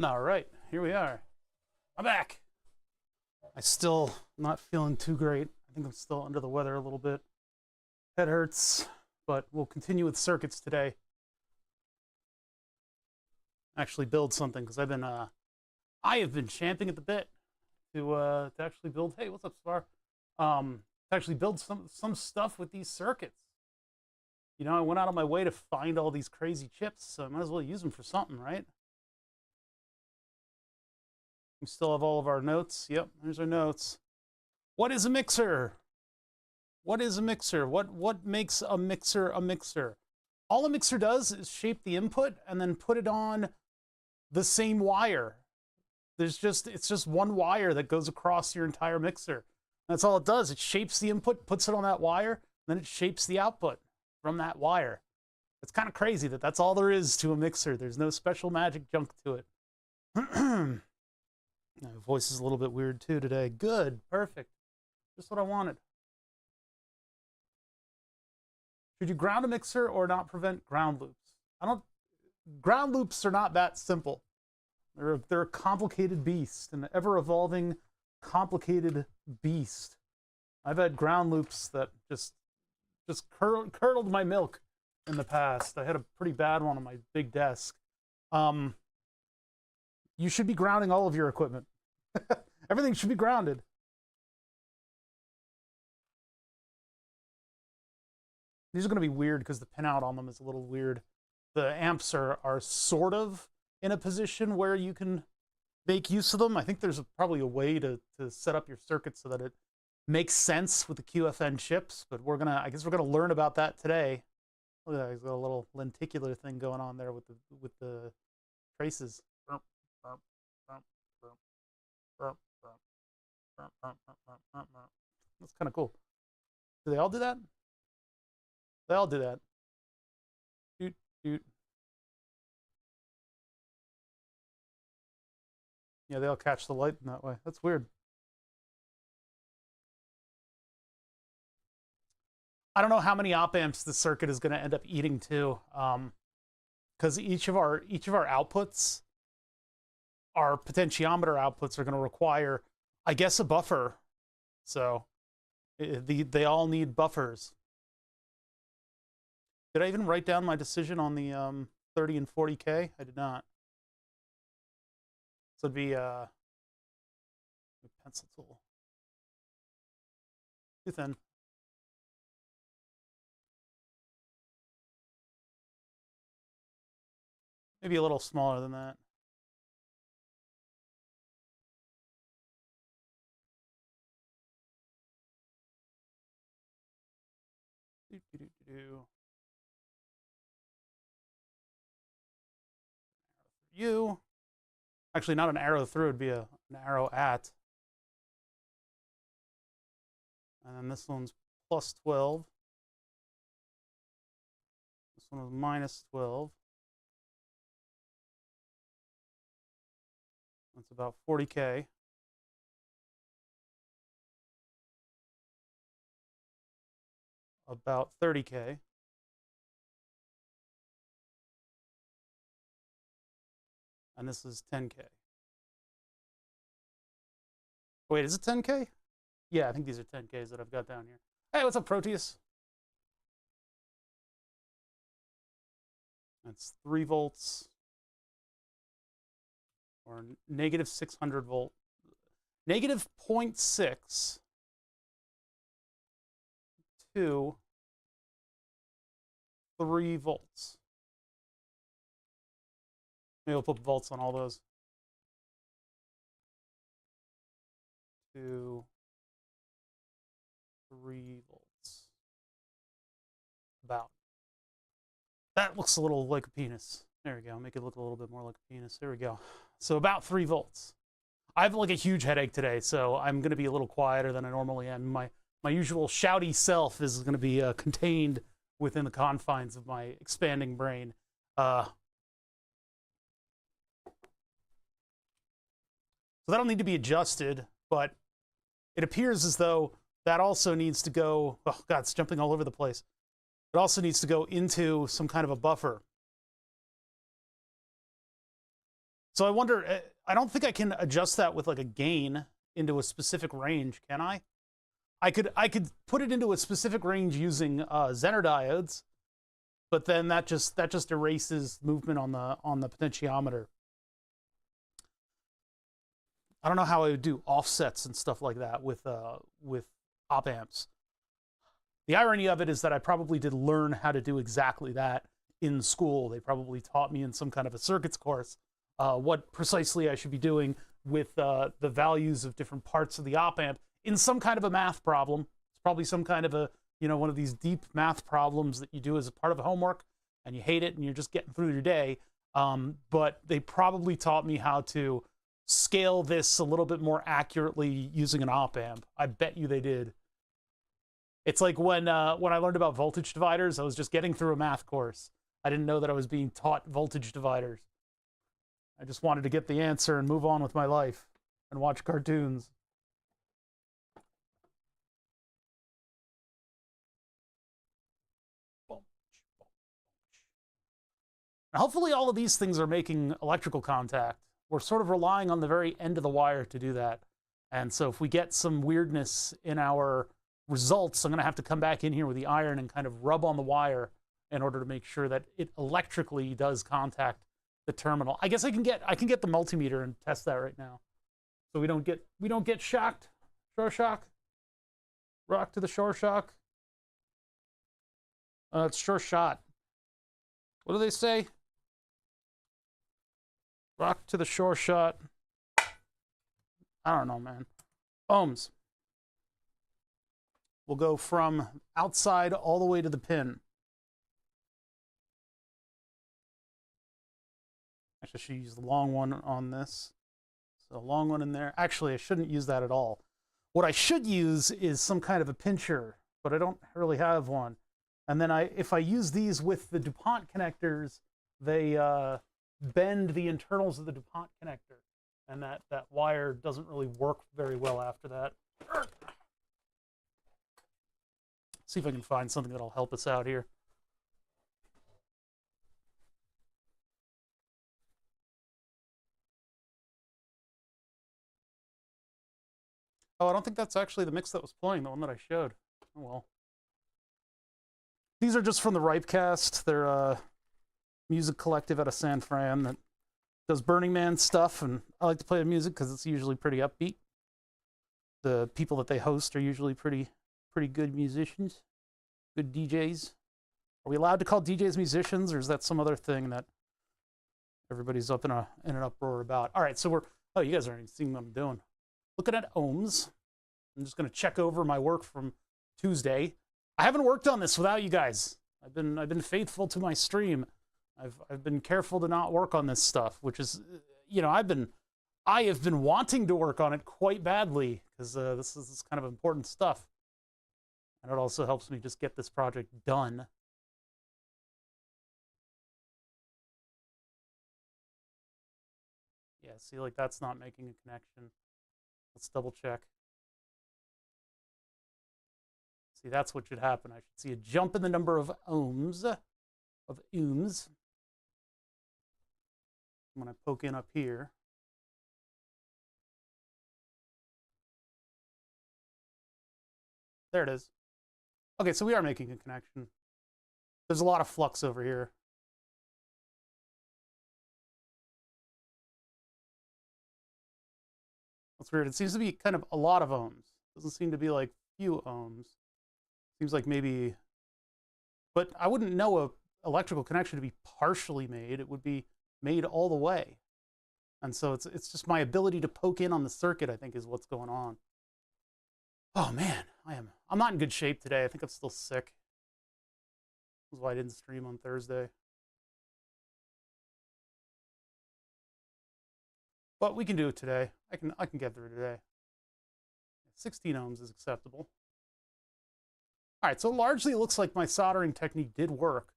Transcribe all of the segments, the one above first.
All right, here we are. I'm back. I still not feeling too great. I think I'm still under the weather a little bit. Head hurts, but we'll continue with circuits today. Actually build something because I have been champing at the bit to actually build. Hey, what's up, Spar? To actually build some stuff with these circuits. You know, I went out of my way to find all these crazy chips, so I might as well use them for something, right? We still have all of our notes. Yep, there's our notes. What is a mixer? What is a mixer? What makes a mixer a mixer? All a mixer does is shape the input and then put it on the same wire. It's just one wire that goes across your entire mixer. That's all it does. It shapes the input, puts it on that wire, then it shapes the output from that wire. It's kind of crazy that that's all there is to a mixer. There's no special magic junk to it. My voice is a little bit weird too today. Good, perfect. Just what I wanted. Should you ground a mixer or not prevent ground loops? Ground loops are not that simple. They're a complicated beast, an ever-evolving, complicated beast. I've had ground loops that just curdled my milk in the past. I had a pretty bad one on my big desk. You should be grounding all of your equipment. Everything should be grounded. These are going to be weird because the pinout on them is a little weird. The amps are sort of in a position where you can make use of them. I think there's probably a way to set up your circuit so that it makes sense with the QFN chips, but I guess we're gonna learn about that today. Look at that, he's got a little lenticular thing going on there with the traces. That's kind of cool. Do they all do that? They all do that. Doot, doot. Yeah, they all catch the light in that way. That's weird. I don't know how many op amps the circuit is going to end up eating too, because each of our outputs, our potentiometer outputs, are going to require, I guess, a buffer. So they all need buffers. Did I even write down my decision on the 30 and 40K? I did not. So it'd be pencil tool. Too thin. Maybe a little smaller than that. You. Actually, not an arrow through, it'd be an arrow at. And then this one's plus 12. This one was minus 12. That's about 40K. About 30K. And this is 10K. Wait, is it 10K? Yeah, I think these are 10Ks that I've got down here. Hey, what's up, Proteus? That's 3 volts. Or negative 600 volt. Negative 0.6 to 3 volts. Maybe we'll put volts on all those. 2, 3 volts. About. That looks a little like a penis. There we go. Make it look a little bit more like a penis. There we go. So about 3 volts. I have like a huge headache today, so I'm going to be a little quieter than I normally am. My usual shouty self is going to be contained within the confines of my expanding brain. So that'll need to be adjusted, but it appears as though that also needs to go, oh God, it's jumping all over the place. It also needs to go into some kind of a buffer. So I wonder, I don't think I can adjust that with like a gain into a specific range, can I? I could put it into a specific range using Zener diodes, but then that just erases movement on the potentiometer. I don't know how I would do offsets and stuff like that with op amps. The irony of it is that I probably did learn how to do exactly that in school. They probably taught me in some kind of a circuits course what precisely I should be doing with the values of different parts of the op amp in some kind of a math problem. It's probably some kind of a, one of these deep math problems that you do as a part of a homework and you hate it and you're just getting through your day. But they probably taught me how to scale this a little bit more accurately using an op amp. I bet you they did. It's like when I learned about voltage dividers, I was just getting through a math course. I didn't know that I was being taught voltage dividers. I just wanted to get the answer and move on with my life and watch cartoons. Now, hopefully all of these things are making electrical contact. We're sort of relying on the very end of the wire to do that. And so if we get some weirdness in our results, I'm going to have to come back in here with the iron and kind of rub on the wire in order to make sure that it electrically does contact the terminal. I guess I can get the multimeter and test that right now, so we don't get shocked. Shore shock. Rock to the shore shock. It's sure shot. What do they say? Rock to the shore shot. I don't know, man. Ohms. We'll go from outside all the way to the pin. Actually, I should use the long one on this. So long one in there. Actually, I shouldn't use that at all. What I should use is some kind of a pincher, but I don't really have one. And then if I use these with the DuPont connectors, they bend the internals of the DuPont connector. And that wire doesn't really work very well after that. See if I can find something that'll help us out here. Oh, I don't think that's actually the mix that was playing, the one that I showed. Oh, well. These are just from the Ripecast. They're a music collective out of San Fran that does Burning Man stuff, and I like to play the music because it's usually pretty upbeat. The people that they host are usually pretty good musicians, good DJs. Are we allowed to call DJs musicians, or is that some other thing that everybody's up in an uproar about? All right, so oh, you guys aren't even seeing what I'm doing. Looking at ohms. I'm just going to check over my work from Tuesday. I haven't worked on this without you guys. I've been faithful to my stream. I've been careful to not work on this stuff, which is, I have been wanting to work on it quite badly because this is kind of important stuff, and it also helps me just get this project done. Yeah, see, like that's not making a connection. Let's double check. See, that's what should happen. I should see a jump in the number of ohms, When I poke in up here. There it is. Okay, so we are making a connection. There's a lot of flux over here. That's weird. It seems to be kind of a lot of ohms. Doesn't seem to be like few ohms. Seems like maybe, but I wouldn't know a electrical connection to be partially made. It would be made all the way. And so it's just my ability to poke in on the circuit, I think, is what's going on. Oh man, I'm not in good shape today. I think I'm still sick. That's why I didn't stream on Thursday. But we can do it today. I can get through today. 16 ohms is acceptable. All right, so largely it looks like my soldering technique did work.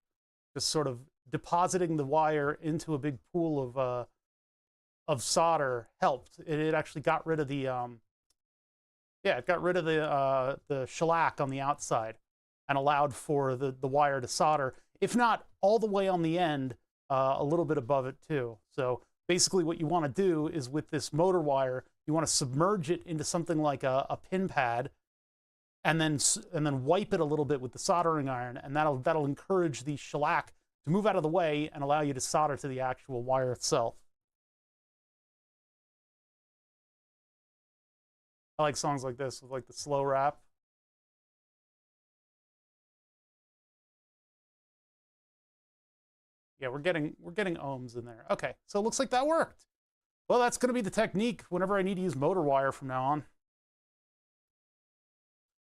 Just sort of depositing the wire into a big pool of solder helped. It actually got rid of the it got rid of the shellac on the outside and allowed for the wire to solder, if not all the way on the end, a little bit above it too. So basically what you want to do is with this motor wire, you want to submerge it into something like a pin pad, and then wipe it a little bit with the soldering iron, and that'll encourage the shellac to move out of the way and allow you to solder to the actual wire itself. I like songs like this with like the slow rap. Yeah, we're getting ohms in there. Okay, so it looks like that worked. Well, that's going to be the technique whenever I need to use motor wire from now on.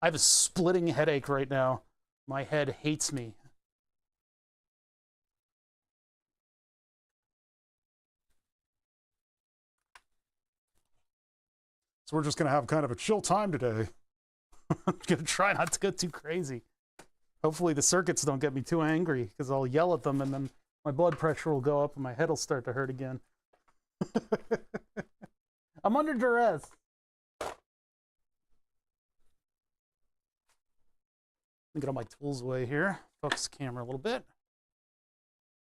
I have a splitting headache right now. My head hates me. So we're just going to have kind of a chill time today. I'm going to try not to go too crazy. Hopefully the circuits don't get me too angry, because I'll yell at them and then my blood pressure will go up and my head will start to hurt again. I'm under duress. Let me get all my tools away here. Focus the camera a little bit.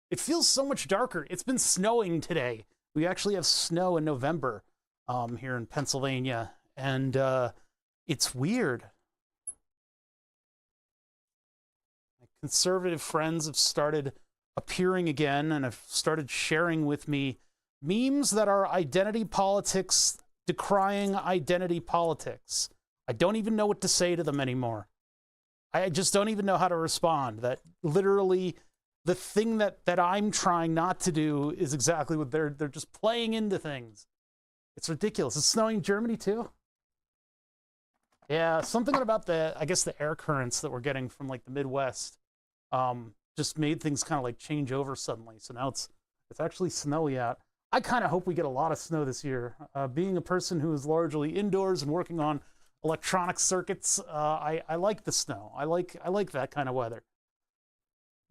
It feels so much darker. It's been snowing today. We actually have snow in November here in Pennsylvania, and it's weird. My conservative friends have started appearing again and have started sharing with me memes that are identity politics, decrying identity politics. I don't even know what to say to them anymore. I just don't even know how to respond. That literally the thing that I'm trying not to do is exactly what they're just playing into things. It's ridiculous. It's snowing in Germany too. Yeah, something about I guess the air currents that we're getting from like the Midwest just made things kind of like change over suddenly. So now it's actually snowy out. I kind of hope we get a lot of snow this year. Being a person who is largely indoors and working on electronic circuits, I like the snow. I like that kind of weather.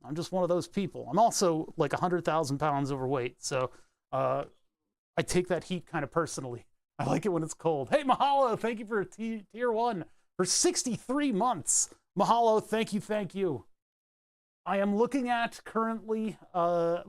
I'm just one of those people. I'm also like 100,000 pounds overweight, so I take that heat kind of personally. I like it when it's cold. Hey, Mahalo, thank you for tier 1 for 63 months. Mahalo, thank you. I am looking at currently, I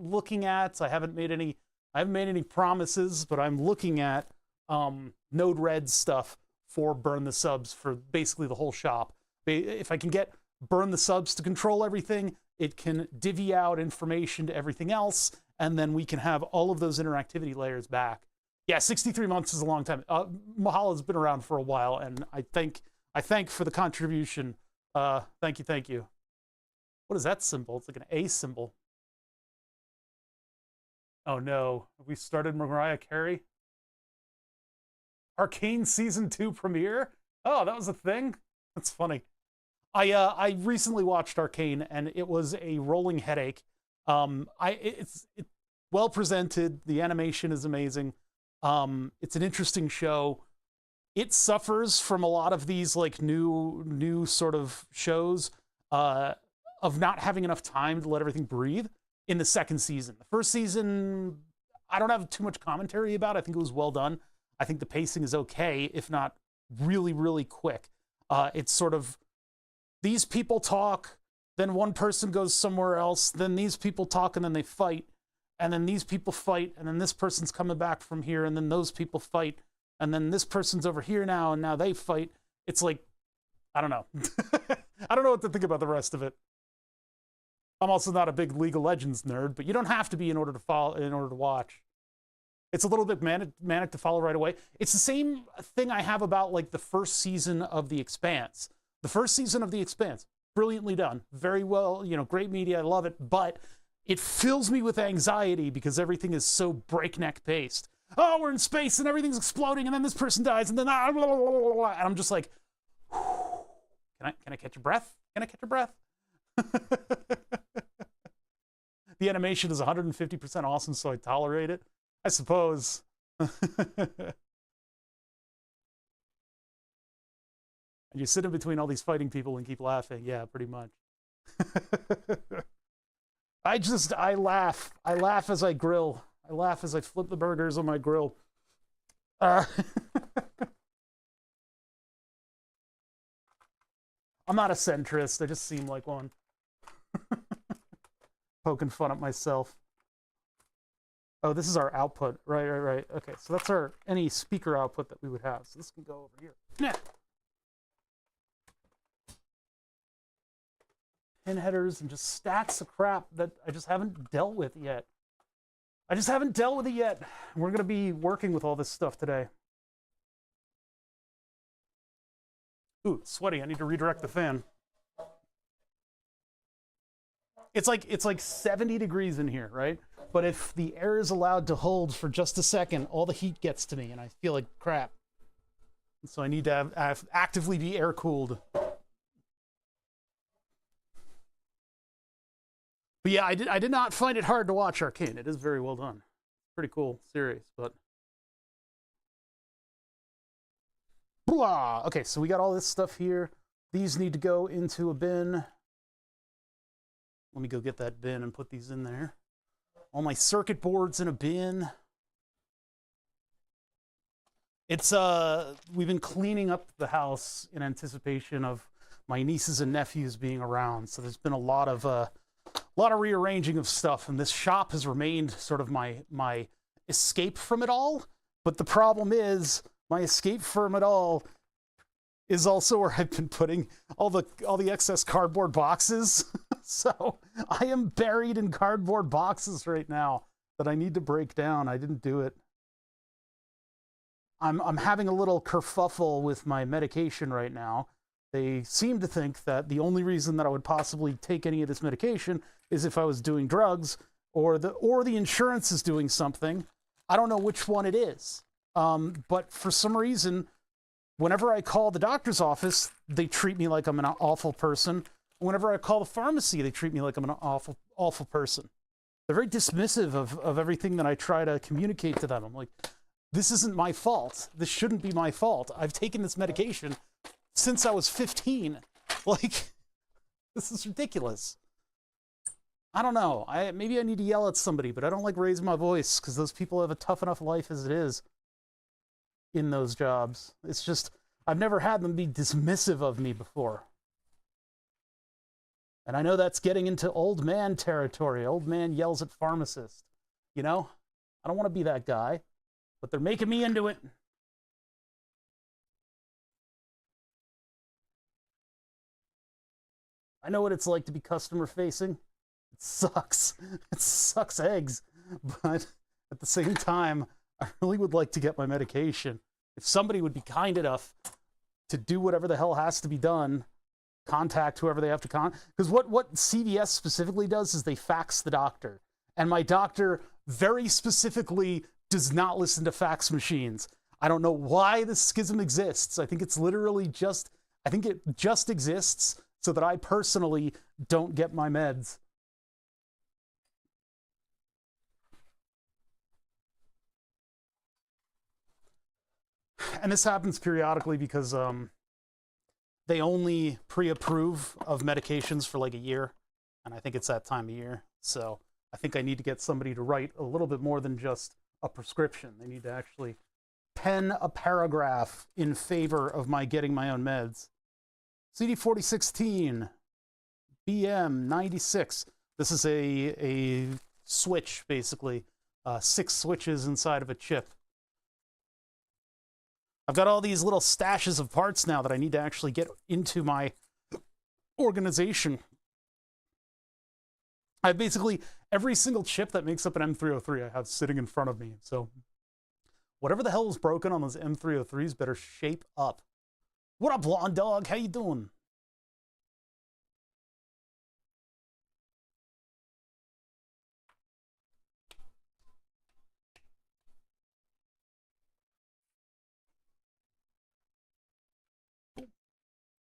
haven't made any promises, but I'm looking at Node-RED stuff for Burn the Subs for basically the whole shop. If I can get Burn the Subs to control everything, it can divvy out information to everything else, and then we can have all of those interactivity layers back. Yeah, 63 months is a long time. Mahalo's been around for a while, and I thank for the contribution. Thank you. What is that symbol? It's like an A symbol. Oh no, have we started Mariah Carey? Arcane Season 2 premiere? Oh, that was a thing? That's funny. I recently watched Arcane, and it was a rolling headache. It's well presented. The animation is amazing. It's an interesting show. It suffers from a lot of these like new sort of shows of not having enough time to let everything breathe in the second season. The first season, I don't have too much commentary about. I think it was well done. I think the pacing is okay, if not really, really quick. It's sort of, these people talk, then one person goes somewhere else, then these people talk, and then they fight, and then these people fight, and then this person's coming back from here, and then those people fight, and then this person's over here now, and now they fight. It's like, I don't know. I don't know what to think about the rest of it. I'm also not a big League of Legends nerd, but you don't have to be in order to watch. It's a little bit manic to follow right away. It's the same thing I have about like the first season of The Expanse. The first season of The Expanse, brilliantly done, very well, great media, I love it, but it fills me with anxiety because everything is so breakneck paced. Oh, we're in space and everything's exploding, and then this person dies, and then and I'm just like, can I catch a breath? Can I catch a breath? The animation is 150% awesome, so I tolerate it, I suppose. And you sit in between all these fighting people and keep laughing. Yeah, pretty much. I laugh. I laugh as I grill. I laugh as I flip the burgers on my grill. I'm not a centrist. I just seem like one. Poking fun at myself. Oh, this is our output. Right. Okay, so that's our any speaker output that we would have. So this can go over here. Yeah. Pin headers and just stacks of crap that I just haven't dealt with yet. I just haven't dealt with it yet. We're going to be working with all this stuff today. Ooh, it's sweaty. I need to redirect the fan. It's like 70 degrees in here, right? But if the air is allowed to hold for just a second, all the heat gets to me and I feel like crap. So I need to actively be air cooled. But yeah, I did not find it hard to watch Arcane. It is very well done. Pretty cool series, but blah. Okay, so we got all this stuff here. These need to go into a bin. Let me go get that bin and put these in there. All my circuit boards in a bin. It's we've been cleaning up the house in anticipation of my nieces and nephews being around. So there's been a lot of rearranging of stuff, and this shop has remained sort of my escape from it all. But the problem is, my escape from it all is also where I've been putting all the excess cardboard boxes. So I am buried in cardboard boxes right now that I need to break down. I didn't do it. I'm having a little kerfuffle with my medication right now. They seem to think that the only reason that I would possibly take any of this medication is if I was doing drugs or the insurance is doing something. I don't know which one it is. But for some reason, whenever I call the doctor's office, they treat me like I'm an awful person. Whenever I call the pharmacy, they treat me like I'm an awful person. They're very dismissive of everything that I try to communicate to them. I'm like, this isn't my fault. This shouldn't be my fault. I've taken this medication since I was 15. Like, this is ridiculous. I don't know. Maybe I need to yell at somebody, but I don't like raising my voice because those people have a tough enough life as it is in those jobs. It's just, I've never had them be dismissive of me before. And I know that's getting into old man territory. Old man yells at pharmacist. You know? I don't want to be that guy, but they're making me into it. I know what it's like to be customer facing. It sucks. It sucks eggs. But at the same time, I really would like to get my medication. If somebody would be kind enough to do whatever the hell has to be done, contact whoever they have to contact. Because what CVS specifically does is they fax the doctor. And my doctor very specifically does not listen to fax machines. I don't know why this schism exists. I think it's literally just, I think it just exists so that I personally don't get my meds. And this happens periodically because they only pre-approve of medications for like a year. And I think it's that time of year. So I think I need to get somebody to write a little bit more than just a prescription. They need to actually pen a paragraph in favor of my getting my own meds. CD4016, BM96. This is a switch, basically. 6 switches inside of a chip. I've got all these little stashes of parts now that I need to actually get into my organization. I have basically every single chip that makes up an M303 I have sitting in front of me. So whatever the hell is broken on those M303s better shape up. What up, blonde dog? How you doing?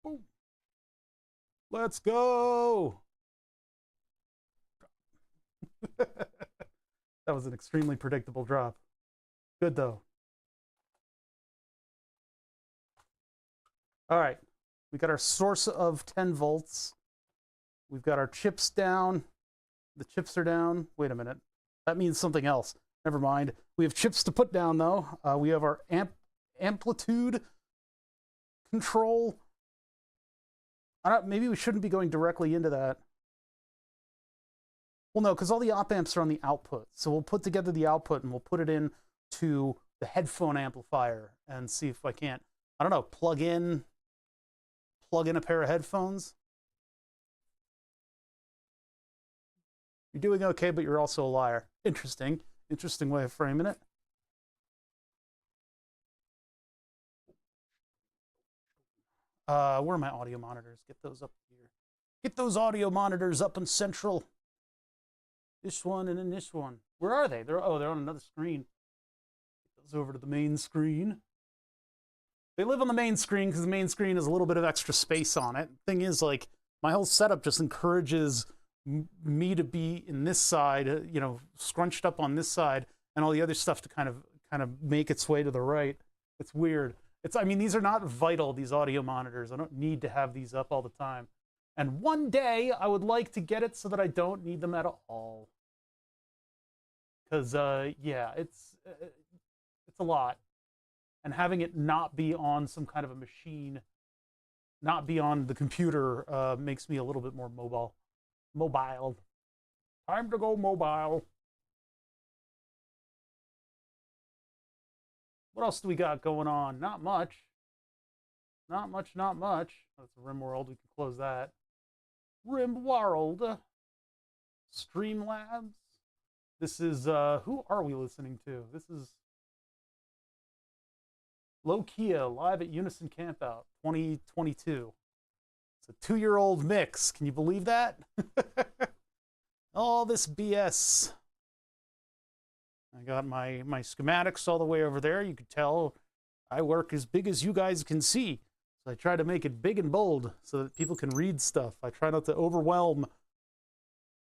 Boom. Let's go. That was an extremely predictable drop. Good though. All right, we got our source of 10 volts. We've got our chips down. The chips are down. Wait a minute. That means something else. Never mind. We have chips to put down though. We have our amplitude control. Maybe we shouldn't be going directly into that. Well, no, because all the op amps are on the output. So we'll put together the output and we'll put it in to the headphone amplifier and see if I can't, I don't know, plug in a pair of headphones. You're doing okay, but you're also a liar. Interesting. Interesting way of framing it. Where are my audio monitors? Get those up here. Get those audio monitors up in central. This one and then this one. Where are they? They're on another screen. Get those over to the main screen. They live on the main screen because the main screen has a little bit of extra space on it. Thing is, like, my whole setup just encourages me to be in this side, you know, scrunched up on this side, and all the other stuff to kind of make its way to the right. It's weird. I mean, these are not vital, these audio monitors. I don't need to have these up all the time. And one day I would like to get it so that I don't need them at all. Because, yeah, it's a lot. And having it not be on some kind of a machine, not be on the computer, makes me a little bit more mobile. Time to go mobile. What else do we got going on? Not much. Not much. That's RimWorld. We can close that. RimWorld. Streamlabs. This is, who are we listening to? This is Low-Kia live at Unison Campout 2022. It's a 2-year-old mix. Can you believe that? All this BS. I got my schematics all the way over there. You could tell I work as big as you guys can see. So I try to make it big and bold so that people can read stuff. I try not to overwhelm.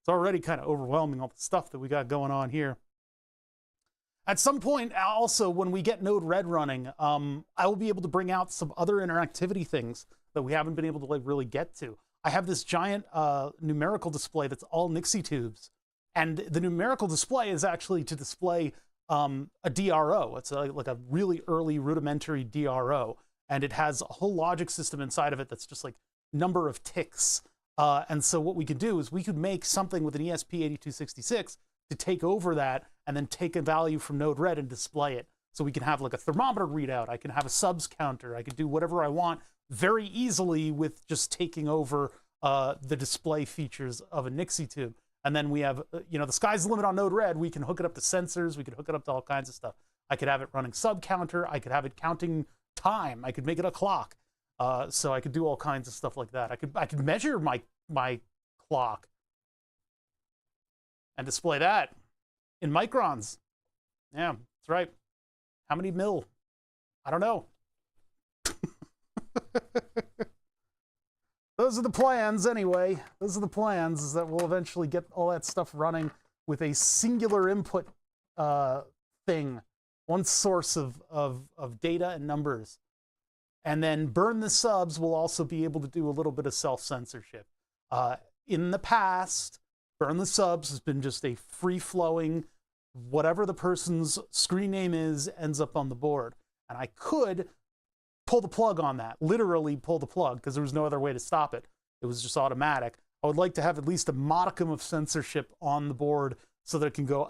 It's already kind of overwhelming, all the stuff that we got going on here. At some point, also, when we get Node-RED running, I will be able to bring out some other interactivity things that we haven't been able to like really get to. I have this giant numerical display that's all Nixie tubes. And the numerical display is actually to display a DRO. It's like a really early rudimentary DRO. And it has a whole logic system inside of it that's just like number of ticks. And so what we could do is we could make something with an ESP8266 to take over that and then take a value from Node-RED and display it. So we can have like a thermometer readout. I can have a subs counter. I can do whatever I want very easily with just taking over the display features of a Nixie tube. And then we have, you know, the sky's the limit on Node-RED. We can hook it up to sensors. We can hook it up to all kinds of stuff. I could have it running sub counter. I could have it counting time. I could make it a clock. So I could do all kinds of stuff like that. I could measure my clock and display that in microns. Yeah, that's right. How many mil? I don't know. Those are the plans anyway. Those are the plans, is that we'll eventually get all that stuff running with a singular input thing, one source of data and numbers. And then burn the subs will also be able to do a little bit of self-censorship. In the past, burn the subs has been just a free-flowing, whatever the person's screen name is ends up on the board. And I could pull the plug on that, literally pull the plug, because there was no other way to stop it. It was just automatic. I would like to have at least a modicum of censorship on the board so that it can go,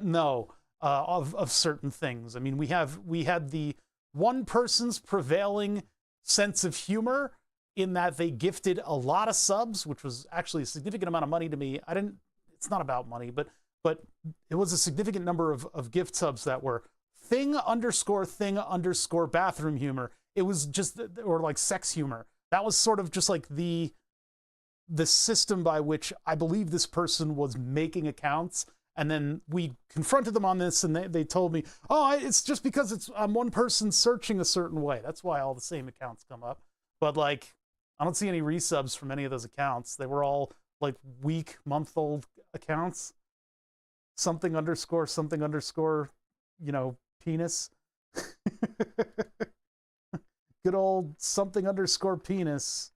no, of certain things. I mean, we had the one person's prevailing sense of humor in that they gifted a lot of subs, which was actually a significant amount of money to me. It's not about money, but it was a significant number of gift subs that were thing underscore bathroom humor. It was just, or like sex humor. That was sort of just like the system by which I believe this person was making accounts. And then we confronted them on this, and they told me, oh, it's just because I'm one person searching a certain way. That's why all the same accounts come up. But like, I don't see any resubs from any of those accounts. They were all like week, month-old accounts. Something underscore, you know, penis. Good old something underscore penis.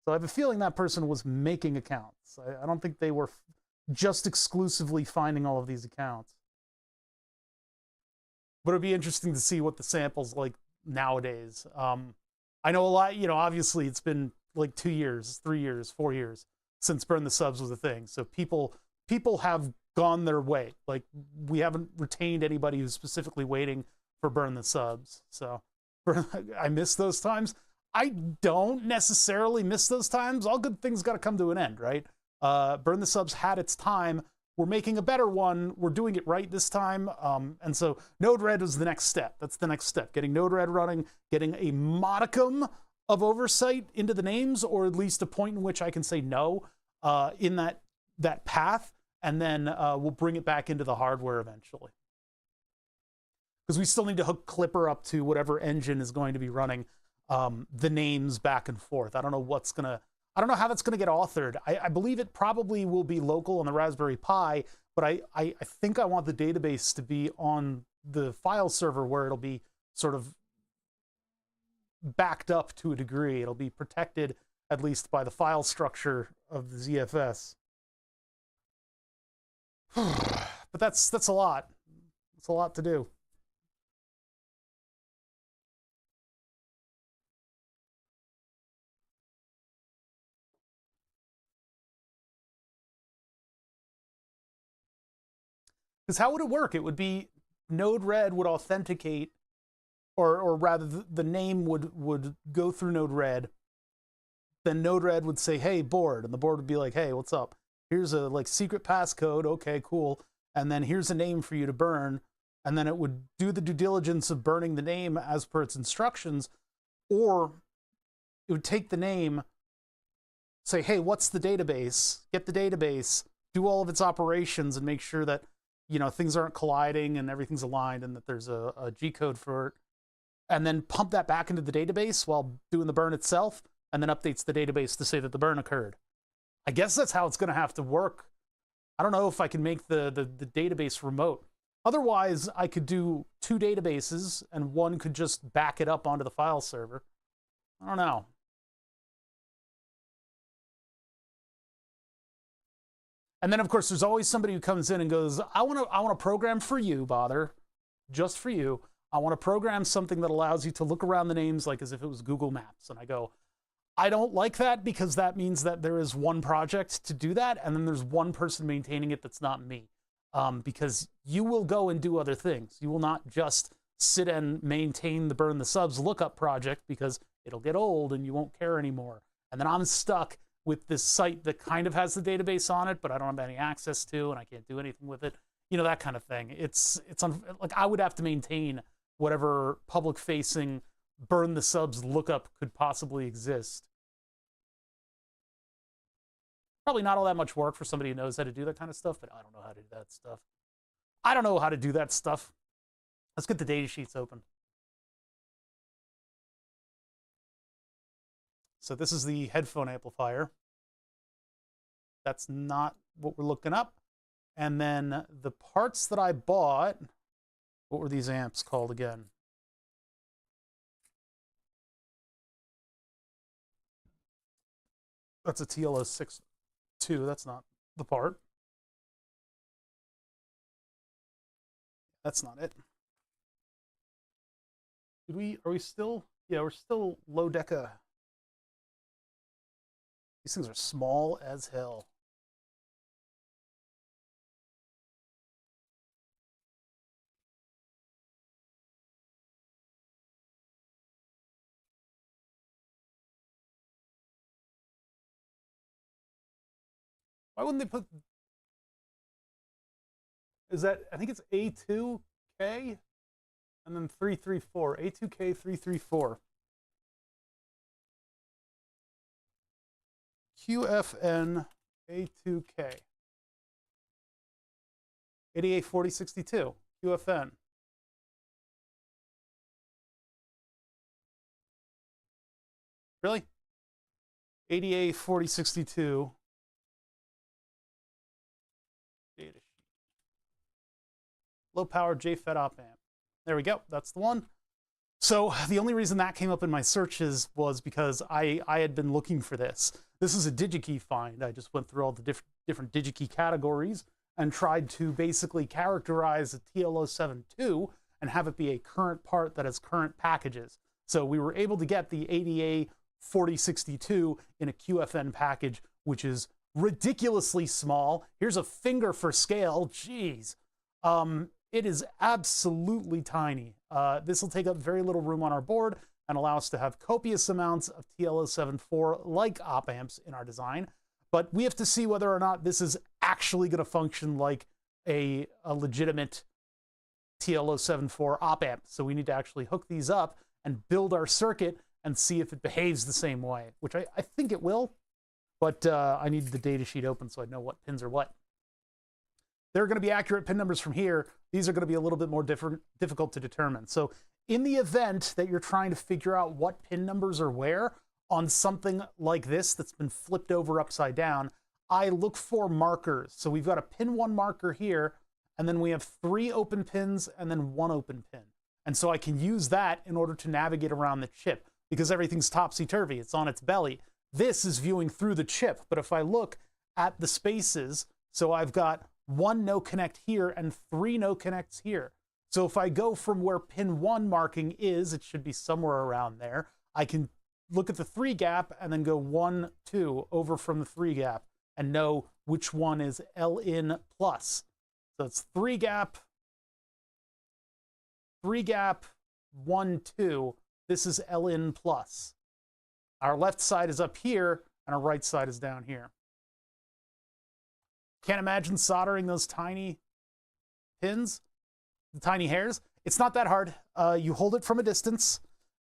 So I have a feeling that person was making accounts. I don't think they were just exclusively finding all of these accounts. But it'd be interesting to see what the sample's like nowadays. I know a lot, you know, obviously it's been like 2 years, 3 years, 4 years since Burn the Subs was a thing. So people have gone their way. Like, we haven't retained anybody who's specifically waiting for Burn the Subs. So I miss those times. I don't necessarily miss those times. All good things got to come to an end, right? Burn the Subs had its time. We're making a better one. We're doing it right this time. And so Node-RED was the next step. That's the next step. Getting Node-RED running, getting a modicum of oversight into the names, or at least a point in which I can say no in that path. And then we'll bring it back into the hardware eventually. Because we still need to hook Clipper up to whatever engine is going to be running the names back and forth. I don't know how that's gonna get authored. I believe it probably will be local on the Raspberry Pi, but I think I want the database to be on the file server where it'll be sort of backed up to a degree. It'll be protected at least by the file structure of the ZFS. But that's a lot. It's a lot to do. Because how would it work? It would be Node-RED would authenticate, or rather the name would go through Node-RED. Then Node-RED would say, hey, board. And the board would be like, hey, what's up? Here's a secret passcode. Okay, cool. And then here's a name for you to burn. And then it would do the due diligence of burning the name as per its instructions. Or it would take the name, say, hey, what's the database? Get the database, do all of its operations, and make sure that things aren't colliding and everything's aligned and that there's a G code for it, and then pump that back into the database while doing the burn itself, and then updates the database to say that the burn occurred. I guess that's how it's going to have to work. I don't know if I can make the database remote. Otherwise, I could do 2 databases and one could just back it up onto the file server. I don't know. And then, of course, there's always somebody who comes in and goes, I want to program for you, Bother, just for you. I want to program something that allows you to look around the names like as if it was Google Maps. And I go, I don't like that, because that means that there is one project to do that, and then there's one person maintaining it that's not me. Because you will go and do other things. You will not just sit and maintain the Burn the Subs lookup project, because it'll get old and you won't care anymore. And then I'm stuck with this site that kind of has the database on it, but I don't have any access to, and I can't do anything with it. That kind of thing. It's like I would have to maintain whatever public-facing Burn the Subs lookup could possibly exist. Probably not all that much work for somebody who knows how to do that kind of stuff, but I don't know how to do that stuff. I don't know how to do that stuff. Let's get the data sheets open. So this is the headphone amplifier. That's not what we're looking up. And then the parts that I bought, what were these amps called again? That's a TLO62. That's not the part. That's not it. Are we still? Yeah, we're still low deca. These things are small as hell. Why wouldn't they put... Is that... I think it's A2K and then 334. A2K 334. QFN A2K. 884062. QFN. Really? 884062. Data sheet. Low power JFET op amp. There we go. That's the one. So the only reason that came up in my searches was because I had been looking for this. This is a DigiKey find. I just went through all the different DigiKey categories and tried to basically characterize a TL072 and have it be a current part that has current packages. So we were able to get the ADA 4062 in a QFN package, which is ridiculously small. Here's a finger for scale. Jeez. It is absolutely tiny. This will take up very little room on our board and allow us to have copious amounts of TL074-like op amps in our design. But we have to see whether or not this is actually going to function like a legitimate TL074 op amp. So we need to actually hook these up and build our circuit and see if it behaves the same way, which I think it will. But I need the data sheet open so I know what pins are what. There are going to be accurate pin numbers from here. These are going to be a little bit more difficult to determine. So in the event that you're trying to figure out what pin numbers are where on something like this that's been flipped over upside down, I look for markers. So we've got a pin 1 marker here, and then we have 3 open pins and then 1 open pin. And so I can use that in order to navigate around the chip because everything's topsy-turvy. It's on its belly. This is viewing through the chip. But if I look at the spaces, so I've got 1 no connect here and 3 no connects here. So if I go from where pin 1 marking is, it should be somewhere around there. I can look at the 3 gap and then go 1, 2 over from the 3 gap and know which one is L in plus. So it's 3 gap, 1, 2. This is L in plus. Our left side is up here and our right side is down here. Can't imagine soldering those tiny pins, the tiny hairs. It's not that hard. You hold it from a distance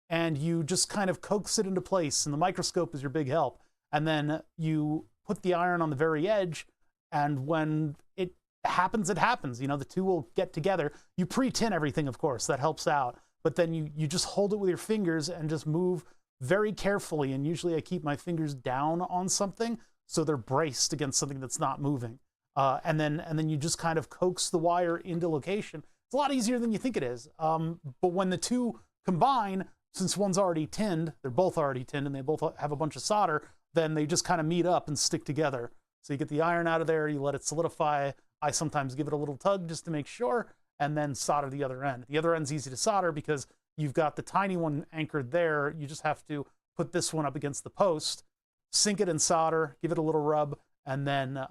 and you just kind of coax it into place, and the microscope is your big help. And then you put the iron on the very edge, and when it happens, it happens. You know, the two will get together. You pre-tin everything, of course, that helps out. But then you just hold it with your fingers and just move very carefully. And usually I keep my fingers down on something so they're braced against something that's not moving. And then you just kind of coax the wire into location. It's a lot easier than you think it is. But when the two combine, since one's already tinned, they're both already tinned, and they both have a bunch of solder, then they just kind of meet up and stick together. So you get the iron out of there, you let it solidify. I sometimes give it a little tug just to make sure, and then solder the other end. The other end's easy to solder because you've got the tiny one anchored there. You just have to put this one up against the post, sink it in solder, give it a little rub, and then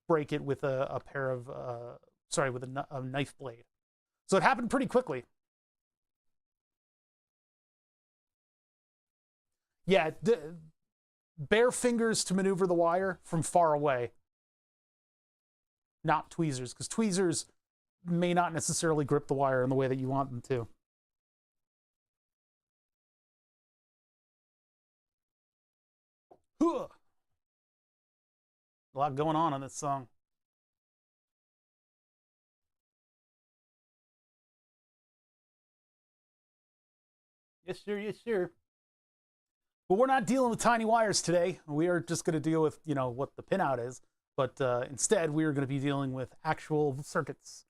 break it with a pair of, with a knife blade. So it happened pretty quickly. Yeah, bare fingers to maneuver the wire from far away. Not tweezers, because tweezers may not necessarily grip the wire in the way that you want them to. A lot going on this song. Yes, sir, yes, sir. But we're not dealing with tiny wires today. We are just going to deal with, what the pinout is. But instead, we are going to be dealing with actual circuits.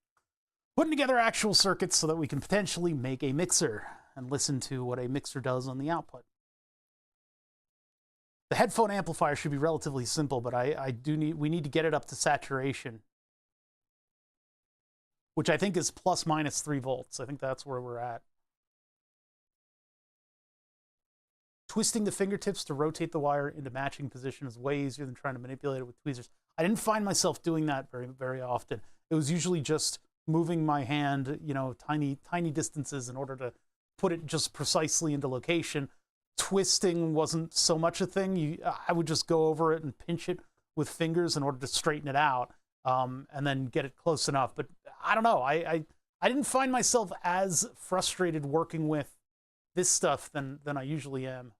Putting together actual circuits so that we can potentially make a mixer and listen to what a mixer does on the output. The headphone amplifier should be relatively simple, but we need to get it up to saturation, which I think is plus minus 3 volts. I think that's where we're at. Twisting the fingertips to rotate the wire into matching position is way easier than trying to manipulate it with tweezers. I didn't find myself doing that very, very often. It was usually just moving my hand, tiny distances in order to put it just precisely into location. Twisting wasn't so much a thing. I would just go over it and pinch it with fingers in order to straighten it out, and then get it close enough. But I don't know. I didn't find myself as frustrated working with this stuff than I usually am.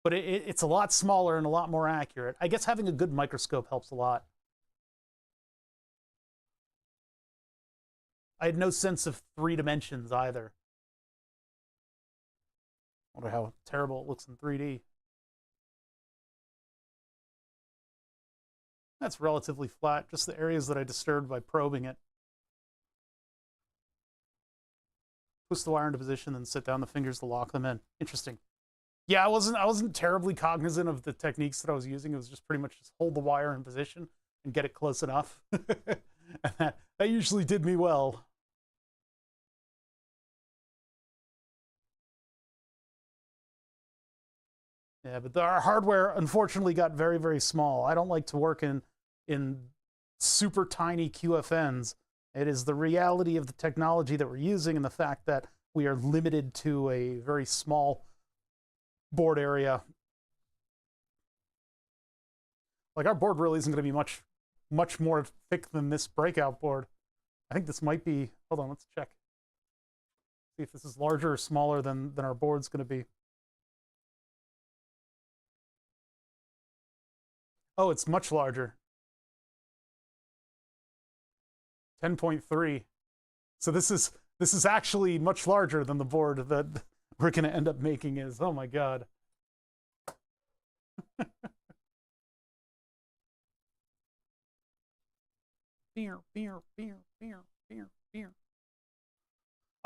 But it's a lot smaller and a lot more accurate. I guess having a good microscope helps a lot. I had no sense of 3 dimensions either. I wonder how terrible it looks in 3D. That's relatively flat, just the areas that I disturbed by probing it. Twist the wire into position, then sit down the fingers to lock them in. Interesting. Yeah, I wasn't terribly cognizant of the techniques that I was using. It was just pretty much just hold the wire in position and get it close enough. And that usually did me well. Yeah, but our hardware unfortunately got very, very small. I don't like to work in super tiny QFNs. It is the reality of the technology that we're using and the fact that we are limited to a very small board area. Like, our board really isn't going to be much more thick than this breakout board. I think this might be, hold on, let's check. See if this is larger or smaller than our board's going to be. Oh, it's much larger. 10.3. So this is actually much larger than the board that we're going to end up making is. Oh my god. I'm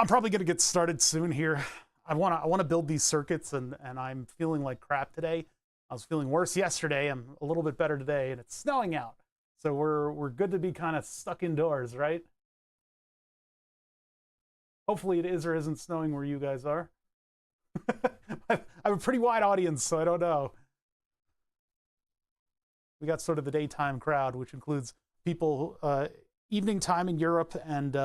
probably going to get started soon here. I want to build these circuits, and I'm feeling like crap today. I was feeling worse yesterday. I'm a little bit better today, and it's snowing out. So we're good to be kind of stuck indoors, right? Hopefully it is or isn't snowing where you guys are. I have a pretty wide audience, so I don't know. We got sort of the daytime crowd, which includes people evening time in Europe and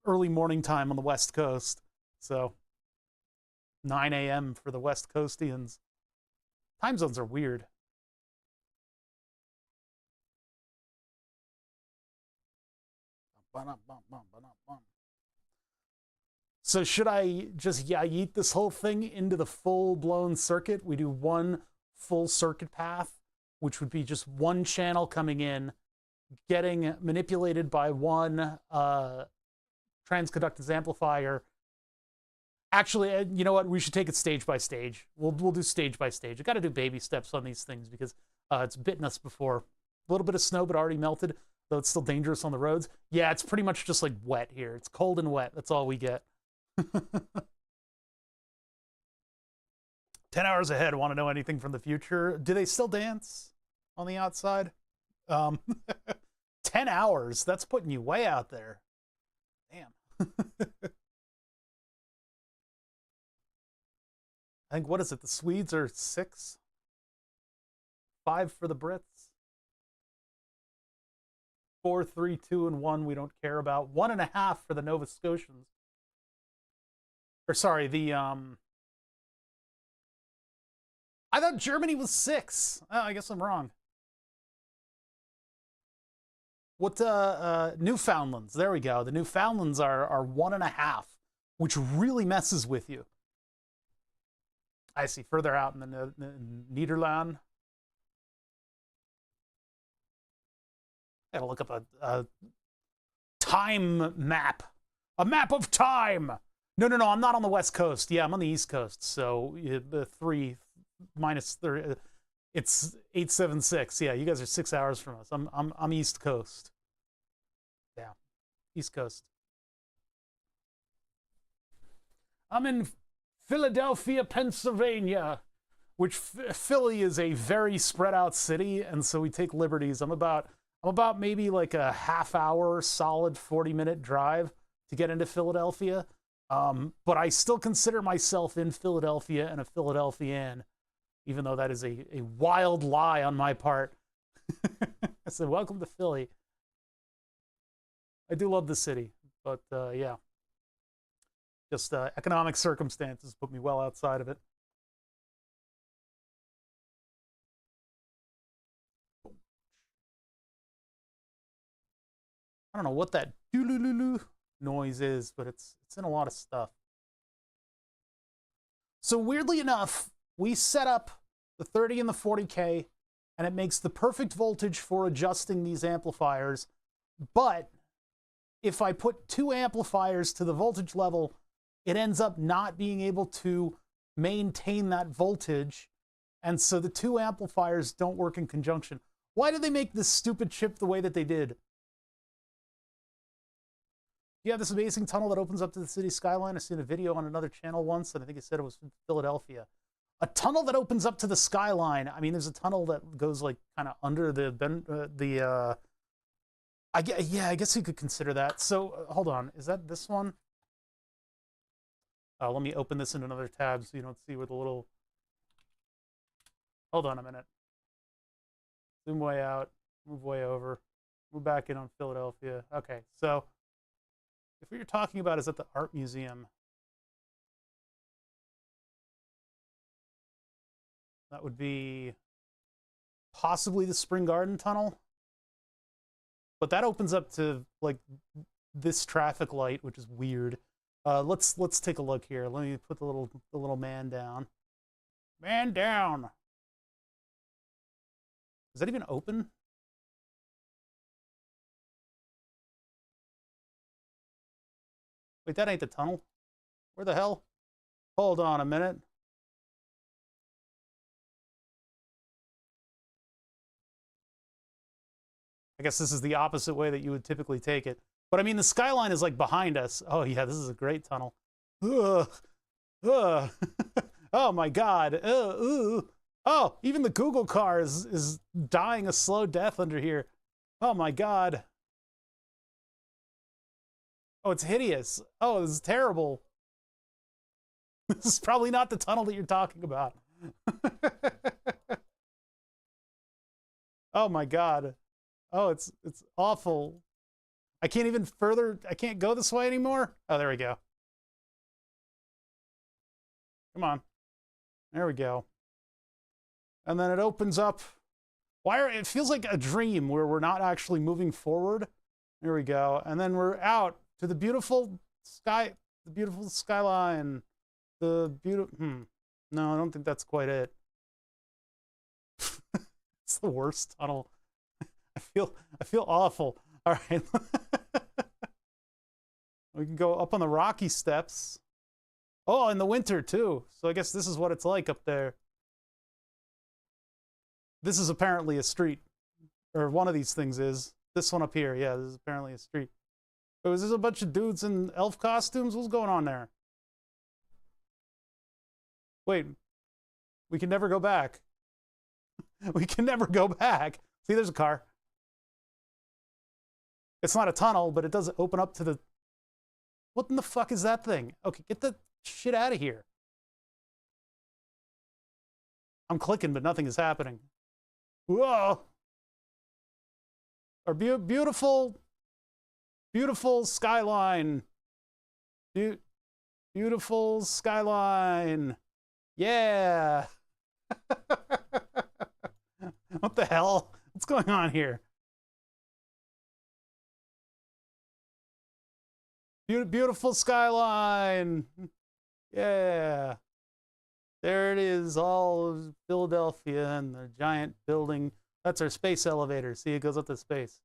early morning time on the West Coast. So 9 a.m. for the West Coastians. Time zones are weird. So should I just yeet this whole thing into the full-blown circuit? We do one full circuit path, which would be just one channel coming in, getting manipulated by one transconductance amplifier. Actually, you know what? We should take it stage by stage. We'll do stage by stage. I got to do baby steps on these things because it's bitten us before. A little bit of snow, but already melted, though it's still dangerous on the roads. Yeah, it's pretty much just like wet here. It's cold and wet. That's all we get. 10 hours ahead. Want to know anything from the future? Do they still dance on the outside? 10 hours. That's putting you way out there. Damn. I think, what is it? The Swedes are 6. 5 for the Brits. 4, 3, 2, and 1 we don't care about. 1.5 for the Nova Scotians. Or sorry, the I thought Germany was 6. Oh, I guess I'm wrong. What Newfoundlands? There we go. The Newfoundlands are 1.5, which really messes with you. I see, further out in the Nederland. I gotta look up a time map. A map of time! No, I'm not on the West Coast. Yeah, I'm on the East Coast. So the 3 minus 30, it's 876. Yeah, you guys are 6 hours from us. I'm East Coast. Yeah, East Coast. I'm in Philadelphia, Pennsylvania, which Philly is a very spread out city, and so we take liberties. I'm about maybe like a half hour solid 40-minute drive to get into Philadelphia. But I still consider myself in Philadelphia and a Philadelphian, even though that is a wild lie on my part. I said, welcome to Philly. I do love the city, but yeah. Just economic circumstances put me well outside of it. I don't know what that doo-loo-loo-loo noise is, but it's in a lot of stuff. So weirdly enough, we set up the 30 and the 40K, and it makes the perfect voltage for adjusting these amplifiers. But if I put 2 amplifiers to the voltage level, it ends up not being able to maintain that voltage. And so the 2 amplifiers don't work in conjunction. Why did they make this stupid chip the way that they did? You have this amazing tunnel that opens up to the city skyline. I've seen a video on another channel once, and I think it said it was from Philadelphia. A tunnel that opens up to the skyline. I mean, there's a tunnel that goes like kind of under I guess you could consider that. So hold on, is that this one? Let me open this in another tab so you don't see where the little Hold on a minute. Zoom way out, move way over, move back in on Philadelphia. Okay, so if what you're talking about is at the art museum, that would be possibly the Spring Garden Tunnel. But that opens up to like this traffic light, which is weird. Let's take a look here. Let me put the little man down. Man down. Is that even open? Wait, that ain't the tunnel. Where the hell? Hold on a minute. I guess this is the opposite way that you would typically take it. But I mean, the skyline is like behind us. Oh yeah, this is a great tunnel. Ugh. Ugh. Oh my God. Ooh. Oh, even the Google car is dying a slow death under here. Oh my God. Oh, it's hideous. Oh, this is terrible. This is probably not the tunnel that you're talking about. Oh my God. Oh, it's awful. I can't even further, I can't go this way anymore. Oh, there we go. Come on. There we go. And then it opens up. It feels like a dream where we're not actually moving forward. There we go. And then we're out to the beautiful skyline. No, I don't think that's quite it. It's the worst tunnel. I feel awful. All right. We can go up on the rocky steps. Oh, in the winter too. So I guess this is what it's like up there. This is apparently a street, or one of these things is. This one up here, yeah, this is apparently a street. Oh, is this a bunch of dudes in elf costumes? What's going on there? Wait, we can never go back. We can never go back. See, there's a car. It's not a tunnel, but it does open up to the... What in the fuck is that thing? Okay, get the shit out of here. I'm clicking, but nothing is happening. Whoa! Our beautiful skyline. Beautiful skyline. Yeah. What the hell? What's going on here? Beautiful skyline. Yeah. There it is, all of Philadelphia and the giant building. That's our space elevator. See, it goes up to space.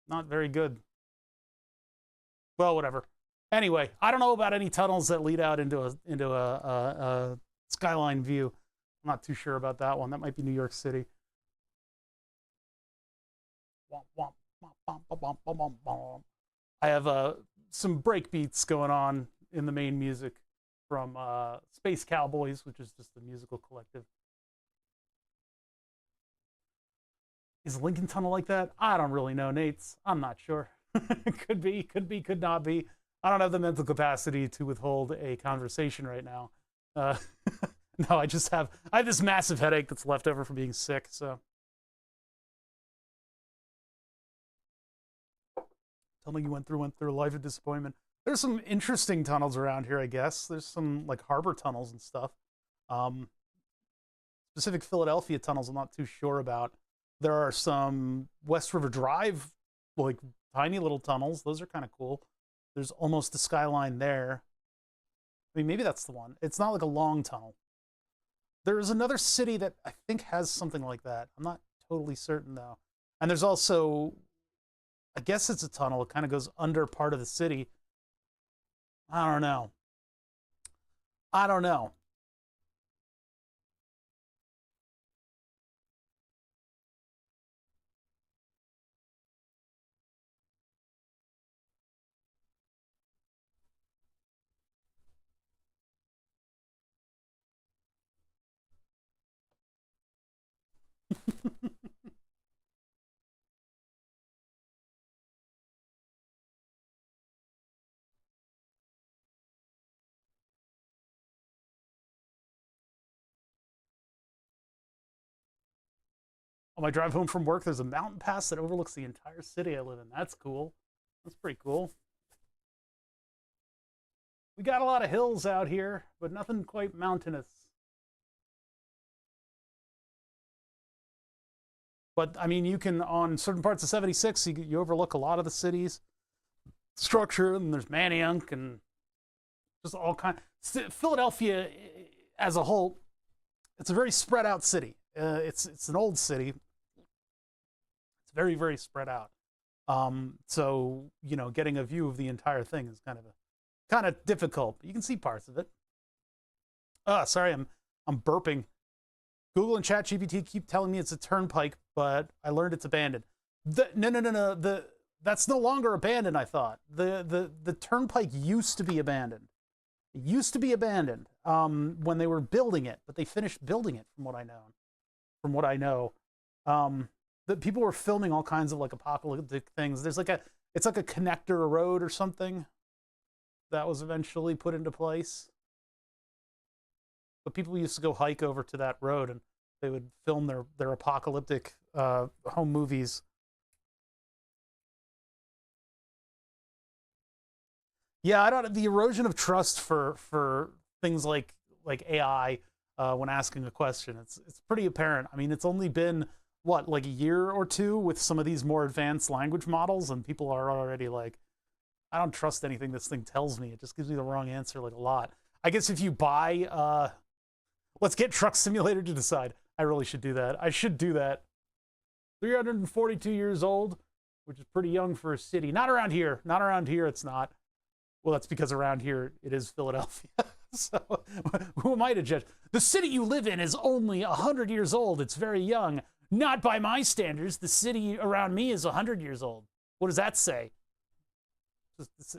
Not very good. Well, whatever. Anyway, I don't know about any tunnels that lead out into a skyline view. I'm not too sure about that one. That might be New York City. I have some break beats going on in the main music from Space Cowboys, which is just a musical collective. Is Lincoln Tunnel like that? I don't really know, Nate's. I'm not sure. Could be, could not be. I don't have the mental capacity to withhold a conversation right now. No, I have this massive headache that's left over from being sick, so. Tell me you went through a life of disappointment. There's some interesting tunnels around here, I guess. There's some like harbor tunnels and stuff. Specific Philadelphia tunnels I'm not too sure about. There are some West River Drive, like tiny little tunnels. Those are kind of cool. There's almost the skyline there. I mean, maybe that's the one. It's not like a long tunnel. There's another city that I think has something like that. I'm not totally certain though. And there's also, I guess it's a tunnel. It kind of goes under part of the city. I don't know. I don't know. On my drive home from work, there's a mountain pass that overlooks the entire city I live in. That's cool. That's pretty cool. We got a lot of hills out here, but nothing quite mountainous. But I mean, you can, on certain parts of 76, you overlook a lot of the city's structure, and there's Manayunk and just all kind. Philadelphia, as a whole, it's a very spread out city. It's an old city. It's very, very spread out. So you know, getting a view of the entire thing is kind of difficult. But you can see parts of it. Sorry, I'm burping. Google and ChatGPT keep telling me it's a turnpike, but I learned it's abandoned. No. That's no longer abandoned, I thought. The turnpike used to be abandoned. It used to be abandoned when they were building it, but they finished building it from what I know. The people were filming all kinds of like apocalyptic things. It's like a connector road or something that was eventually put into place. But people used to go hike over to that road, and they would film their apocalyptic home movies. Yeah, I don't. The erosion of trust for things like AI when asking a question, it's pretty apparent. I mean, it's only been what, like a year or two with some of these more advanced language models, and people are already like, I don't trust anything this thing tells me. It just gives me the wrong answer like a lot. I guess if you buy let's get Truck Simulator to decide. I really should do that. I should do that. 342 years old, which is pretty young for a city. Not around here. Not around here, it's not. Well, that's because around here it is Philadelphia. So who am I to judge? The city you live in is only 100 years old. It's very young. Not by my standards. The city around me is 100 years old. What does that say?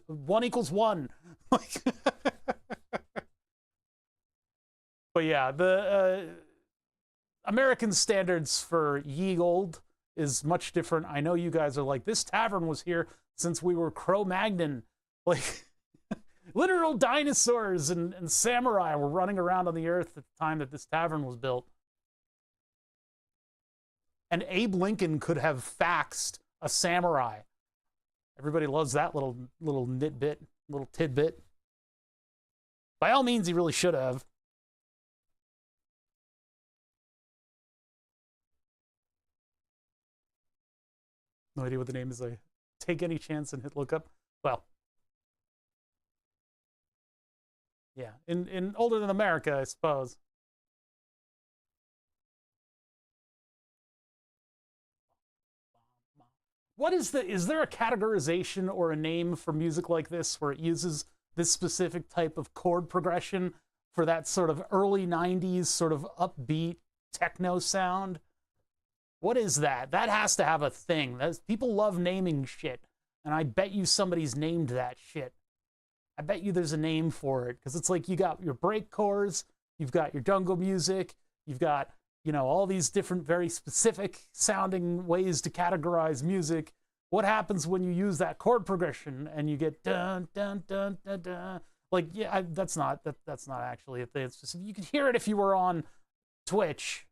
1 = 1. But yeah, the American standards for ye old is much different. I know you guys are like, this tavern was here since we were Cro-Magnon. Like, literal dinosaurs and samurai were running around on the earth at the time that this tavern was built. And Abe Lincoln could have faxed a samurai. Everybody loves that little tidbit. By all means, he really should have. No idea what the name is. I take any chance and hit look up. Well, yeah, in older than America, I suppose. Is there a categorization or a name for music like this where it uses this specific type of chord progression for that sort of early 90s sort of upbeat techno sound? What is that? That has to have a thing. People love naming shit, and I bet you somebody's named that shit. I bet you there's a name for it, because it's like you got your break chords, you've got your jungle music, you've got, you know, all these different very specific sounding ways to categorize music. What happens when you use that chord progression and you get dun dun dun dun dun? Like, yeah, that's not actually a thing. It's just, you could hear it if you were on Twitch.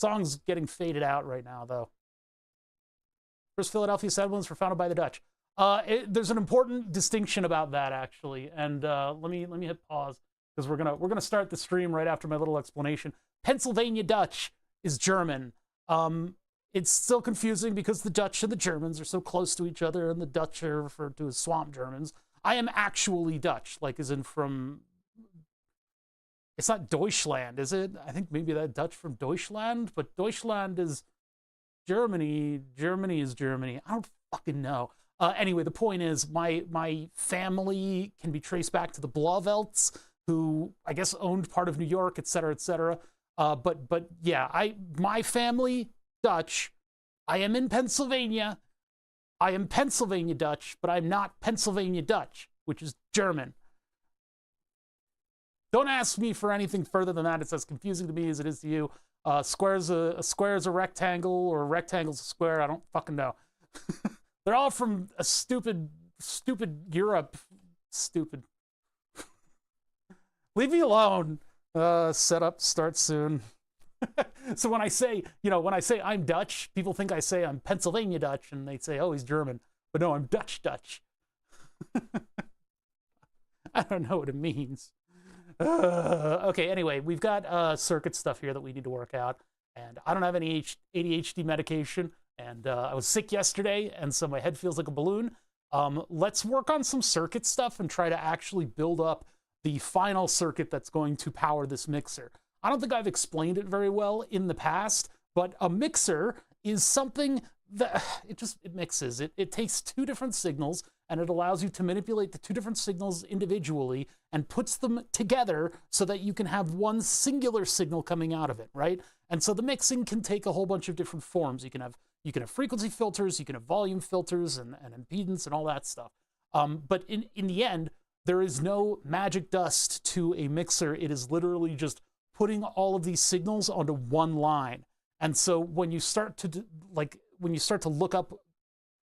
Song's getting faded out right now, though. First Philadelphia settlements were founded by the Dutch. There's an important distinction about that, actually, and let me hit pause, because we're gonna start the stream right after my little explanation. Pennsylvania Dutch is German. It's still confusing because the Dutch and the Germans are so close to each other, and the Dutch are referred to as swamp Germans. I am actually Dutch, like as in from. It's not Deutschland, is it? I think maybe that Dutch from Deutschland, but Deutschland is Germany. Germany is Germany. I don't fucking know. Anyway, the point is, my family can be traced back to the Blavelts, who I guess owned part of New York, et cetera, et cetera. But yeah, my family, Dutch. I am in Pennsylvania. I am Pennsylvania Dutch, but I'm not Pennsylvania Dutch, which is German. Don't ask me for anything further than that. It's as confusing to me as it is to you. A square is a rectangle, or a rectangle's a square. I don't fucking know. They're all from a stupid Europe. Stupid. Leave me alone. Setup starts soon. So when I say, when I say I'm Dutch, people think I say I'm Pennsylvania Dutch, and they say, oh, he's German. But no, I'm Dutch Dutch. I don't know what it means. Okay, anyway, we've got circuit stuff here that we need to work out. And I don't have any ADHD medication. And I was sick yesterday, and so my head feels like a balloon. Let's work on some circuit stuff and try to actually build up the final circuit that's going to power this mixer. I don't think I've explained it very well in the past, but a mixer is something that it mixes. It takes two different signals, and it allows you to manipulate the two different signals individually and puts them together so that you can have one singular signal coming out of it, right? And so the mixing can take a whole bunch of different forms. You can have frequency filters, you can have volume filters and impedance and all that stuff. But in the end, there is no magic dust to a mixer. It is literally just putting all of these signals onto one line. And so when you start to look up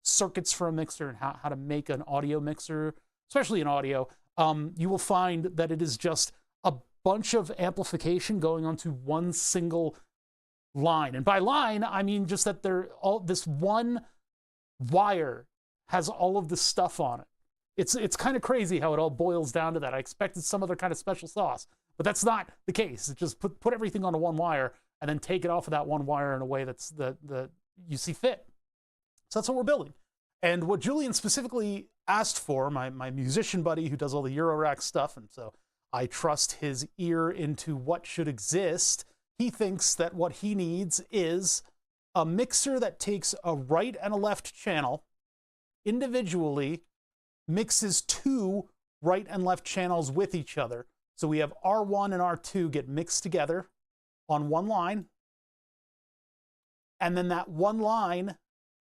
circuits for a mixer and how to make an audio mixer, especially in audio, you will find that it is just a bunch of amplification going onto one single line. And by line, I mean just that this one wire has all of this stuff on it. It's kind of crazy how it all boils down to that. I expected some other kind of special sauce, but that's not the case. It's just put everything onto one wire and then take it off of that one wire in a way that's that you see fit. So that's what we're building. And what Julian specifically asked for, my musician buddy who does all the Eurorack stuff, and so I trust his ear into what should exist, he thinks that what he needs is a mixer that takes a right and a left channel, individually mixes two right and left channels with each other. So we have R1 and R2 get mixed together on one line, and then that one line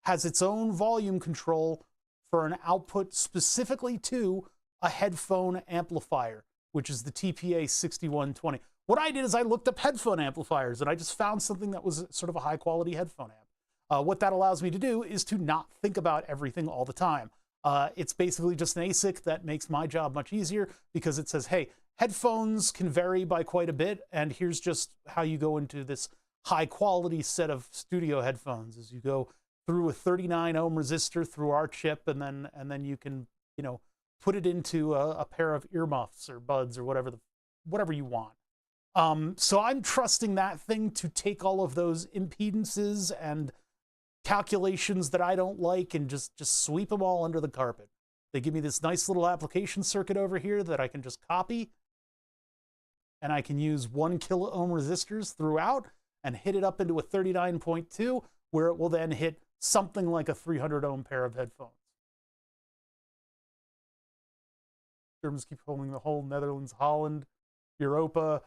has its own volume control for an output specifically to a headphone amplifier, which is the TPA 6120. What I did is I looked up headphone amplifiers, and I just found something that was sort of a high quality headphone amp. What that allows me to do is to not think about everything all the time. It's basically just an ASIC that makes my job much easier because it says, hey, headphones can vary by quite a bit, and here's just how you go into this high quality set of studio headphones as you go through a 39 ohm resistor through our chip, and then you can, put it into a pair of earmuffs or buds or whatever you want. So I'm trusting that thing to take all of those impedances and calculations that I don't like and just sweep them all under the carpet. They give me this nice little application circuit over here that I can just copy, and I can use 1 kilo ohm resistors throughout and hit it up into a 39.2, where it will then hit something like a 300 ohm pair of headphones. Germans keep calling the whole Netherlands, Holland, Europa.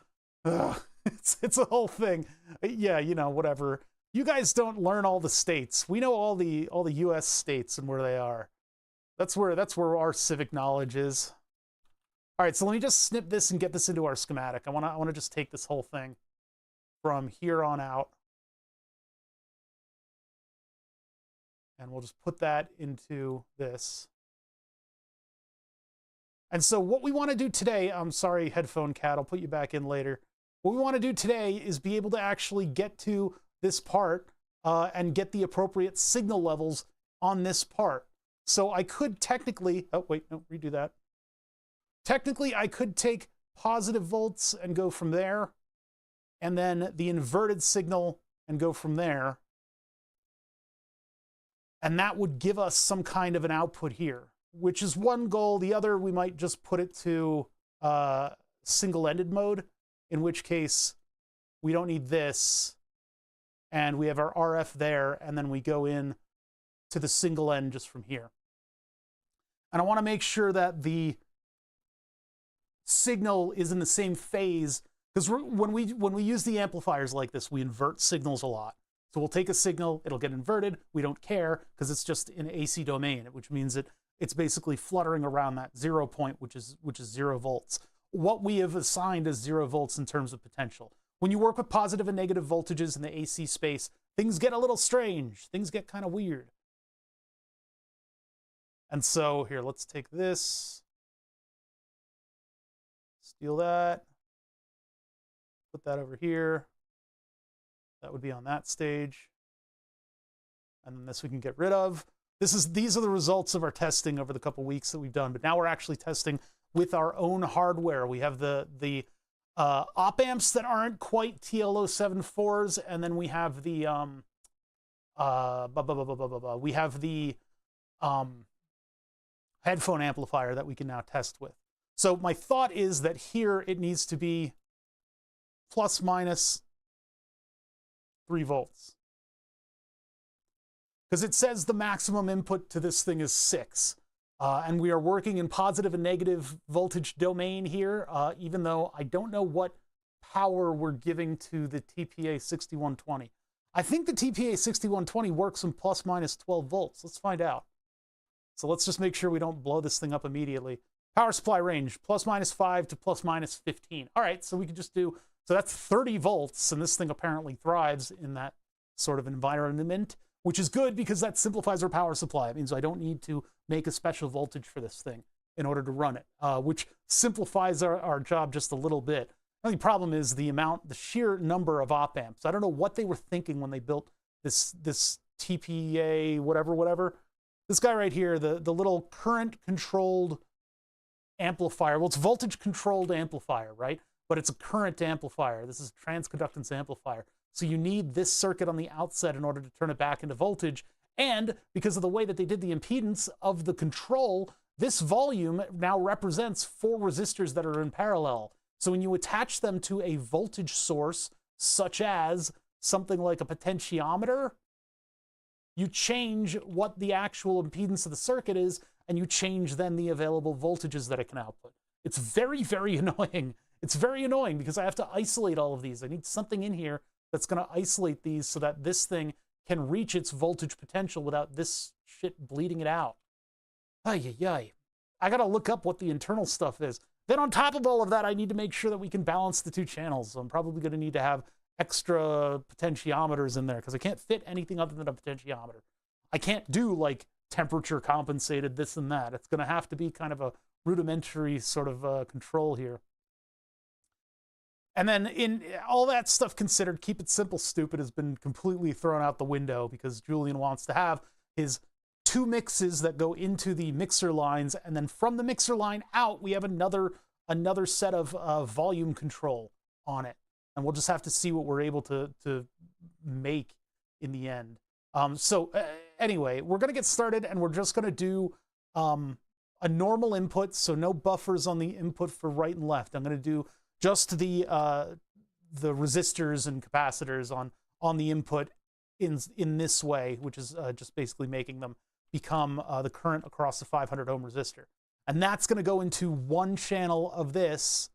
It's a whole thing. Yeah, whatever. You guys don't learn all the states. We know all the U.S. states and where they are. That's where our civic knowledge is. All right, so let me just snip this and get this into our schematic. I want to just take this whole thing from here on out, and we'll just put that into this. And so what we want to do today, I'm sorry, headphone cat, I'll put you back in later. What we want to do today is be able to actually get to this part and get the appropriate signal levels on this part. So I could technically, oh wait, no, redo that. Technically, I could take positive volts and go from there, and then the inverted signal and go from there. And that would give us some kind of an output here, which is one goal. The other, we might just put it to single-ended mode, in which case we don't need this, and we have our RF there, and then we go in to the single end just from here. And I want to make sure that the signal is in the same phase, because when we use the amplifiers like this, we invert signals a lot. So we'll take a signal, it'll get inverted, we don't care, because it's just in AC domain, which means it's basically fluttering around that 0 point, which is 0 volts. What we have assigned as 0 volts in terms of potential. When you work with positive and negative voltages in the AC space, things get a little strange. Things get kind of weird. And so here, let's take this, steal that, put that over here. That would be on that stage. And then this we can get rid of. These are the results of our testing over the couple weeks that we've done, but now we're actually testing with our own hardware. We have the op amps that aren't quite TL074s, and then we have the we have the headphone amplifier that we can now test with. So my thought is that here it needs to be plus minus 3 volts. Because it says the maximum input to this thing is 6. And we are working in positive and negative voltage domain here, even though I don't know what power we're giving to the TPA 6120. I think the TPA 6120 works in plus minus 12 volts. Let's find out. So let's just make sure we don't blow this thing up immediately. Power supply range, plus minus 5 to plus minus 15. All right, so we can just do, so that's 30 volts, and this thing apparently thrives in that sort of environment, which is good because that simplifies our power supply. It means I don't need to make a special voltage for this thing in order to run it, which simplifies our job just a little bit. The only problem is the sheer number of op amps. I don't know what they were thinking when they built this TPA whatever. This guy right here, the little current controlled amplifier. Well, it's voltage controlled amplifier, right? But it's a current amplifier. This is a transconductance amplifier. So you need this circuit on the outset in order to turn it back into voltage. And because of the way that they did the impedance of the control, this volume now represents 4 resistors that are in parallel. So when you attach them to a voltage source, such as something like a potentiometer, you change what the actual impedance of the circuit is, and you change then the available voltages that it can output. It's very, very annoying. It's very annoying because I have to isolate all of these. I need something in here that's going to isolate these so that this thing can reach its voltage potential without this shit bleeding it out. Ay, ay, ay. I got to look up what the internal stuff is. Then on top of all of that, I need to make sure that we can balance the 2 channels. So I'm probably going to need to have extra potentiometers in there because I can't fit anything other than a potentiometer. I can't do like temperature compensated this and that. It's going to have to be kind of a rudimentary sort of control here. And then in all that stuff considered, keep it simple, stupid has been completely thrown out the window because Julian wants to have his 2 mixes that go into the mixer lines, and then from the mixer line out, we have another set of volume control on it. And we'll just have to see what we're able to make in the end. Anyway, we're going to get started, and we're just going to do a normal input, so no buffers on the input for right and left. I'm going to do just the resistors and capacitors on the input in this way, which is just basically making them become the current across the 500 ohm resistor. And that's going to go into 1 channel of this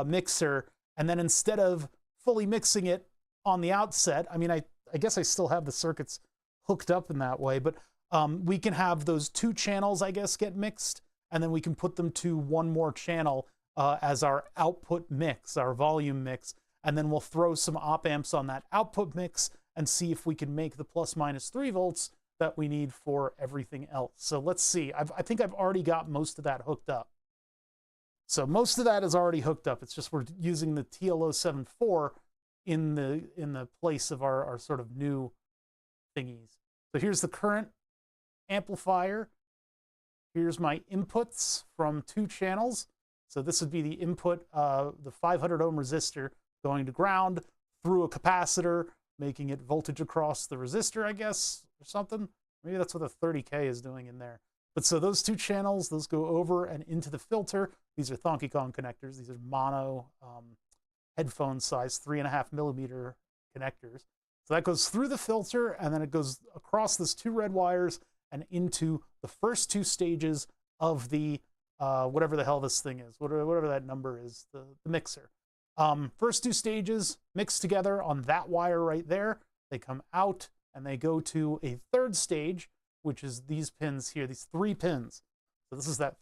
mixer. And then instead of fully mixing it on the outset, I mean, I guess I still have the circuits hooked up in that way, but we can have those 2 channels, I guess, get mixed, and then we can put them to 1 more channel as our output mix, our volume mix, and then we'll throw some op amps on that output mix and see if we can make the plus minus 3 volts that we need for everything else. So let's see. I think I've already got most of that hooked up. So most of that is already hooked up. It's just we're using the TL074 in the place of our sort of new thingies. So here's the current amplifier. Here's my inputs from 2 channels. So this would be the input, the 500 ohm resistor going to ground through a capacitor, making it voltage across the resistor, I guess, or something. Maybe that's what a 30K is doing in there. But so those 2 channels, those go over and into the filter. These are Donkey Kong connectors. These are mono headphone size 3.5 millimeter connectors. So that goes through the filter, and then it goes across those 2 red wires and into the first 2 stages of the whatever the hell this thing is, whatever that number is, the mixer. First 2 stages mixed together on that wire right there. They come out and they go to a 3rd stage, which is these pins here, these 3 pins. So this is the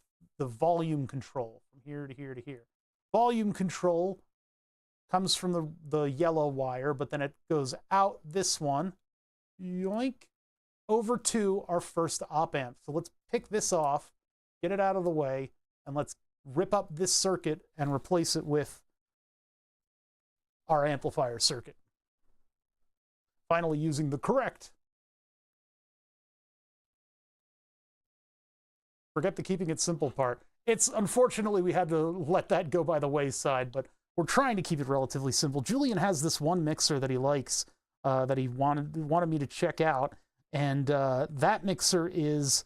volume control from here to here to here. Volume control comes from the yellow wire, but then it goes out this one, yoink, over to our first op amp. So let's pick this off, get it out of the way, and let's rip up this circuit and replace it with our amplifier circuit. Finally using the correct. Forget the keeping it simple part. It's unfortunately we had to let that go by the wayside, but we're trying to keep it relatively simple. Julian has this one mixer that he likes, that he wanted me to check out, and that mixer is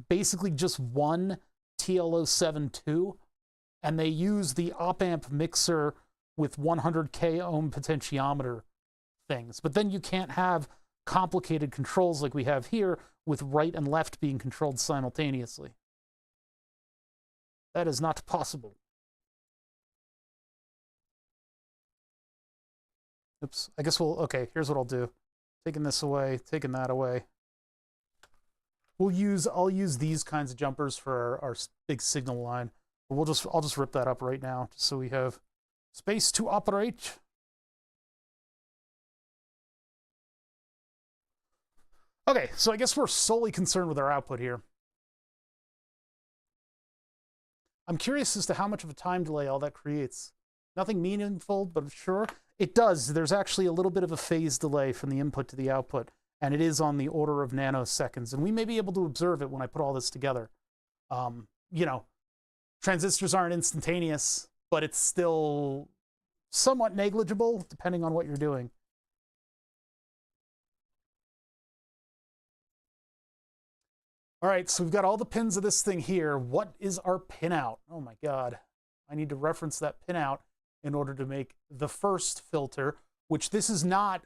basically just one TL072, and they use the op-amp mixer with 100K ohm potentiometer things. But then you can't have complicated controls like we have here with right and left being controlled simultaneously. That is not possible. Oops, I guess okay, here's what I'll do. Taking this away, taking that away. I'll use these kinds of jumpers for our big signal line. But I'll just rip that up right now, just so we have space to operate. Okay, so I guess we're solely concerned with our output here. I'm curious as to how much of a time delay all that creates. Nothing meaningful, but sure. It does. There's actually a little bit of a phase delay from the input to the output, and it is on the order of nanoseconds. And we may be able to observe it when I put all this together. You know, transistors aren't instantaneous, but it's still somewhat negligible depending on what you're doing. All right, so we've got all the pins of this thing here. What is our pinout? Oh my God. I need to reference that pinout in order to make the first filter, which this is not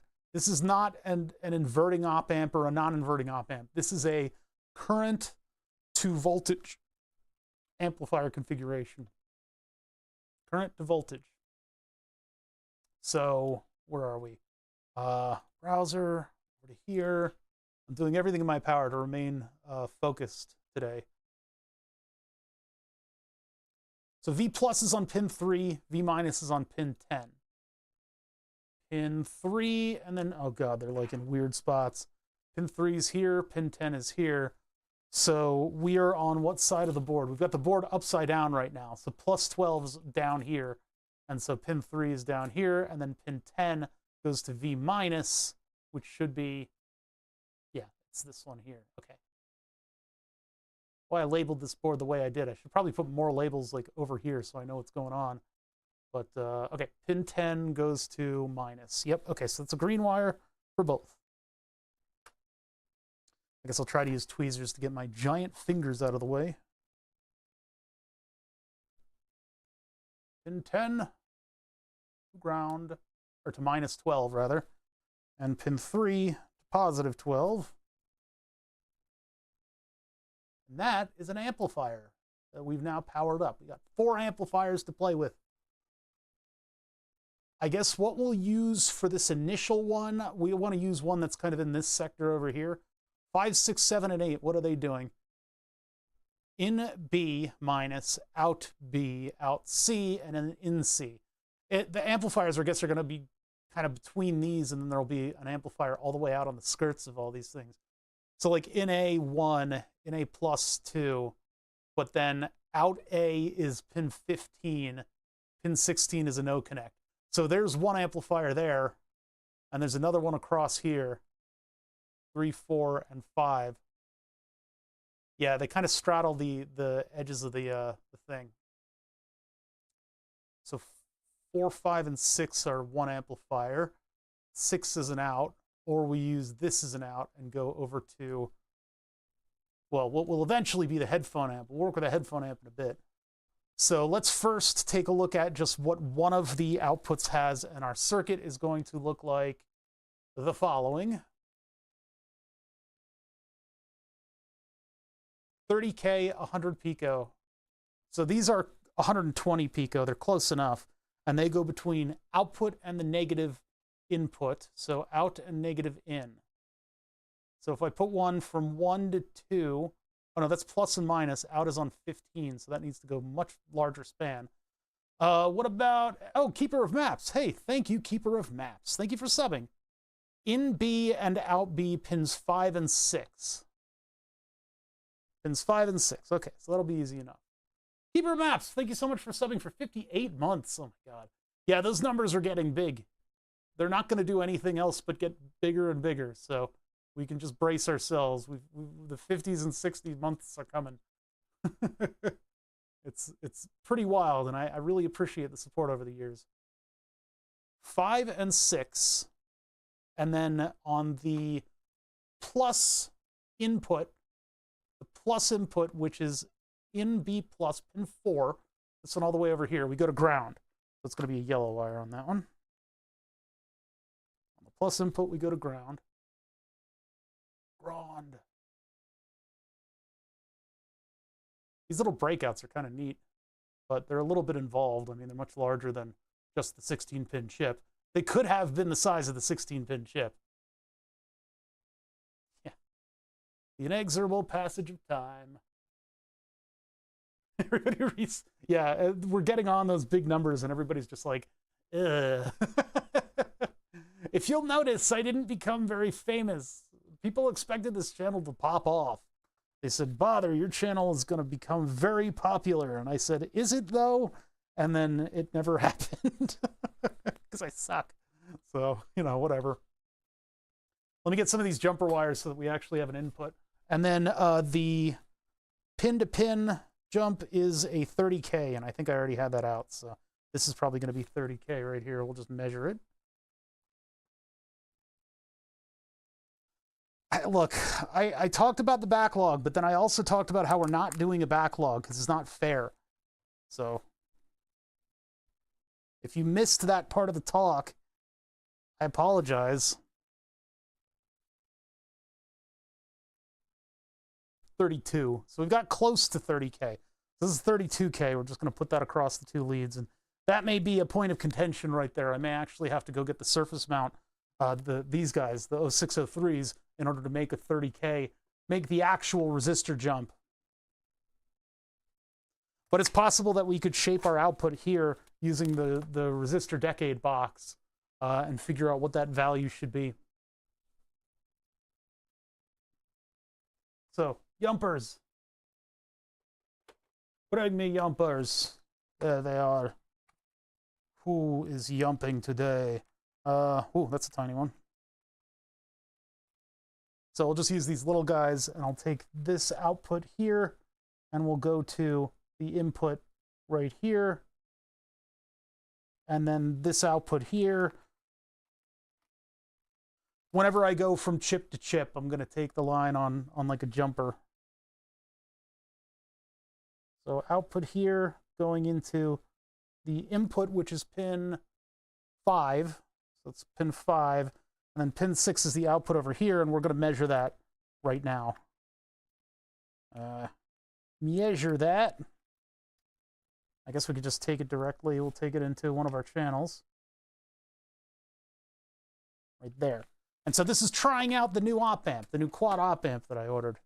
an inverting op amp or a non-inverting op amp. This is a current to voltage amplifier configuration. Current to voltage. So where are we? Browser, over to here. I'm doing everything in my power to remain focused today. So V plus is on pin 3, V minus is on pin 10. Pin 3, and then, oh God, they're like in weird spots. Pin 3 is here, pin 10 is here. So we are on what side of the board? We've got the board upside down right now. So plus 12 is down here. And so pin 3 is down here, and then pin 10 goes to V minus, which should be, yeah, it's this one here. Okay. Why I labeled this board the way I did. I should probably put more labels like over here so I know what's going on. But, okay, pin 10 goes to minus. Yep, okay, so it's a green wire for both. I guess I'll try to use tweezers to get my giant fingers out of the way. Pin 10 to ground, or to minus 12 rather. And pin 3 to positive 12. And that is an amplifier that we've now powered up. We got 4 amplifiers to play with. I guess what we'll use for this initial one, we want to use one that's kind of in this sector over here. 5, 6, 7, and 8, what are they doing? In B minus, out B, out C, and then in C. The amplifiers, I guess, are going to be kind of between these, and then there'll be an amplifier all the way out on the skirts of all these things. So like in A1, in A plus 2, but then out A is pin 15, pin 16 is a no connect. So there's one amplifier there, and there's another one across here, 3, 4, and 5. Yeah, they kind of straddle the edges of the thing. So 4, 5, and 6 are one amplifier. 6 is an out. Or we use this as an out and go over to, well, what will eventually be the headphone amp. We'll work with a headphone amp in a bit. So let's first take a look at just what one of the outputs has, and our circuit is going to look like the following. 30K, 100 pico. So these are 120 pico. They're close enough. And they go between output and the negative input, so out and negative in. So if I put one from 1 to 2, oh no, that's plus and minus. Out is on 15, so that needs to go much larger span. What about, oh, Keeper of Maps. Hey, thank you, Keeper of Maps. Thank you for subbing. In B and out B, pins 5 and 6. Pins 5 and 6. Okay, so that'll be easy enough. Keeper of Maps, thank you so much for subbing for 58 months. Oh my God. Yeah, those numbers are getting big. they're not going to do anything else but get bigger and bigger. So we can just brace ourselves. The 50s and 60s months are coming. It's pretty wild, and I really appreciate the support over the years. 5 and 6, and then on the plus input, which is in B plus pin 4, this one all the way over here, we go to ground. So it's going to be a yellow wire on that one. On the plus input, we go to ground. Ground. These little breakouts are kind of neat, but they're a little bit involved. I mean, they're much larger than just the 16-pin chip. They could have been the size of the 16-pin chip. Yeah. The inexorable passage of time. Everybody reads. Yeah, we're getting on those big numbers, and everybody's just like, ugh. If you'll notice, I didn't become very famous. People expected this channel to pop off. They said, Bother, your channel is going to become very popular. And I said, is it though? And then it never happened because I suck. So, you know, whatever. Let me get some of these jumper wires so that we actually have an input. And then the pin-to-pin jump is a 30K, and I think I already had that out. So this is probably going to be 30K right here. We'll just measure it. Look, I talked about the backlog, but then I also talked about how we're not doing a backlog because it's not fair. So if you missed that part of the talk, I apologize. 32. So we've got close to 30K. This is 32K. We're just going to put that across the two leads. And that may be a point of contention right there. I may actually have to go get the surface mount, these guys, the 0603s, in order to make a 30K, make the actual resistor jump. But it's possible that we could shape our output here using the resistor decade box and figure out what that value should be. So, yumpers. Bring me yumpers. There they are. Who is yumping today? Ooh, that's a tiny one. So we'll just use these little guys, and I'll take this output here, and we'll go to the input right here, and then this output here. Whenever I go from chip to chip, I'm going to take the line on like a jumper. So output here going into the input, which is pin 5. So it's pin 5. And then pin 6 is the output over here, and we're going to measure that right now. Measure that. I guess we could just take it directly. We'll take it into one of our channels. Right there. And so this is trying out the new op amp, the new quad op amp that I ordered.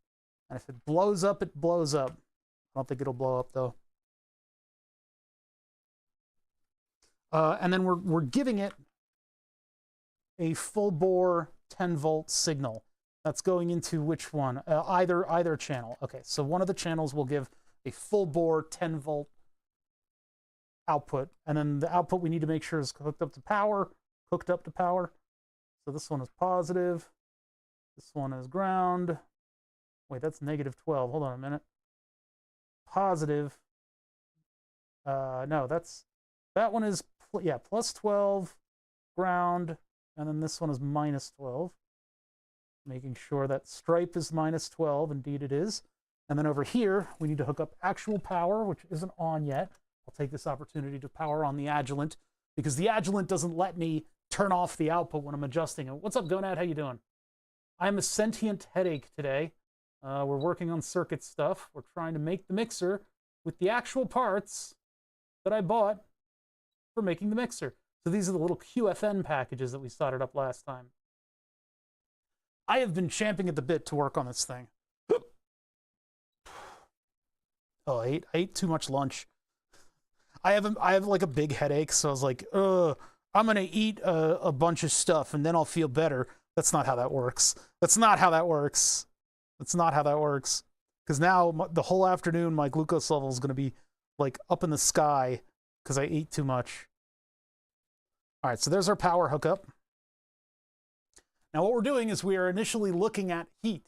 And if it blows up, it blows up. I don't think it'll blow up, though. And then we're giving it a full bore 10-volt signal. That's going into which one? Either channel. Okay, so one of the channels will give a full bore 10-volt output, and then the output we need to make sure is hooked up to power. So this one is positive. This one is ground. Wait, that's negative 12. Hold on a minute. Positive. No, that one is plus 12, ground. And then this one is minus 12. Making sure that stripe is minus 12. Indeed it is. And then over here, we need to hook up actual power, which isn't on yet. I'll take this opportunity to power on the Agilent, because the Agilent doesn't let me turn off the output when I'm adjusting it. What's up, Gonad? How you doing? I'm a sentient headache today. We're working on circuit stuff. We're trying to make the mixer with the actual parts that I bought for making the mixer. So these are the little QFN packages that we started up last time. I have been champing at the bit to work on this thing. Oh, I ate too much lunch. I have like a big headache, so I was like, I'm gonna eat a bunch of stuff and then I'll feel better. That's not how that works. That's not how that works. That's not how that works. Because now the whole afternoon, my glucose level is gonna be like up in the sky because I ate too much. All right, so there's our power hookup. Now what we're doing is we are initially looking at heat.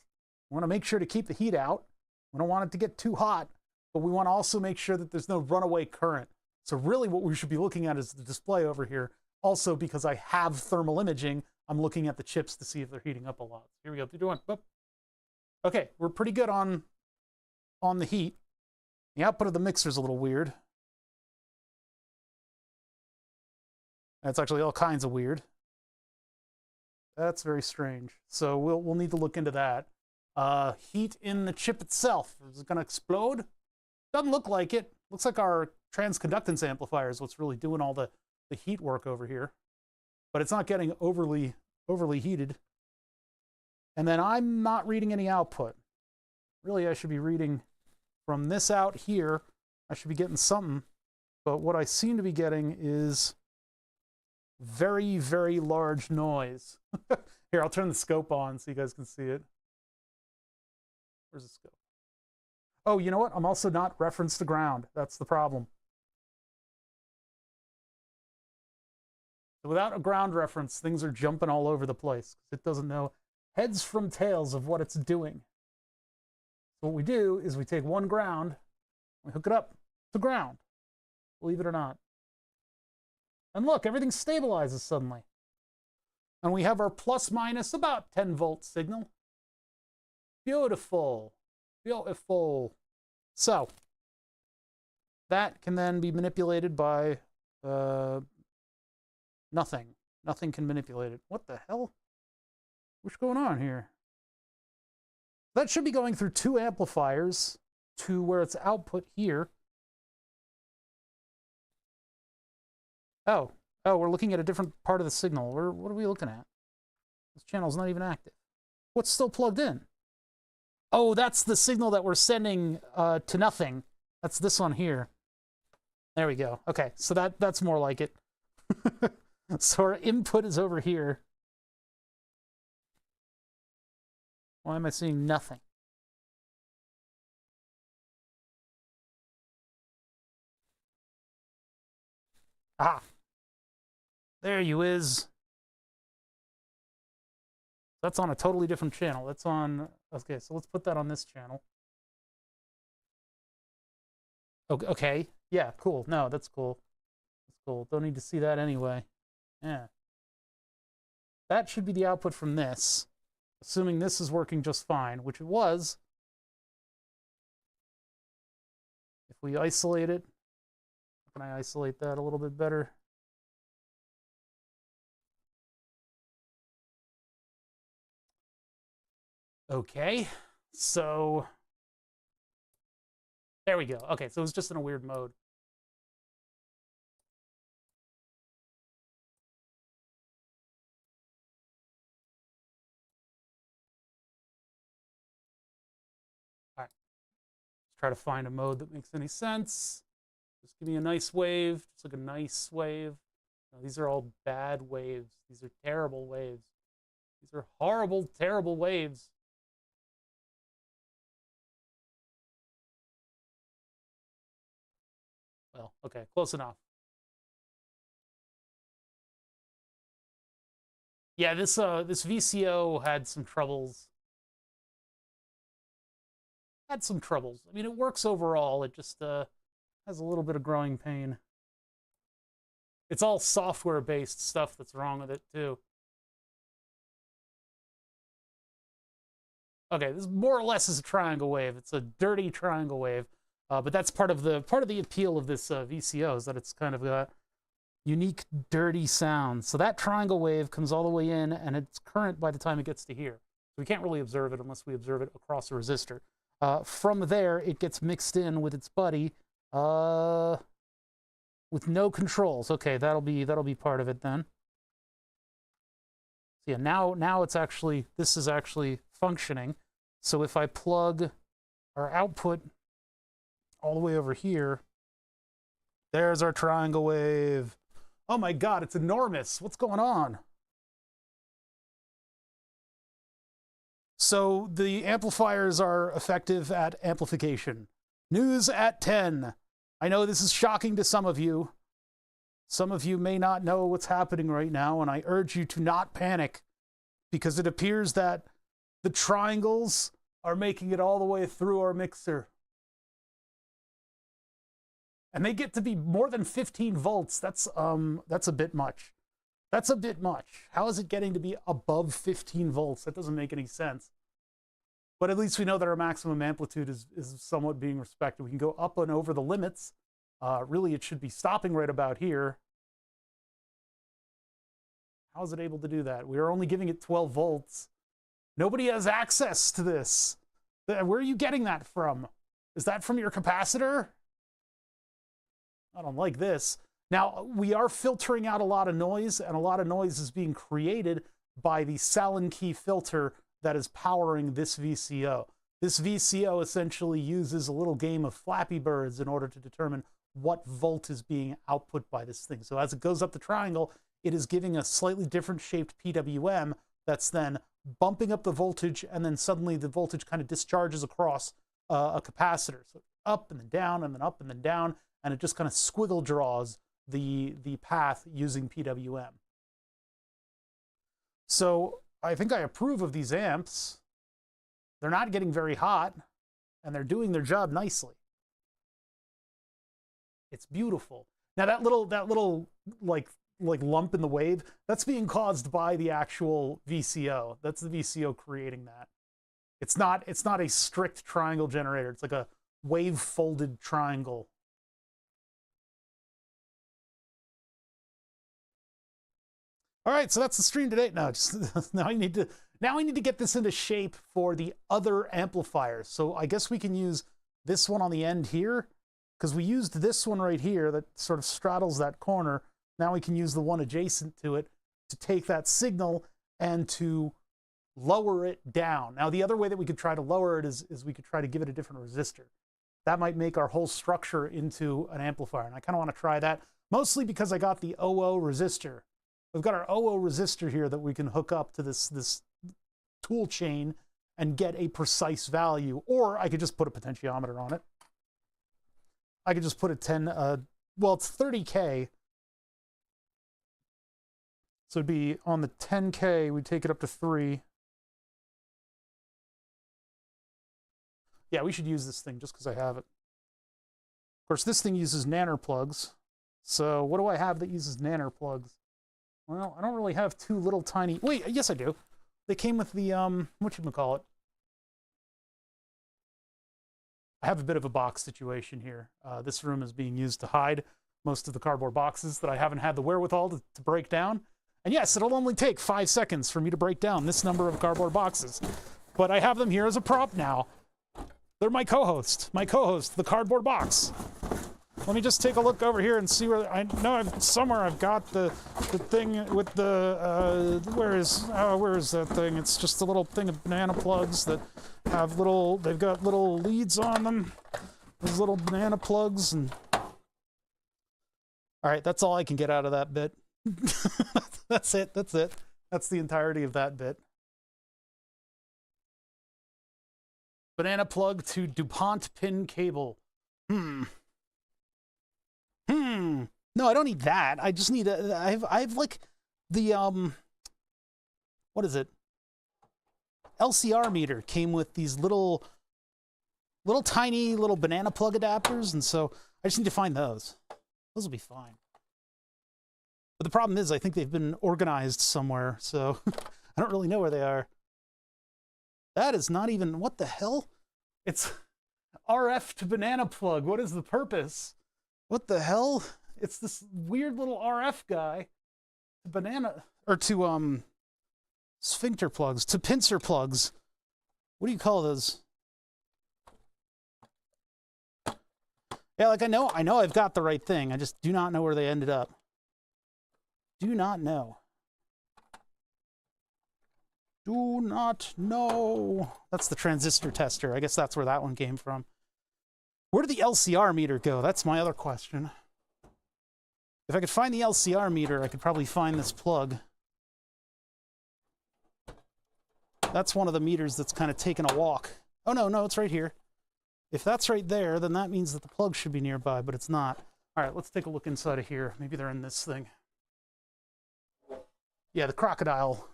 We want to make sure to keep the heat out. We don't want it to get too hot, but we want to also make sure that there's no runaway current. So really what we should be looking at is the display over here. Also, because I have thermal imaging, I'm looking at the chips to see if they're heating up a lot. Here we go. They're doing. Okay, we're pretty good on the heat. The output of the mixer is a little weird. That's actually all kinds of weird. That's very strange. So we'll need to look into that. Heat in the chip itself. Is it going to explode? Doesn't look like it. Looks like our transconductance amplifier is what's really doing all the heat work over here. But it's not getting overly heated. And then I'm not reading any output. Really, I should be reading from this out here. I should be getting something. But what I seem to be getting is very, very large noise. Here, I'll turn the scope on so you guys can see it. Where's the scope? Oh, you know what? I'm also not referenced to ground. That's the problem. So without a ground reference, things are jumping all over the place. It doesn't know heads from tails of what it's doing. So what we do is we take one ground, we hook it up to ground, believe it or not. And look, everything stabilizes suddenly. And we have our plus minus about 10 volt signal. Beautiful, beautiful. So that can then be manipulated by nothing. Nothing can manipulate it. What the hell? What's going on here? That should be going through 2 amplifiers to where it's output here. Oh, we're looking at a different part of the signal. What are we looking at? This channel's not even active. What's still plugged in? Oh, that's the signal that we're sending to nothing. That's this one here. There we go. Okay, so that's more like it. So our input is over here. Why am I seeing nothing? Ah, there you is. That's on a totally different channel. That's on, okay, so let's put that on this channel. Okay, yeah, cool. No, that's cool. That's cool. Don't need to see that anyway. Yeah. That should be the output from this, assuming this is working just fine, which it was. If we isolate it, can I isolate that a little bit better? Okay, so there we go. Okay, so it was just in a weird mode. All right, let's try to find a mode that makes any sense. Just give me a nice wave, just like a nice wave. No, these are all bad waves. These are terrible waves. These are horrible, terrible waves. Well, okay, close enough. Yeah, this VCO had some troubles. I mean, it works overall. It just has a little bit of growing pain. It's all software-based stuff that's wrong with it too. Okay, this more or less is a triangle wave. It's a dirty triangle wave, but that's part of the appeal of this VCO is that it's kind of got unique, dirty sound. So that triangle wave comes all the way in, and it's current by the time it gets to here. So we can't really observe it unless we observe it across a resistor. From there, it gets mixed in with its buddy with no controls. Okay, that'll be part of it then. So yeah, now it's actually, this is actually functioning. So if I plug our output all the way over here, there's our triangle wave. Oh my God, it's enormous. What's going on? So the amplifiers are effective at amplification. News at 10. I know this is shocking to some of you. Some of you may not know what's happening right now, and I urge you to not panic. because it appears that the triangles are making it all the way through our mixer. And they get to be more than 15 volts. That's a bit much. That's a bit much. How is it getting to be above 15 volts? That doesn't make any sense. But at least we know that our maximum amplitude is somewhat being respected. We can go up and over the limits. Really, it should be stopping right about here. How is it able to do that? We are only giving it 12 volts. Nobody has access to this. Where are you getting that from? Is that from your capacitor? I don't like this. Now, we are filtering out a lot of noise, and a lot of noise is being created by the Sallen-Key filter that is powering this VCO. This VCO essentially uses a little game of Flappy Birds in order to determine what volt is being output by this thing. So as it goes up the triangle, it is giving a slightly different shaped PWM that's then bumping up the voltage, and then suddenly the voltage kind of discharges across a capacitor. So up and then down and then up and then down, and it just kind of squiggle draws the path using PWM. So I think I approve of these amps. They're not getting very hot, and they're doing their job nicely. It's beautiful. Now that little like lump in the wave, that's being caused by the actual VCO. That's the VCO creating that. It's not a strict triangle generator. It's like a wave folded triangle. All right, so that's the stream today. No, just now we need to get this into shape for the other amplifiers. So I guess we can use this one on the end here, because we used this one right here that sort of straddles that corner. Now we can use the one adjacent to it to take that signal and to lower it down. Now, the other way that we could try to lower it is we could try to give it a different resistor. That might make our whole structure into an amplifier, and I kind of want to try that, mostly because I got the OO resistor. We've got our OO resistor here that we can hook up to this tool chain and get a precise value, or I could just put a potentiometer on it. I could just put a well, it's 30K. So it'd be on the 10K, we'd take it up to 3. Yeah, we should use this thing just because I have it. Of course, this thing uses nanner plugs. So what do I have that uses nanner plugs? Well, I don't really have two little tiny... Wait, yes I do. They came with the, whatchamacallit. I have a bit of a box situation here. This room is being used to hide most of the cardboard boxes that I haven't had the wherewithal to break down. And yes, it'll only take 5 seconds for me to break down this number of cardboard boxes. But I have them here as a prop now. They're my co-host, the cardboard box. Let me just take a look over here and see where I know somewhere I've got the thing with the where is that thing? It's just a little thing of banana plugs that have they've got little leads on them. Those little banana plugs, and all right, that's all I can get out of that bit. That's it. That's the entirety of that bit. Banana plug to DuPont pin cable. No, I don't need that. I just need I have like the what is it? LCR meter came with these little tiny banana plug adapters, and so I just need to find those. Those will be fine. But the problem is I think they've been organized somewhere, so I don't really know where they are. That is not even, what the hell? It's RF to banana plug. What is the purpose? What the hell? It's this weird little RF guy to banana, or to sphincter plugs, to pincer plugs. What do you call those? Yeah, like I know I've got the right thing. I just do not know where they ended up. Do not know. Do not know. That's the transistor tester. I guess that's where that one came from. Where did the LCR meter go? That's my other question. If I could find the LCR meter, I could probably find this plug. That's one of the meters that's kind of taken a walk. Oh, no, it's right here. If that's right there, then that means that the plug should be nearby, but it's not. All right, let's take a look inside of here. Maybe they're in this thing. Yeah, the crocodile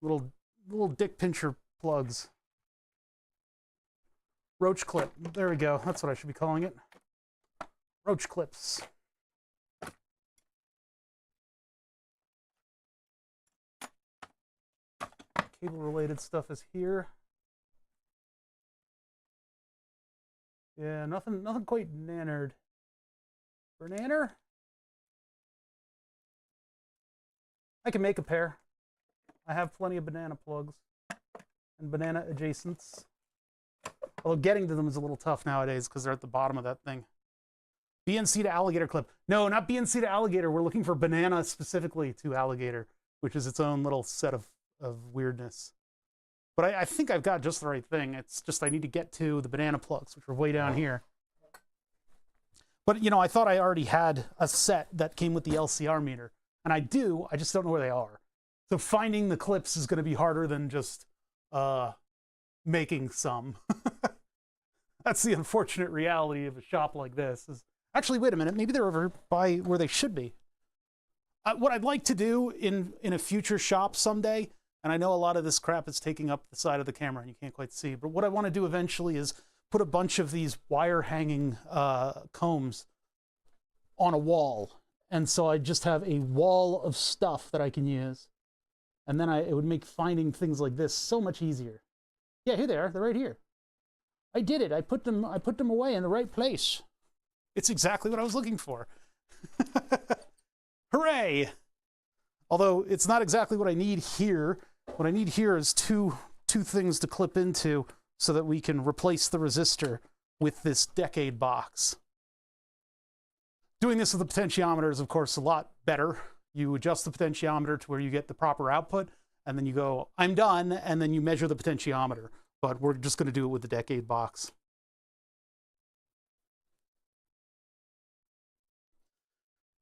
little dick pincher plugs. Roach clip. There we go. That's what I should be calling it. Roach clips. Cable related stuff is here. Yeah, nothing quite nannered. Banana? I can make a pair. I have plenty of banana plugs and banana adjacents. Although getting to them is a little tough nowadays because they're at the bottom of that thing. BNC to alligator clip. No, not BNC to alligator. We're looking for banana specifically to alligator, which is its own little set of weirdness. But I think I've got just the right thing. It's just I need to get to the banana plugs, which are way down here. But, you know, I thought I already had a set that came with the LCR meter. And I do, I just don't know where they are. So finding the clips is going to be harder than just making some. That's the unfortunate reality of a shop like this. Actually, wait a minute. Maybe they're over by where they should be. What I'd like to do in a future shop someday, and I know a lot of this crap is taking up the side of the camera and you can't quite see, but what I want to do eventually is put a bunch of these wire hanging combs on a wall. And so I just have a wall of stuff that I can use. And then it would make finding things like this so much easier. Yeah, here they are. They're right here. I did it. I put them away in the right place. It's exactly what I was looking for. Hooray! Although it's not exactly what I need here. What I need here is two things to clip into so that we can replace the resistor with this decade box. Doing this with the potentiometer is, of course, a lot better. You adjust the potentiometer to where you get the proper output, and then you go, I'm done, and then you measure the potentiometer. But we're just going to do it with the decade box.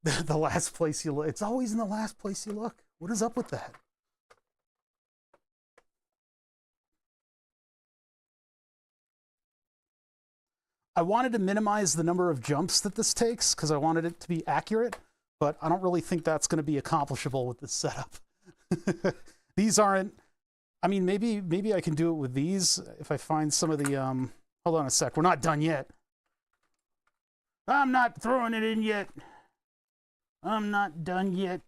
The last place you look. It's always in the last place you look. What is up with that? I wanted to minimize the number of jumps that this takes because I wanted it to be accurate, but I don't really think that's going to be accomplishable with this setup. These aren't, I mean, maybe I can do it with these if I find some of the, hold on a sec, we're not done yet. I'm not throwing it in yet. I'm not done yet.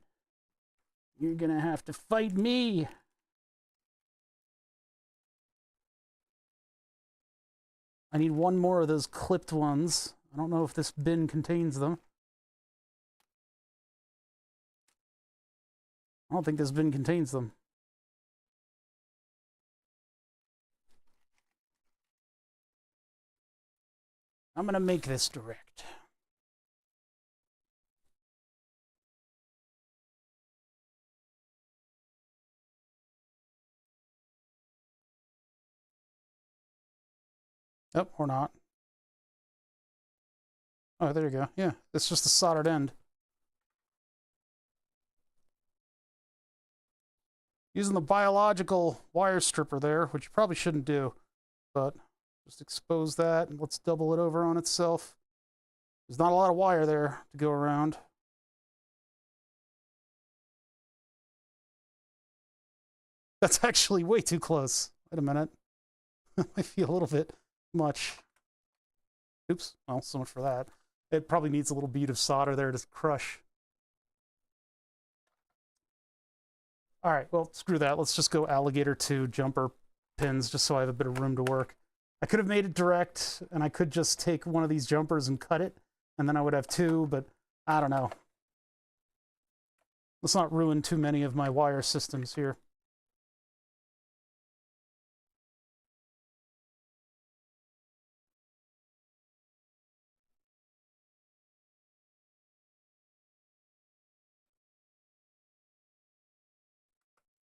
You're going to have to fight me. I need one more of those clipped ones. I don't know if this bin contains them. I don't think this bin contains them. I'm going to make this direct. Oh, or not. Oh, there you go. Yeah, it's just a soldered end. Using the biological wire stripper there, which you probably shouldn't do, but just expose that and let's double it over on itself. There's not a lot of wire there to go around. That's actually way too close. Wait a minute. I feel a little bit much. Oops. Well, so much for that. It probably needs a little bead of solder there to crush. All right, well, screw that. Let's just go alligator to jumper pins just so I have a bit of room to work. I could have made it direct, and I could just take one of these jumpers and cut it, and then I would have two, but I don't know. Let's not ruin too many of my wire systems here.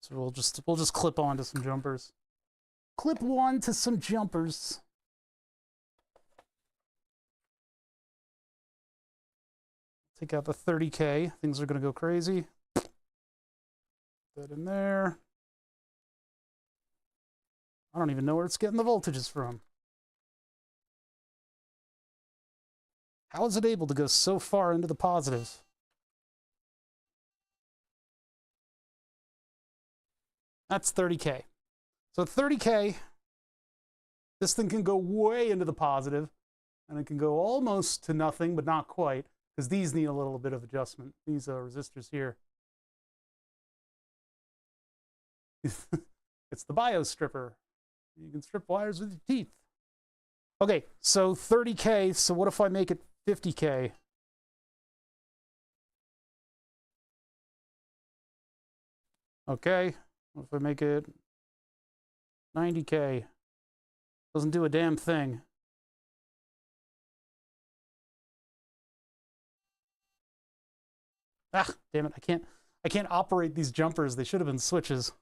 So we'll just clip on to some jumpers. Clip one to some jumpers. Take out the 30K. Things are going to go crazy. Put that in there. I don't even know where it's getting the voltages from. How is it able to go so far into the positives? That's 30K. So 30K, this thing can go way into the positive, and it can go almost to nothing, but not quite, because these need a little bit of adjustment. These resistors here. It's the BIOS stripper. You can strip wires with your teeth. Okay, so 30K, so what if I make it 50K? Okay, what if I make it 90K? Doesn't do a damn thing. Ah, damn it, I can't operate these jumpers. They should have been switches.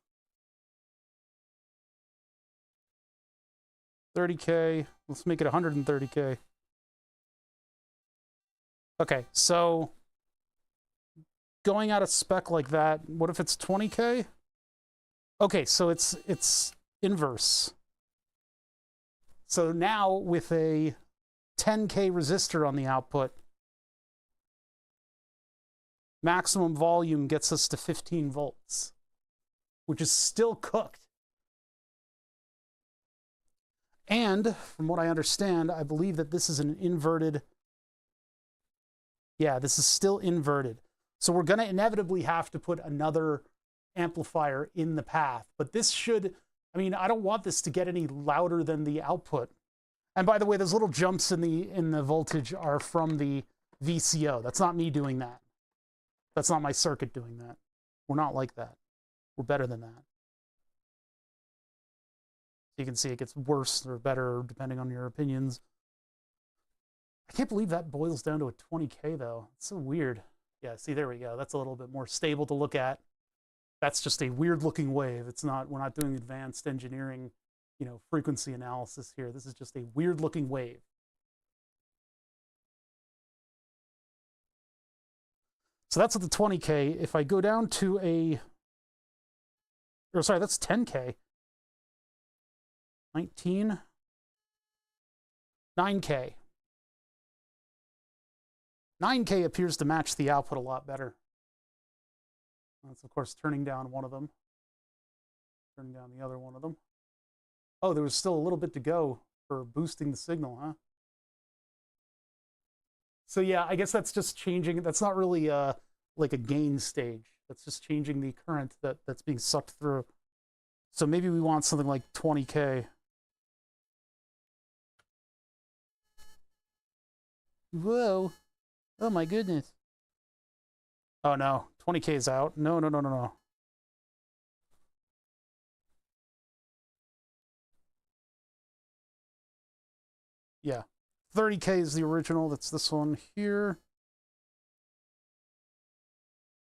30K, let's make it 130K. Okay, so going out of spec like that, what if it's 20K? Okay, so it's inverse. So now with a 10K resistor on the output, maximum volume gets us to 15 volts, which is still cooked. And from what I understand, I believe that this is an inverted. Yeah, this is still inverted. So we're going to inevitably have to put another amplifier in the path. But this should, I mean, I don't want this to get any louder than the output. And by the way, those little jumps in the voltage are from the VCO. That's not me doing that. That's not my circuit doing that. We're not like that. We're better than that. You can see it gets worse or better depending on your opinions. I can't believe that boils down to a 20K though. It's so weird. Yeah, see, there we go. That's a little bit more stable to look at. That's just a weird looking wave. It's not, we're not doing advanced engineering, you know, frequency analysis here. This is just a weird looking wave. So that's at the 20K. If I go down to a, or sorry, that's 10K. 19, 9K. 9K appears to match the output a lot better. That's, of course, turning down one of them. Turning down the other one of them. Oh, there was still a little bit to go for boosting the signal, huh? So yeah, I guess that's just changing. That's not really like a gain stage. That's just changing the current that's being sucked through. So maybe we want something like 20K. Whoa. Oh my goodness. Oh no, 20K is out. No, no, no, no, no. Yeah, 30K is the original. That's this one here.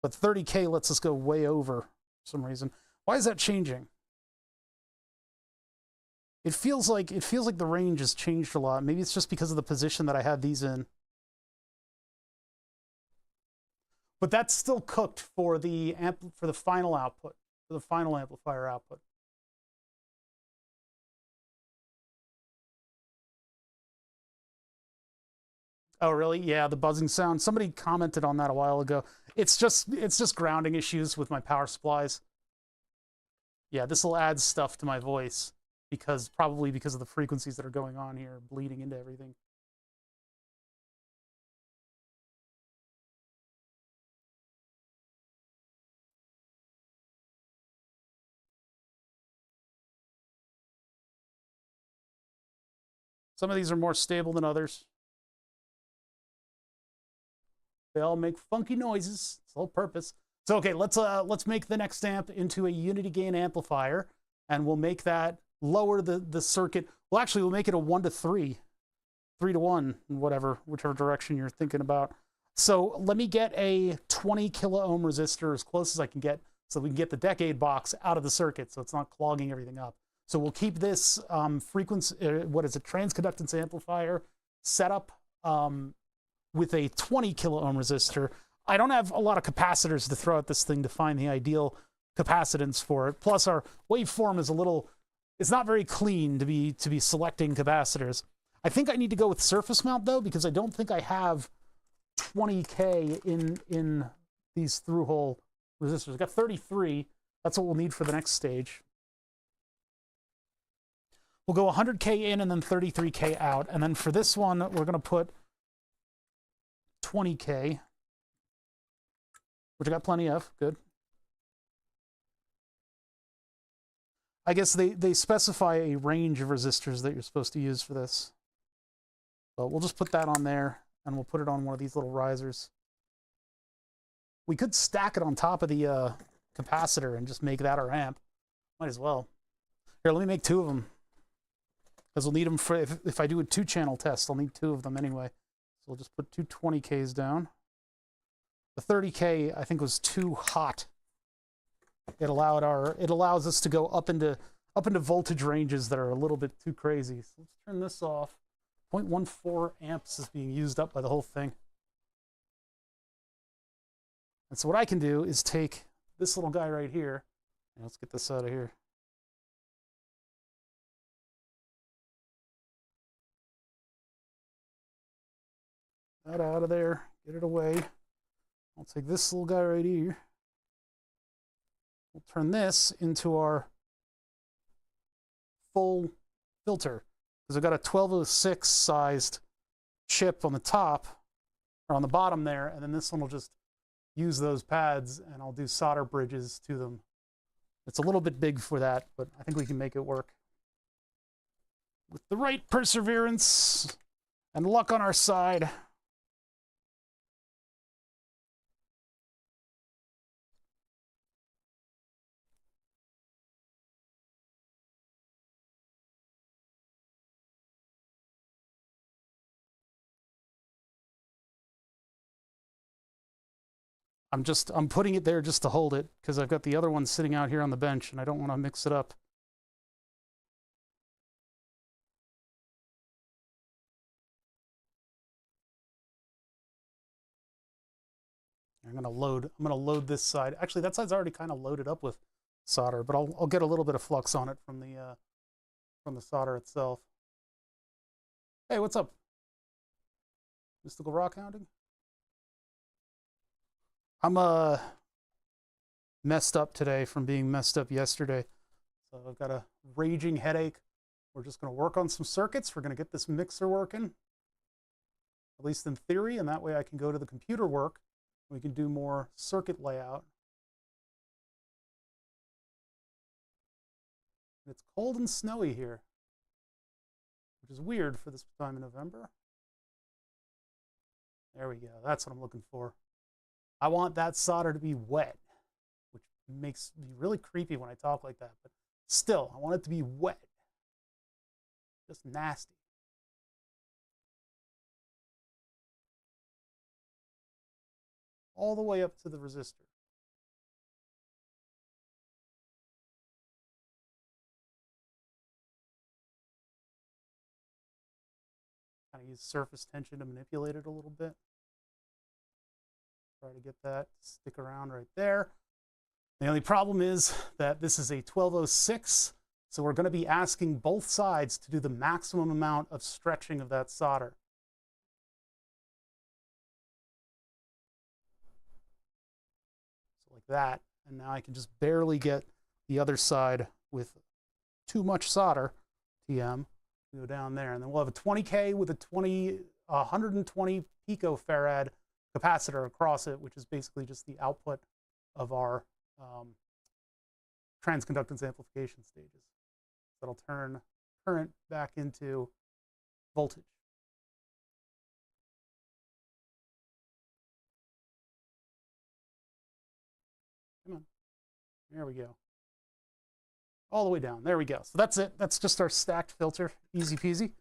But 30K lets us go way over for some reason. Why is that changing? It feels like the range has changed a lot. Maybe it's just because of the position that I had these in. But that's still cooked for the final output, for the final amplifier output. Oh, really? Yeah, the buzzing sound. Somebody commented on that a while ago. It's just grounding issues with my power supplies. Yeah, this will add stuff to my voice probably because of the frequencies that are going on here, bleeding into everything. Some of these are more stable than others. They all make funky noises. It's the whole purpose. So okay, let's make the next amp into a unity gain amplifier, and we'll make that lower the circuit. Well, actually, we'll make it a 1 to 3, 3 to 1, whichever direction you're thinking about. So let me get a 20 kilo ohm resistor as close as I can get, so we can get the decade box out of the circuit, so it's not clogging everything up. So we'll keep this frequency, transconductance amplifier set up with a 20 kilo ohm resistor. I don't have a lot of capacitors to throw at this thing to find the ideal capacitance for it. Plus our waveform is it's not very clean to be selecting capacitors. I think I need to go with surface mount though, because I don't think I have 20K in these through hole resistors. I've got 33, That's what we'll need for the next stage. We'll go 100K in and then 33K out. And then for this one, we're going to put 20K, which I got plenty of. Good. I guess they specify a range of resistors that you're supposed to use for this. But we'll just put that on there, and we'll put it on one of these little risers. We could stack it on top of the capacitor and just make that our amp. Might as well. Here, let me make 2 of them. Because we'll need them for, if I do a 2-channel test, I'll need 2 of them anyway. So we'll just put 2 20Ks down. The 30K, I think, was too hot. It allows us to go up into voltage ranges that are a little bit too crazy. So let's turn this off. 0.14 amps is being used up by the whole thing. And so what I can do is take this little guy right here. Let's get this out of here. That out of there. Get it away. I'll take this little guy right here. We'll turn this into our full filter. Because I've got a 1206 sized chip on the top, or on the bottom there, and then this one will just use those pads, and I'll do solder bridges to them. It's a little bit big for that, but I think we can make it work. With the right perseverance and luck on our side. I'm putting it there just to hold it, because I've got the other one sitting out here on the bench, and I don't want to mix it up. I'm gonna load this side. Actually, that side's already kind of loaded up with solder, but I'll get a little bit of flux on it from the solder itself. Hey, what's up? Mystical rock hounding? I'm messed up today from being messed up yesterday. So I've got a raging headache. We're just going to work on some circuits. We're going to get this mixer working, at least in theory, and that way I can go to the computer work. We can do more circuit layout. It's cold and snowy here, which is weird for this time in November. There we go. That's what I'm looking for. I want that solder to be wet, which makes me really creepy when I talk like that. But still, I want it to be wet. Just nasty. All the way up to the resistor. Kind of use surface tension to manipulate it a little bit. Try to get that to stick around right there. The only problem is that this is a 1206, so we're going to be asking both sides to do the maximum amount of stretching of that solder. So like that, and now I can just barely get the other side with too much solder, TM, go down there, and then we'll have a 20K with a 120 picofarad capacitor across it, which is basically just the output of our transconductance amplification stages. That'll turn current back into voltage. Come on. There we go. All the way down. There we go. So that's it. That's just our stacked filter. Easy peasy.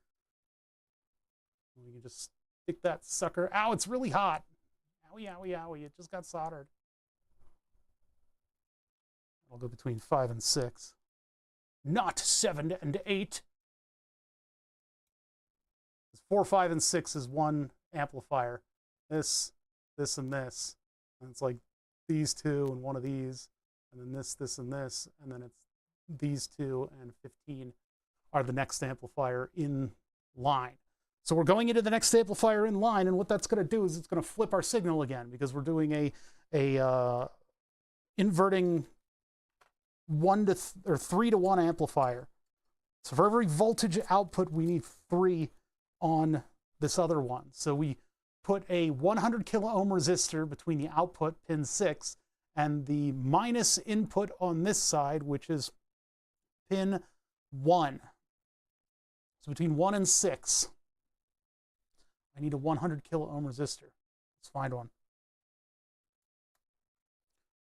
We can just stick that sucker. Ow, it's really hot. Owie, owie, owie. It just got soldered. I'll go between 5 and 6. Not 7 and 8. 4, 5, and 6 is one amplifier. This, and this. And it's like these two and one of these. And then this, and this. And then it's these two and 15 are the next amplifier in line. So we're going into the next amplifier in line, and what that's going to do is it's going to flip our signal again, because we're doing a inverting 3 to 1 amplifier. So for every voltage output, we need 3 on this other one. So we put a 100 kilo ohm resistor between the output, pin 6, and the minus input on this side, which is pin 1. So between 1 and 6, I need a 100 kilo ohm resistor. Let's find one.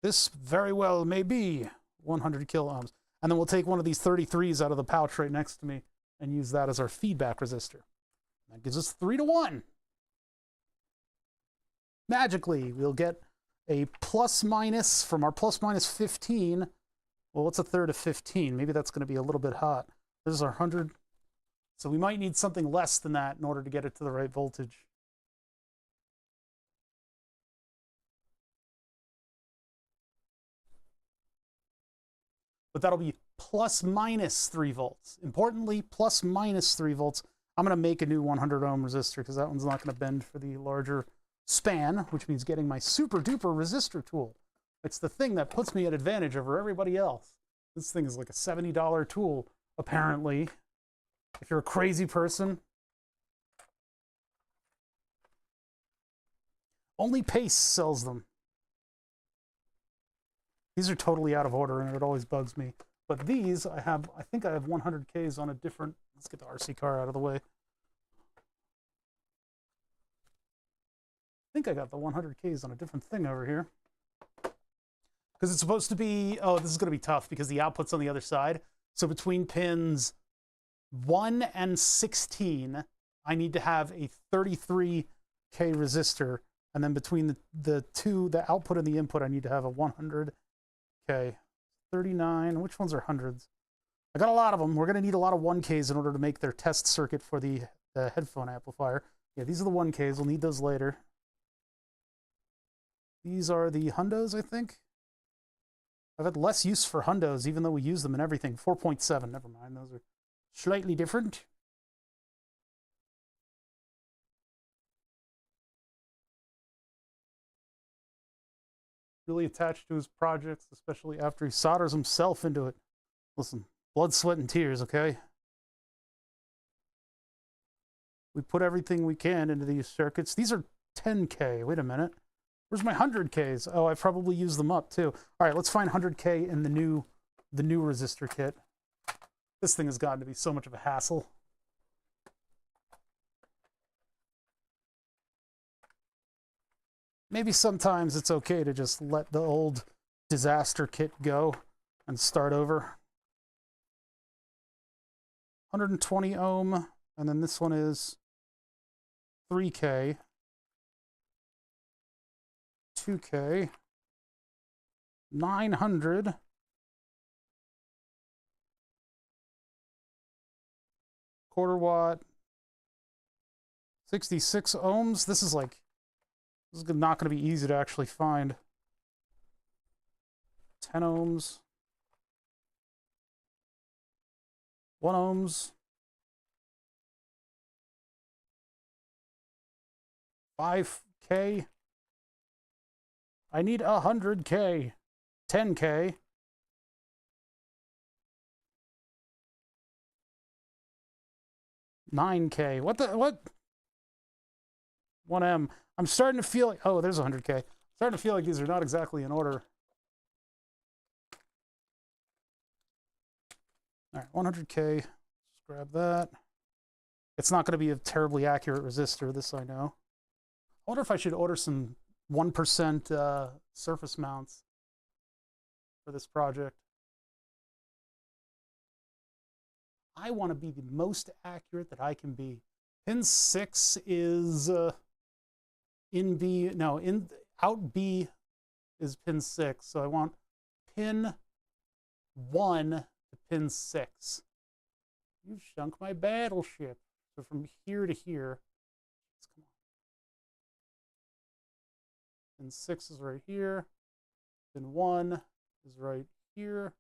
This very well may be 100 kilo ohms. And then we'll take one of these 33s out of the pouch right next to me and use that as our feedback resistor. That gives us 3 to 1. Magically, we'll get a plus minus from our plus minus 15. Well, what's a third of 15? Maybe that's going to be a little bit hot. This is our 100. So we might need something less than that in order to get it to the right voltage. But that'll be plus minus 3 volts. Importantly, plus minus 3 volts. I'm going to make a new 100 ohm resistor because that one's not going to bend for the larger span, which means getting my super duper resistor tool. It's the thing that puts me at advantage over everybody else. This thing is like a $70 tool, apparently. If you're a crazy person. Only Pace sells them. These are totally out of order, and it always bugs me. But these, I think I have 100Ks on a different... Let's get the RC car out of the way. I think I got the 100Ks on a different thing over here. Because it's supposed to be... Oh, this is going to be tough because the output's on the other side. So between pins 1 and 16, I need to have a 33K resistor. And then between the two, the output and the input, I need to have a 100K. 39. Which ones are hundreds? I got a lot of them. We're going to need a lot of 1Ks in order to make their test circuit for the headphone amplifier. Yeah, these are the 1Ks. We'll need those later. These are the hundos, I think. I've had less use for hundos, even though we use them in everything. 4.7. Never mind. Those are slightly different. Really attached to his projects, especially after he solders himself into it. Listen, blood, sweat, and tears, okay? We put everything we can into these circuits. These are 10K. Wait a minute. Where's my 100Ks? Oh, I probably used them up too. All right, let's find 100K in the new resistor kit. This thing has gotten to be so much of a hassle. Maybe sometimes it's okay to just let the old disaster kit go and start over. 120 ohm, and then this one is 3K, 2K, 900, quarter watt, 66 ohms. This is not going to be easy to actually find. 10 ohms. 1 ohms. 5K. I need 100K. 10K. 9K. What? 1M. I'm starting to feel like, oh, there's 100K. Starting to feel like these are not exactly in order. All right, 100K. Just grab that. It's not going to be a terribly accurate resistor, this I know. I wonder if I should order some 1% surface mounts for this project. I want to be the most accurate that I can be. Pin 6 is... in B, no, out B is pin 6. So I want pin 1 to pin 6. You sunk my battleship. So from here to here, come on. Pin 6 is right here. Pin 1 is right here.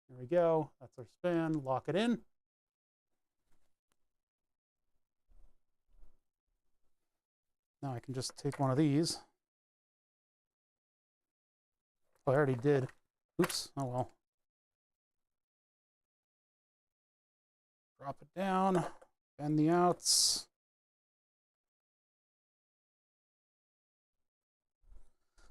There we go. That's our span. Lock it in. Now I can just take one of these. Oh, I already did. Oops. Oh well. Drop it down, bend the outs.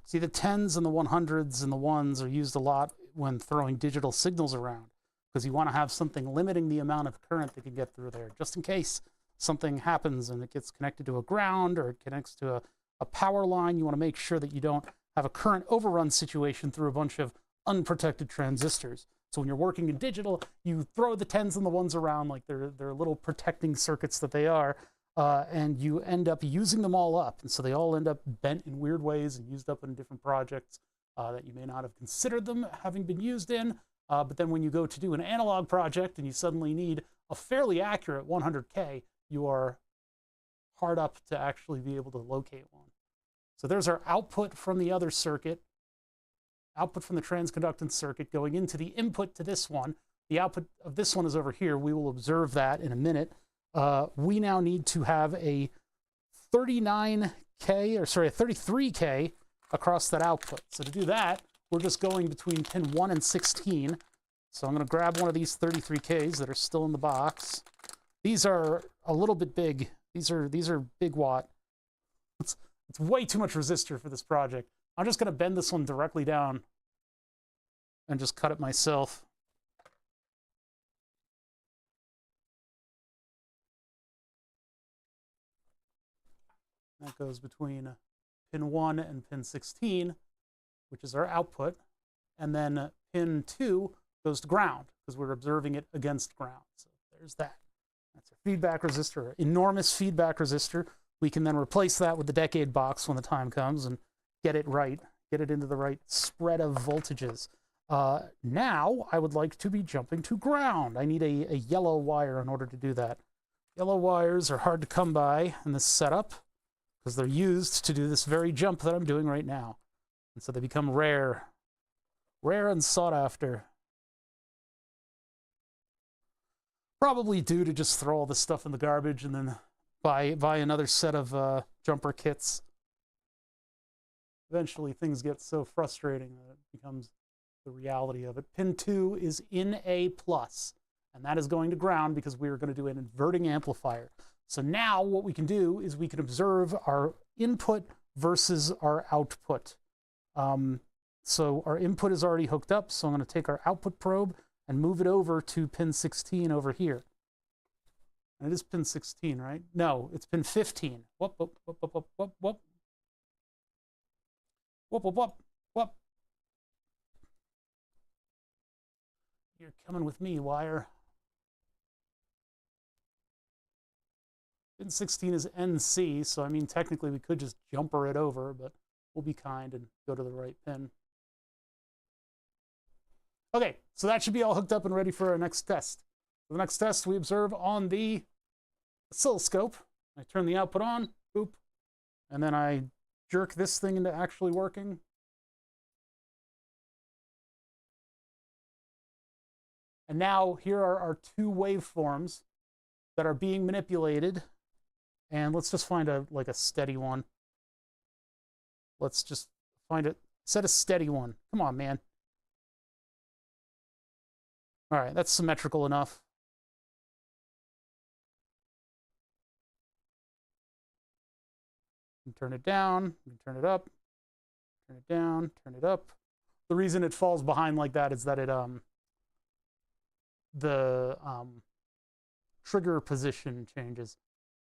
See, the 10s and the 100s and the 1s are used a lot when throwing digital signals around, because you want to have something limiting the amount of current that can get through there, just in case something happens and it gets connected to a ground or it connects to a power line. You want to make sure that you don't have a current overrun situation through a bunch of unprotected transistors. So when you're working in digital, you throw the 10s and the 1s around like they're little protecting circuits that they are, and you end up using them all up. And so they all end up bent in weird ways and used up in different projects that you may not have considered them having been used in. But then when you go to do an analog project and you suddenly need a fairly accurate 100K, you are hard up to actually be able to locate one. So there's our output from the other circuit, output from the transconductance circuit going into the input to this one. The output of this one is over here. We will observe that in a minute. We now need to have a 33K across that output. So to do that, we're just going between pin 1 and 16. So I'm going to grab one of these 33Ks that are still in the box. These are a little bit big. These are big watt. It's way too much resistor for this project. I'm just going to bend this one directly down and just cut it myself. That goes between pin 1 and pin 16, which is our output. And then pin 2 goes to ground because we're observing it against ground. So there's that. That's a feedback resistor, enormous feedback resistor. We can then replace that with the decade box when the time comes and get it right, get it into the right spread of voltages. Now I would like to be jumping to ground. I need a yellow wire in order to do that. Yellow wires are hard to come by in this setup because they're used to do this very jump that I'm doing right now. And so they become rare and sought after. Probably due to just throw all this stuff in the garbage and then buy another set of jumper kits. Eventually things get so frustrating that it becomes the reality of it. Pin 2 is in A+, and that is going to ground because we are going to do an inverting amplifier. So now what we can do is we can observe our input versus our output. So our input is already hooked up, so I'm going to take our output probe and move it over to pin 16 over here. And it is pin 16, right? No, it's pin 15. Whoop, whoop, whoop, whoop, whoop, whoop, whoop. Whoop, whoop, whoop, whoop. You're coming with me, wire. Pin 16 is NC, so I mean, technically we could just jumper it over, but we'll be kind and go to the right pin. Okay, so that should be all hooked up and ready for our next test. For the next test, we observe on the oscilloscope. I turn the output on, boop, and then I jerk this thing into actually working. And now here are our two waveforms that are being manipulated. And let's just find a steady one. Let's just find it. Set a steady one. Come on, man. All right, that's symmetrical enough. You turn it down, you turn it up, turn it down, turn it up. The reason it falls behind like that is that it the trigger position changes.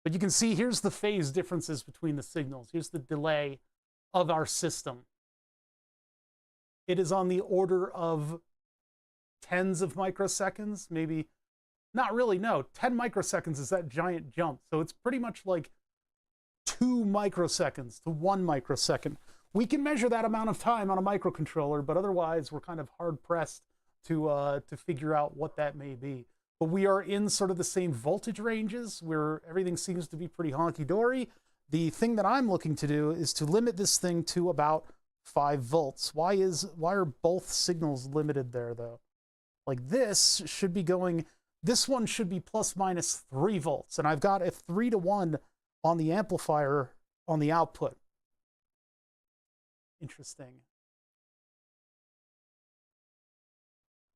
But you can see here's the phase differences between the signals. Here's the delay of our system. It is on the order of tens of microseconds, maybe not really, no, 10 microseconds is that giant jump. So it's pretty much like 2 microseconds to 1 microsecond. We can measure that amount of time on a microcontroller, but otherwise we're kind of hard pressed to figure out what that may be. But we are in sort of the same voltage ranges where everything seems to be pretty honky-dory. The thing that I'm looking to do is to limit this thing to about 5 volts. Why are both signals limited there though? Like this should be going, this one should be plus minus 3 volts. And I've got a 3-to-1 on the amplifier on the output. Interesting.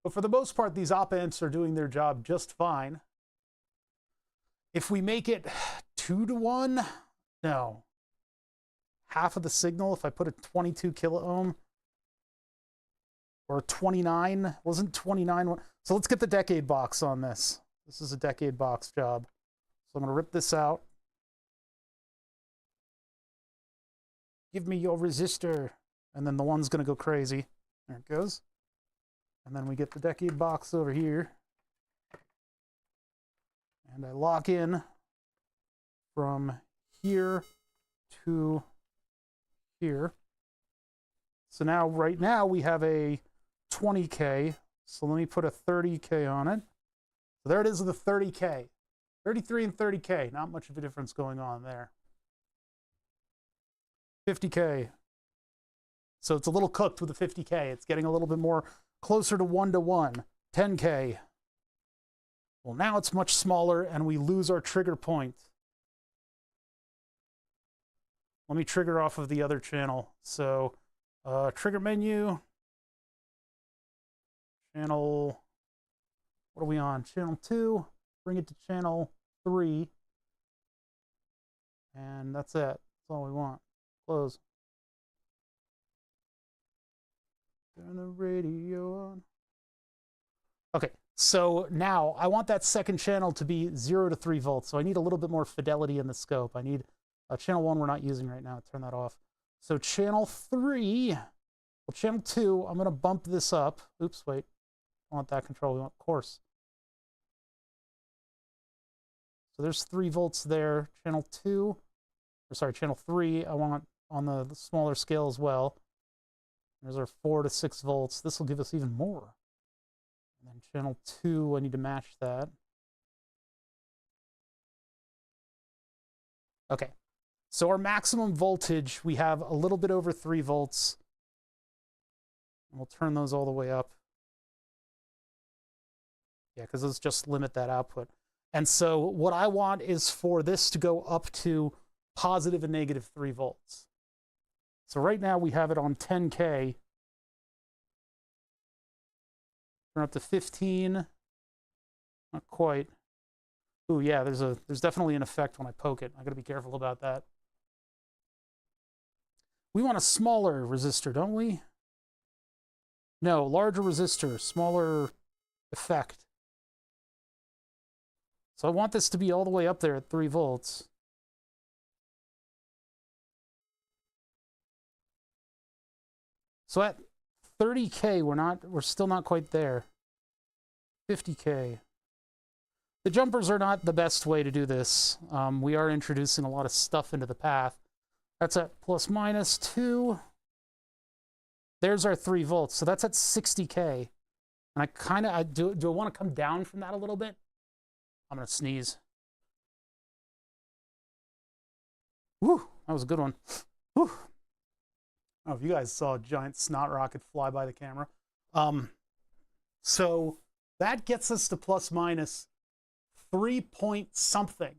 But for the most part, these op amps are doing their job just fine. If we make it 2 to 1, no. Half of the signal, if I put a 22 kilo ohm, or 29, wasn't 29 one? So let's get the decade box on this. This is a decade box job. So I'm gonna rip this out. Give me your resistor. And then the one's gonna go crazy. There it goes. And then we get the decade box over here. And I lock in from here to here. So now, right now, we have a 20K. So let me put a 30K on it. So there it is with the 30K. 33 and 30K, not much of a difference going on there. 50K. So it's a little cooked with the 50K. It's getting a little bit more closer to 1 to 1. 10K. Well, now it's much smaller and we lose our trigger point. Let me trigger off of the other channel. So trigger menu. Channel, what are we on? Channel 2. Bring it to channel 3. And that's it. That's all we want. Close. Turn the radio on. Okay, so now I want that second channel to be 0 to 3 volts. So I need a little bit more fidelity in the scope. I need channel 1 we're not using right now. Turn that off. So channel 3, well, channel 2, I'm going to bump this up. Oops, wait. I want that control. We want coarse. So there's 3 volts there. Channel 2, or sorry, channel 3, I want on the smaller scale as well. There's our 4 to 6 volts. This will give us even more. And then channel 2, I need to match that. Okay, so our maximum voltage, we have a little bit over 3 volts. And we'll turn those all the way up. Yeah, because those just limit that output. And so what I want is for this to go up to positive and negative 3 volts. So right now we have it on 10K. Turn up to 15. Not quite. Ooh, yeah, there's definitely an effect when I poke it. I gotta be careful about that. We want a smaller resistor, don't we? No, larger resistor, smaller effect. So I want this to be all the way up there at 3 volts. So at 30K, we're still not quite there. 50K. The jumpers are not the best way to do this. We are introducing a lot of stuff into the path. That's at plus minus 2. There's our 3 volts. So that's at 60K. And do I want to come down from that a little bit? I'm going to sneeze. Whew, that was a good one. Whew. Oh, if you guys saw a giant snot rocket fly by the camera. So that gets us to plus minus 3 point something.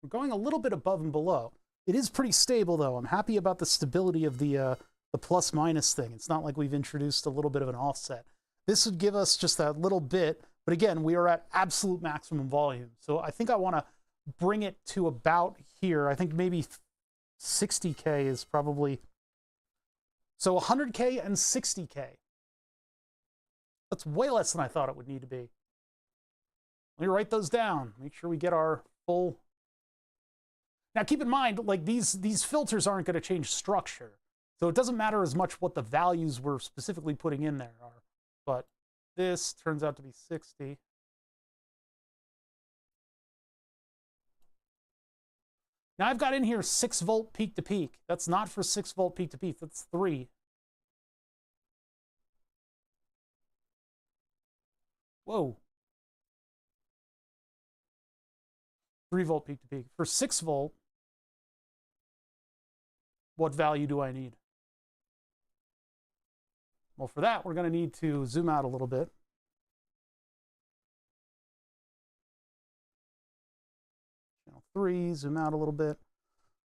We're going a little bit above and below. It is pretty stable, though. I'm happy about the stability of the plus minus thing. It's not like we've introduced a little bit of an offset. This would give us just that little bit. But again, we are at absolute maximum volume. So I think I want to bring it to about here. I think maybe 60K is probably... So 100K and 60K. That's way less than I thought it would need to be. Let me write those down. Make sure we get our full... Now keep in mind, like these filters aren't going to change structure. So it doesn't matter as much what the values we're specifically putting in there are. But this turns out to be 60. Now I've got in here 6 volt peak to peak. That's not for 6 volt peak to peak, that's 3. Whoa. 3 volt peak to peak. For 6 volt, what value do I need? Well, for that, we're going to need to zoom out a little bit. Channel 3, zoom out a little bit.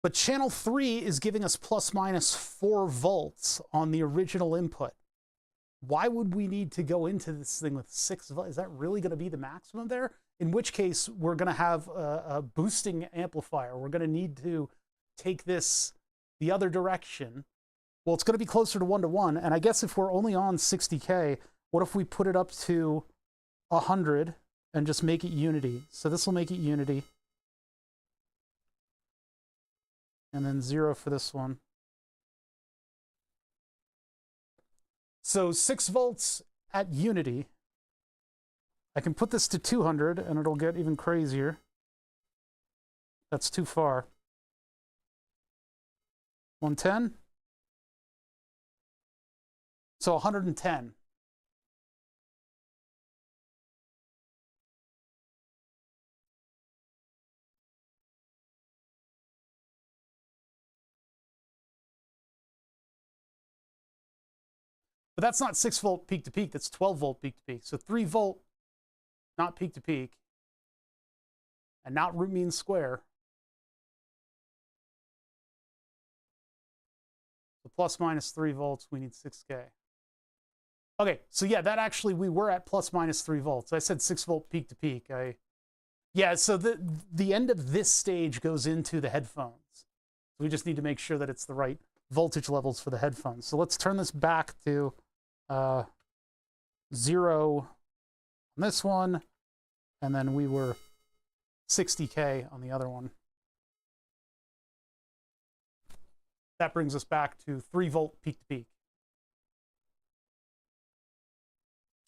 But channel 3 is giving us plus minus 4 volts on the original input. why would we need to go into this thing with 6 volts? Is that really going to be the maximum there? In which case, we're going to have a boosting amplifier. We're going to need to take this the other direction. Well, it's going to be closer to 1-to-1. And I guess if we're only on 60K, what if we put it up to 100 and just make it unity? So this will make it unity. And then 0 for this one. So 6 volts at unity. I can put this to 200 and it'll get even crazier. That's too far. 110. So 110. But that's not 6 volt peak to peak, that's 12 volt peak to peak. So 3 volt, not peak to peak, and not root mean square. So plus minus 3 volts, we need 6K. Okay, so yeah, that actually, we were at plus minus 3 volts. I said 6 volt peak to peak. Yeah, so the end of this stage goes into the headphones. So we just need to make sure that it's the right voltage levels for the headphones. So let's turn this back to 0 on this one, and then we were 60K on the other one. That brings us back to 3 volt peak to peak.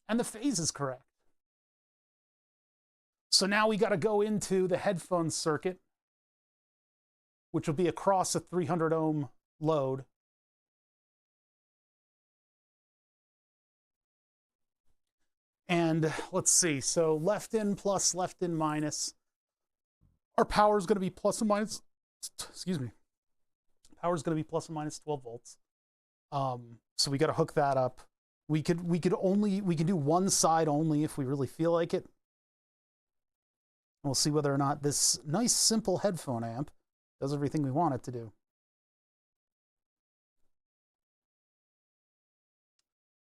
And the phase is correct. So now we got to go into the headphone circuit, which will be across a 300 ohm load. And let's see, so left in plus, left in minus. Our power is going to be plus and minus, excuse me. Power is going to be plus and minus 12 volts. So we got to hook that up. We can do one side only if we really feel like it. We'll see whether or not this nice simple headphone amp does everything we want it to do.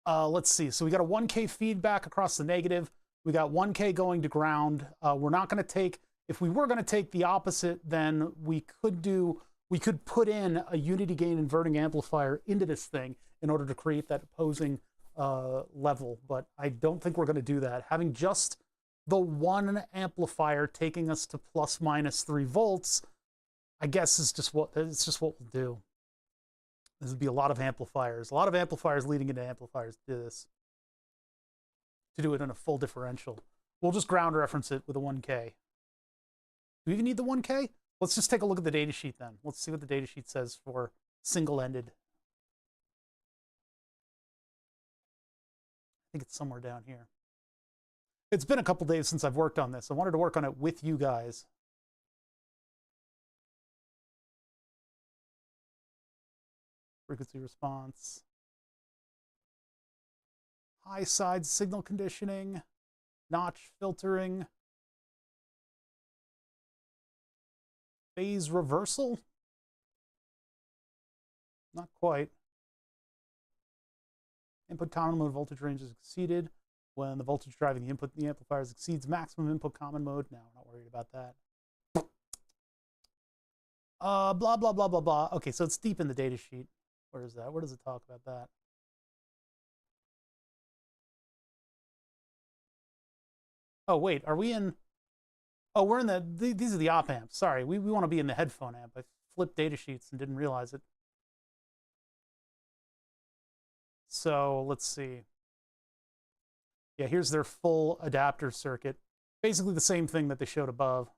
Let's see. So we got a 1K feedback across the negative. We got 1K going to ground. We're not going to take, if we were going to take the opposite, then we could put in a unity gain inverting amplifier into this thing in order to create that opposing level. But I don't think we're going to do that. Having just the one amplifier taking us to plus minus 3 volts, I guess it's just what we'll do. This would be a lot of amplifiers leading into amplifiers to do this, to do it in a full differential. We'll just ground reference it with a 1K. Do we even need the 1K? Let's just take a look at the datasheet then. Let's see what the datasheet says for single-ended. I think it's somewhere down here. It's been a couple days since I've worked on this. I wanted to work on it with you guys. Frequency response. High side signal conditioning. Notch filtering. Phase reversal? Not quite. Input common mode voltage range is exceeded when the voltage driving the input in the amplifiers exceeds maximum input common mode. No, I'm not worried about that. Blah, blah, blah, blah, blah. Okay, so it's deep in the data sheet. Where is that? Where does it talk about that? Oh, wait, are we in? Oh, we're in these are the op amps. Sorry, we want to be in the headphone amp. I flipped data sheets and didn't realize it. So let's see. Yeah, here's their full adapter circuit. Basically the same thing that they showed above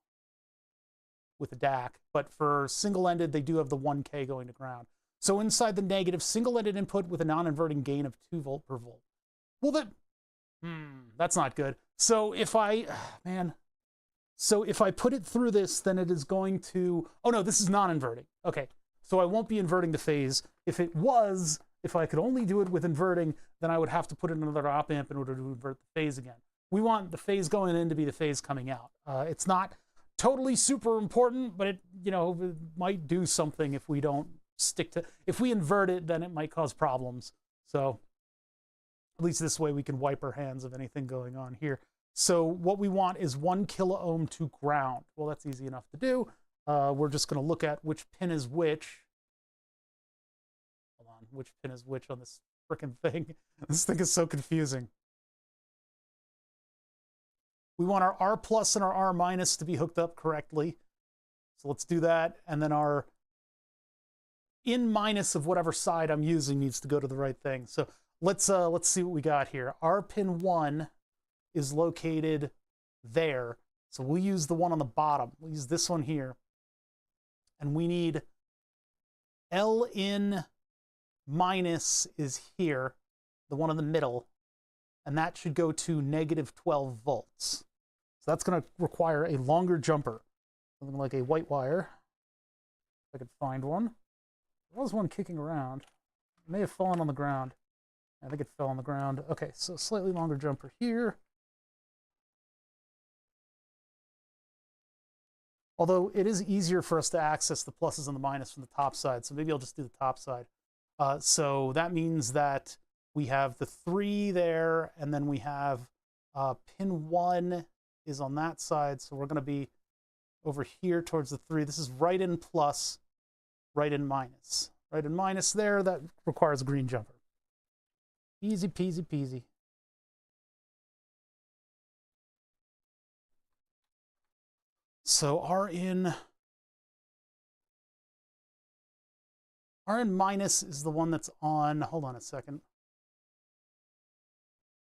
with the DAC, but for single-ended, they do have the 1K going to ground. So inside the negative, single-ended input with a non-inverting gain of 2 volt per volt. Well, that's not good. So if I, so if I put it through this, then it is going to, oh no, this is non-inverting. Okay, so I won't be inverting the phase. If I could only do it with inverting, then I would have to put in another op amp in order to invert the phase again. We want the phase going in to be the phase coming out. It's not totally super important, but it might do something if we don't stick to, if we invert it, then it might cause problems. So At least this way we can wipe our hands of anything going on here. So what we want is 1 kilo ohm to ground. Well, that's easy enough to do. We're just going to look at which pin is which. Hold on, which pin is which on this frickin' thing. This thing is so confusing. We want our R plus and our R minus to be hooked up correctly. So let's do that. And then our in minus of whatever side I'm using needs to go to the right thing. So let's see what we got here. Our pin 1 is located there. So we'll use the one on the bottom. We'll use this one here. And we need L in minus is here, the one in the middle. And that should go to negative 12 volts. So that's going to require a longer jumper. Something like a white wire. If I could find one. There was one kicking around. It may have fallen on the ground. I think it fell on the ground. Okay, so slightly longer jumper here. Although it is easier for us to access the pluses and the minus from the top side, so maybe I'll just do the top side. So that means that we have the 3 there, and then we have pin 1 is on that side, so we're going to be over here towards the 3. This is right in plus, right in minus. Right in minus there, that requires a green jumper. Easy peasy peasy. So R in minus is the one that's on, hold on a second.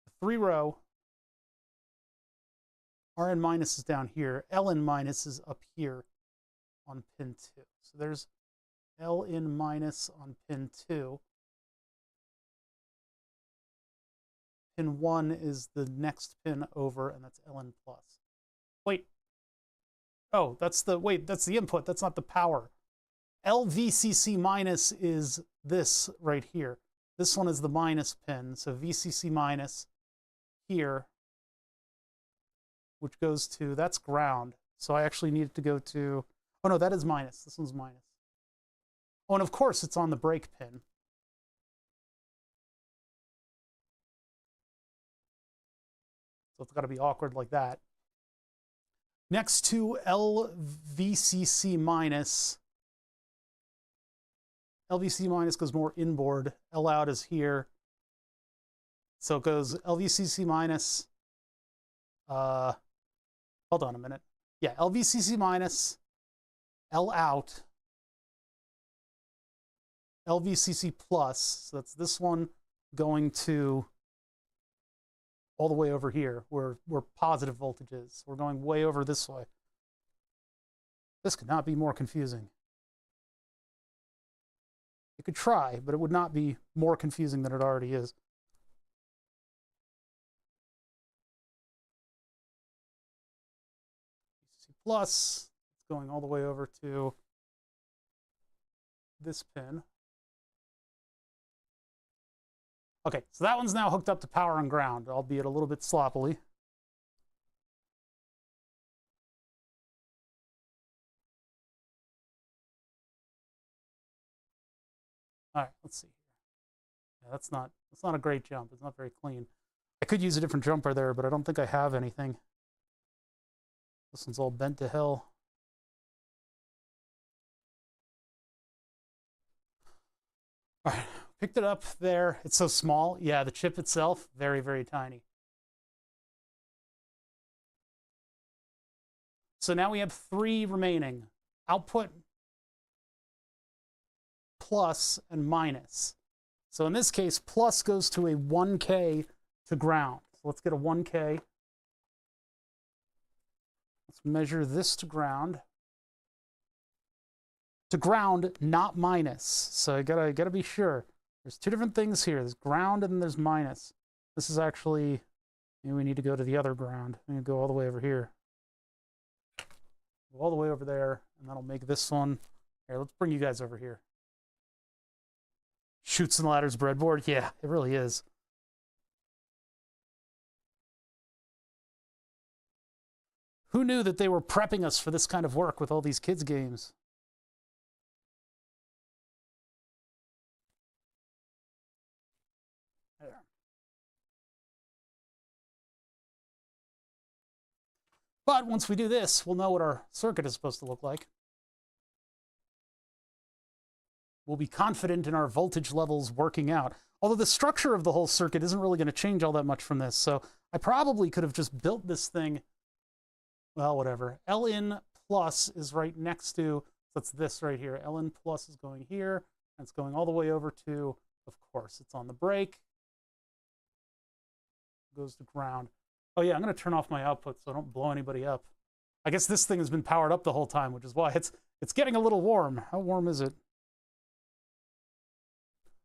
The 3 row. R in minus is down here. L in minus is up here on pin 2. So there's L in minus on pin 2. Pin 1 is the next pin over, and that's L in plus. Wait. Oh, that's the input. That's not the power. LVCC minus is this right here. This one is the minus pin. So VCC minus here, which goes to, that's ground. So I actually need it to go to, oh no, that is minus. This one's minus. Oh, and of course it's on the break pin. So it's got to be awkward like that. Next to LVCC minus, LVCC minus goes more inboard. L out is here. So it goes LVCC minus, hold on a minute. Yeah, LVCC minus, L out, LVCC plus, so that's this one going to all the way over here where positive voltage is. We're going way over this way. This could not be more confusing. You could try, but it would not be more confusing than it already is. VCC plus, it's going all the way over to this pin. Okay, so that one's now hooked up to power and ground, albeit a little bit sloppily. All right, let's see. Yeah, that's not a great jump. It's not very clean. I could use a different jumper there, but I don't think I have anything. This one's all bent to hell. All right. Picked it up there. It's so small. Yeah, the chip itself, very, very tiny. So now we have 3 remaining. Output, plus, and minus. So in this case, plus goes to a 1K to ground. So let's get a 1K. Let's measure this to ground. To ground, not minus. So I gotta be sure. There's 2 different things here. There's ground and there's minus. This is actually, maybe we need to go to the other ground. We need to go all the way over here. Go all the way over there, and that'll make this one. Here, let's bring you guys over here. Chutes and Ladders breadboard. Yeah, it really is. Who knew that they were prepping us for this kind of work with all these kids' games? But once we do this, we'll know what our circuit is supposed to look like. We'll be confident in our voltage levels working out. Although the structure of the whole circuit isn't really going to change all that much from this. So I probably could have just built this thing, well, whatever. Ln plus is right next to, so it's this right here. Ln plus is going here, and it's going all the way over to, of course, it's on the break. Goes to ground. Oh yeah, I'm going to turn off my output so I don't blow anybody up. I guess this thing has been powered up the whole time, which is why it's getting a little warm. How warm is it?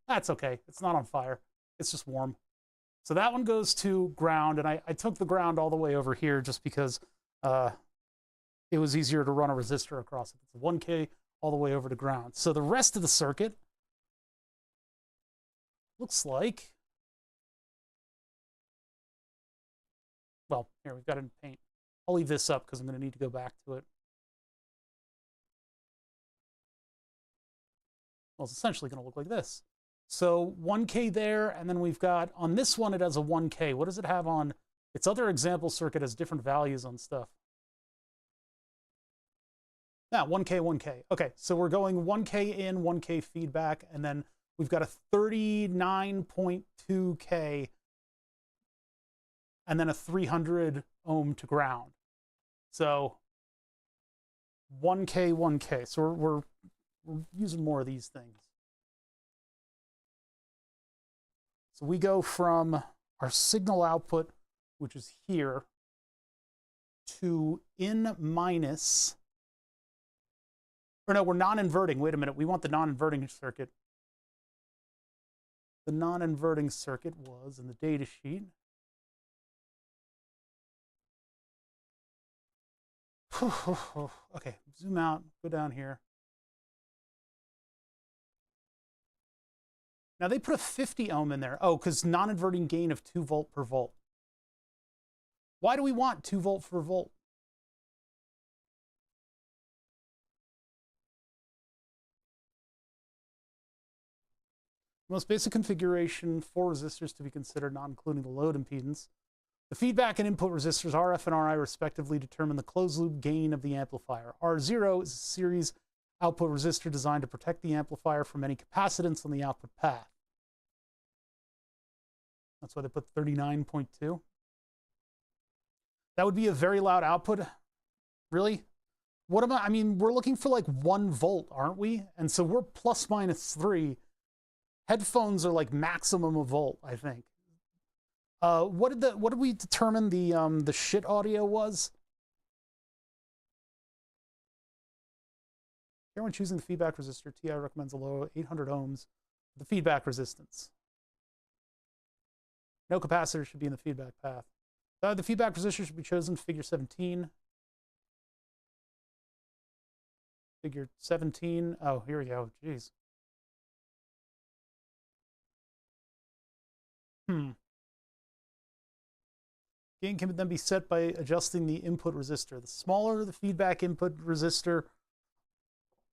That's okay. It's not on fire. It's just warm. So that one goes to ground, and I took the ground all the way over here just because it was easier to run a resistor across it. It's 1K all the way over to ground. So the rest of the circuit looks like, well, here, we've got it in paint. I'll leave this up because I'm going to need to go back to it. Well, it's essentially going to look like this. So 1K there, and then we've got, on this one, it has a 1K. What does it have on its other example circuit? Has different values on stuff. Now, 1K, 1K. Okay, so we're going 1K in, 1K feedback, and then we've got a 39.2K, and then a 300 ohm to ground. So 1K, 1K. So we're using more of these things. So we go from our signal output, which is here, to in minus, or no, we're non-inverting. Wait a minute, we want the non-inverting circuit. The non-inverting circuit was in the data sheet. Okay, zoom out, go down here. Now they put a 50 ohm in there. Oh, because non-inverting gain of 2 volt per volt. Why do we want 2 volt per volt? Most basic configuration for resistors to be considered, not including the load impedance. The feedback and input resistors RF and RI respectively determine the closed loop gain of the amplifier. R0 is a series output resistor designed to protect the amplifier from any capacitance on the output path. That's why they put 39.2. That would be a very loud output. Really? What am I mean, we're looking for like 1 volt, aren't we? And so we're plus minus 3. Headphones are like maximum a volt, I think. What did we determine the shit audio was? Here when choosing the feedback resistor, TI recommends a low 800 ohms. The feedback resistance. No capacitor should be in the feedback path. The feedback resistor should be chosen, figure 17. Figure 17. Oh, here we go. Jeez. Gain can then be set by adjusting the input resistor. The smaller the feedback input resistor,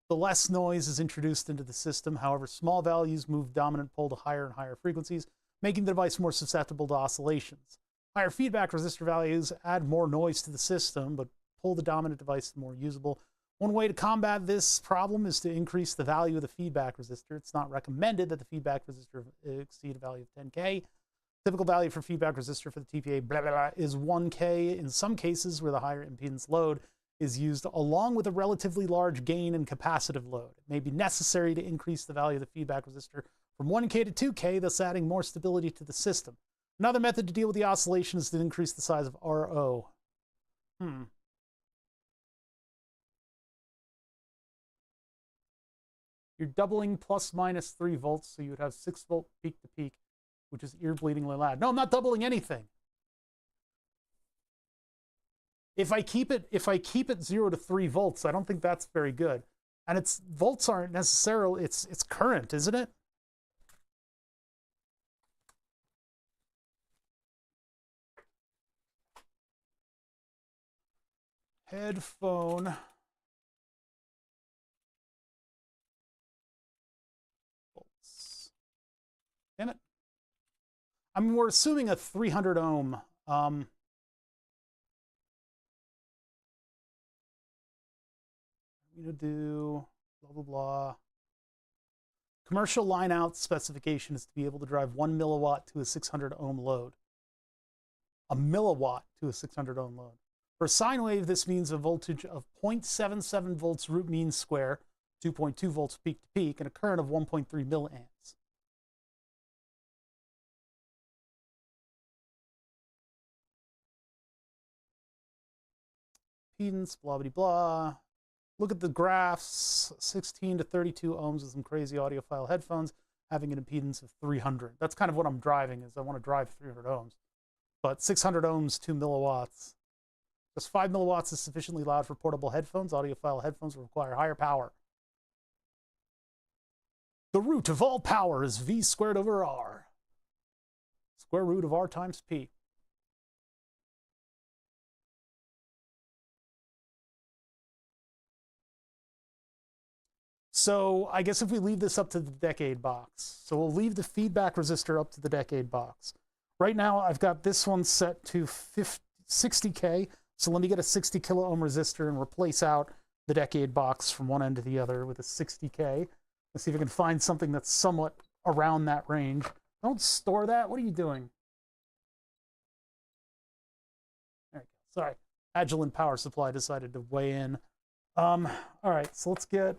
the less noise is introduced into the system. However, small values move dominant pole to higher and higher frequencies, making the device more susceptible to oscillations. Higher feedback resistor values add more noise to the system, but pull the dominant device more usable. One way to combat this problem is to increase the value of the feedback resistor. It's not recommended that the feedback resistor exceed a value of 10K. Typical value for feedback resistor for the TPA blah, blah, blah, is 1K in some cases where the higher impedance load is used along with a relatively large gain and capacitive load. It may be necessary to increase the value of the feedback resistor from 1K to 2K, thus adding more stability to the system. Another method to deal with the oscillation is to increase the size of RO. You're doubling plus minus 3 volts, so you would have 6 volt peak to peak, which is ear-bleedingly loud. No, I'm not doubling anything. If I keep it 0 to 3 volts, I don't think that's very good. And it's volts aren't necessarily, it's current, isn't it? Headphone volts. Damn it. I mean, we're assuming a 300 ohm. you to do blah, blah, blah. Commercial line out specification is to be able to drive 1 milliwatt to a 600 ohm load. A milliwatt to a 600 ohm load. For a sine wave, this means a voltage of 0.77 volts root mean square, 2.2 volts peak to peak, and a current of 1.3 milliamps. Impedance, blah, blah, blah. Look at the graphs, 16 to 32 ohms with some crazy audiophile headphones, having an impedance of 300. That's kind of what I'm driving, is I want to drive 300 ohms. But 600 ohms, 2 milliwatts. Just 5 milliwatts is sufficiently loud for portable headphones. Audiophile headphones require higher power. The root of all power is V squared over R. Square root of R times P. So I guess if we leave this up to the decade box, so we'll leave the feedback resistor up to the decade box. Right now, I've got this one set to 60K. So let me get a 60 kilo ohm resistor and replace out the decade box from one end to the other with a 60K. Let's see if I can find something that's somewhat around that range. Don't store that. What are you doing? There you go. Sorry. Agilent Power Supply decided to weigh in. All right, so let's get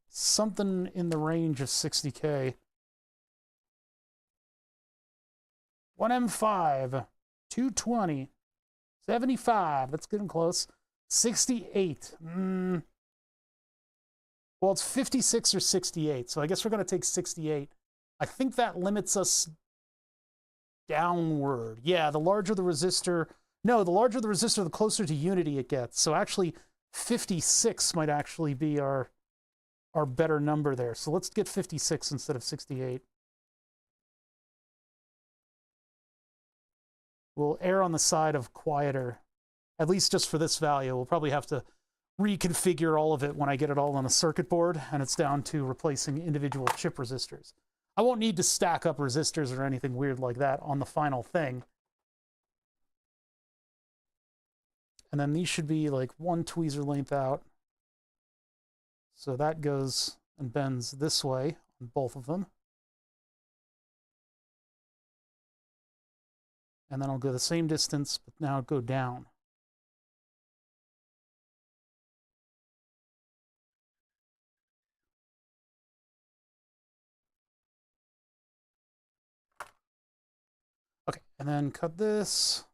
something in the range of 60K. 1M5, 220, 75, that's getting close. 68. Well, it's 56 or 68, so I guess we're going to take 68. I think that limits us downward. Yeah, the larger the resistor... No, the larger the resistor, the closer to unity it gets. So actually, 56 might actually be our better number there. So let's get 56 instead of 68. We'll err on the side of quieter, at least just for this value. We'll probably have to reconfigure all of it when I get it all on a circuit board and it's down to replacing individual chip resistors. I won't need to stack up resistors or anything weird like that on the final thing. And then these should be like one tweezer length out. So that goes and bends this way on both of them. And then I'll go the same distance, but now go down. Okay, and then cut this.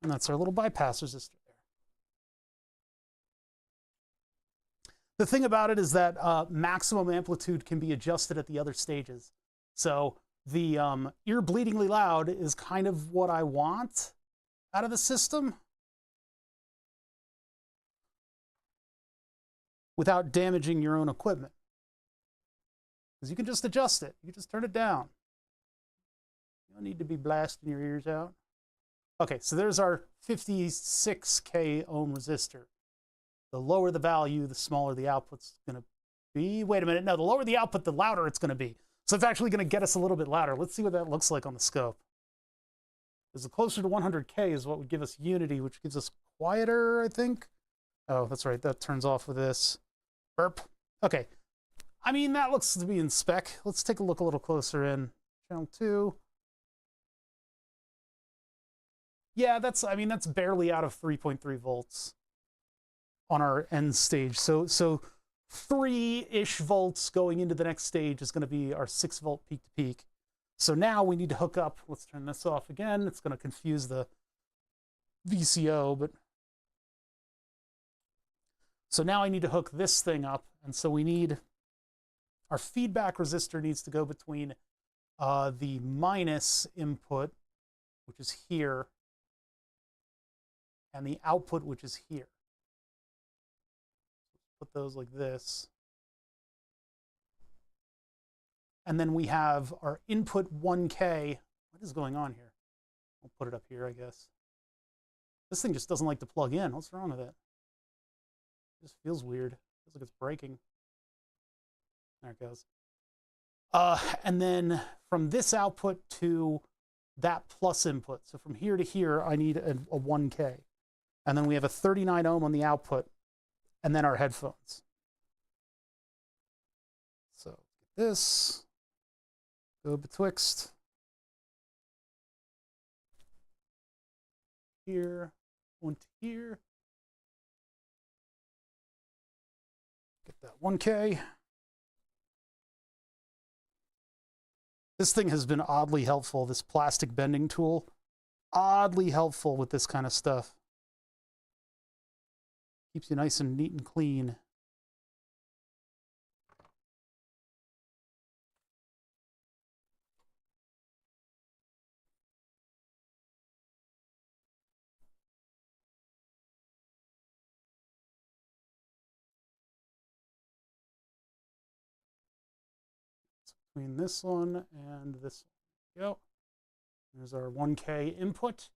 And that's our little bypass resistor there. The thing about it is that maximum amplitude can be adjusted at the other stages. So the ear bleedingly loud is kind of what I want out of the system without damaging your own equipment. Because you can just adjust it. You can just turn it down. You don't need to be blasting your ears out. Okay, so there's our 56K ohm resistor. The lower the value, the smaller the output's going to be. Wait a minute. No, the lower the output, the louder it's going to be. So it's actually going to get us a little bit louder. Let's see what that looks like on the scope. Because the closer to 100K is what would give us unity, which gives us quieter, I think. Oh, that's right. That turns off with this. Burp. Okay. I mean, that looks to be in spec. Let's take a look a little closer in. Channel 2. Yeah, that's barely out of 3.3 volts on our end stage. So 3-ish volts going into the next stage is going to be our 6 volt peak to peak. So now we need to hook up. Let's turn this off again. It's going to confuse the VCO, but so now I need to hook this thing up, and so we need our feedback resistor needs to go between the minus input, which is here, and the output, which is here. Put those like this. And then we have our input 1K. What is going on here? I'll put it up here, I guess. This thing just doesn't like to plug in. What's wrong with it? It just feels weird. It feels like it's breaking. There it goes. And then from this output to that plus input. So from here to here, I need a 1K. And then we have a 39 ohm on the output. and then our headphones. So this, go betwixt here, one to here. Get that 1K. This thing has been oddly helpful, this plastic bending tool. Oddly helpful with this kind of stuff. Keeps you nice and neat and clean. Between this one and this one. Go. There's our 1K input.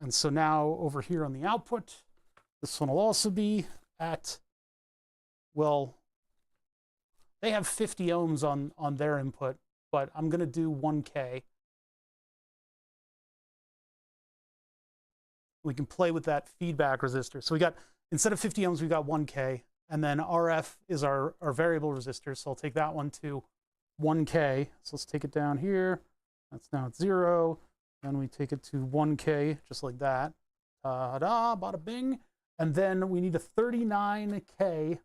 And so now over here on the output, this one will also be at, well, they have 50 ohms on their input, but I'm going to do 1K. We can play with that feedback resistor. So we got, instead of 50 ohms, we got 1K. And then RF is our variable resistor. So I'll take that one to 1K. So let's take it down here. That's now at 0. Then we take it to 1K, just like that. Ta-da, bada bing. And then we need a 39K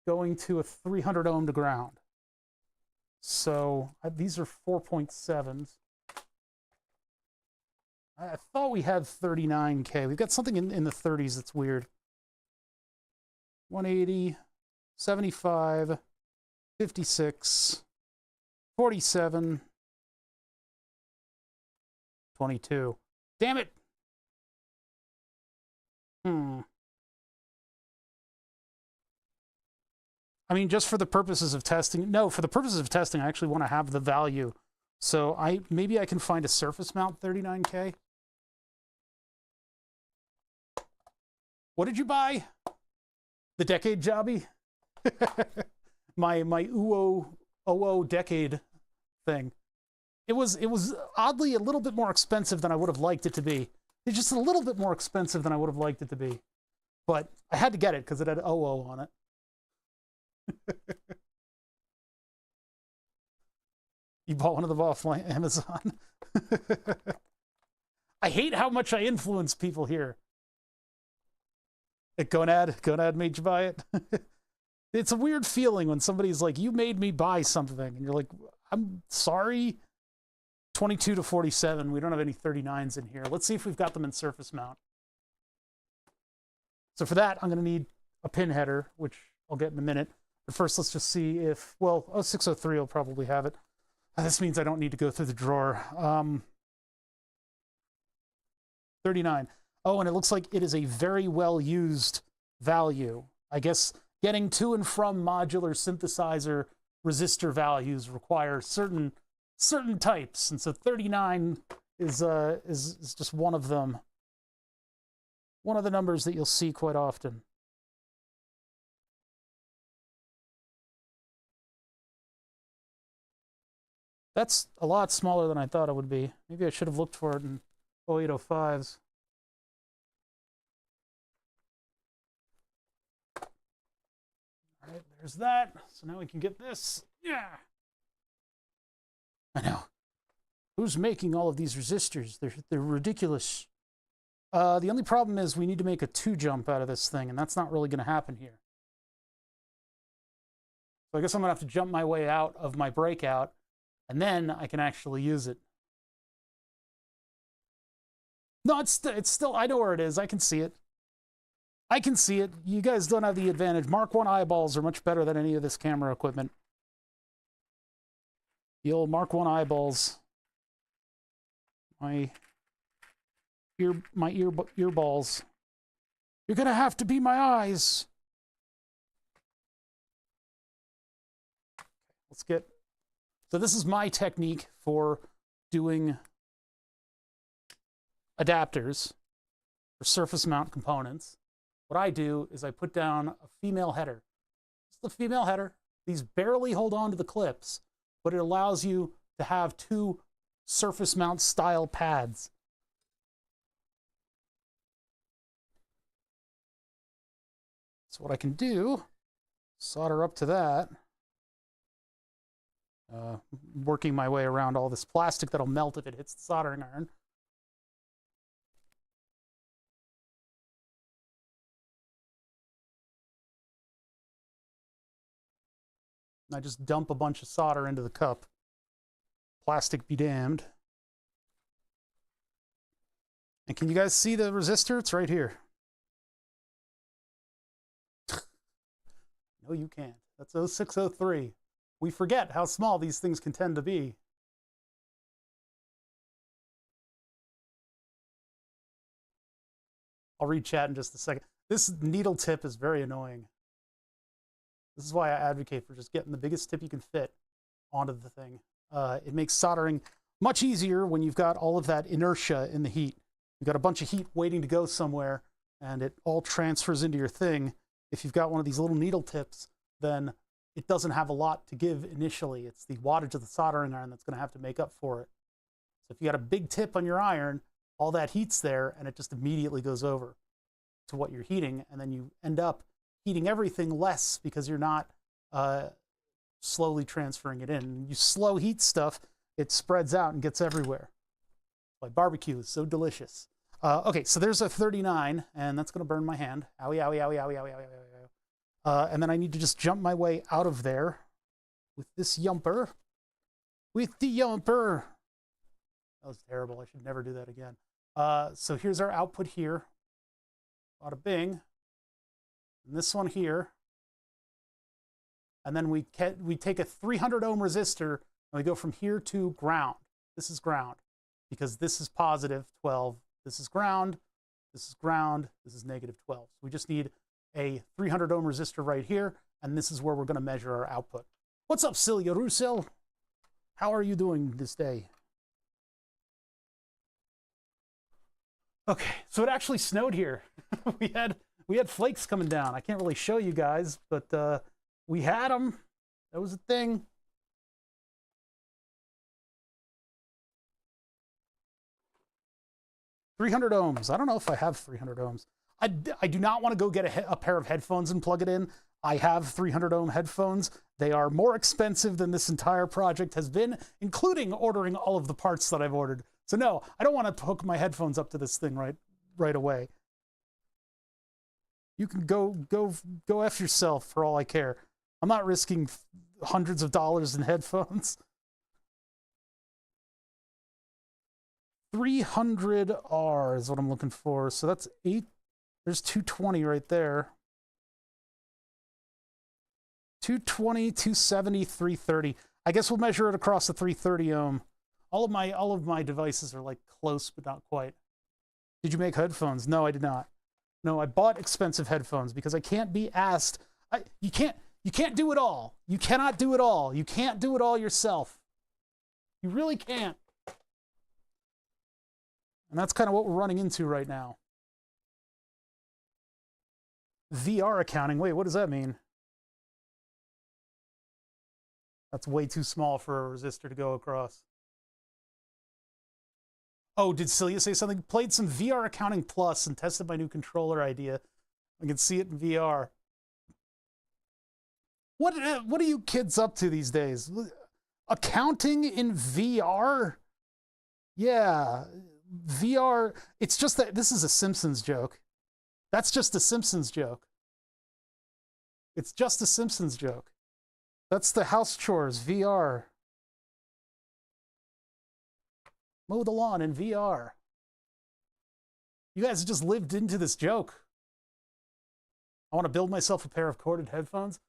going to a 300 ohm to ground. So these are 4.7s. I thought we had 39K. We've got something in the 30s that's weird. 180, 75, 56, 47, 22. Damn it! I mean, just for the purposes of testing. No, for the purposes of testing, I actually want to have the value. So maybe I can find a surface mount 39K. What did you buy? The Decade Jobby? my OO Decade thing. It was oddly a little bit more expensive than I would have liked it to be. It's just a little bit more expensive than I would have liked it to be. But I had to get it because it had OO on it. You bought one of them off Amazon. I hate how much I influence people here. Gonad made you buy it. It's a weird feeling when somebody's like, you made me buy something. And you're like, I'm sorry. 22 to 47. We don't have any 39s in here. Let's see if we've got them in surface mount. So for that, I'm going to need a pin header, which I'll get in a minute. But first, let's just see if, well, 0603 will probably have it. This means I don't need to go through the drawer. 39. Oh, and it looks like it is a very well used value. I guess getting to and from modular synthesizer resistor values require certain types, and so 39 is just one of them. One of the numbers that you'll see quite often. That's a lot smaller than I thought it would be. Maybe I should have looked for it in 0805s. All right, there's that. So now we can get this. Yeah. I know. Who's making all of these resistors? They're ridiculous. The only problem is we need to make a 2-jump out of this thing, and that's not really going to happen here. So I guess I'm going to have to jump my way out of my breakout, and then I can actually use it. No, it's still, I know where it is. I can see it. I can see it. You guys don't have the advantage. Mark 1 eyeballs are much better than any of this camera equipment. The old Mark 1 eyeballs. My earballs. You're gonna have to be my eyes. Let's get. So this is my technique for doing adapters for surface mount components. What I do is I put down a female header. It's the female header. These barely hold on to the clips, but it allows you to have 2 surface mount style pads. So what I can do, solder up to that. Working my way around all this plastic that'll melt if it hits the soldering iron. And I just dump a bunch of solder into the cup. Plastic be damned. And can you guys see the resistor? It's right here. No, you can't. That's 0603. We forget how small these things can tend to be. I'll read chat in just a second. This needle tip is very annoying. This is why I advocate for just getting the biggest tip you can fit onto the thing. It makes soldering much easier when you've got all of that inertia in the heat. You've got a bunch of heat waiting to go somewhere, and it all transfers into your thing. If you've got one of these little needle tips, then it doesn't have a lot to give initially. It's the wattage of the soldering iron that's going to have to make up for it. So if you got a big tip on your iron, all that heat's there, and it just immediately goes over to what you're heating, and then you end up heating everything less because you're not slowly transferring it in. You slow heat stuff, it spreads out and gets everywhere. Why barbecue is so delicious. Okay, so there's a 39, and that's going to burn my hand. Owie, owie, owie, owie, owie, owie, owie, owie. And then I need to just jump my way out of there with this yumper. With the yumper. That was terrible. I should never do that again. So here's our output here. Bada bing. And this one here. And then we take a 300 ohm resistor and we go from here to ground. This is ground because this is positive 12. This is ground. This is ground. This is negative 12. So we just need a 300 ohm resistor right here, and this is where we're going to measure our output. What's up, Celia Russell? How are you doing this day? Okay, so it actually snowed here. we had flakes coming down. I can't really show you guys, but we had them. That was a thing. $300 ohms. I don't know if I have 300 ohms. I do not want to go get a pair of headphones and plug it in. I have 300 ohm headphones. They are more expensive than this entire project has been, including ordering all of the parts that I've ordered. So no, I don't want to hook my headphones up to this thing right away. You can go F yourself for all I care. I'm not risking hundreds of dollars in headphones. 300R is what I'm looking for. So that's 8. There's 220 right there. 220, 270, 330. I guess we'll measure it across the 330 ohm. All of my devices are like close, but not quite. Did you make headphones? No, I did not. No, I bought expensive headphones because I can't be asked. You can't do it all. You cannot do it all. You can't do it all yourself. You really can't. And that's kind of what we're running into right now. VR accounting. Wait, what does that mean? That's way too small for a resistor to go across. Oh, did Celia say something? Played some VR Accounting Plus and tested my new controller idea. I can see it in VR. What are you kids up to these days? Accounting in VR? Yeah, VR. It's just that this is a Simpsons joke. That's just a Simpsons joke. It's just a Simpsons joke. That's the house chores, VR. Mow the lawn in VR. You guys just lived into this joke. I want to build myself a pair of corded headphones.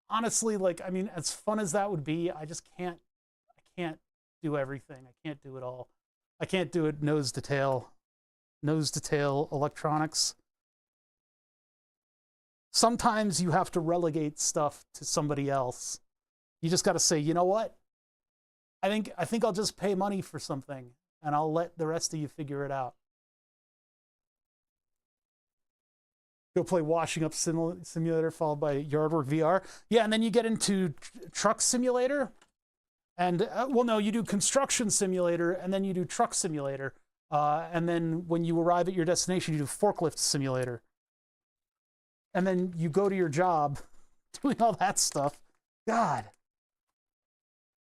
Honestly, like, I mean, as fun as that would be, I can't do everything. I can't do it all. I can't do it nose to tail electronics. Sometimes you have to relegate stuff to somebody else. You just got to say, you know what? I think I'll just pay money for something and I'll let the rest of you figure it out. Go play Washing Up Simulator followed by Yardwork VR. Yeah, and then you get into Truck Simulator. And, well, no, you do Construction Simulator and then you do Truck Simulator. And then when you arrive at your destination, you do Forklift Simulator. and then you go to your job doing all that stuff. God,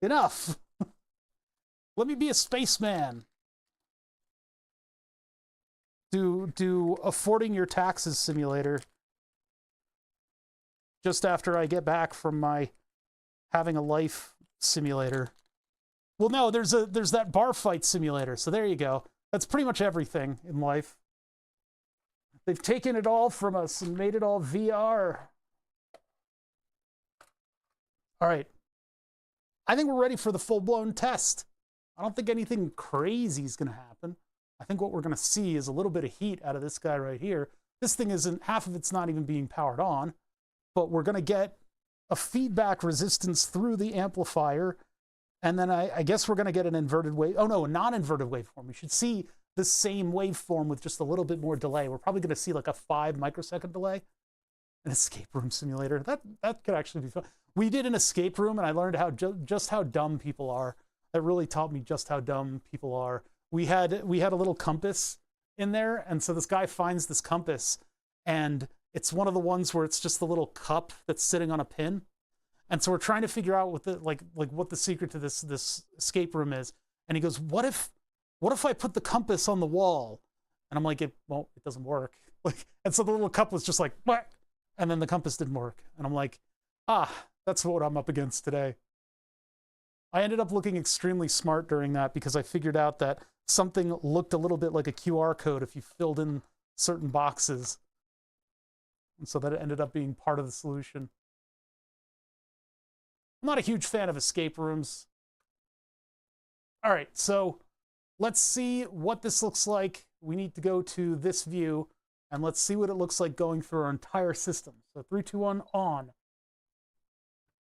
enough. Let me be a spaceman. Do affording your taxes simulator just after I get back from my having a life simulator. Well, no, there's that bar fight simulator. So there you go. That's pretty much everything in life. They've taken it all from us and made it all VR. All right. I think we're ready for the full-blown test. I don't think anything crazy is going to happen. I think what we're going to see is a little bit of heat out of this guy right here. This thing isn't, half of it's not even being powered on, but we're going to get a feedback resistance through the amplifier. And then I guess we're going to get an inverted wave. Oh no, a non-inverted waveform. We should see the same waveform with just a little bit more delay. We're probably going to see like a 5 microsecond delay. An escape room simulator. That could actually be fun. We did an escape room and I learned how just how dumb people are. That really taught me just how dumb people are. We had a little compass in there, and so this guy finds this compass, and it's one of the ones where it's just the little cup that's sitting on a pin. And so we're trying to figure out what the what the secret to this escape room is. And he goes, "What if I put the compass on the wall?" And I'm like, "It doesn't work." And so the little cup was just like, "What?" And then the compass didn't work. And I'm like, that's what I'm up against today. I ended up looking extremely smart during that because I figured out that something looked a little bit like a QR code if you filled in certain boxes. And so that ended up being part of the solution. I'm not a huge fan of escape rooms. All right, so let's see what this looks like. We need to go to this view, and let's see what it looks like going through our entire system. So 3, 2, 1, on.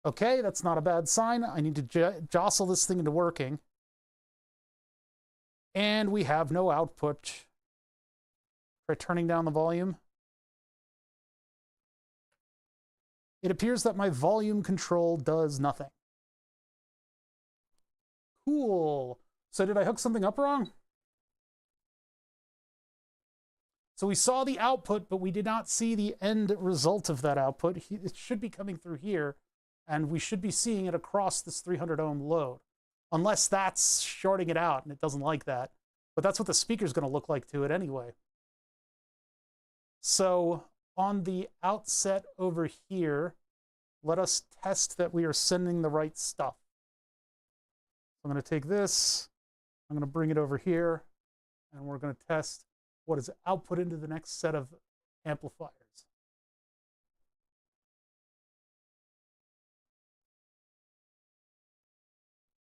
Okay, that's not a bad sign. I need to jostle this thing into working. And we have no output. Try turning down the volume. It appears that my volume control does nothing. Cool. So did I hook something up wrong? So we saw the output, but we did not see the end result of that output. It should be coming through here, and we should be seeing it across this 300 ohm load. Unless that's shorting it out, and it doesn't like that. But that's what the speaker's going to look like to it anyway. So on the outset over here, let us test that we are sending the right stuff. I'm going to take this, I'm going to bring it over here, and we're going to test what is output into the next set of amplifiers.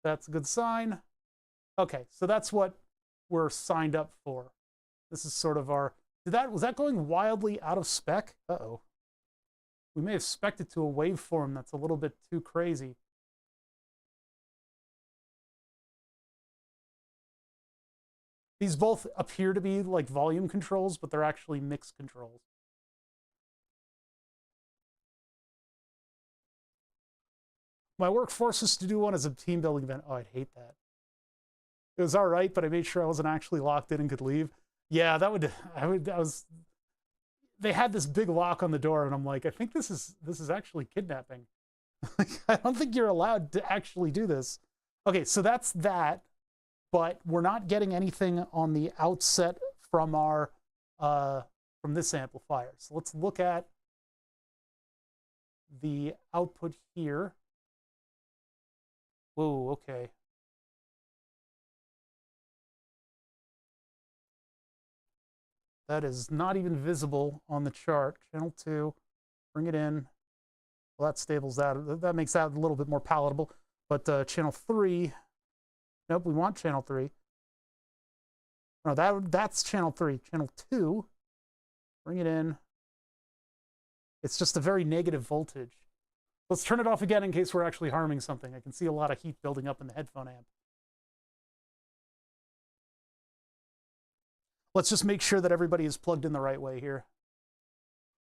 That's a good sign. Okay, so that's what we're signed up for. This is sort of our, was that going wildly out of spec? Uh-oh. We may have spec'd it to a waveform that's a little bit too crazy. These both appear to be like volume controls, but they're actually mix controls. My work forced us to do one as a team building event. Oh, I'd hate that. It was all right, but I made sure I wasn't actually locked in and could leave. Yeah, they had this big lock on the door, and I'm like, I think this is actually kidnapping. I don't think you're allowed to actually do this. Okay, so that's that, but we're not getting anything on the outset from our from this amplifier. So let's look at the output here. Whoa, okay. That is not even visible on the chart. Channel 2, bring it in. Well, that stables that. That makes that a little bit more palatable. But channel 3, nope, we want channel 3. No, that's channel 3. Channel 2, bring it in. It's just a very negative voltage. Let's turn it off again in case we're actually harming something. I can see a lot of heat building up in the headphone amp. Let's just make sure that everybody is plugged in the right way here.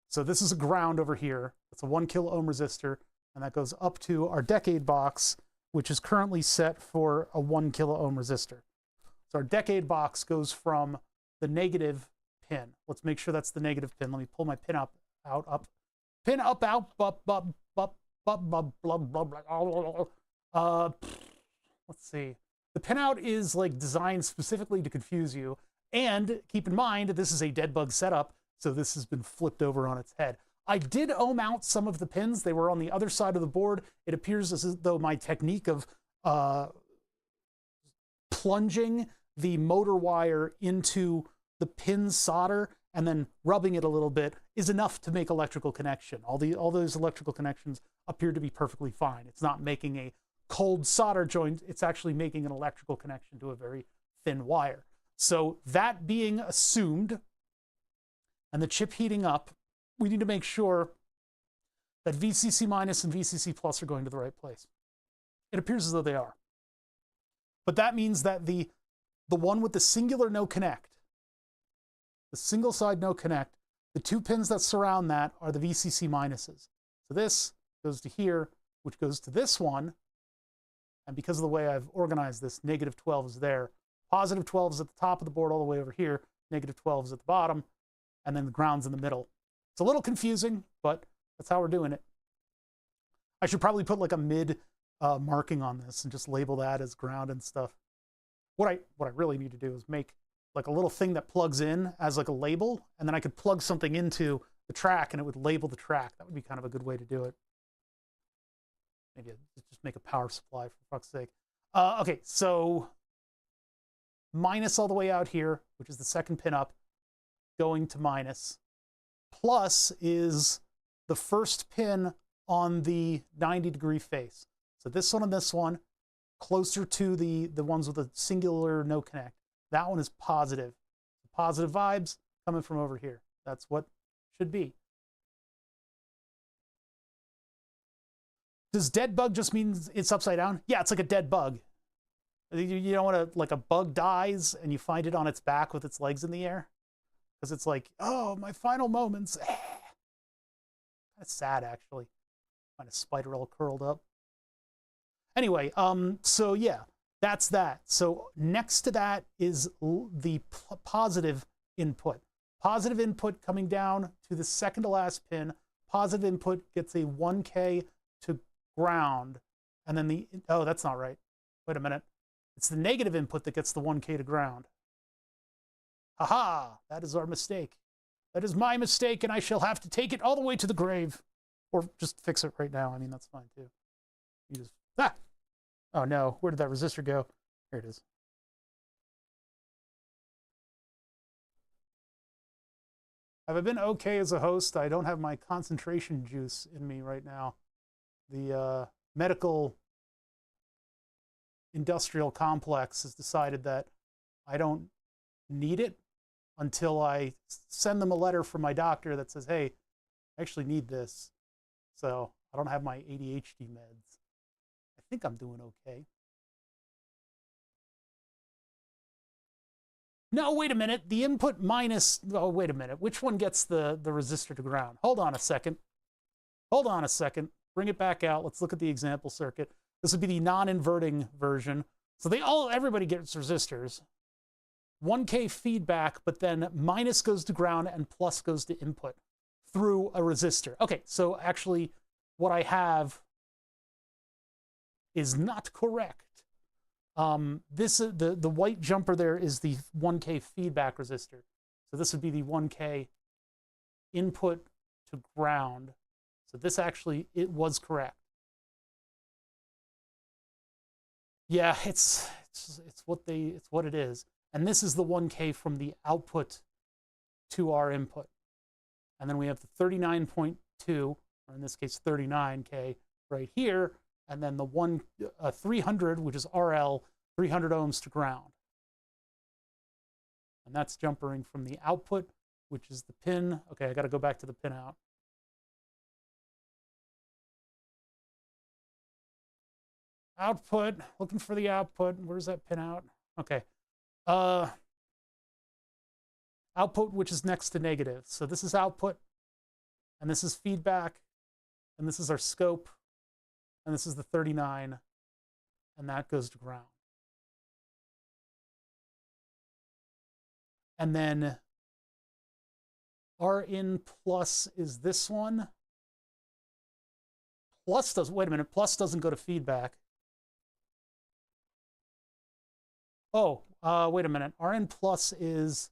So this is a ground over here. It's a 1 kilo ohm resistor, and that goes up to our decade box, which is currently set for a 1 kilo ohm resistor. So our decade box goes from the negative pin. Let's make sure that's the negative pin. Let me pull my pin up out, up. Pin up, out, up, up, up, up, blah, blah, blah, blah. Let's see. The pinout is like designed specifically to confuse you. And keep in mind, this is a dead bug setup, so this has been flipped over on its head. I did ohm out some of the pins. They were on the other side of the board. It appears as though my technique of plunging the motor wire into the pin solder and then rubbing it a little bit is enough to make electrical connection. All those electrical connections appear to be perfectly fine. It's not making a cold solder joint. It's actually making an electrical connection to a very thin wire. So that being assumed and the chip heating up, we need to make sure that VCC minus and VCC plus are going to the right place. It appears as though they are. But that means that the one with the singular no connect, the single side no connect, the two pins that surround that are the VCC minuses. So this goes to here, which goes to this one. And because of the way I've organized this, negative 12 is there. Positive 12 is at the top of the board all the way over here. Negative 12 is at the bottom. And then the ground's in the middle. It's a little confusing, but that's how we're doing it. I should probably put like a mid marking on this and just label that as ground and stuff. What I really need to do is make like a little thing that plugs in as like a label, and then I could plug something into the track and it would label the track. That would be kind of a good way to do it. Maybe just make a power supply, for fuck's sake. Okay, so minus all the way out here, which is the second pin up, going to minus. Plus is the first pin on the 90-degree face. So this one and this one, closer to the ones with a singular no connect. That one is positive. Positive vibes coming from over here. That's what should be. Does dead bug just mean it's upside down? Yeah, it's like a dead bug. You don't want to, like a bug dies and you find it on its back with its legs in the air? Because it's like, oh, my final moments. That's sad, actually. Kind of spider all curled up. Anyway, so yeah, that's that. So next to that is the positive input. Positive input coming down to the second to last pin. Positive input gets a 1K to ground. And then the, oh, that's not right. Wait a minute. It's the negative input that gets the 1K to ground. Haha, that is our mistake. That is my mistake, and I shall have to take it all the way to the grave. Or just fix it right now. I mean, that's fine too. You just, oh no, where did that resistor go? Here it is. Have I been okay as a host? I don't have my concentration juice in me right now. The medical industrial complex has decided that I don't need it until I send them a letter from my doctor that says, hey, I actually need this. So I don't have my ADHD meds. I think I'm doing okay. No, wait a minute. The input minus, oh, wait a minute. Which one gets the resistor to ground? Hold on a second. Hold on a second. Bring it back out. Let's look at the example circuit. This would be the non-inverting version. So everybody gets resistors. 1K feedback, but then minus goes to ground and plus goes to input through a resistor. Okay, so actually what I have is not correct. This the white jumper there is the 1K feedback resistor. So this would be the 1K input to ground. So this actually, it was correct. Yeah, it's what it is. And this is the 1K from the output to our input. And then we have the 39.2, or in this case 39K right here, and then the 300, which is RL, 300 ohms to ground. And that's jumpering from the output, which is the pin. Okay, I got to go back to the pin out. Output, looking for the output. Where's that pin out? Okay. Output, which is next to negative. So this is output, and this is feedback, and this is our scope, and this is the 39, and that goes to ground. And then R in plus is this one. Plus does, wait a minute, plus doesn't go to feedback. Oh, wait a minute. Rn plus is,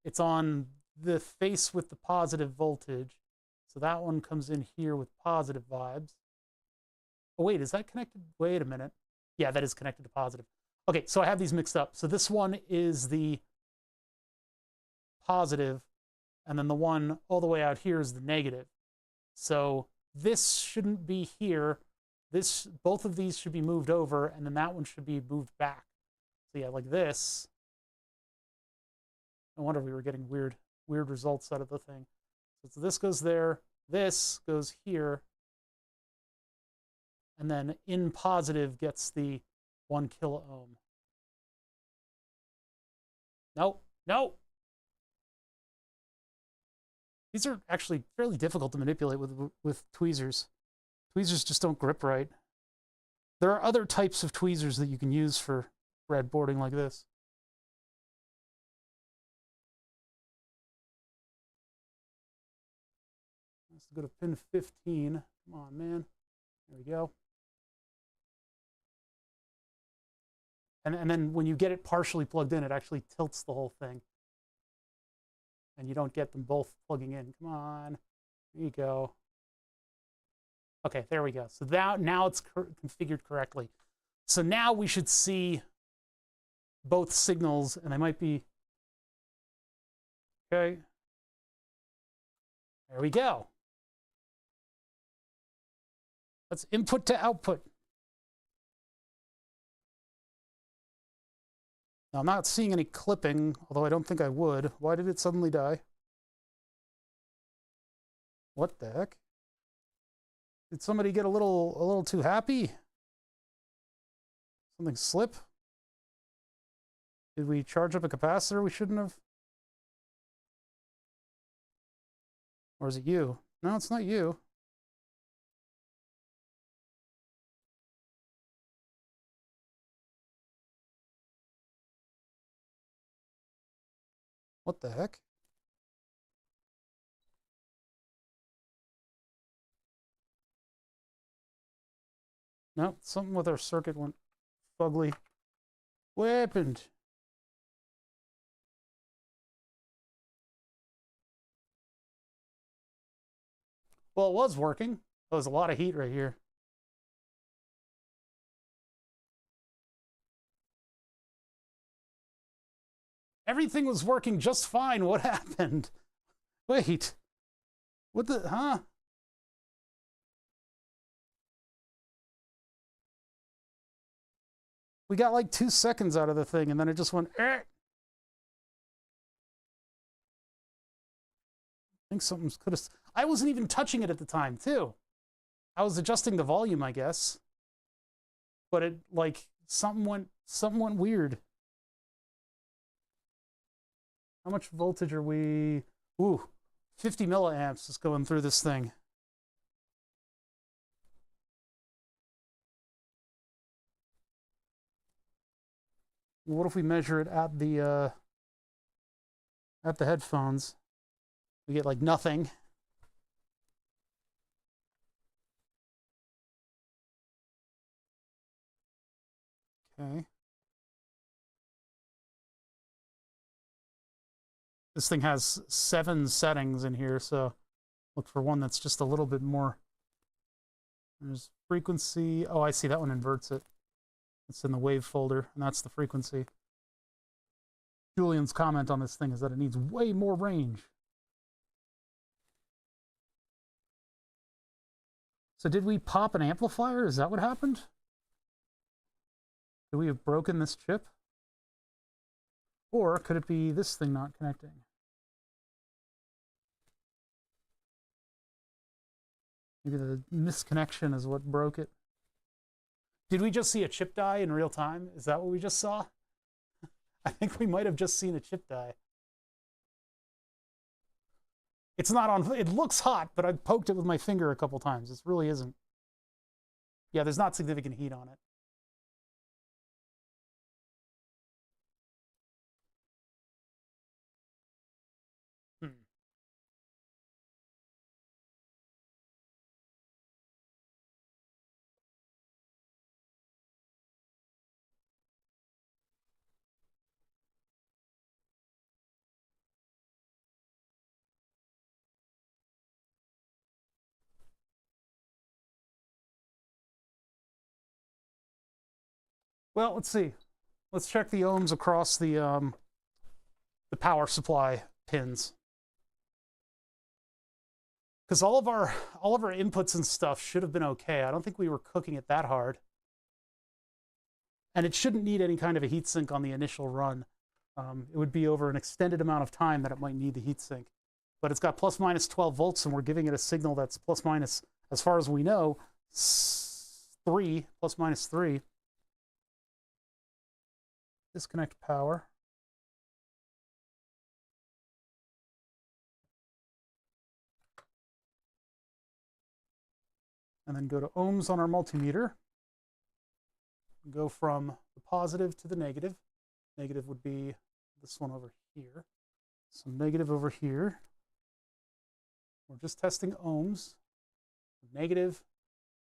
it's on the face with the positive voltage. So that one comes in here with positive vibes. Oh, wait, is that connected? Wait a minute. Yeah, that is connected to positive. Okay, so I have these mixed up. So this one is the positive, and then the one all the way out here is the negative. So this shouldn't be here. Both of these should be moved over, and then that one should be moved back. So yeah, like this. No wonder we were getting weird results out of the thing. So this goes there, this goes here, and then in positive gets the 1 kilo ohm. Nope, nope. These are actually fairly difficult to manipulate with tweezers. Tweezers just don't grip right. There are other types of tweezers that you can use for breadboarding like this. Let's go to pin 15. Come on, man. There we go. And then when you get it partially plugged in, it actually tilts the whole thing. And you don't get them both plugging in. Come on. There you go. Okay, there we go. So now it's configured correctly. So now we should see both signals, and they might be, okay. There we go. Let's input to output. Now, I'm not seeing any clipping, although I don't think I would. Why did it suddenly die? What the heck? Did somebody get a little too happy? Something slip? Did we charge up a capacitor we shouldn't have? Or is it you? No, it's not you. What the heck? No, something with our circuit went fugly. What happened? Well, it was working. There was a lot of heat right here. Everything was working just fine. What happened? Wait. What the, huh? We got like 2 seconds out of the thing, and then it just went, eh. I think something could have, I wasn't even touching it at the time, too. I was adjusting the volume, I guess. But it, like, something went weird. How much voltage are we? Ooh, 50 milliamps is going through this thing. What if we measure it at the headphones? We get like nothing. Okay. This thing has 7 settings in here, so look for one that's just a little bit more. There's frequency. Oh, I see, that one inverts it. It's in the wave folder, and that's the frequency. Julian's comment on this thing is that it needs way more range. So did we pop an amplifier? Is that what happened? Could we have broken this chip? Or could it be this thing not connecting? Maybe the misconnection is what broke it. Did we just see a chip die in real time? Is that what we just saw? I think we might have just seen a chip die. It's not on, it looks hot, but I poked it with my finger a couple times. This really isn't. Yeah, there's not significant heat on it. Well, let's see. Let's check the ohms across the power supply pins. Because all of our inputs and stuff should have been okay. I don't think we were cooking it that hard. And it shouldn't need any kind of a heatsink on the initial run. It would be over an extended amount of time that it might need the heatsink. But it's got plus minus 12 volts, and we're giving it a signal that's plus minus, as far as we know, 3, plus minus 3. Disconnect power. And then go to ohms on our multimeter. Go from the positive to the negative. Negative would be this one over here. So negative over here. We're just testing ohms. Negative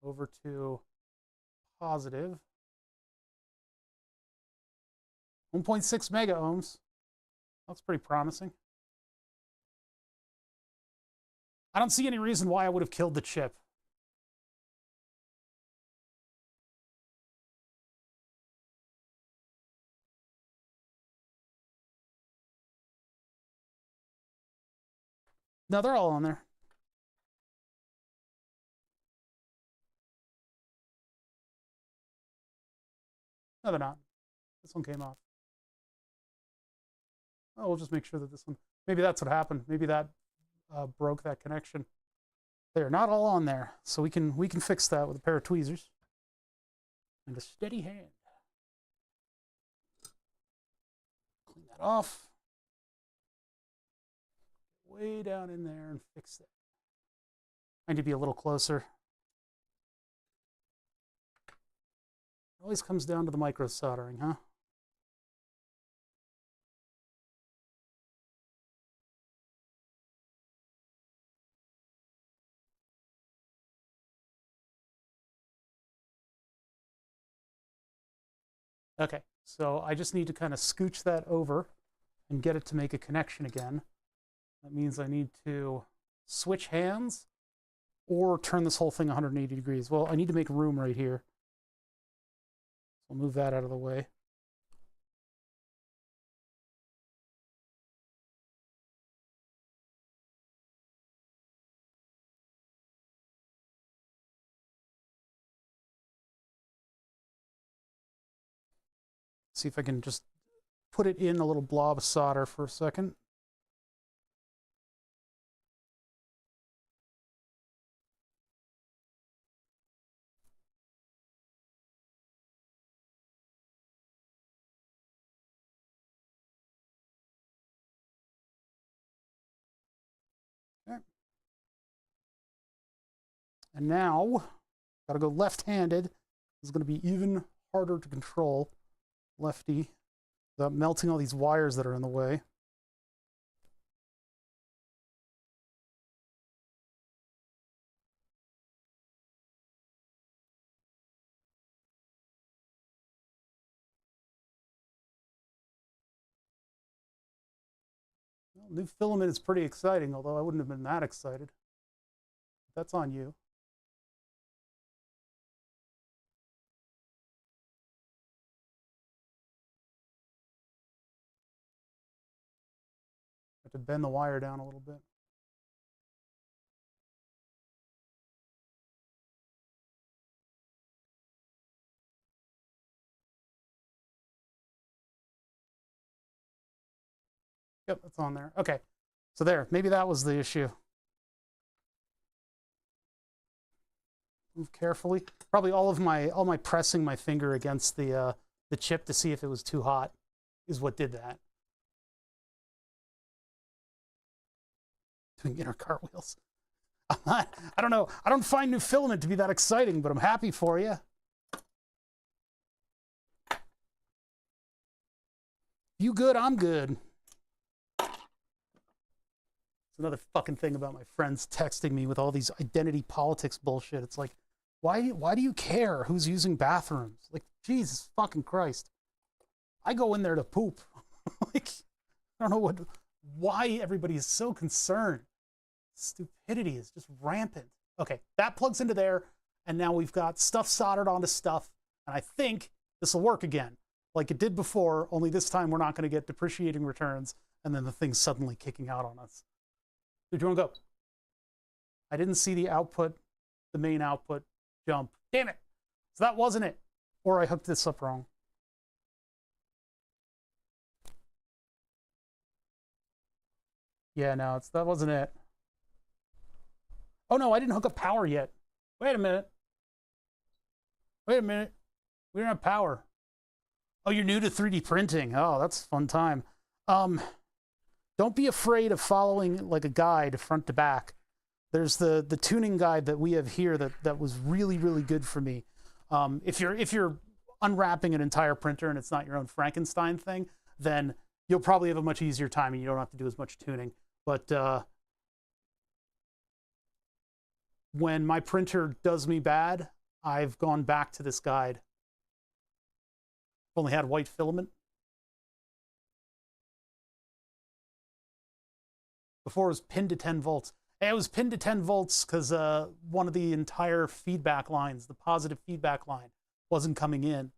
over to positive. 1.6 mega ohms. That's pretty promising. I don't see any reason why I would have killed the chip. No, they're all on there. No, they're not. This one came off. Oh, we'll just make sure that this one, maybe that's what happened. Maybe that broke that connection. They're not all on there, so we can fix that with a pair of tweezers and a steady hand. Clean that off. Way down in there and fix it. I need to be a little closer. It always comes down to the micro soldering, huh? Okay, so I just need to kind of scooch that over and get it to make a connection again. That means I need to switch hands or turn this whole thing 180 degrees. Well, I need to make room right here. So I'll move that out of the way. See if I can just put it in a little blob of solder for a second. Okay. And now, gotta go left-handed. It's gonna be even harder to control lefty without melting all these wires that are in the way. Well, new filament is pretty exciting, although I wouldn't have been that excited. That's on you. I have to bend the wire down a little bit. Yep, that's on there. Okay, so there, maybe that was the issue. Move carefully. Probably all my pressing my finger against the chip to see if it was too hot is what did that. Doing inner cartwheels. I don't know. I don't find new filament to be that exciting, but I'm happy for you. You good, I'm good. It's another fucking thing about my friends texting me with all these identity politics bullshit. It's like, why do you care who's using bathrooms? Like, Jesus fucking Christ. I go in there to poop. Like, I don't know why everybody is so concerned. Stupidity is just rampant. Okay, that plugs into there, and now we've got stuff soldered onto stuff, and I think this will work again. Like it did before, only this time we're not going to get depreciating returns and then the thing's suddenly kicking out on us. So do you want to go? I didn't see the output, the main output jump. Damn it. So that wasn't it. Or I hooked this up wrong. Yeah, no, that wasn't it. Oh no, I didn't hook up power yet. Wait a minute. Wait a minute. We don't have power. Oh, you're new to 3D printing. Oh, that's a fun time. Don't be afraid of following like a guide front to back. There's the tuning guide that we have here that was really, really good for me. If you're unwrapping an entire printer and it's not your own Frankenstein thing, then you'll probably have a much easier time and you don't have to do as much tuning. But when my printer does me bad, I've gone back to this guide. I've only had white filament. Before it was pinned to 10 volts. It was pinned to 10 volts because one of the entire feedback lines, the positive feedback line, wasn't coming in.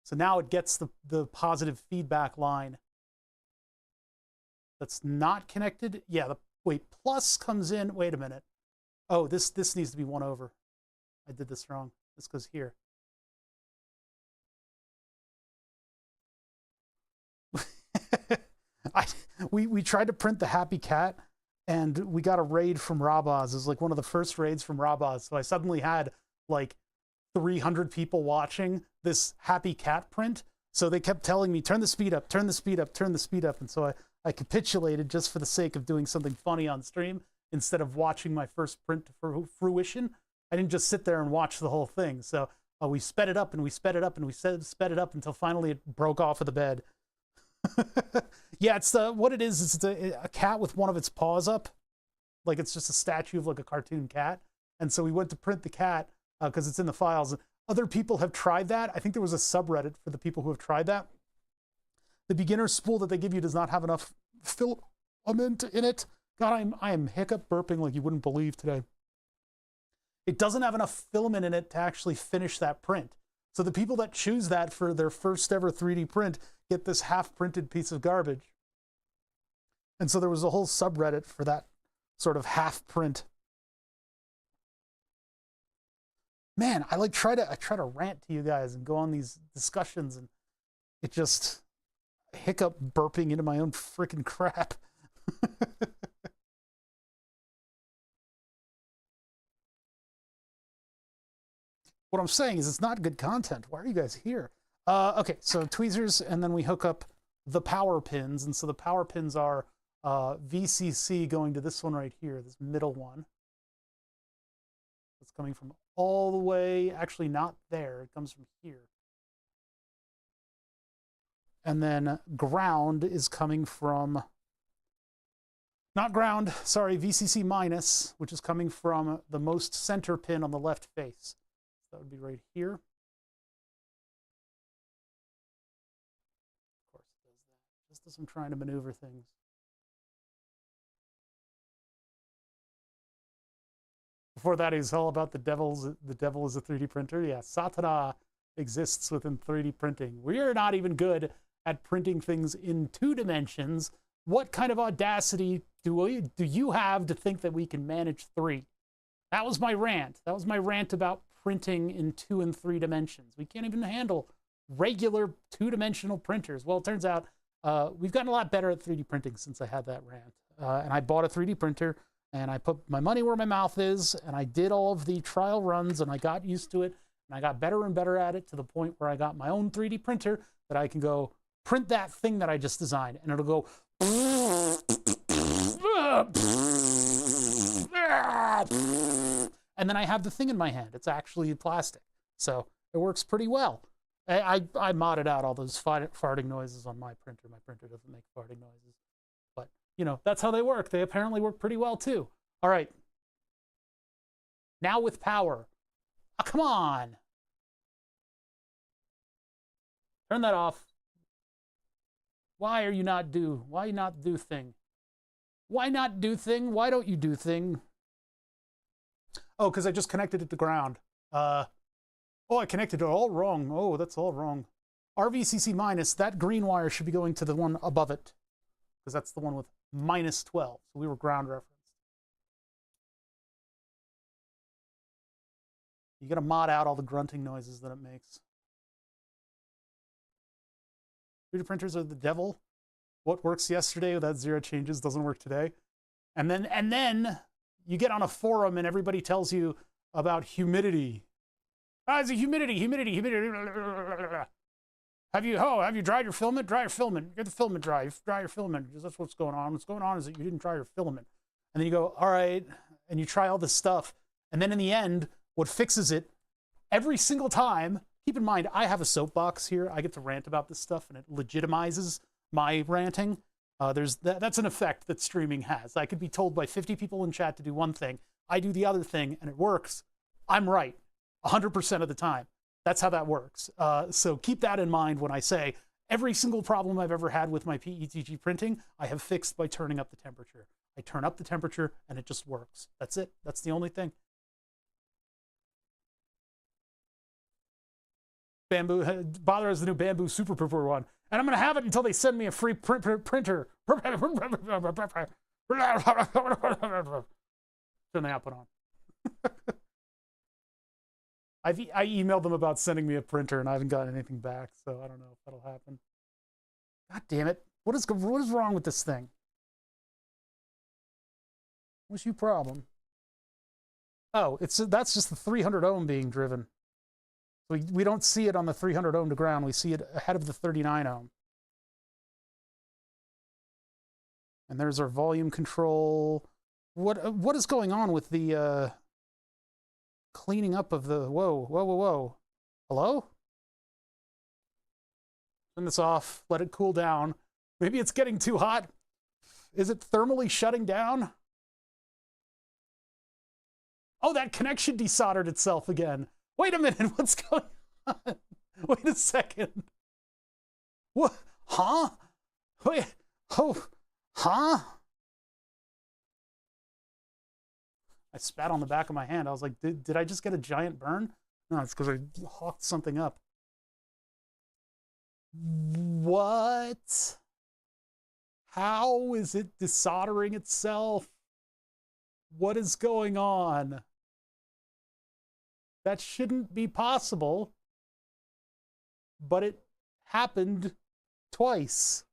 So now it gets the positive feedback line that's not connected. Yeah, wait, plus comes in. Wait a minute. Oh, this needs to be 1 over. I did this wrong. This goes here. We tried to print the happy cat and we got a raid from Rabaz. It was like one of the first raids from Rabaz. So I suddenly had like 300 people watching this happy cat print. So they kept telling me, turn the speed up, turn the speed up, turn the speed up. And so I capitulated just for the sake of doing something funny on stream instead of watching my first print to fruition. I didn't just sit there and watch the whole thing. So we sped it up and we sped it up and we sped it up until finally it broke off of the bed. Yeah, it's what it is. It's a cat with one of its paws up, like it's just a statue of like a cartoon cat. And so we went to print the cat because it's in the files. Other people have tried that. I think there was a subreddit for the people who have tried that. The beginner spool that they give you does not have enough filament in it. God, I am hiccup burping like you wouldn't believe today. It doesn't have enough filament in it to actually finish that print. So the people that choose that for their first ever 3D print get this half-printed piece of garbage. And so there was a whole subreddit for that sort of half print. Man, I try to rant to you guys and go on these discussions and it just hiccup burping into my own freaking crap. What I'm saying is it's not good content. Why are you guys here? Okay, so tweezers, and then we hook up the power pins. And so the power pins are VCC going to this one right here, this middle one. It's coming from all the way, actually not there, it comes from here. And then ground is coming from, not ground, sorry, VCC minus, which is coming from the most center pin on the left face. That would be right here. Of course it does that, just as I'm trying to maneuver things. Before that, it's all about the devil is a 3D printer. Yeah, Satana exists within 3D printing. We are not even good at printing things in 2 dimensions. What kind of audacity do you have to think that we can manage 3? That was my rant. That was my rant about printing in 2 and 3 dimensions. We can't even handle regular 2-dimensional printers. Well, it turns out we've gotten a lot better at 3D printing since I had that rant. And I bought a 3D printer and I put my money where my mouth is and I did all of the trial runs and I got used to it and I got better and better at it to the point where I got my own 3D printer that I can go print that thing that I just designed and it'll go and then I have the thing in my hand. It's actually plastic. So it works pretty well. I modded out all those farting noises on my printer. My printer doesn't make farting noises. But, you know, that's how they work. They apparently work pretty well, too. All right. Now with power. Oh, come on. Turn that off. Why are you not do? Why not do thing? Why not do thing? Why don't you do thing? Oh, because I just connected it to ground. Oh, I connected it all wrong. Oh, that's all wrong. RVCC minus, that green wire should be going to the one above it, because that's the one with minus 12. So we were ground referenced. You got to mod out all the grunting noises that it makes. 3D printers are the devil. What works yesterday without zero changes doesn't work today. And then you get on a forum and everybody tells you about humidity. Ah, it's a humidity. Have you dried your filament? Dry your filament. Get the filament dry. Dry your filament. That's what's going on. What's going on is that you didn't dry your filament. And then you go, all right, and you try all this stuff. And then in the end, what fixes it every single time, keep in mind, I have a soapbox here. I get to rant about this stuff, and it legitimizes my ranting. That's an effect that streaming has. I could be told by 50 people in chat to do one thing. I do the other thing, and it works. I'm right 100% of the time. That's how that works. So keep that in mind when I say every single problem I've ever had with my PETG printing, I have fixed by turning up the temperature. I turn up the temperature, and it just works. That's it. That's the only thing. Bamboo, Bother has the new Bamboo Super Pooper one. And I'm going to have it until they send me a free printer. Turn the output on. I emailed them about sending me a printer, and I haven't gotten anything back, so I don't know if that'll happen. God damn it. What is wrong with this thing? What's your problem? Oh, that's just the 300 ohm being driven. We don't see it on the 300 ohm to ground. We see it ahead of the 39 ohm. And there's our volume control. What is going on with the cleaning up of the... Whoa. Hello? Turn this off. Let it cool down. Maybe it's getting too hot. Is it thermally shutting down? Oh, that connection desoldered itself again. Wait a minute, what's going on? Wait a second. What? Huh? Wait. Oh, huh? I spat on the back of my hand. I was like, did I just get a giant burn? No, it's because I hawked something up. What? How is it desoldering itself? What is going on? That shouldn't be possible, but it happened twice.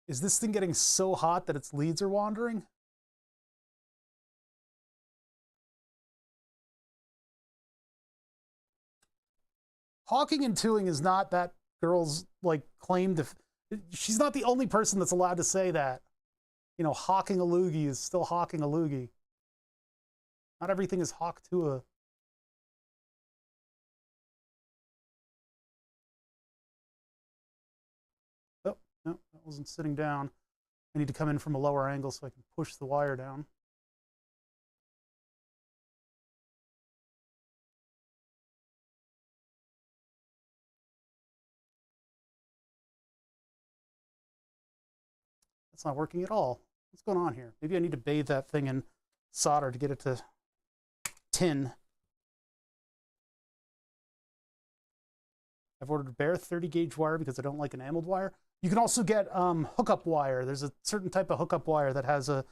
Is this thing getting so hot that its leads are wandering? Hawking and tooing is not that girl's like claim to... She's not the only person that's allowed to say that. You know, hawking a loogie is still hawking a loogie. Not everything is hawk to a... Oh, no, that wasn't sitting down. I need to come in from a lower angle so I can push the wire down. That's not working at all. What's going on here? Maybe I need to bathe that thing in solder to get it to tin. I've ordered bare 30 gauge wire because I don't like enameled wire. You can also get hookup wire. There's a certain type of hookup wire that has a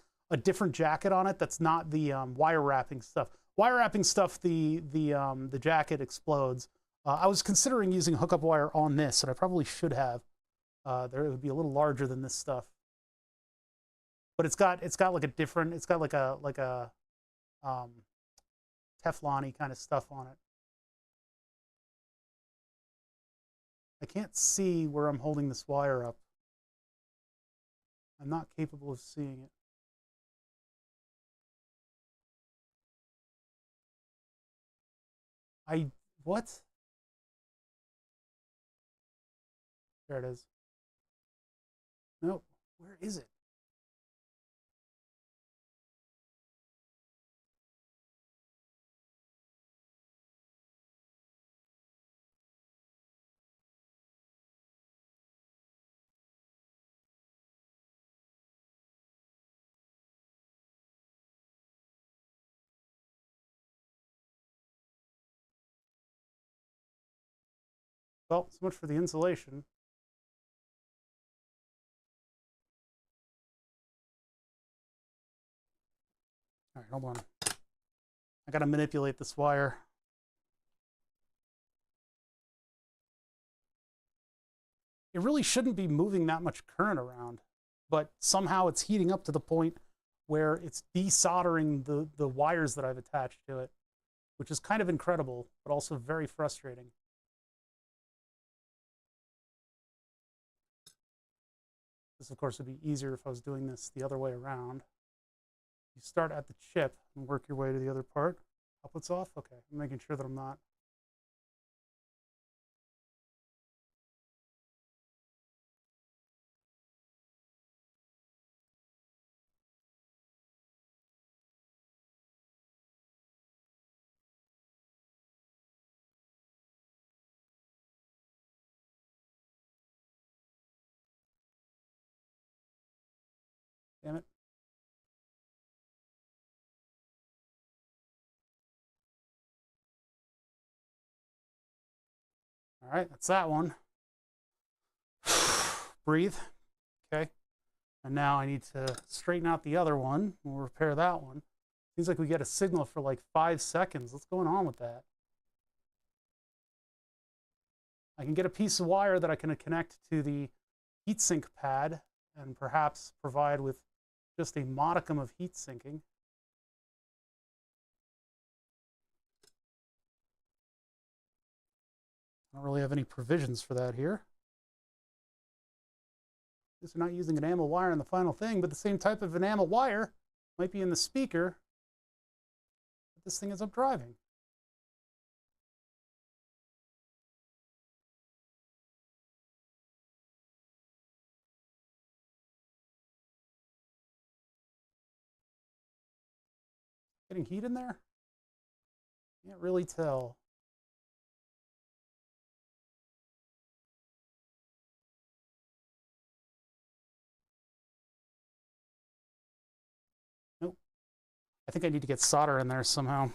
different jacket on it that's not the wire wrapping stuff. Wire wrapping stuff, the jacket explodes. I was considering using hookup wire on this, and I probably should have. It would be a little larger than this stuff. But it's got like a different, it's got like a Teflon-y kind of stuff on it. I can't see where I'm holding this wire up. I'm not capable of seeing it. What? There it is. Nope. Where is it? Well, so much for the insulation. All right, hold on. I gotta manipulate this wire. It really shouldn't be moving that much current around, but somehow it's heating up to the point where it's desoldering the wires that I've attached to it, which is kind of incredible, but also very frustrating. This, of course, would be easier if I was doing this the other way around. You start at the chip and work your way to the other part. Output's off? Okay, I'm making sure that I'm not. Damn it. All right, that's that one. Breathe. Okay. And now I need to straighten out the other one. We'll repair that one. Seems like we get a signal for like 5 seconds. What's going on with that? I can get a piece of wire that I can connect to the heatsink pad and perhaps provide with just a modicum of heat sinking. I don't really have any provisions for that here. Guess we're not using enamel wire in the final thing, but the same type of enamel wire might be in the speaker that this thing ends up driving. Getting heat in there? Can't really tell. Nope. I think I need to get solder in there somehow.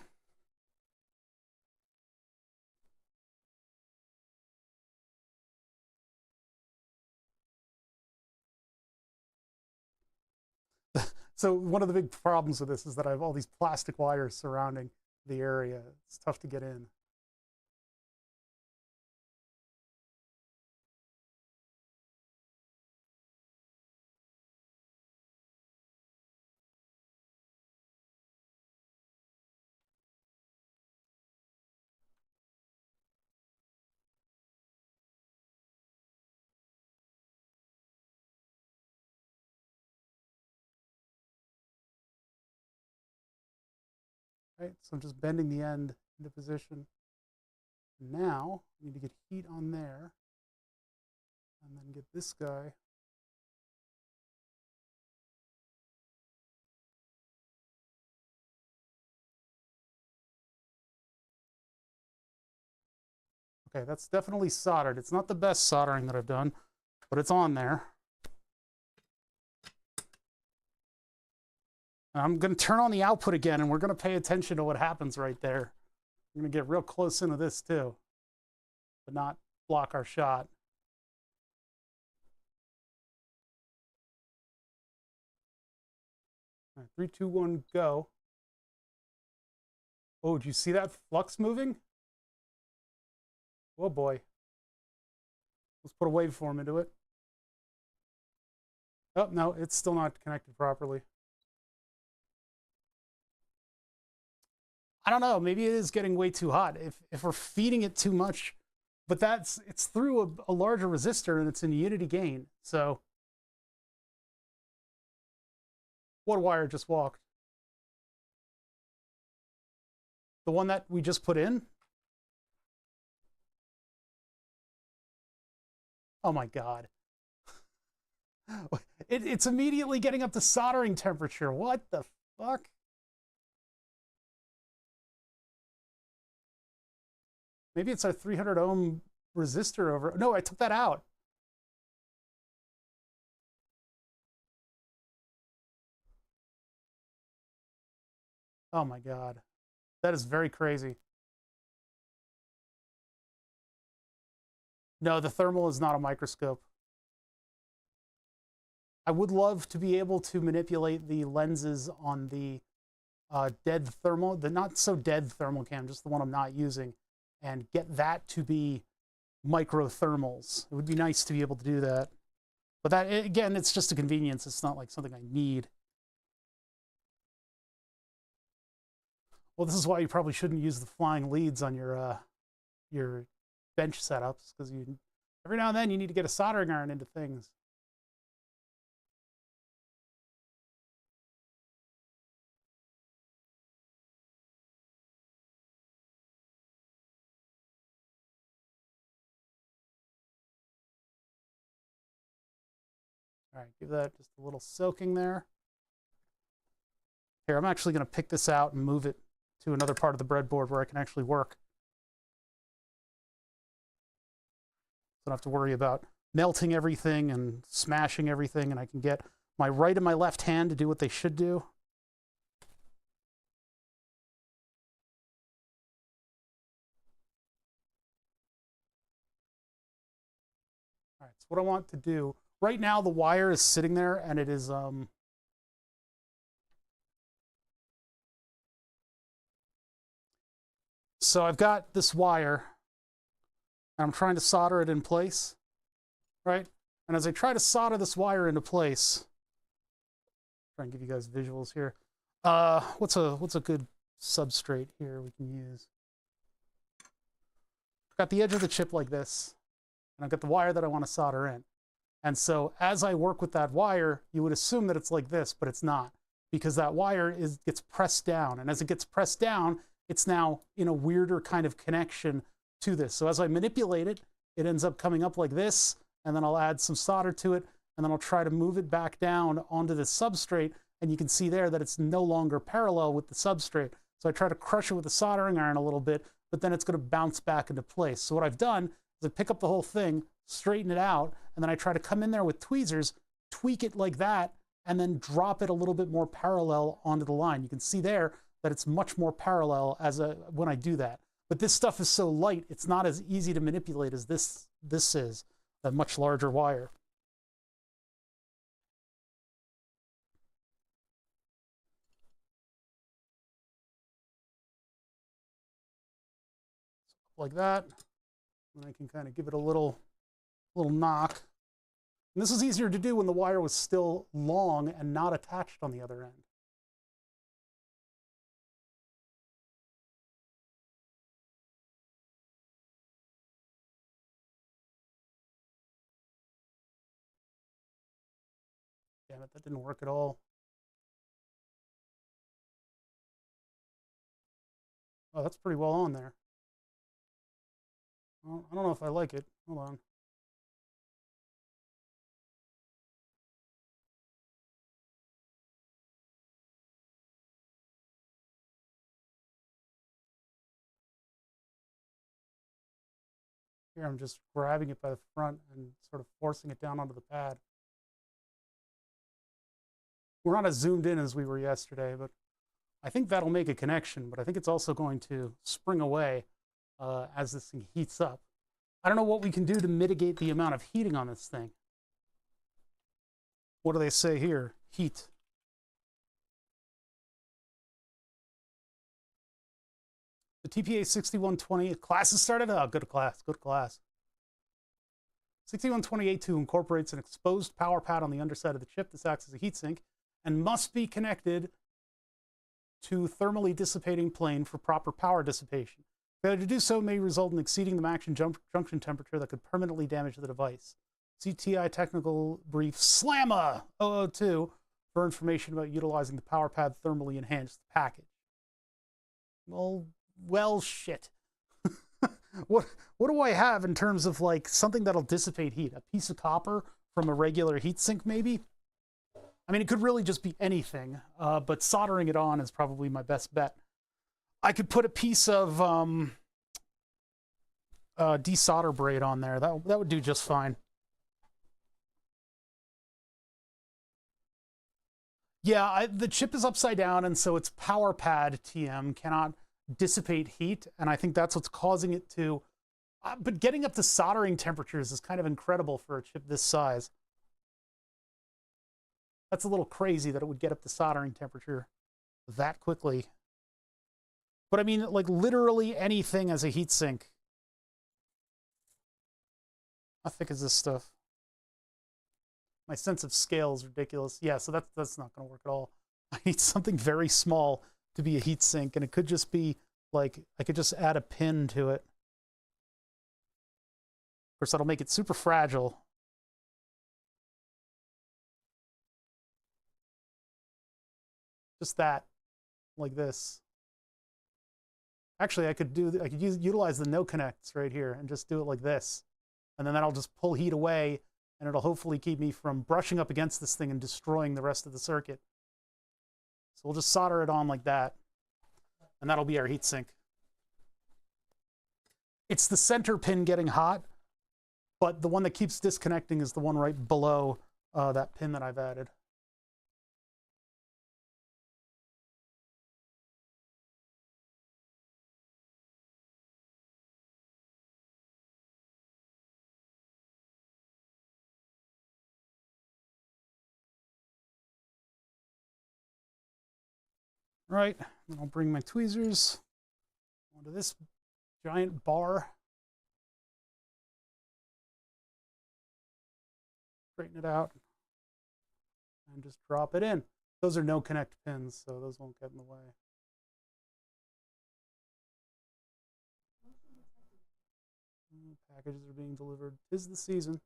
So one of the big problems with this is that I have all these plastic wires surrounding the area. It's tough to get in. Right, so I'm just bending the end into position. Now I need to get heat on there and then get this guy. Okay, that's definitely soldered. It's not the best soldering that I've done, but it's on there. And I'm going to turn on the output again, and we're going to pay attention to what happens right there. I'm going to get real close into this too, but not block our shot. All right, 3, 2, 1, go. Oh, do you see that flux moving? Oh boy. Let's put a waveform into it. Oh, no, it's still not connected properly. I don't know, maybe it is getting way too hot. If we're feeding it too much, but it's through a larger resistor and it's in unity gain. So what wire just walked? The one that we just put in? Oh my God. It's immediately getting up to soldering temperature. What the fuck? Maybe it's our 300 ohm resistor over. No, I took that out. Oh my God. That is very crazy. No, the thermal is not a microscope. I would love to be able to manipulate the lenses on the dead thermal, the not so dead thermal cam, just the one I'm not using, and get that to be microthermals. It would be nice to be able to do that. But that, again, it's just a convenience. It's not like something I need. Well, this is why you probably shouldn't use the flying leads on your bench setups, because you every now and then you need to get a soldering iron into things. All right, give that just a little soaking there. Here, I'm actually going to pick this out and move it to another part of the breadboard where I can actually work. Don't have to worry about melting everything and smashing everything, and I can get my right and my left hand to do what they should do. All right, so what I want to do, right now the wire is sitting there and it is so I've got this wire and I'm trying to solder it in place, right? And as I try to solder this wire into place, try and give you guys visuals here. What's a good substrate here we can use? I've got the edge of the chip like this, and I've got the wire that I want to solder in. And so as I work with that wire, you would assume that it's like this, but it's not, because that wire gets pressed down. And as it gets pressed down, it's now in a weirder kind of connection to this. So as I manipulate it, it ends up coming up like this, and then I'll add some solder to it, and then I'll try to move it back down onto the substrate, and you can see there that it's no longer parallel with the substrate. So I try to crush it with a soldering iron a little bit, but then it's going to bounce back into place. So what I've done is I pick up the whole thing, straighten it out, and then I try to come in there with tweezers, tweak it like that, and then drop it a little bit more parallel onto the line. You can see there that it's much more parallel when I do that. But this stuff is so light, it's not as easy to manipulate as this is, a much larger wire. Like that, and I can kind of give it a little knock. And this is easier to do when the wire was still long and not attached on the other end. Damn it, that didn't work at all. Oh, that's pretty well on there. Well, I don't know if I like it. Hold on. Here I'm just grabbing it by the front and sort of forcing it down onto the pad. We're not as zoomed in as we were yesterday, but I think that'll make a connection, but I think it's also going to spring away as this thing heats up. I don't know what we can do to mitigate the amount of heating on this thing. What do they say here? Heat. The TPA 6120 class has started. Oh, good class, good class. 6120A2 incorporates an exposed power pad on the underside of the chip. This acts as a heatsink and must be connected to thermally dissipating plane for proper power dissipation. Failure to do so may result in exceeding the maximum junction temperature that could permanently damage the device. CTI technical brief SLAMA 002 for information about utilizing the power pad thermally enhanced package. Well, shit. What do I have in terms of like something that'll dissipate heat? A piece of copper from a regular heatsink, maybe? I mean, it could really just be anything, but soldering it on is probably my best bet. I could put a piece of desolder braid on there. That would do just fine. Yeah, the chip is upside down, and so its power pad TM cannot dissipate heat, and I think that's what's causing it to But getting up to soldering temperatures is kind of incredible for a chip this size. That's a little crazy that it would get up to soldering temperature that quickly. But I mean, like literally anything as a heatsink. How thick is this stuff? My sense of scale is ridiculous. Yeah, so that's not going to work at all. I need something very small to be a heatsink, and it could just be like I could just add a pin to it. Of course, that'll make it super fragile. Just that, like this. Actually, I could utilize the no connects right here and just do it like this. And then that'll just pull heat away, and it'll hopefully keep me from brushing up against this thing and destroying the rest of the circuit. So we'll just solder it on like that, and that'll be our heatsink. It's the center pin getting hot, but the one that keeps disconnecting is the one right below that pin that I've added. Right, then I'll bring my tweezers onto this giant bar. Straighten it out and just drop it in. Those are no connect pins, so those won't get in the way. Packages are being delivered. 'Tis the season.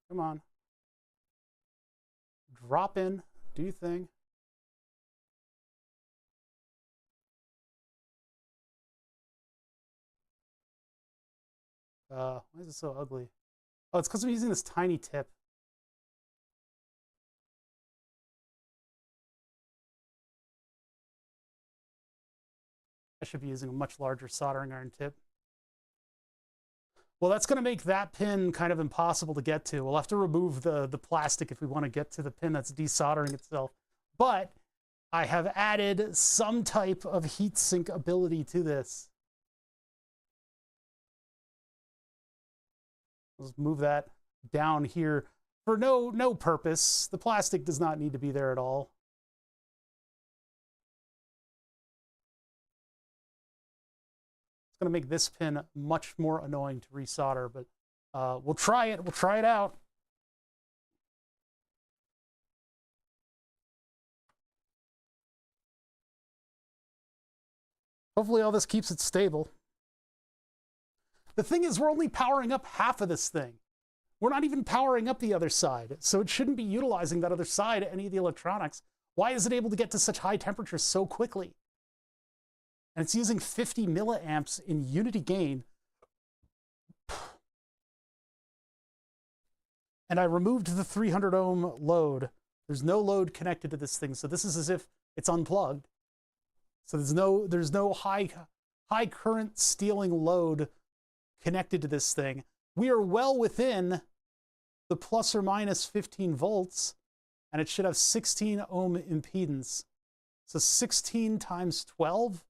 Come on. Drop in. Do your thing. Why is it so ugly? Oh, it's because I'm using this tiny tip. I should be using a much larger soldering iron tip. Well, that's going to make that pin kind of impossible to get to. We'll have to remove the plastic if we want to get to the pin that's desoldering itself. But I have added some type of heatsink ability to this. Let's move that down here for no purpose. The plastic does not need to be there at all. Going to make this pin much more annoying to resolder, but we'll try it. We'll try it out. Hopefully all this keeps it stable. The thing is, we're only powering up half of this thing. We're not even powering up the other side, so it shouldn't be utilizing that other side, any of the electronics. Why is it able to get to such high temperatures so quickly? And it's using 50 milliamps in unity gain. And I removed the 300 ohm load. There's no load connected to this thing, so this is as if it's unplugged. So there's no high current stealing load connected to this thing. We are well within the plus or minus 15 volts, and it should have 16 ohm impedance. So 16 times 12.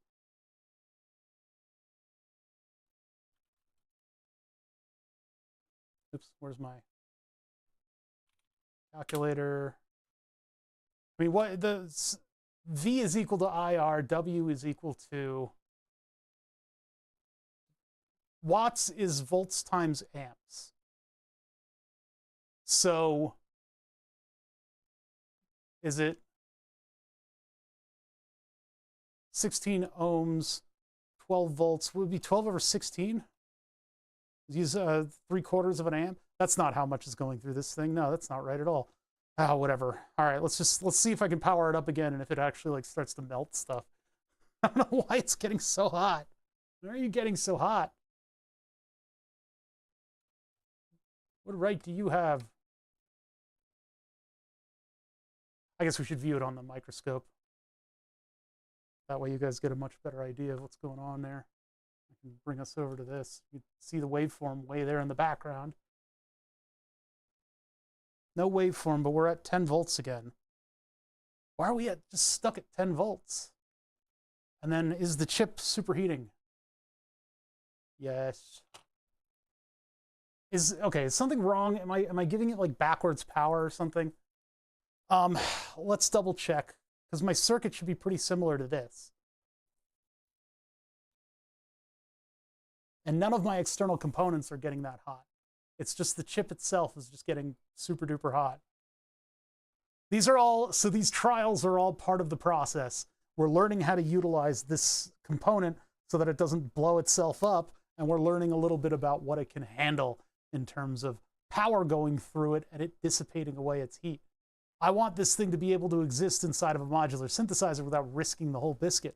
Oops, where's my calculator? I mean, what the V is equal to IR, W is equal to watts is volts times amps. So is it 16 ohms, 12 volts? Would it be 12 over 16? Use 3/4 of an amp. That's not how much is going through this thing. No, that's not right at all. Oh, whatever. All right, let's see if I can power it up again and if it actually like starts to melt stuff. I don't know why it's getting so hot. Why are you getting so hot? What right do you have? I guess we should view it on the microscope. That way you guys get a much better idea of what's going on there. I can bring us over to this. You see the waveform way there in the background. No waveform, but we're at 10 volts again. Why are we just stuck at 10 volts? And then is the chip superheating? Yes. Okay, is something wrong? Am I giving it like backwards power or something? Let's double check, because my circuit should be pretty similar to this. And none of my external components are getting that hot. It's just the chip itself is just getting super duper hot. These trials are all part of the process. We're learning how to utilize this component so that it doesn't blow itself up, and we're learning a little bit about what it can handle in terms of power going through it and it dissipating away its heat. I want this thing to be able to exist inside of a modular synthesizer without risking the whole biscuit.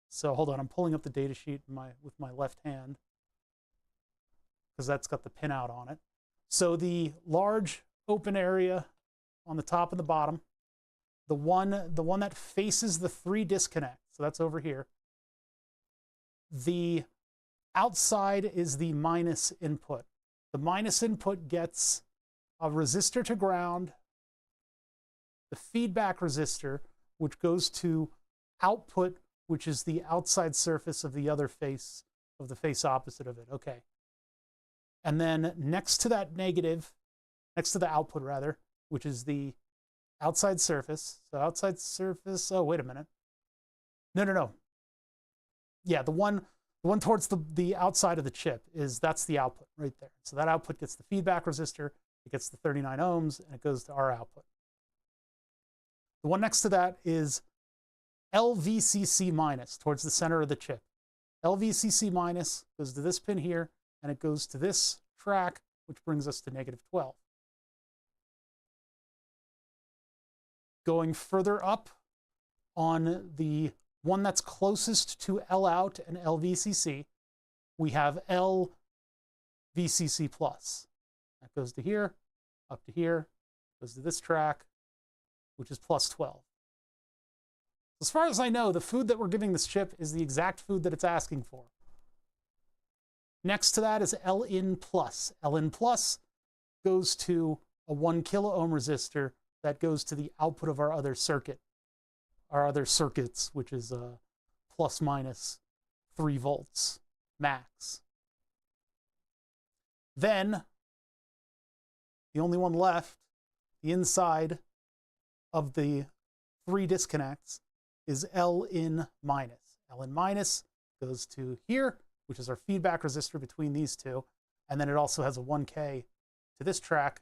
So hold on, I'm pulling up the data sheet with my left hand, because that's got the pinout on it. So the large open area on the top and the bottom, the one that faces the 3 disconnects, so that's over here. The outside is the minus input. The minus input gets a resistor to ground, the feedback resistor, which goes to output, which is the outside surface of the other face, of the face opposite of it. Okay. And then next to that negative, next to the output rather, which is the outside surface. So outside surface, oh, wait a minute. No. Yeah, the one towards the outside of the chip that's the output right there. So that output gets the feedback resistor, it gets the 39 ohms, and it goes to our output. The one next to that is LVCC minus towards the center of the chip. LVCC minus goes to this pin here, and it goes to this track, which brings us to -12. Going further up on the one that's closest to L out and LVCC, we have LVCC plus. That goes to here, up to here, goes to this track, which is +12. As far as I know, the food that we're giving this chip is the exact food that it's asking for. Next to that is Lin plus. Lin plus goes to a 1 kilo ohm resistor that goes to the output of our other circuit, our other circuits, which is plus minus 3 volts max. Then the only one left, the inside of the 3 disconnects, is Lin minus. Lin minus goes to here, which is our feedback resistor between these two, and then it also has a 1K to this track,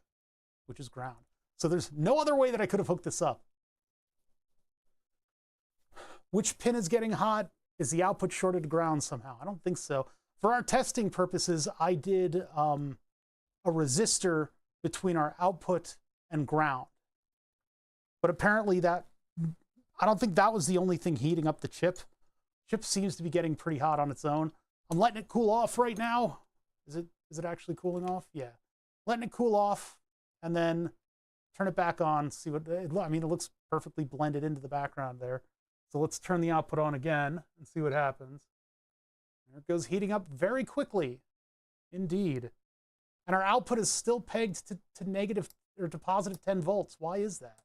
which is ground. So there's no other way that I could have hooked this up. Which pin is getting hot? Is the output shorted to ground somehow? I don't think so. For our testing purposes, I did a resistor between our output and ground. But apparently I don't think that was the only thing heating up the chip. Chip seems to be getting pretty hot on its own. I'm letting it cool off right now. Is it actually cooling off? Yeah. Letting it cool off and then turn it back on, see what, I mean, it looks perfectly blended into the background there. So let's turn the output on again and see what happens. There it goes, heating up very quickly, indeed. And our output is still pegged to negative or to positive 10 volts. Why is that?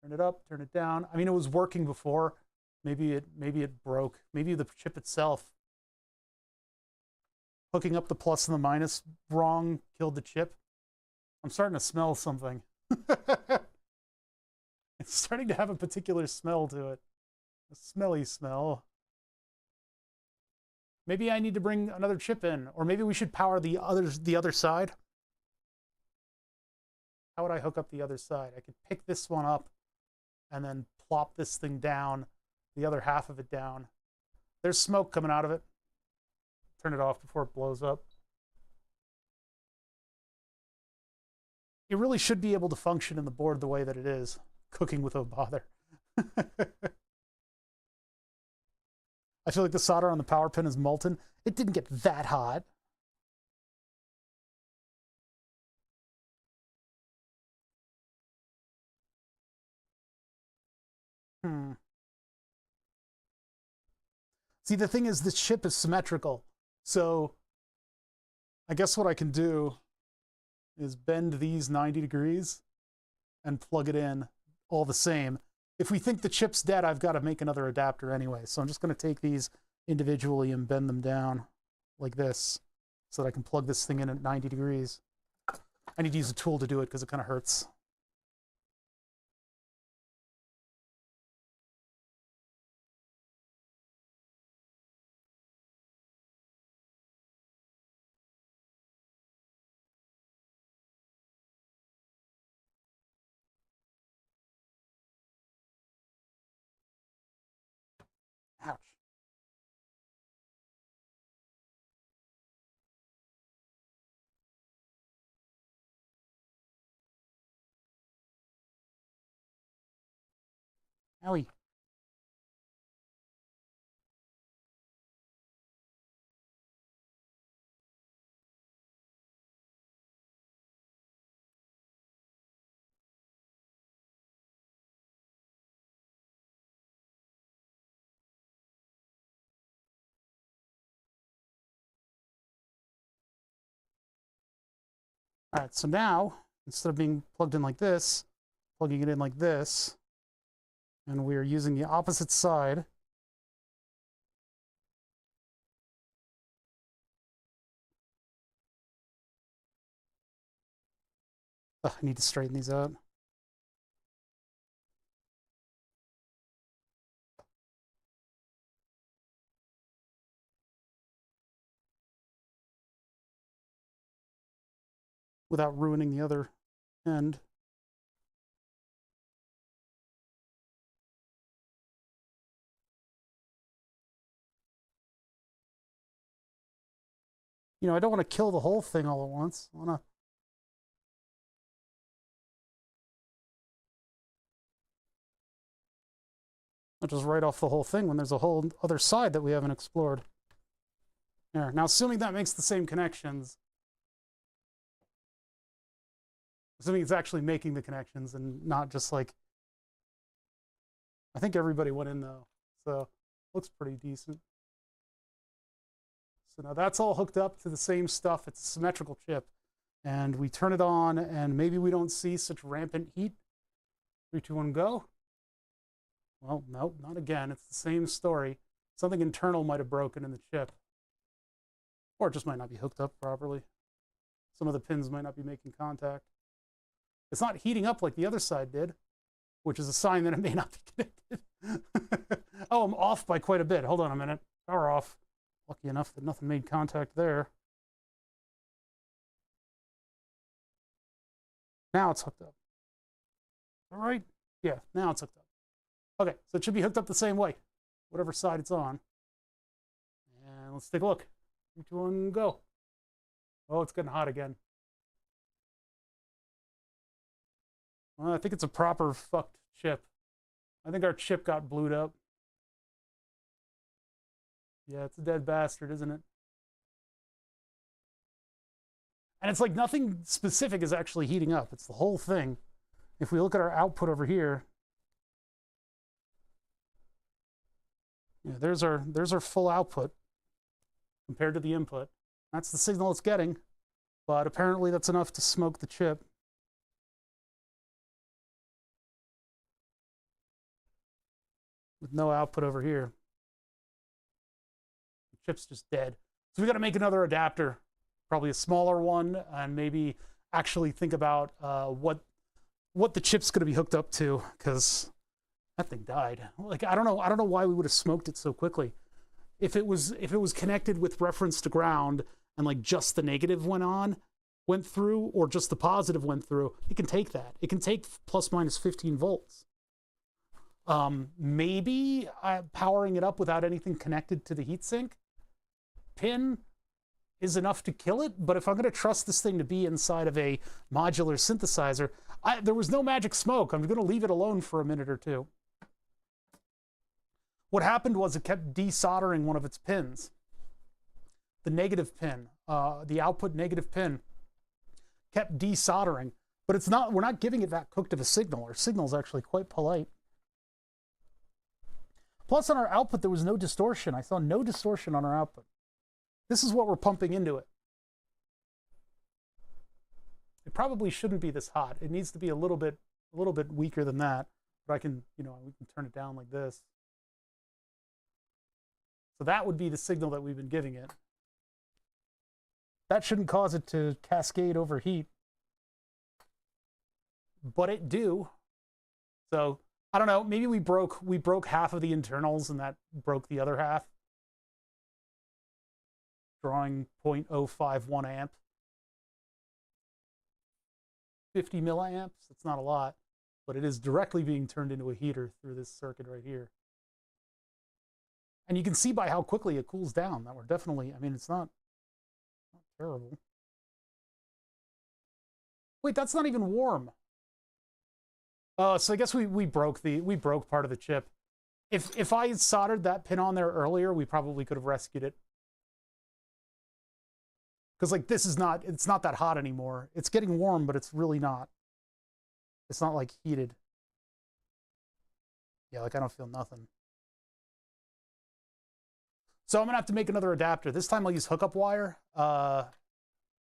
Turn it up, turn it down. I mean, it was working before. Maybe it broke. Maybe the chip itself, hooking up the plus and the minus wrong, killed the chip. I'm starting to smell something. It's starting to have a particular smell to it. A smelly smell. Maybe I need to bring another chip in, or maybe we should power the other side. How would I hook up the other side? I could pick this one up and then plop this thing down, the other half of it down. There's smoke coming out of it. Turn it off before it blows up. It really should be able to function in the board the way that it is, cooking with a bother. I feel like the solder on the power pin is molten. It didn't get that hot. See, the thing is, this chip is symmetrical. So I guess what I can do is bend these 90 degrees and plug it in all the same. If we think the chip's dead, I've got to make another adapter anyway. So I'm just going to take these individually and bend them down like this so that I can plug this thing in at 90 degrees. I need to use a tool to do it because it kind of hurts. Ouch. Owie. All right, so now, instead of being plugged in like this, plugging it in like this, and we're using the opposite side. Ugh, I need to straighten these out. Without ruining the other end. You know, I don't want to kill the whole thing all at once. I want to not just write off the whole thing when there's a whole other side that we haven't explored. There. Now, assuming that makes the same connections, assuming it's actually making the connections and not just like, I think everybody went in though, so looks pretty decent. So now that's all hooked up to the same stuff. It's a symmetrical chip, and we turn it on, and maybe we don't see such rampant heat. 3, 2, 1, go. Well, no, not again. It's the same story. Something internal might have broken in the chip, or it just might not be hooked up properly. Some of the pins might not be making contact. It's not heating up like the other side did, which is a sign that it may not be connected. Oh, I'm off by quite a bit. Hold on a minute. Power off. Lucky enough that nothing made contact there. Now it's hooked up. All right? Yeah, now it's hooked up. Okay, so it should be hooked up the same way, whatever side it's on. And let's take a look. 3, 2, 1, go. Oh, it's getting hot again. Well, I think it's a proper fucked chip. I think our chip got blued up. Yeah, it's a dead bastard, isn't it? And it's like nothing specific is actually heating up. It's the whole thing. If we look at our output over here, yeah, there's our full output compared to the input. That's the signal it's getting, but apparently that's enough to smoke the chip. With no output over here. The chip's just dead. So we got to make another adapter, probably a smaller one, and maybe actually think about what the chip's going to be hooked up to, because that thing died. Like I don't know why we would have smoked it so quickly. If it was connected with reference to ground and like just the negative went through, or just the positive went through, it can take that. It can take plus minus 15 volts. Maybe powering it up without anything connected to the heatsink pin is enough to kill it, but if I'm going to trust this thing to be inside of a modular synthesizer, there was no magic smoke. I'm going to leave it alone for a minute or two. What happened was it kept desoldering one of its pins. The negative pin, the output negative pin, kept desoldering, but we're not giving it that cooked of a signal. Our signal is actually quite polite. Plus, on our output, there was no distortion. I saw no distortion on our output. This is what we're pumping into it. It probably shouldn't be this hot. It needs to be a little bit weaker than that. But I can, you know, we can turn it down like this. So that would be the signal that we've been giving it. That shouldn't cause it to cascade overheat, but it do. So I don't know, maybe we broke half of the internals and that broke the other half. Drawing 0.051 amp. 50 milliamps, that's not a lot, but it is directly being turned into a heater through this circuit right here. And you can see by how quickly it cools down that we're definitely, I mean, it's not terrible. Wait, that's not even warm. So I guess we broke part of the chip. If I had soldered that pin on there earlier, we probably could have rescued it. Because like it's not that hot anymore. It's getting warm, but it's really not. It's not like heated. Yeah, like I don't feel nothing. So I'm gonna have to make another adapter. This time I'll use hookup wire. How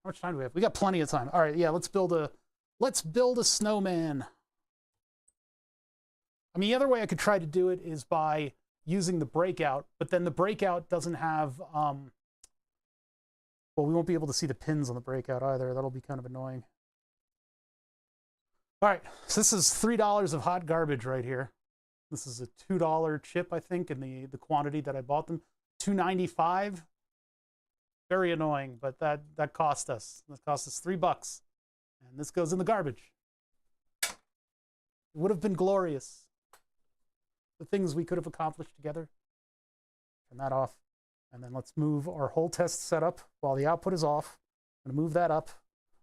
much time do we have? We got plenty of time. All right, yeah, let's build a snowman. I mean, the other way I could try to do it is by using the breakout, but then the breakout doesn't have, well, we won't be able to see the pins on the breakout either. That'll be kind of annoying. All right, so this is $3 of hot garbage right here. This is a $2 chip, I think, in the quantity that I bought them. $2.95. Very annoying, but that cost us. That cost us $3. And this goes in the garbage. It would have been glorious. The things we could have accomplished together. Turn that off. And then let's move our whole test setup while the output is off. I'm going to move that up.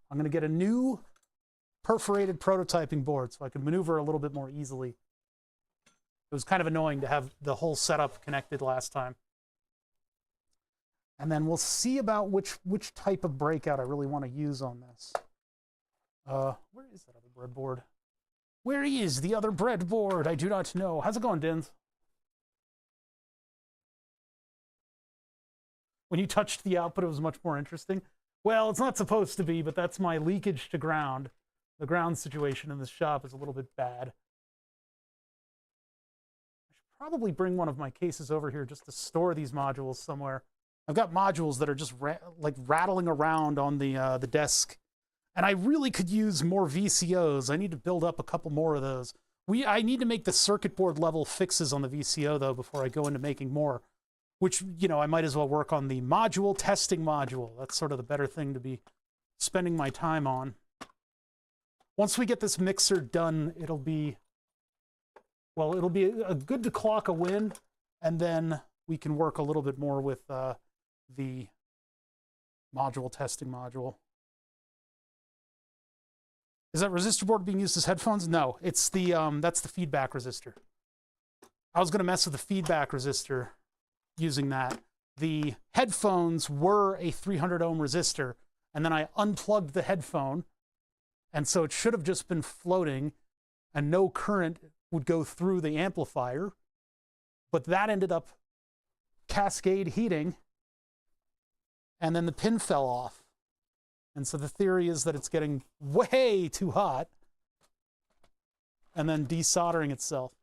I'm going to get a new perforated prototyping board so I can maneuver a little bit more easily. It was kind of annoying to have the whole setup connected last time. And then we'll see about which type of breakout I really want to use on this. Where is that other breadboard? Where is the other breadboard? I do not know. How's it going, Dins? When you touched the output, it was much more interesting. Well, it's not supposed to be, but that's my leakage to ground. The ground situation in this shop is a little bit bad. I should probably bring one of my cases over here just to store these modules somewhere. I've got modules that are just like rattling around on the desk. And I really could use more VCOs. I need to build up a couple more of those. I need to make the circuit board level fixes on the VCO, though, before I go into making more. Which, you know, I might as well work on the module testing module. That's sort of the better thing to be spending my time on. Once we get this mixer done, it'll be a good to clock a win, and then we can work a little bit more with the module testing module. Is that resistor board being used as headphones? No, it's the that's the feedback resistor. I was going to mess with the feedback resistor using that. The headphones were a 300 ohm resistor, and then I unplugged the headphone, and so it should have just been floating, and no current would go through the amplifier, but that ended up cascade heating, and then the pin fell off. And so the theory is that it's getting way too hot and then desoldering itself.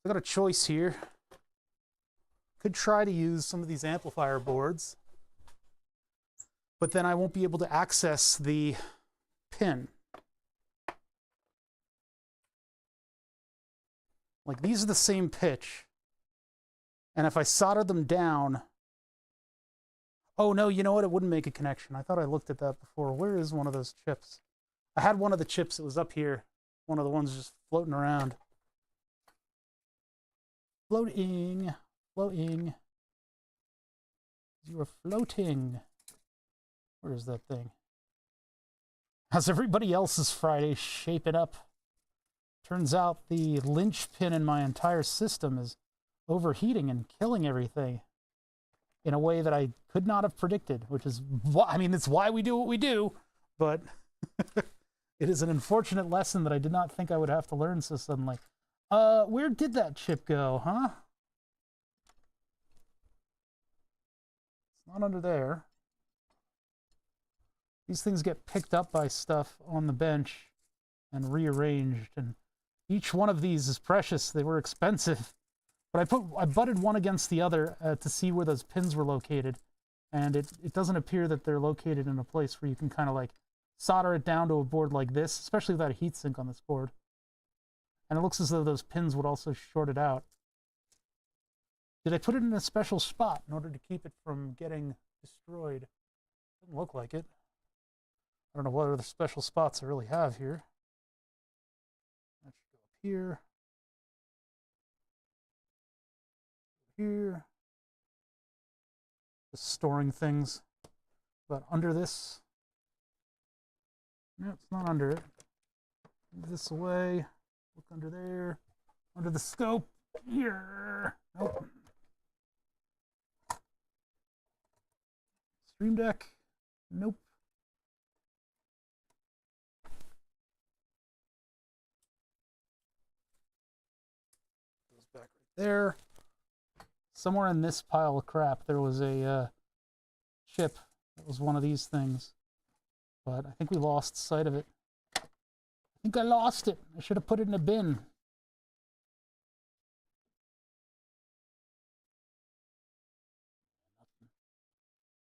I've got a choice here. Could try to use some of these amplifier boards, but then I won't be able to access the pin. Like, these are the same pitch. And if I solder them down, oh no, you know what? It wouldn't make a connection. I thought I looked at that before. Where is one of those chips? I had one of the chips that was up here. One of the ones just floating around. Floating. Floating. You are floating. Where is that thing? How's everybody else's Friday shaping up? Turns out the linchpin in my entire system is overheating and killing everything in a way that I could not have predicted, which is why, I mean, it's why we do what we do, but it is an unfortunate lesson that I did not think I would have to learn so suddenly. Where did that chip go, huh? It's not under there. These things get picked up by stuff on the bench and rearranged, and each one of these is precious. They were expensive. But I butted one against the other to see where those pins were located, and it doesn't appear that they're located in a place where you can kind of like solder it down to a board like this, especially without a heatsink on this board. And it looks as though those pins would also short it out. Did I put it in a special spot in order to keep it from getting destroyed? Doesn't look like it. I don't know what other special spots I really have here. That should go up here. Here. Just storing things. But under this. No, it's not under it. Move this away. Look under there. Under the scope. Here. Nope. Stream Deck. Nope. Goes back right there. Somewhere in this pile of crap, there was a chip that was one of these things. But I think we lost sight of it. I think I lost it. I should have put it in a bin.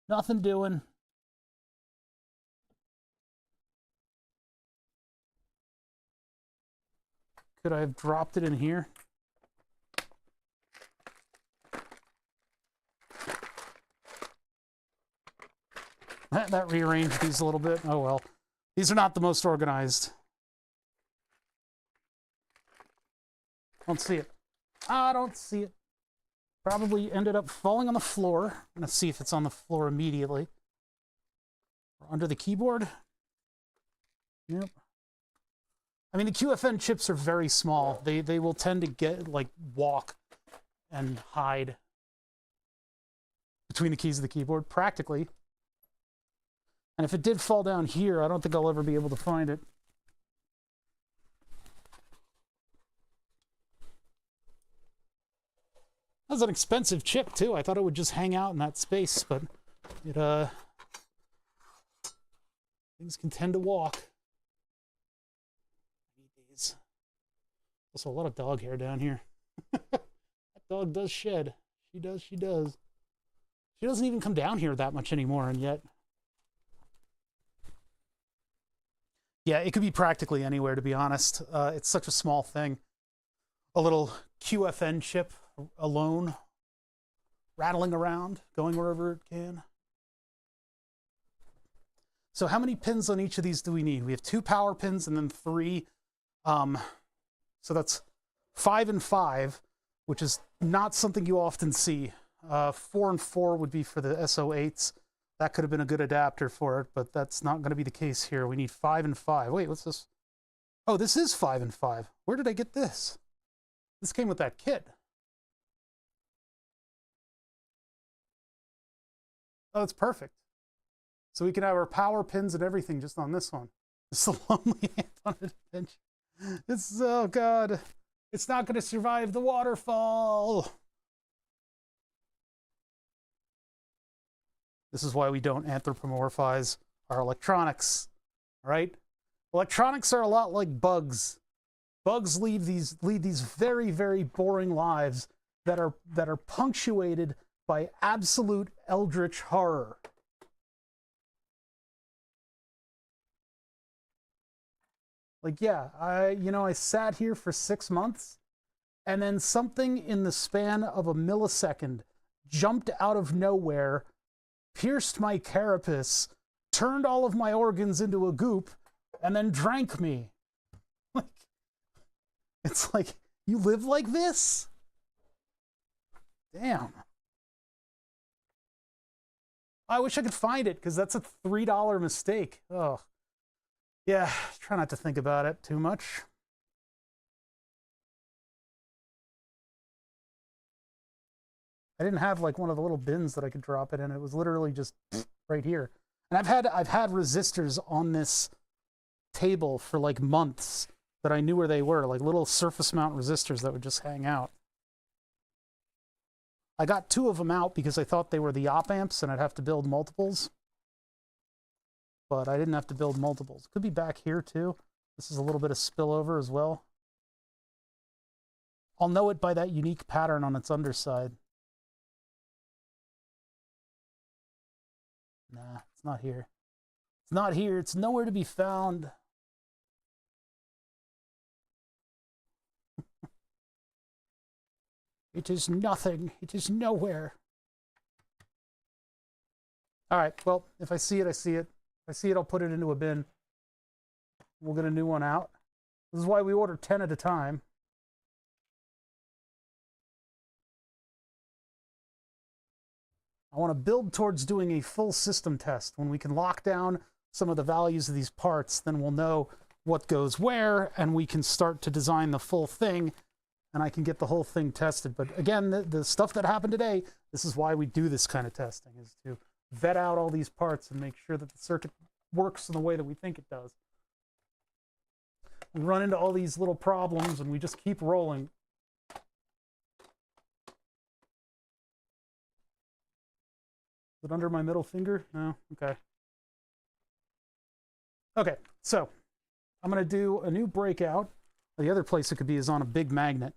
Nothing doing. Could I have dropped it in here? That rearranged these a little bit. Oh well. These are not the most organized. Don't see it. I don't see it. Probably ended up falling on the floor. I'm going to see if it's on the floor immediately. Or under the keyboard. Yep. I mean, the QFN chips are very small. They will tend to get, like, walk and hide between the keys of the keyboard, practically. And if it did fall down here, I don't think I'll ever be able to find it. That was an expensive chip, too. I thought it would just hang out in that space, but it, things can tend to walk. I need these. Also, a lot of dog hair down here. That dog does shed. She does, she does. She doesn't even come down here that much anymore, and yet... Yeah, it could be practically anywhere, to be honest. It's such a small thing. A little QFN chip alone, rattling around, going wherever it can. So how many pins on each of these do we need? We have 2 power pins and then 3. So that's 5 and 5, which is not something you often see. 4 and 4 would be for the SO8s. That could have been a good adapter for it, but that's not going to be the case here. We need 5 and 5. Wait, what's this? Oh, this is 5 and 5. Where did I get this? This came with that kit. Oh, it's perfect. So we can have our power pins and everything just on this one. It's a lonely ant on a bench. It's, oh God. It's not going to survive the waterfall. This is why we don't anthropomorphize our electronics, all right? Electronics are a lot like bugs. Bugs lead these very, very boring lives that are punctuated by absolute eldritch horror. Like, yeah, I sat here for 6 months, and then something in the span of a millisecond jumped out of nowhere, pierced my carapace, turned all of my organs into a goop, and then drank me. Like, it's like, you live like this? Damn. I wish I could find it, because that's a $3 mistake. Oh. Yeah, try not to think about it too much. I didn't have like one of the little bins that I could drop it in. It was literally just right here. And I've had resistors on this table for like months that I knew where they were, like little surface mount resistors that would just hang out. I got 2 of them out because I thought they were the op amps and I'd have to build multiples. but I didn't have to build multiples. Could be back here too. This is a little bit of spillover as well. I'll know it by that unique pattern on its underside. Nah, it's not here. It's not here. It's nowhere to be found. It is nothing. It is nowhere. All right, well, if I see it, I see it. If I see it, I'll put it into a bin. We'll get a new one out. This is why we order 10 at a time. I want to build towards doing a full system test. When we can lock down some of the values of these parts, then we'll know what goes where, and we can start to design the full thing, and I can get the whole thing tested. But again, the stuff that happened today, this is why we do this kind of testing, is to vet out all these parts and make sure that the circuit works in the way that we think it does. We run into all these little problems, and we just keep rolling. Is it under my middle finger? No? Okay. Okay, so I'm going to do a new breakout. The other place it could be is on a big magnet.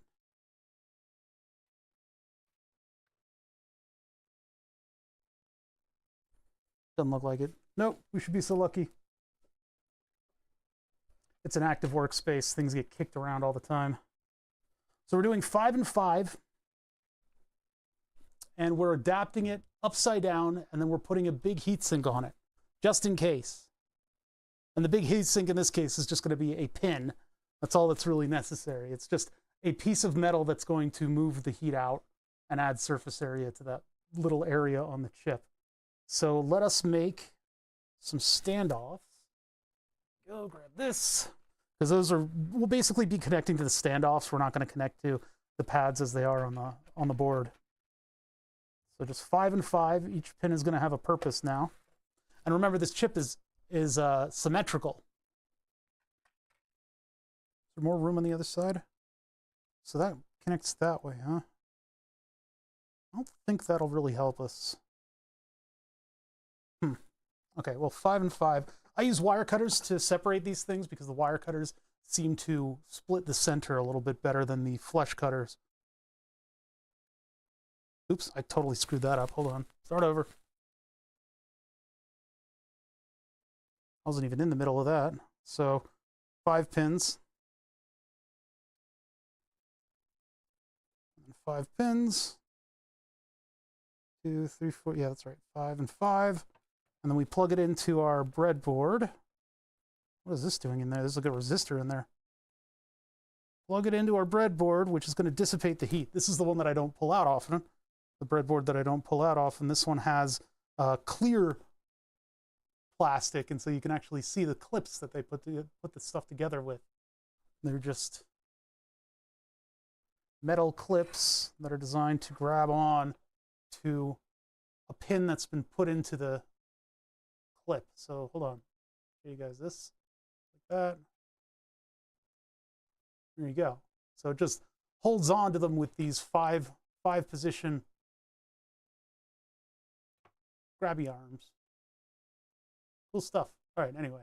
Doesn't look like it. Nope, we should be so lucky. It's an active workspace. Things get kicked around all the time. So we're doing 5 and 5. And we're adapting it upside down, and then we're putting a big heatsink on it, just in case. And the big heatsink in this case is just going to be a pin. That's all that's really necessary. It's just a piece of metal that's going to move the heat out and add surface area to that little area on the chip. So let us make some standoffs. Go grab this, because those are, we'll basically be connecting to the standoffs. We're not going to connect to the pads as they are on the board. So just 5 and 5. Each pin is going to have a purpose now. And remember, this chip is symmetrical. Is there more room on the other side? So that connects that way, huh? I don't think that'll really help us. Okay, well, 5 and 5. I use wire cutters to separate these things because the wire cutters seem to split the center a little bit better than the flush cutters. Oops, I totally screwed that up. Hold on. Start over. I wasn't even in the middle of that. So 5 pins. And 5 pins. 2, 3, 4. Yeah, that's right. 5 and 5. And then we plug it into our breadboard. What is this doing in there? There's like a resistor in there. Plug it into our breadboard, which is going to dissipate the heat. This is the one that I don't pull out often. The breadboard that I don't pull out often. This one has clear plastic, and so you can actually see the clips that they put the stuff together with. They're just metal clips that are designed to grab on to a pin that's been put into the clip. So hold on, show you guys this, like that. There you go. So it just holds on to them with these five position grabby arms. Cool stuff. All right, anyway.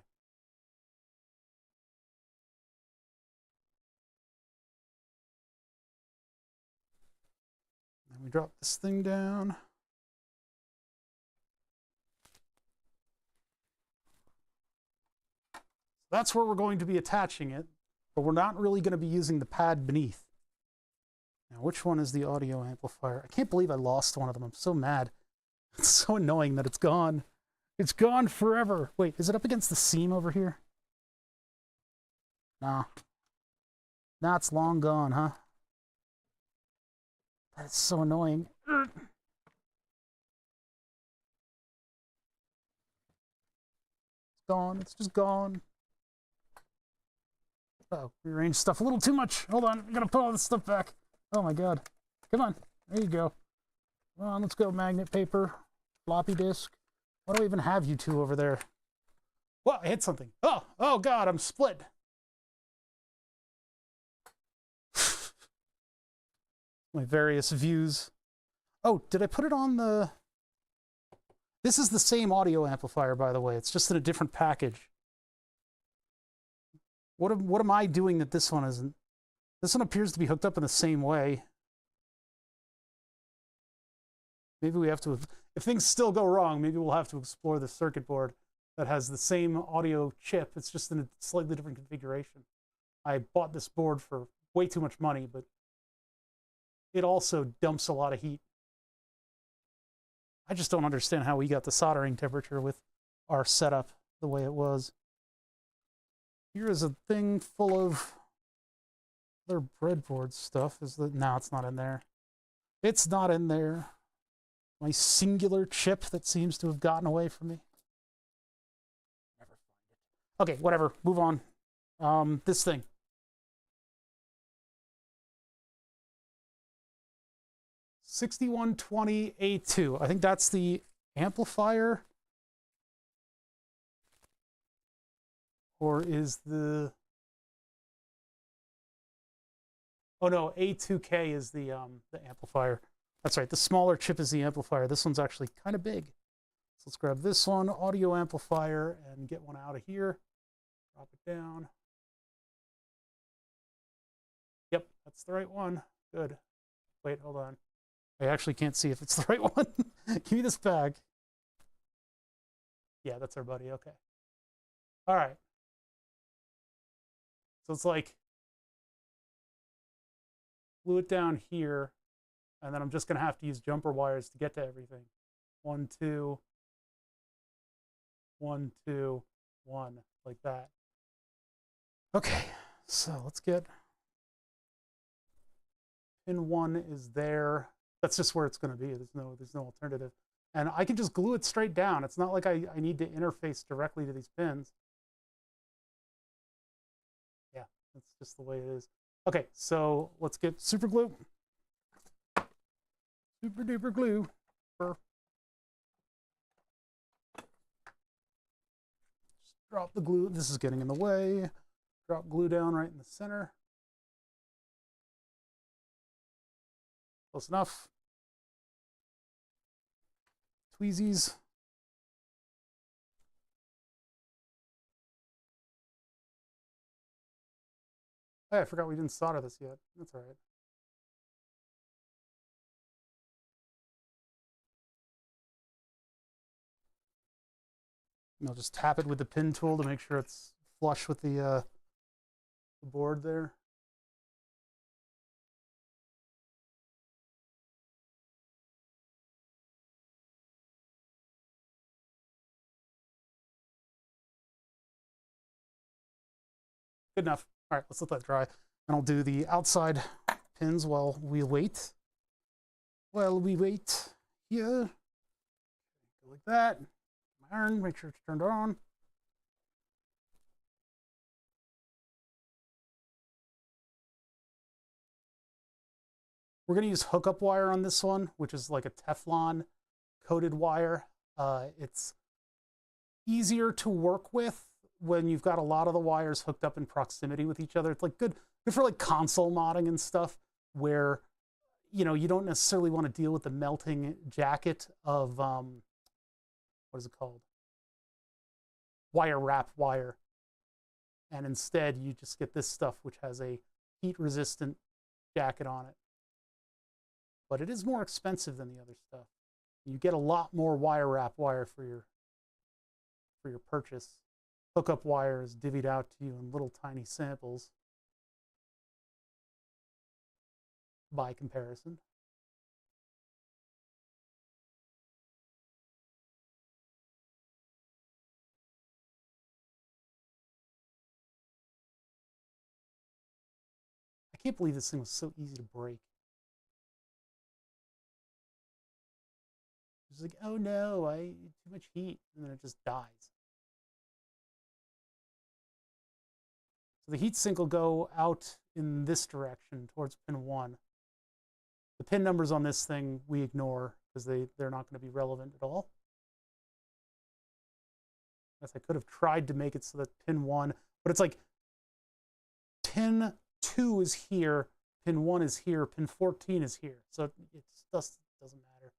And we drop this thing down. That's where we're going to be attaching it, but we're not really going to be using the pad beneath. Now, which one is the audio amplifier? I can't believe I lost one of them. I'm so mad. It's so annoying that it's gone. It's gone forever. Wait, is it up against the seam over here? Nah. Nah, it's long gone, huh? That's so annoying. It's gone. It's just gone. Oh, rearranged stuff a little too much. Hold on, I gotta put all this stuff back. Oh my god. Come on, there you go. Come on, let's go. Magnet paper, floppy disk. Why do I even have you two over there? Whoa, I hit something. Oh god, I'm split. My various views. Oh, did I put it on the... This is the same audio amplifier, by the way. It's just in a different package. What am I doing that this one isn't? This one appears to be hooked up in the same way. Maybe we have to, if things still go wrong, maybe we'll have to explore the circuit board that has the same audio chip. It's just in a slightly different configuration. I bought this board for way too much money, but it also dumps a lot of heat. I just don't understand how we got the soldering temperature with our setup the way it was. Here is a thing full of other breadboard stuff. No, it's not in there. It's not in there. My singular chip that seems to have gotten away from me. Never find it. Okay, whatever. Move on. This thing. $6120A2. I think that's the amplifier. Or is the... Oh no, A2K is the amplifier. That's right, the smaller chip is the amplifier. This one's actually kind of big. So let's grab this one, audio amplifier, and get one out of here. Drop it down. Yep, that's the right one. Good. Wait, hold on. I actually can't see if it's the right one. Give me this bag. Yeah, that's our buddy. Okay. All right. So it's like, glue it down here, and then I'm just going to have to use jumper wires to get to everything. 1, 2, 1, 2, 1, like that. Okay, so let's get pin 1 is there. That's just where it's going to be. There's no alternative. And I can just glue it straight down. It's not like I need to interface directly to these pins. Yeah, that's just the way it is. Okay, so let's get super glue. Super duper glue. Just drop the glue. This is getting in the way. Drop glue down right in the center. Close enough. Tweezies. Hey, I forgot we didn't solder this yet. That's all right. And I'll just tap it with the pin tool to make sure it's flush with the board there. Good enough. All right, let's let that dry. And I'll do the outside pins while we wait. While we wait here. Go like that. Iron, make sure it's turned on. We're going to use hookup wire on this one, which is like a Teflon coated wire. It's easier to work with when you've got a lot of the wires hooked up in proximity with each other. It's like good for like console modding and stuff where, you know, you don't necessarily want to deal with the melting jacket of, what is it called? Wire wrap wire. And instead you just get this stuff which has a heat resistant jacket on it. But it is more expensive than the other stuff. You get a lot more wire wrap wire for your purchase. Hookup wire is divvied out to you in little tiny samples by comparison. I can't believe this thing was so easy to break. It's like, oh no, too much heat, and then it just dies. So the heat sink will go out in this direction towards pin 1. The pin numbers on this thing we ignore because they're not going to be relevant at all. I guess I could have tried to make it so that pin 1, but it's like pin 2 is here, pin 1 is here, pin 14 is here. So it just doesn't matter.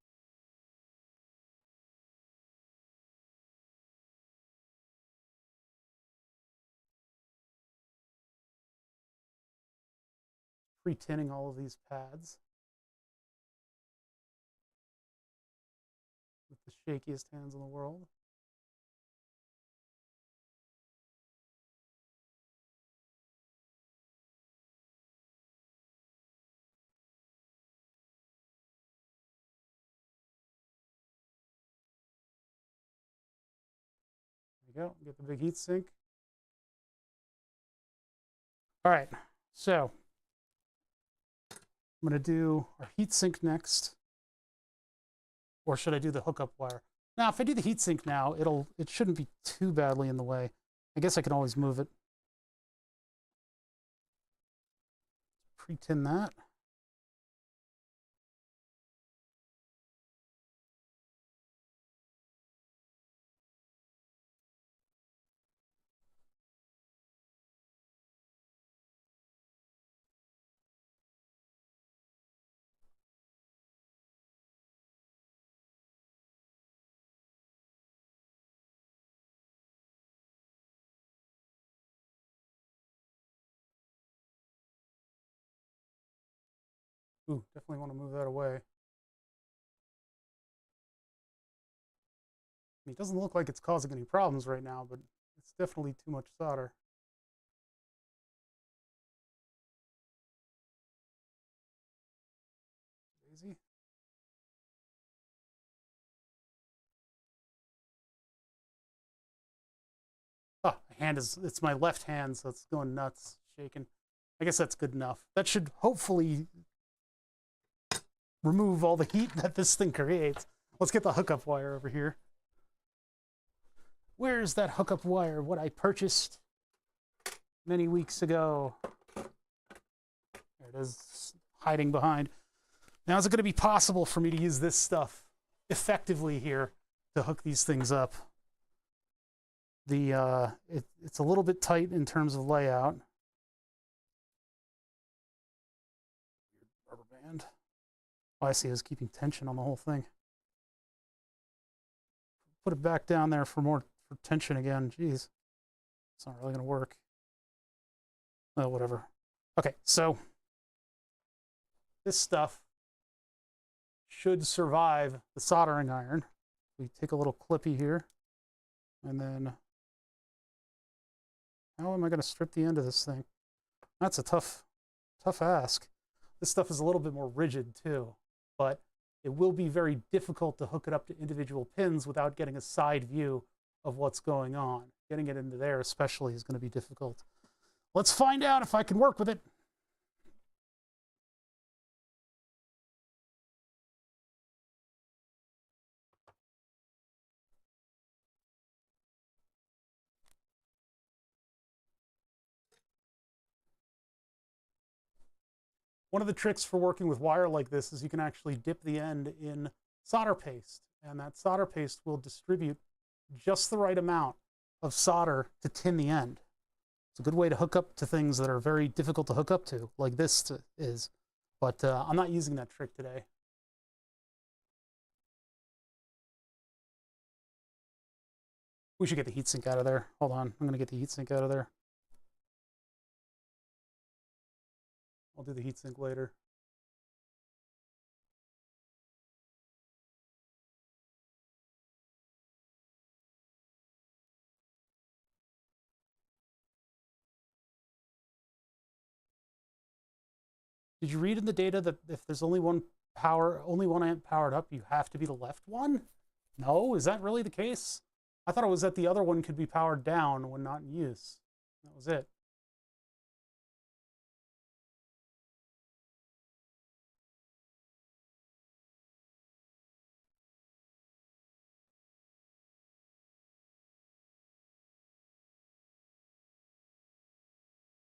pre-tinning all of these pads with the shakiest hands in the world. There you go, get the big heat sink. All right, so I'm gonna do our heat sink next. Or should I do the hookup wire? Now, if I do the heat sink now, it shouldn't be too badly in the way. I guess I can always move it. Pre-tin that. Ooh, definitely want to move that away. I mean, it doesn't look like it's causing any problems right now, but it's definitely too much solder. Daisy. Oh, my hand it's my left hand, so it's going nuts, shaking. I guess that's good enough. That should hopefully remove all the heat that this thing creates. Let's get the hookup wire over here. Where's that hookup wire? What I purchased many weeks ago. There it is, hiding behind. Now, is it going to be possible for me to use this stuff effectively here to hook these things up? It's a little bit tight in terms of layout. Rubber band. Oh, I see. I was keeping tension on the whole thing. Put it back down there for tension again. Jeez, it's not really going to work. Oh, whatever. Okay, so this stuff should survive the soldering iron. We take a little clippy here, and then how am I going to strip the end of this thing? That's a tough ask. This stuff is a little bit more rigid too, but it will be very difficult to hook it up to individual pins without getting a side view of what's going on. Getting it into there especially is going to be difficult. Let's find out if I can work with it. One of the tricks for working with wire like this is you can actually dip the end in solder paste, and that solder paste will distribute just the right amount of solder to tin the end. It's a good way to hook up to things that are very difficult to hook up to, like this is. But I'm not using that trick today. We should get the heatsink out of there. Hold on, I'm gonna get the heatsink out of there. I'll do the heatsink later. Did you read in the data that if there's only one amp powered up, you have to be the left one? No, is that really the case? I thought it was that the other one could be powered down when not in use. That was it.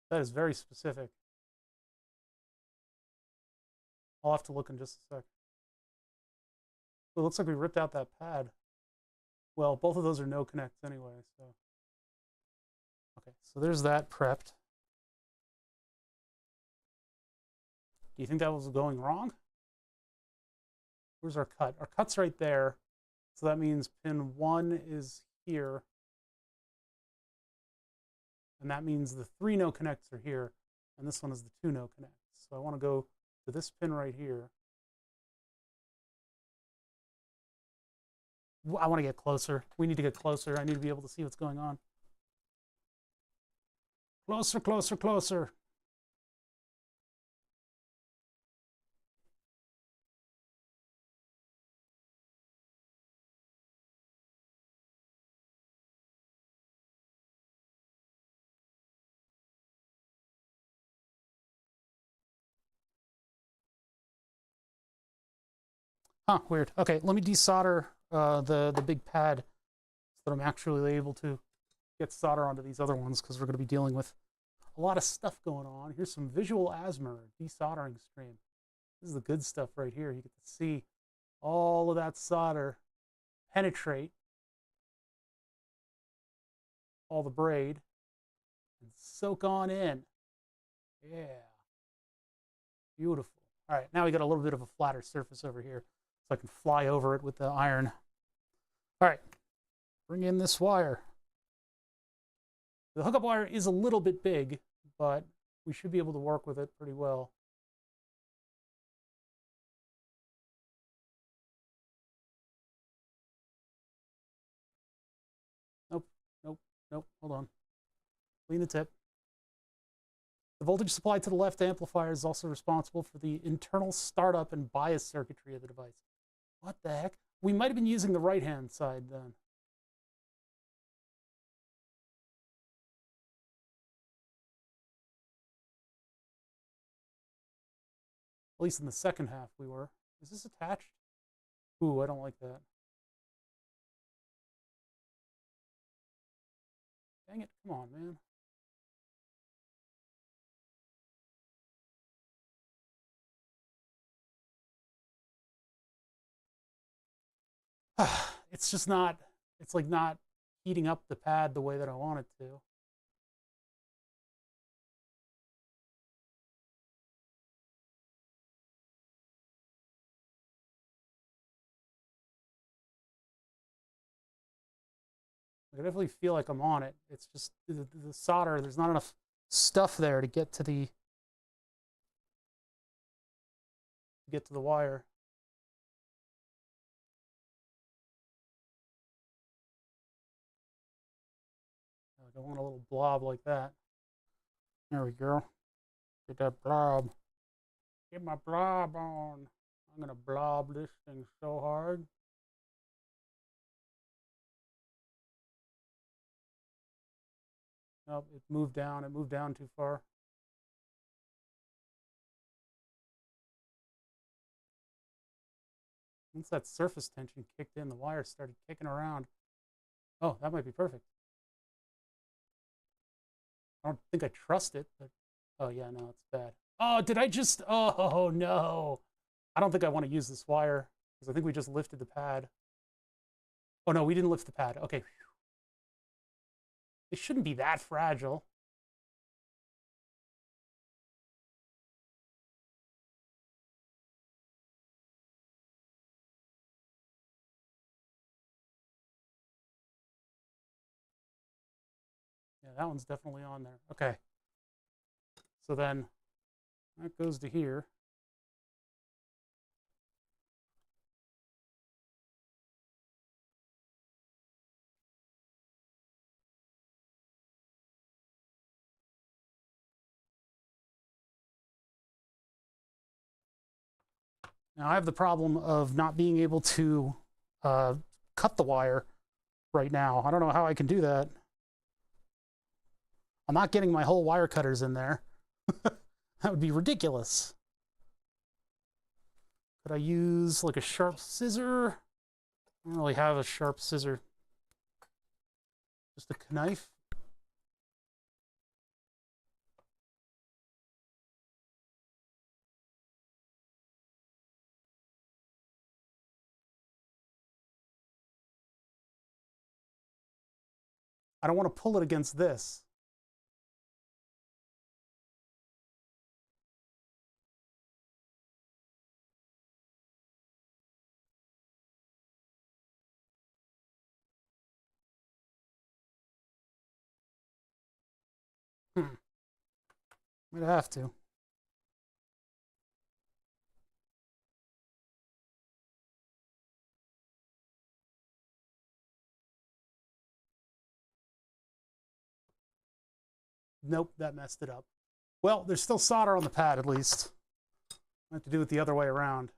That is very specific. I'll have to look in just a sec. It looks like we ripped out that pad. Well, both of those are no connects anyway, so. Okay, so there's that prepped. Do you think that was going wrong? Where's our cut? Our cut's right there. So that means pin 1 is here. And that means the 3 no connects are here. And this one is the 2 no connects. So I want to go to this pin right here. I want to get closer. We need to get closer. I need to be able to see what's going on. Closer, closer, closer. Huh, weird. Okay, let me desolder the big pad so that I'm actually able to get solder onto these other ones because we're going to be dealing with a lot of stuff going on. Here's some visual asthma desoldering stream. This is the good stuff right here. You get to see all of that solder penetrate all the braid and soak on in. Yeah, beautiful. All right, now we got a little bit of a flatter surface over here so I can fly over it with the iron. All right, bring in this wire. The hookup wire is a little bit big, but we should be able to work with it pretty well. Nope, nope, nope, hold on. Clean the tip. The voltage supply to the left amplifier is also responsible for the internal startup and bias circuitry of the device. What the heck? We might have been using the right-hand side then. At least in the second half we were. Is this attached? Ooh, I don't like that. Dang it, come on, man. It's just not, it's like not heating up the pad the way that I want it to. I definitely feel like I'm on it. It's just the solder, there's not enough stuff there to get to the wire. I don't want a little blob like that. There we go. Get that blob. Get my blob on. I'm gonna blob this thing so hard. Nope, it moved down. It moved down too far. Once that surface tension kicked in, the wire started kicking around. Oh, that might be perfect. I don't think I trust it, but oh yeah, no, it's bad. Oh, did I just, oh no. I don't think I want to use this wire because I think we just lifted the pad. Oh no, we didn't lift the pad. Okay. It shouldn't be that fragile. Yeah, that one's definitely on there. Okay. So then that goes to here. Now I have the problem of not being able to cut the wire right now. I don't know how I can do that. I'm not getting my whole wire cutters in there. That would be ridiculous. Could I use like a sharp scissor? I don't really have a sharp scissor. Just a knife. I don't want to pull it against this. Might have to. Nope, that messed it up. Well, there's still solder on the pad at least. I have to do it the other way around.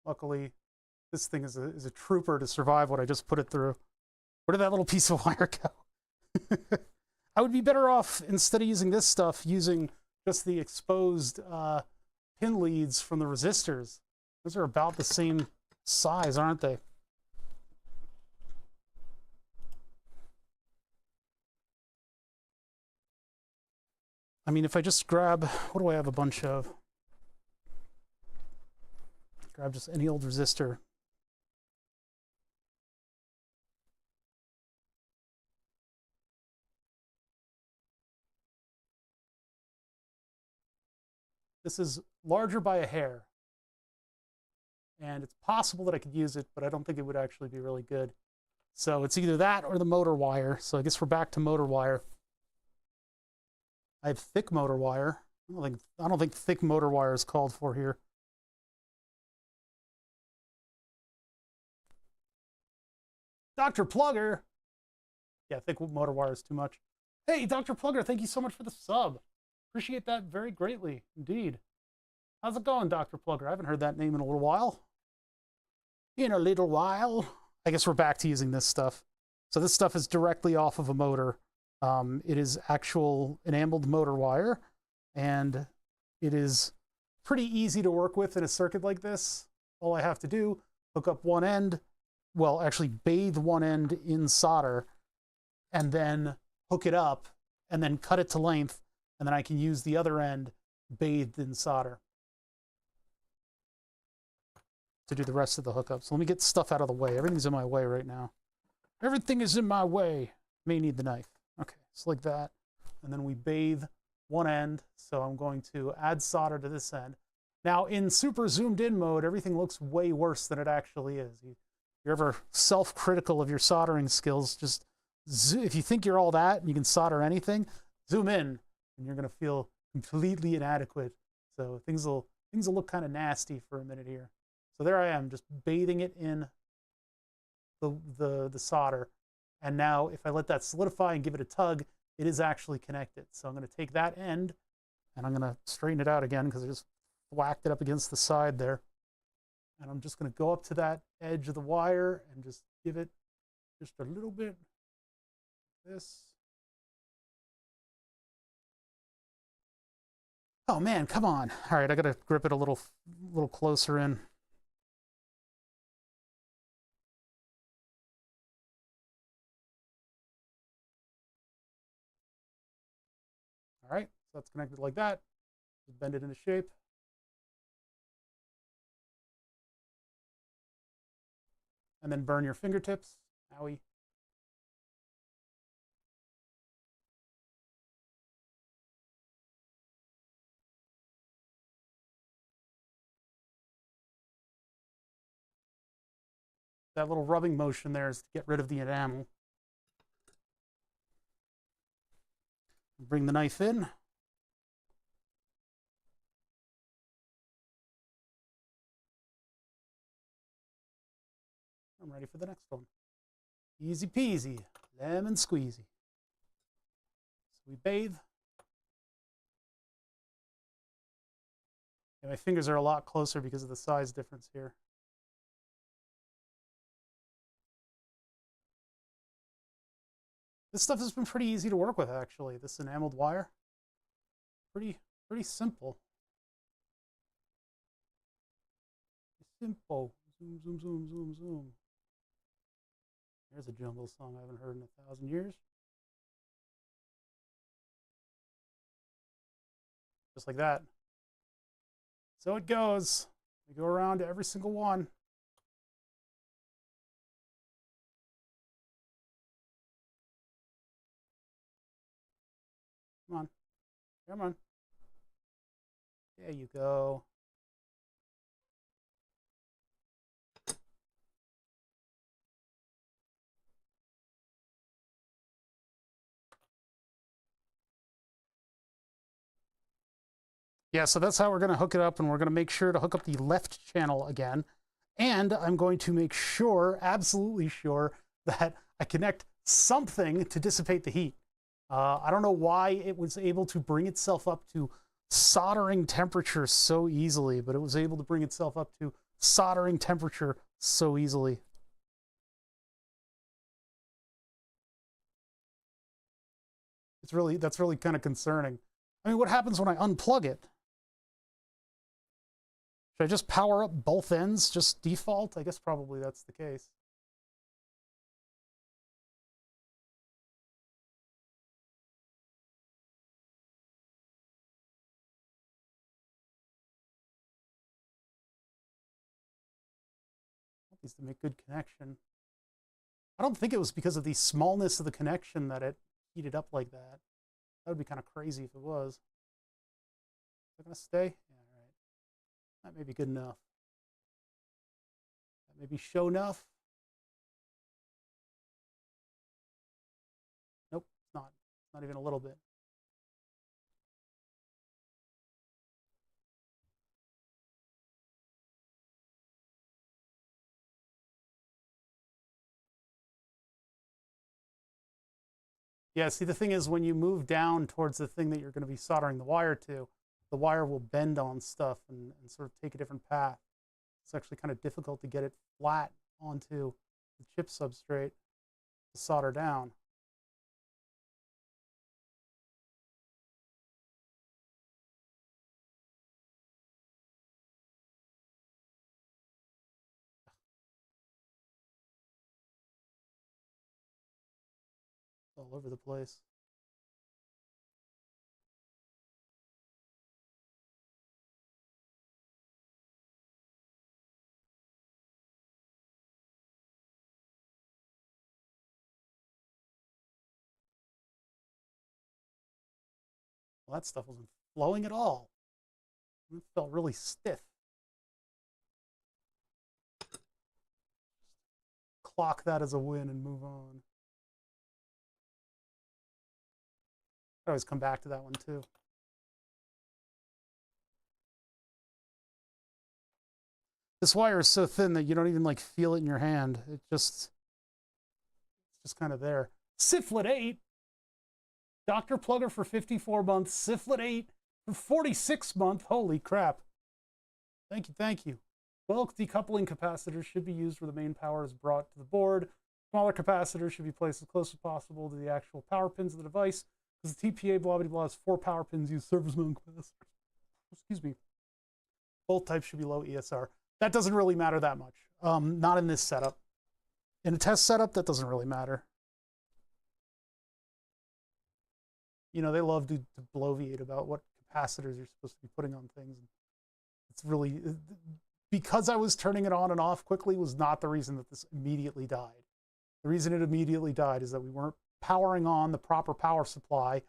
Luckily, this thing is a trooper to survive what I just put it through. Where did that little piece of wire go? I would be better off, instead of using this stuff, using just the exposed pin leads from the resistors. Those are about the same size, aren't they? I mean, if I just grab, what do I have a bunch of? Grab just any old resistor. This is larger by a hair. And it's possible that I could use it, but I don't think it would actually be really good. So it's either that or the motor wire. So I guess we're back to motor wire. I have thick motor wire. I don't think thick motor wire is called for here. Dr. Plugger. Yeah, thick motor wire is too much. Hey, Dr. Plugger, thank you so much for the sub. Appreciate that very greatly, indeed. How's it going, Dr. Plugger? I haven't heard that name in a little while. In a little while. I guess we're back to using this stuff. So this stuff is directly off of a motor. It is actual enameled motor wire, and it is pretty easy to work with in a circuit like this. All I have to do, hook up one end, well, actually bathe one end in solder, and then hook it up, and then cut it to length, and then I can use the other end bathed in solder to do the rest of the hookup. So let me get stuff out of the way. Everything's in my way right now. Everything is in my way. May need the knife. Okay, so like that. And then we bathe one end. So I'm going to add solder to this end. Now in super zoomed in mode, everything looks way worse than it actually is. You're ever self-critical of your soldering skills, just if you think you're all that and you can solder anything, zoom in and you're gonna feel completely inadequate. So things will look kind of nasty for a minute here. So there I am, just bathing it in the solder. And now if I let that solidify and give it a tug, it is actually connected. So I'm going to take that end and I'm going to straighten it out again because I just whacked it up against the side there. And I'm just going to go up to that edge of the wire and just give it just a little bit. This. Oh man, come on. All right, I got to grip it a little closer in. All right, so that's connected like that. Just bend it into shape. And then burn your fingertips. Owie. That little rubbing motion there is to get rid of the enamel. Bring the knife in. I'm ready for the next one. Easy peasy, lemon squeezy. So we bathe. And my fingers are a lot closer because of the size difference here. This stuff has been pretty easy to work with, actually. This enameled wire, pretty simple. Simple. Zoom, zoom, zoom, zoom, zoom. There's a jungle song I haven't heard in 1,000 years. Just like that. So it goes. We go around to every single one. Come on. Come on. There you go. Yeah, so that's how we're going to hook it up, and we're going to make sure to hook up the left channel again. And I'm going to make sure, absolutely sure, that I connect something to dissipate the heat. I don't know why it was able to bring itself up to soldering temperature so easily, but it was able to bring itself up to soldering temperature so easily. That's really kind of concerning. I mean, what happens when I unplug it? Should I just power up both ends, just default? I guess probably that's the case. Needs to make good connection. I don't think it was because of the smallness of the connection that it heated up like that. That would be kind of crazy if it was. Is it going to stay? Yeah, all right. That may be good enough. That may be show enough. Nope, it's not. Not even a little bit. Yeah, see, the thing is, when you move down towards the thing that you're going to be soldering the wire to, the wire will bend on stuff and sort of take a different path. It's actually kind of difficult to get it flat onto the chip substrate to solder down. It's all over the place. Well, that stuff wasn't flowing at all. It felt really stiff. Clock that as a win and move on. I always come back to that one too. This wire is so thin that you don't even like feel it in your hand. It's just kind of there. Syphilid 8. Dr. Plugger for 54 months. Syphilid 8 for 46 months. Holy crap. Thank you, thank you. Bulk decoupling capacitors should be used where the main power is brought to the board. Smaller capacitors should be placed as close as possible to the actual power pins of the device, because the TPA blah blah blah has 4 power pins use surface mount capacitors. Excuse me. Both types should be low ESR. That doesn't really matter that much. Not in this setup. In a test setup, that doesn't really matter. You know, they love to bloviate about what capacitors you're supposed to be putting on things. It's really, because I was turning it on and off quickly was not the reason that this immediately died. The reason it immediately died is that we weren't powering on the proper power supply,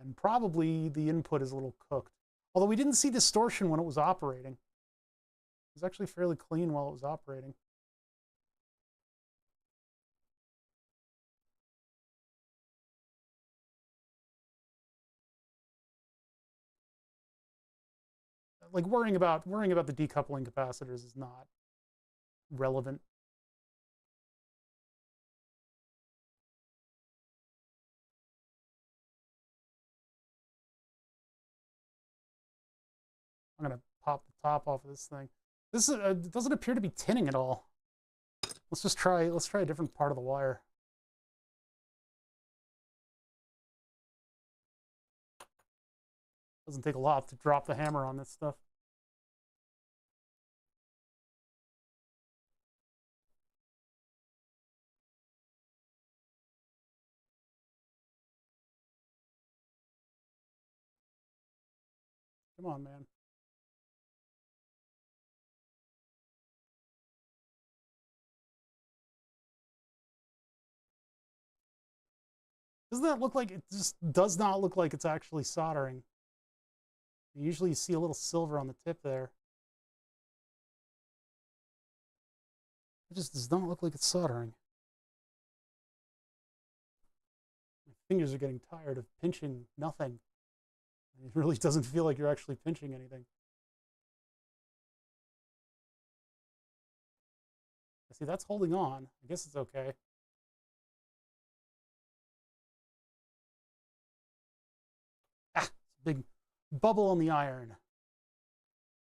and probably the input is a little cooked. Although we didn't see distortion when it was operating. It was actually fairly clean while it was operating. Like worrying about the decoupling capacitors is not relevant. I'm gonna pop the top off of this thing. This is, doesn't appear to be tinning at all. Let's try a different part of the wire. Doesn't take a lot to drop the hammer on this stuff. Come on, man. Doesn't that look like it just does not look like it's actually soldering? Usually you see a little silver on the tip there. It just does not look like it's soldering. My fingers are getting tired of pinching nothing. It really doesn't feel like you're actually pinching anything. See, that's holding on. I guess it's okay. Big bubble on the iron.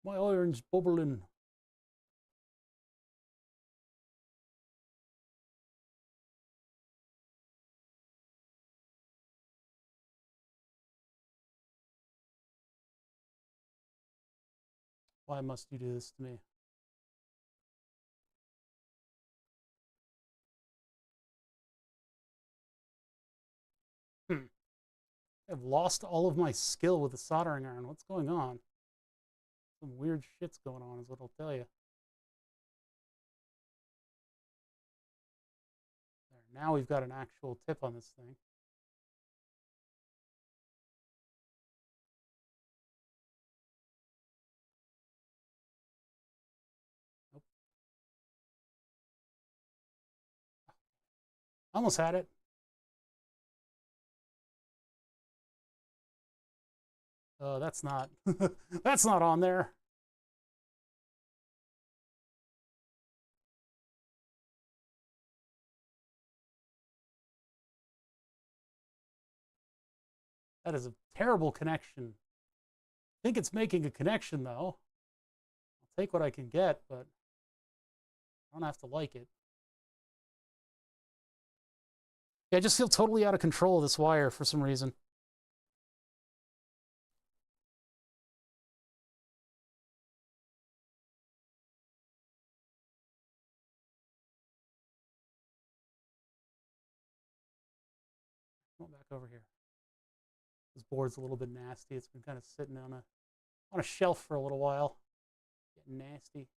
My iron's bubbling. Why must you do this to me? I've lost all of my skill with the soldering iron. What's going on? Some weird shit's going on is what I'll tell you. There, now we've got an actual tip on this thing. Nope. Almost had it. That's not that's not on there. That is a terrible connection. I think it's making a connection though. I'll take what I can get, but I don't have to like it. Yeah, I just feel totally out of control of this wire for some reason. Come back over here. This board's a little bit nasty. It's been kind of sitting on a shelf for a little while. Getting nasty.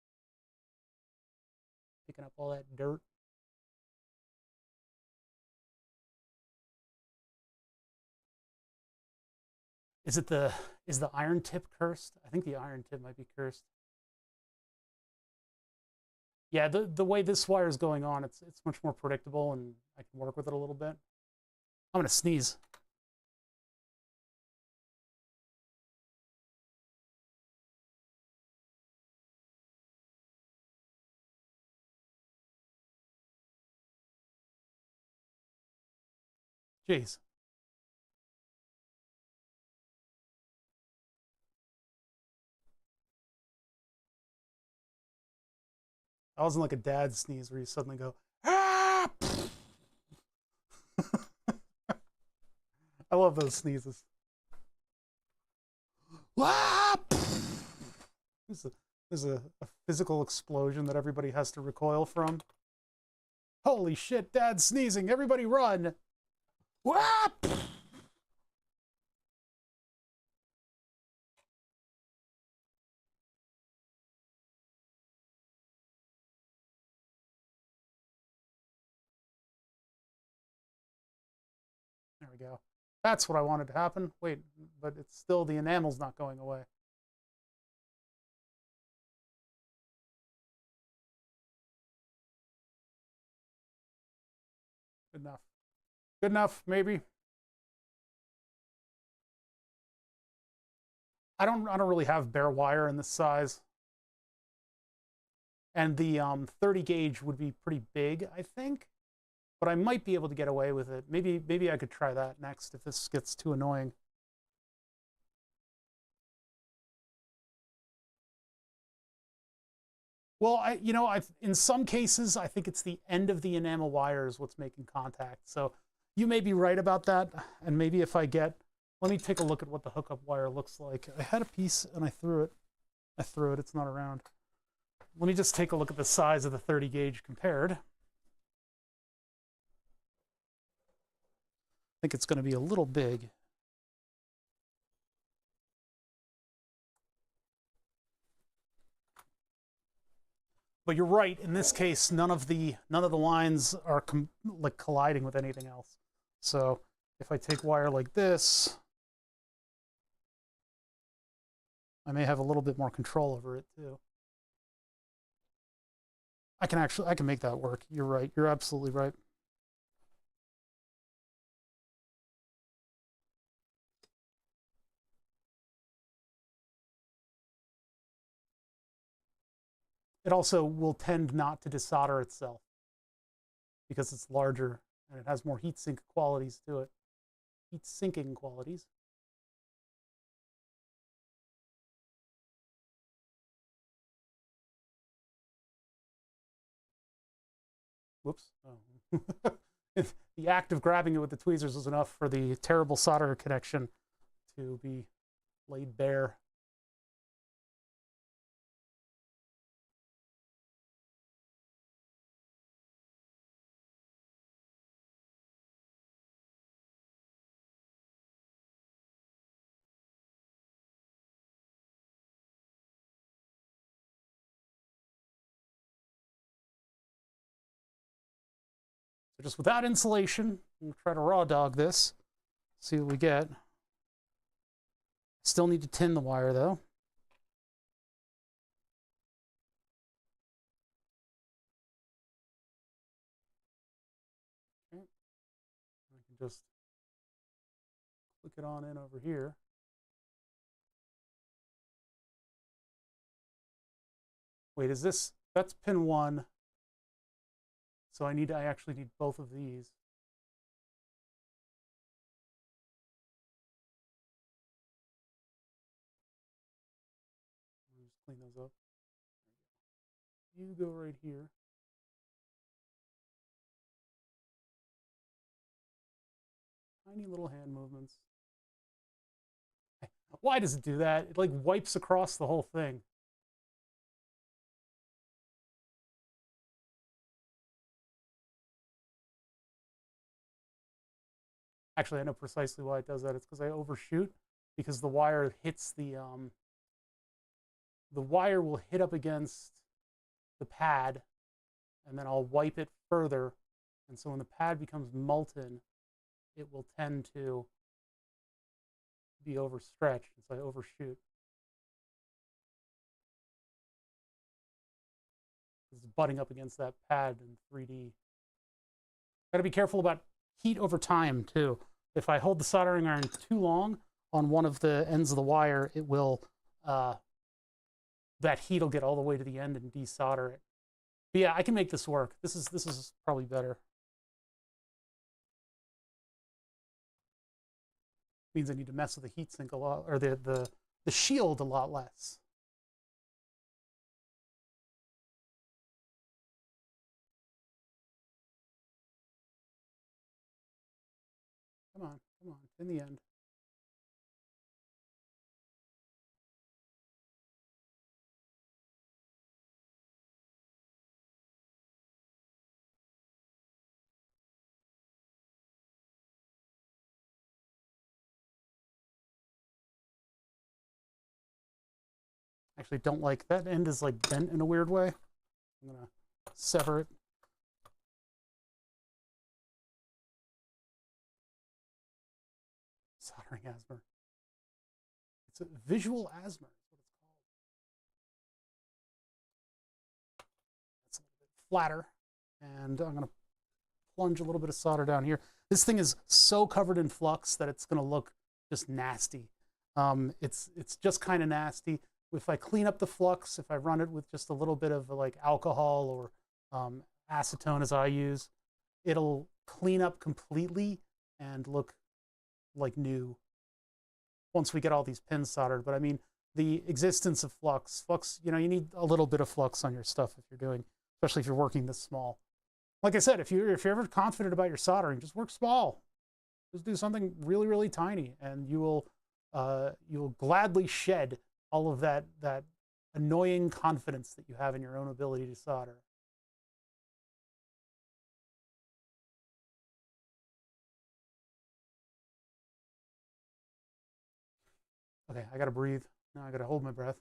Picking up all that dirt. Is the iron tip cursed? I think the iron tip might be cursed. Yeah, the way this wire is going on, it's much more predictable and I can work with it a little bit. I'm gonna sneeze. Jeez. I wasn't like a dad sneeze where you suddenly go, ah! I love those sneezes. Ah! There's a physical explosion that everybody has to recoil from. Holy shit, Dad's sneezing. Everybody run. Ah! There we go. That's what I wanted to happen. Wait, but it's still, the enamel's not going away. Good enough. Good enough, maybe. I don't really have bare wire in this size. And the 30 gauge would be pretty big, I think. But I might be able to get away with it. Maybe I could try that next if this gets too annoying. Well, in some cases, I think it's the end of the enamel wire is what's making contact. So you may be right about that. And maybe if I get, let me take a look at what the hookup wire looks like. I had a piece and I threw it. It's not around. Let me just take a look at the size of the 30 gauge compared. I think it's going to be a little big. But you're right. In this case, none of the lines are like colliding with anything else. So if I take wire like this, I may have a little bit more control over it too. I can make that work. You're right. You're absolutely right. It also will tend not to desolder itself because it's larger and it has more heat sink qualities to it. Heat sinking qualities. Whoops. Oh. The act of grabbing it with the tweezers was enough for the terrible solder connection to be laid bare. So just without insulation, we'll try to raw dog this, see what we get. Still need to tin the wire though. Okay. I can just click it on in over here. Wait, is this, that's pin 1. So I actually need both of these. I'll just clean those up. You go right here. Tiny little hand movements. Why does it do that? It like wipes across the whole thing. Actually, I know precisely why it does that. It's because I overshoot, because the wire hits the wire will hit up against the pad, and then I'll wipe it further. And so when the pad becomes molten, it will tend to be overstretched, and so I overshoot. It's butting up against that pad in 3D. Got to be careful about heat over time too. If I hold the soldering iron too long on one of the ends of the wire, it will that heat will get all the way to the end and desolder it. But yeah, I can make this work. This is probably better. Means I need to mess with the heatsink a lot, or the shield a lot less. Come on, in the end. Actually, don't like that end is like bent in a weird way. I'm gonna sever it. Soldering asthma. It's a visual asthma. That's a little bit flatter, and I'm gonna plunge a little bit of solder down here. This thing is so covered in flux that it's gonna look just nasty. It's just kind of nasty. If I clean up the flux, if I run it with just a little bit of like alcohol or acetone as I use, it'll clean up completely and look like new once we get all these pins soldered. But I mean, the existence of flux, you know, you need a little bit of flux on your stuff if you're doing, especially if you're working this small. Like I said, if you're ever confident about your soldering, just work small. Just do something really, really tiny, and you will gladly shed all of that annoying confidence that you have in your own ability to solder. Okay, I gotta breathe. Now I gotta hold my breath.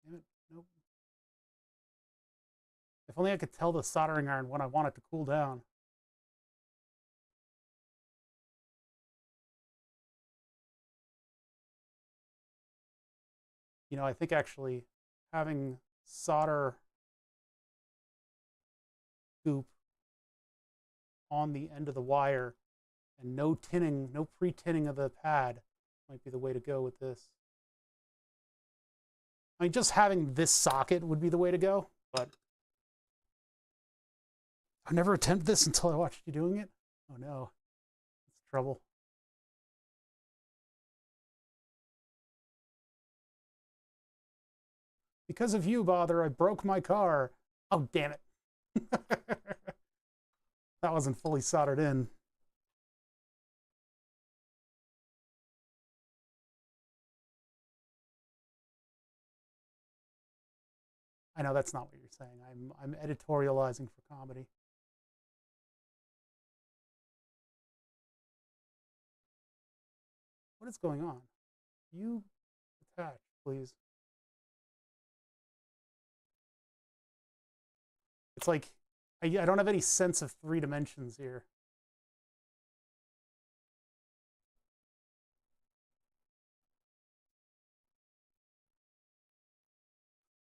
Damn it, nope. If only I could tell the soldering iron when I want it to cool down. You know, I think actually having solder goop on the end of the wire and no tinning, no pre-tinning of the pad might be the way to go with this. I mean, just having this socket would be the way to go, but I never attempted this until I watched you doing it. Oh no, it's trouble. Because of you, bother, I broke my car. Oh, damn it. That wasn't fully soldered in. I know that's not what you're saying. I'm editorializing for comedy. What is going on? You attach, please. It's like I don't have any sense of 3 dimensions here.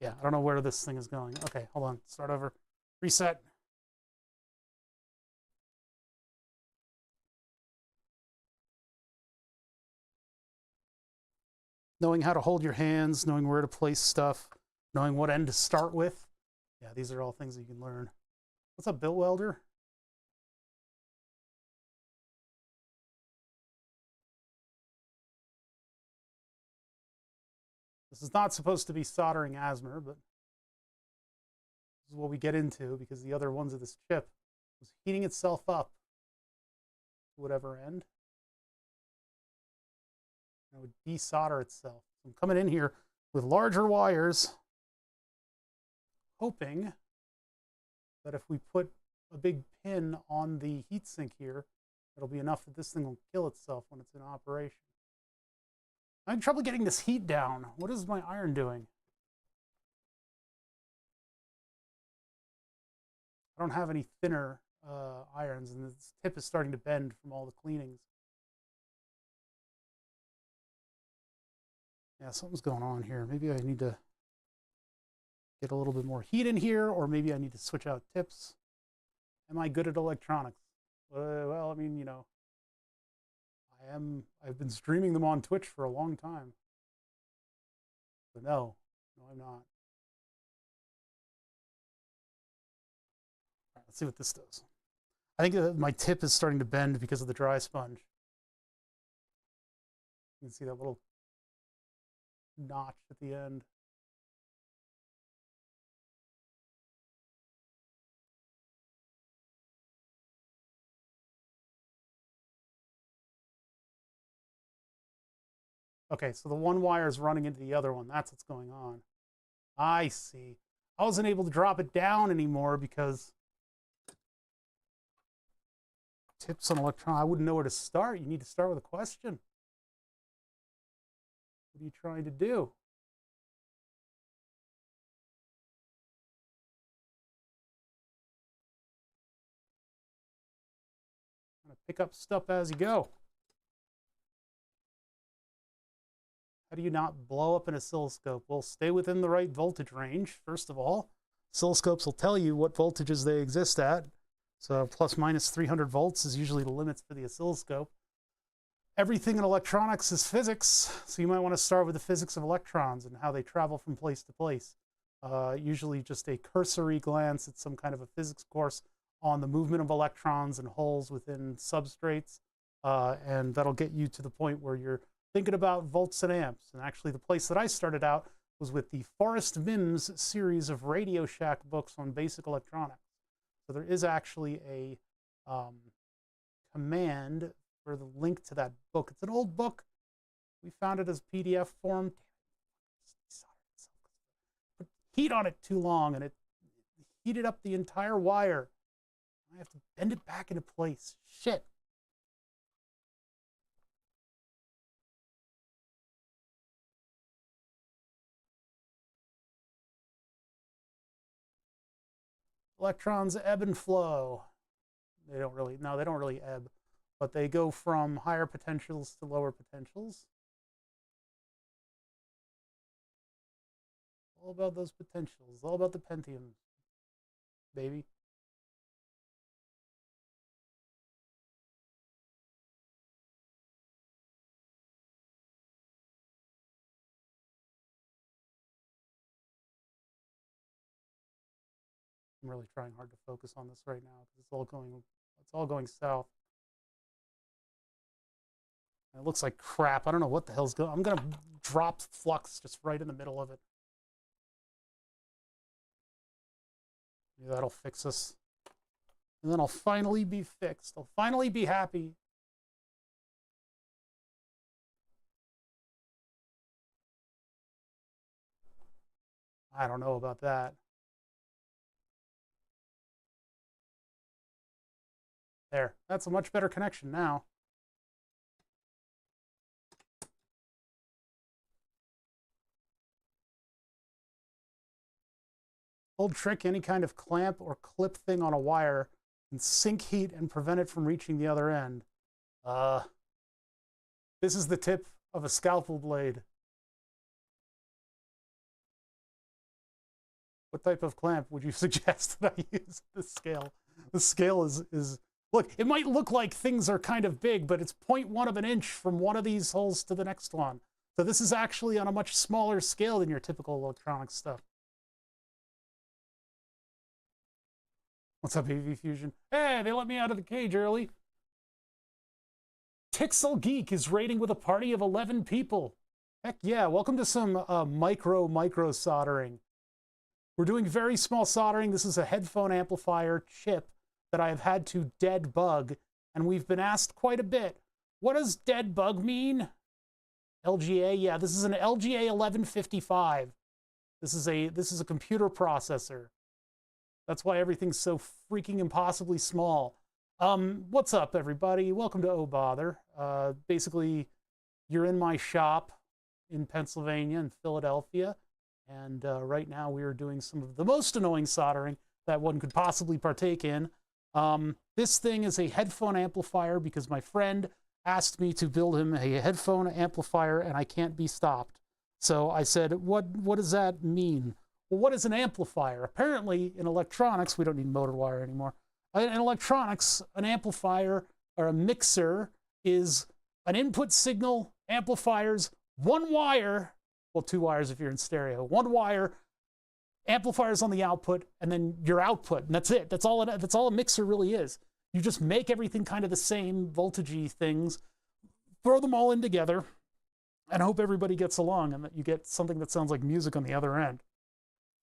Yeah, I don't know where this thing is going. Okay, hold on. Start over. Reset. Knowing how to hold your hands, knowing where to place stuff, knowing what end to start with. Yeah, these are all things that you can learn. What's up, Bill Welder? This is not supposed to be soldering asthma, but this is what we get into because the other ones of this chip was heating itself up to whatever end. It would desolder itself. So I'm coming in here with larger wires, hoping that if we put a big pin on the heatsink here, it'll be enough that this thing will kill itself when it's in operation. I'm having trouble getting this heat down. What is my iron doing? I don't have any thinner irons, and this tip is starting to bend from all the cleanings. Yeah, something's going on here. Maybe I need to get a little bit more heat in here, or maybe I need to switch out tips. Am I good at electronics? Well, I mean, you know, I've been streaming them on Twitch for a long time. So no, I'm not. All right, let's see what this does. I think my tip is starting to bend because of the dry sponge. You can see that little notch at the end. Okay, so the one wire is running into the other one. That's what's going on. I see. I wasn't able to drop it down anymore because tips on electron, I wouldn't know where to start. You need to start with a question. What are you trying to do? Pick up stuff as you go. How do you not blow up an oscilloscope? Well, stay within the right voltage range, first of all. Oscilloscopes will tell you what voltages they exist at. So plus minus 300 volts is usually the limits for the oscilloscope. Everything in electronics is physics, so you might want to start with the physics of electrons and how they travel from place to place. Usually just a cursory glance at some kind of a physics course on the movement of electrons and holes within substrates, and that'll get you to the point where you're thinking about volts and amps. And actually the place that I started out was with the Forrest Mims series of Radio Shack books on basic electronics. So there is actually a command for the link to that book. It's an old book. We found it as PDF form. Put heat on it too long and it heated up the entire wire. I have to bend it back into place. Shit. Electrons ebb and flow. They don't really ebb, but they go from higher potentials to lower potentials. All about those potentials, all about the Pentiums, baby. I'm really trying hard to focus on this right now because it's all going south. And it looks like crap. I don't know what the hell's going on. I'm going to drop flux just right in the middle of it. Maybe that'll fix us. And then I'll finally be fixed. I'll finally be happy. I don't know about that. There, that's a much better connection now. Old trick, any kind of clamp or clip thing on a wire can sink heat and prevent it from reaching the other end. This is the tip of a scalpel blade. What type of clamp would you suggest that I use this scale? The scale is look, it might look like things are kind of big, but it's 0.1 of an inch from one of these holes to the next one. So this is actually on a much smaller scale than your typical electronic stuff. What's up, AV Fusion? Hey, they let me out of the cage early. Tixel Geek is raiding with a party of 11 people. Heck yeah, welcome to some micro soldering. We're doing very small soldering. This is a headphone amplifier chip that I have had to dead bug, and we've been asked quite a bit. What does dead bug mean? LGA, yeah, this is an LGA 1155. This is a computer processor. That's why everything's so freaking impossibly small. What's up, everybody? Welcome to Oh Bother. Basically, you're in my shop in Pennsylvania and Philadelphia, and right now we are doing some of the most annoying soldering that one could possibly partake in. This thing is a headphone amplifier because my friend asked me to build him a headphone amplifier, and I can't be stopped. So I said, what does that mean? Well, what is an amplifier? Apparently, in electronics, we don't need motor wire anymore. In electronics, an amplifier or a mixer is an input signal, amplifiers, one wire, well, two wires if you're in stereo, one wire, amplifiers on the output, and then your output, and that's it. That's all a mixer really is. You just make everything kind of the same voltagey things, throw them all in together, and hope everybody gets along and that you get something that sounds like music on the other end.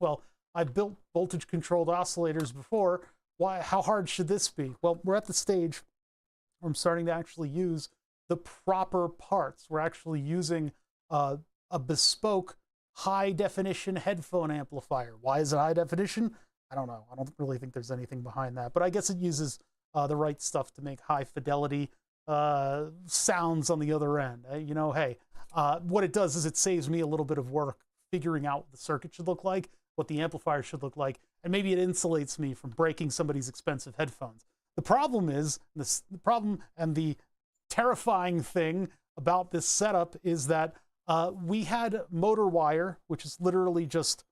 Well, I've built voltage-controlled oscillators before. Why? How hard should this be? Well, we're at the stage where I'm starting to actually use the proper parts. We're actually using a bespoke high-definition headphone amplifier. Why is it high definition? I don't know. I don't really think there's anything behind that. But I guess it uses the right stuff to make high-fidelity sounds on the other end. You know, hey, what it does is it saves me a little bit of work figuring out what the circuit should look like, what the amplifier should look like, and maybe it insulates me from breaking somebody's expensive headphones. The problem is, the problem and the terrifying thing about this setup is that we had motor wire, which is literally just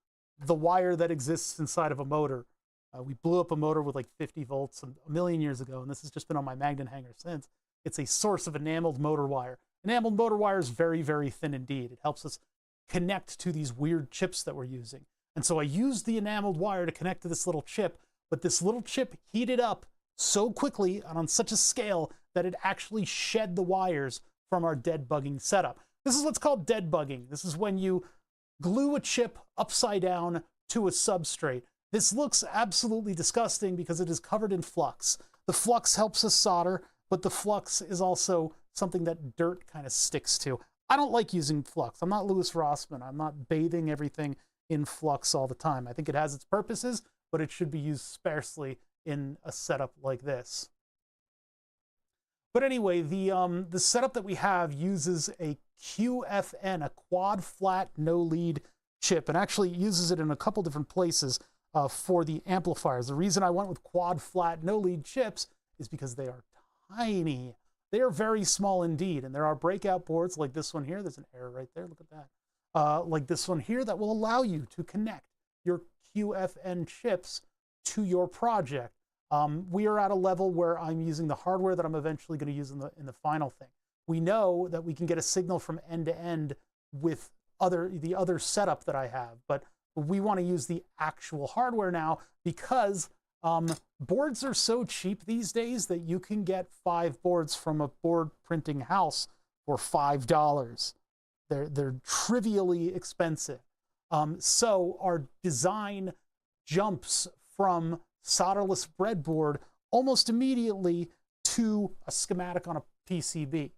the wire that exists inside of a motor. We blew up a motor with like 50 volts a million years ago, and this has just been on my magnet hanger since. It's a source of enameled motor wire. Enameled motor wire is very, very thin indeed. It helps us connect to these weird chips that we're using. And so I used the enameled wire to connect to this little chip, but this little chip heated up so quickly and on such a scale that it actually shed the wires from our dead bugging setup. This is what's called dead bugging. This is when you glue a chip upside down to a substrate. This looks absolutely disgusting because it is covered in flux. The flux helps us solder, but the flux is also something that dirt kind of sticks to. I don't like using flux. I'm not Louis Rossmann. I'm not bathing everything in flux all the time. I think it has its purposes, but it should be used sparsely in a setup like this. But anyway, the setup that we have uses a QFN, a quad flat no lead chip, and actually uses it in a couple different places for the amplifiers. The reason I went with quad flat no lead chips is because they are tiny. They are very small indeed, and there are breakout boards like this one here. There's an error right there. Look at that. Like this one here that will allow you to connect your QFN chips to your project. We are at a level where I'm using the hardware that I'm eventually going to use in the final thing. We know that we can get a signal from end to end with the other setup that I have, but we want to use the actual hardware now because boards are so cheap these days that you can get 5 boards from a board printing house for $5. They're trivially expensive. So our design jumps from solderless breadboard almost immediately to a schematic on a PCB.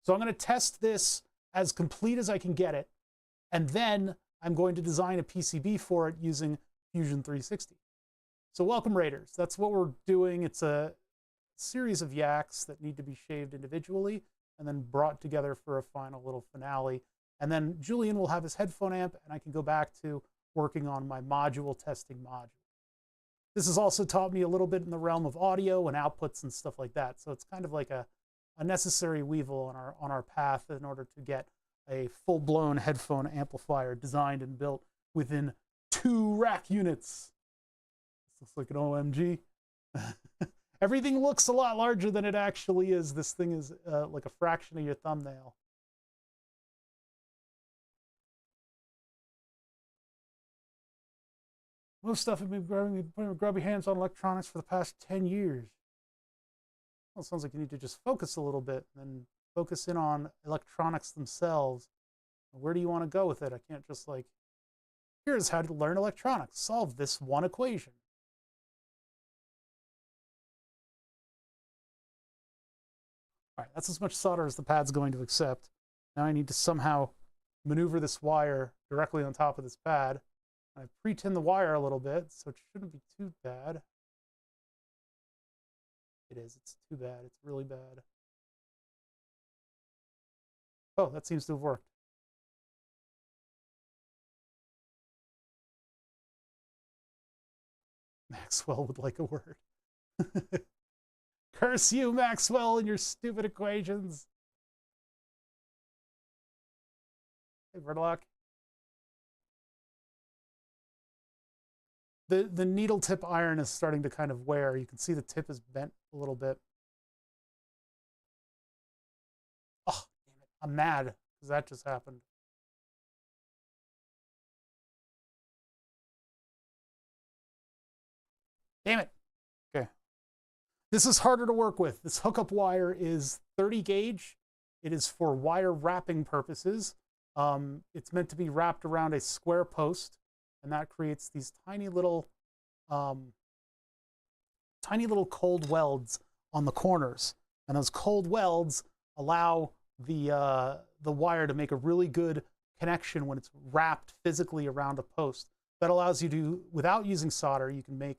So I'm going to test this as complete as I can get it, and then I'm going to design a PCB for it using Fusion 360. So welcome, Raiders. That's what we're doing. It's a series of yaks that need to be shaved individually and then brought together for a final little finale. And then Julian will have his headphone amp, and I can go back to working on my module testing module. This has also taught me a little bit in the realm of audio and outputs and stuff like that. So it's kind of like a necessary weevil on our path in order to get a full-blown headphone amplifier designed and built within 2 rack units. This looks like an OMG. Everything looks a lot larger than it actually is. This thing is like a fraction of your thumbnail. Most stuff have been putting grubby hands on electronics for the past 10 years. Well, it sounds like you need to just focus a little bit and focus in on electronics themselves. Where do you want to go with it? I can't just like, here's how to learn electronics. Solve this one equation. All right, that's as much solder as the pad's going to accept. Now I need to somehow maneuver this wire directly on top of this pad. I pre-tin the wire a little bit, so it shouldn't be too bad. It is. It's too bad. It's really bad. Oh, that seems to have worked. Maxwell would like a word. Curse you, Maxwell, and your stupid equations. Hey, Verlock. The needle tip iron is starting to kind of wear. You can see the tip is bent a little bit. Oh, damn it. I'm mad because that just happened. Damn it. Okay. This is harder to work with. This hookup wire is 30 gauge. It is for wire wrapping purposes. It's meant to be wrapped around a square post, and that creates these tiny little cold welds on the corners. And those cold welds allow the wire to make a really good connection when it's wrapped physically around a post. That allows you to, without using solder, you can make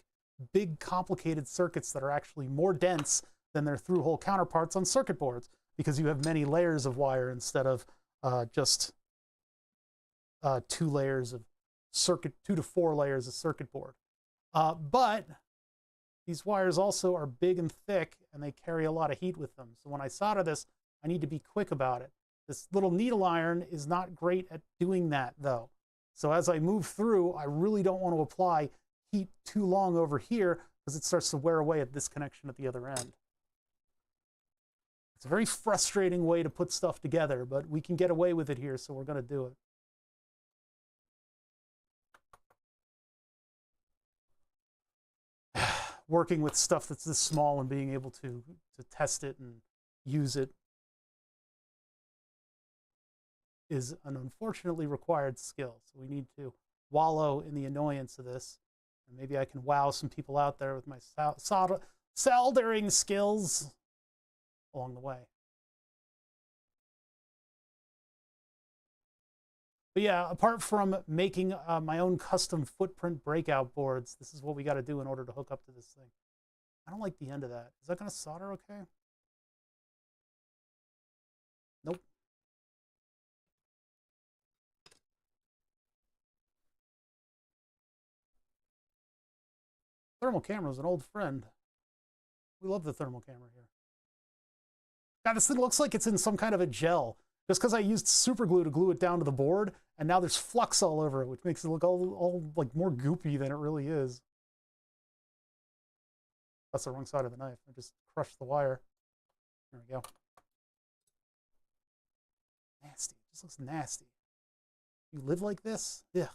big complicated circuits that are actually more dense than their through-hole counterparts on circuit boards, because you have many layers of wire instead of just 2 layers of circuit, 2 to 4 layers of circuit board. But these wires also are big and thick, and they carry a lot of heat with them. So when I solder this, I need to be quick about it. This little needle iron is not great at doing that, though. So as I move through, I really don't want to apply heat too long over here, because it starts to wear away at this connection at the other end. It's a very frustrating way to put stuff together, but we can get away with it here, so we're going to do it. Working with stuff that's this small and being able to test it and use it is an unfortunately required skill. So we need to wallow in the annoyance of this. And maybe I can wow some people out there with my soldering skills along the way. But yeah, apart from making my own custom footprint breakout boards, this is what we got to do in order to hook up to this thing. I don't like the end of that. Is that going to solder okay? Nope. Thermal camera is an old friend. We love the thermal camera here. God, this thing looks like it's in some kind of a gel. Just because I used super glue to glue it down to the board, and now there's flux all over it, which makes it look all like more goopy than it really is. That's the wrong side of the knife. I just crushed the wire. There we go. Nasty. It just looks nasty. You live like this? Ugh.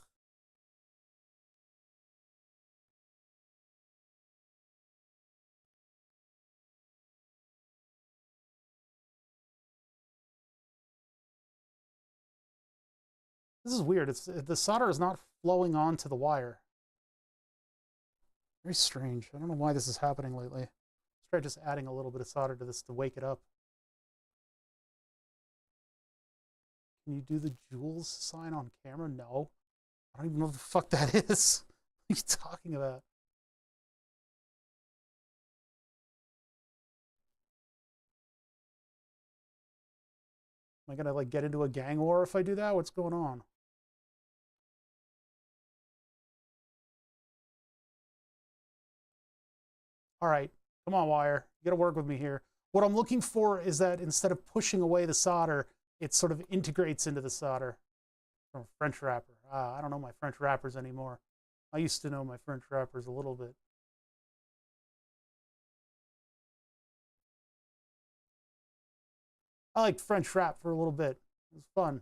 This is weird. The solder is not flowing onto the wire. Very strange. I don't know why this is happening lately. Let's try just adding a little bit of solder to this to wake it up. Can you do the Jules sign on camera? No. I don't even know what the fuck that is. What are you talking about? Am I gonna like get into a gang war if I do that? What's going on? All right, come on, wire. You gotta work with me here. What I'm looking for is that instead of pushing away the solder, it sort of integrates into the solder. From a French wrapper. I don't know my French wrappers anymore. I used to know my French wrappers a little bit. I liked French wrap for a little bit. It was fun.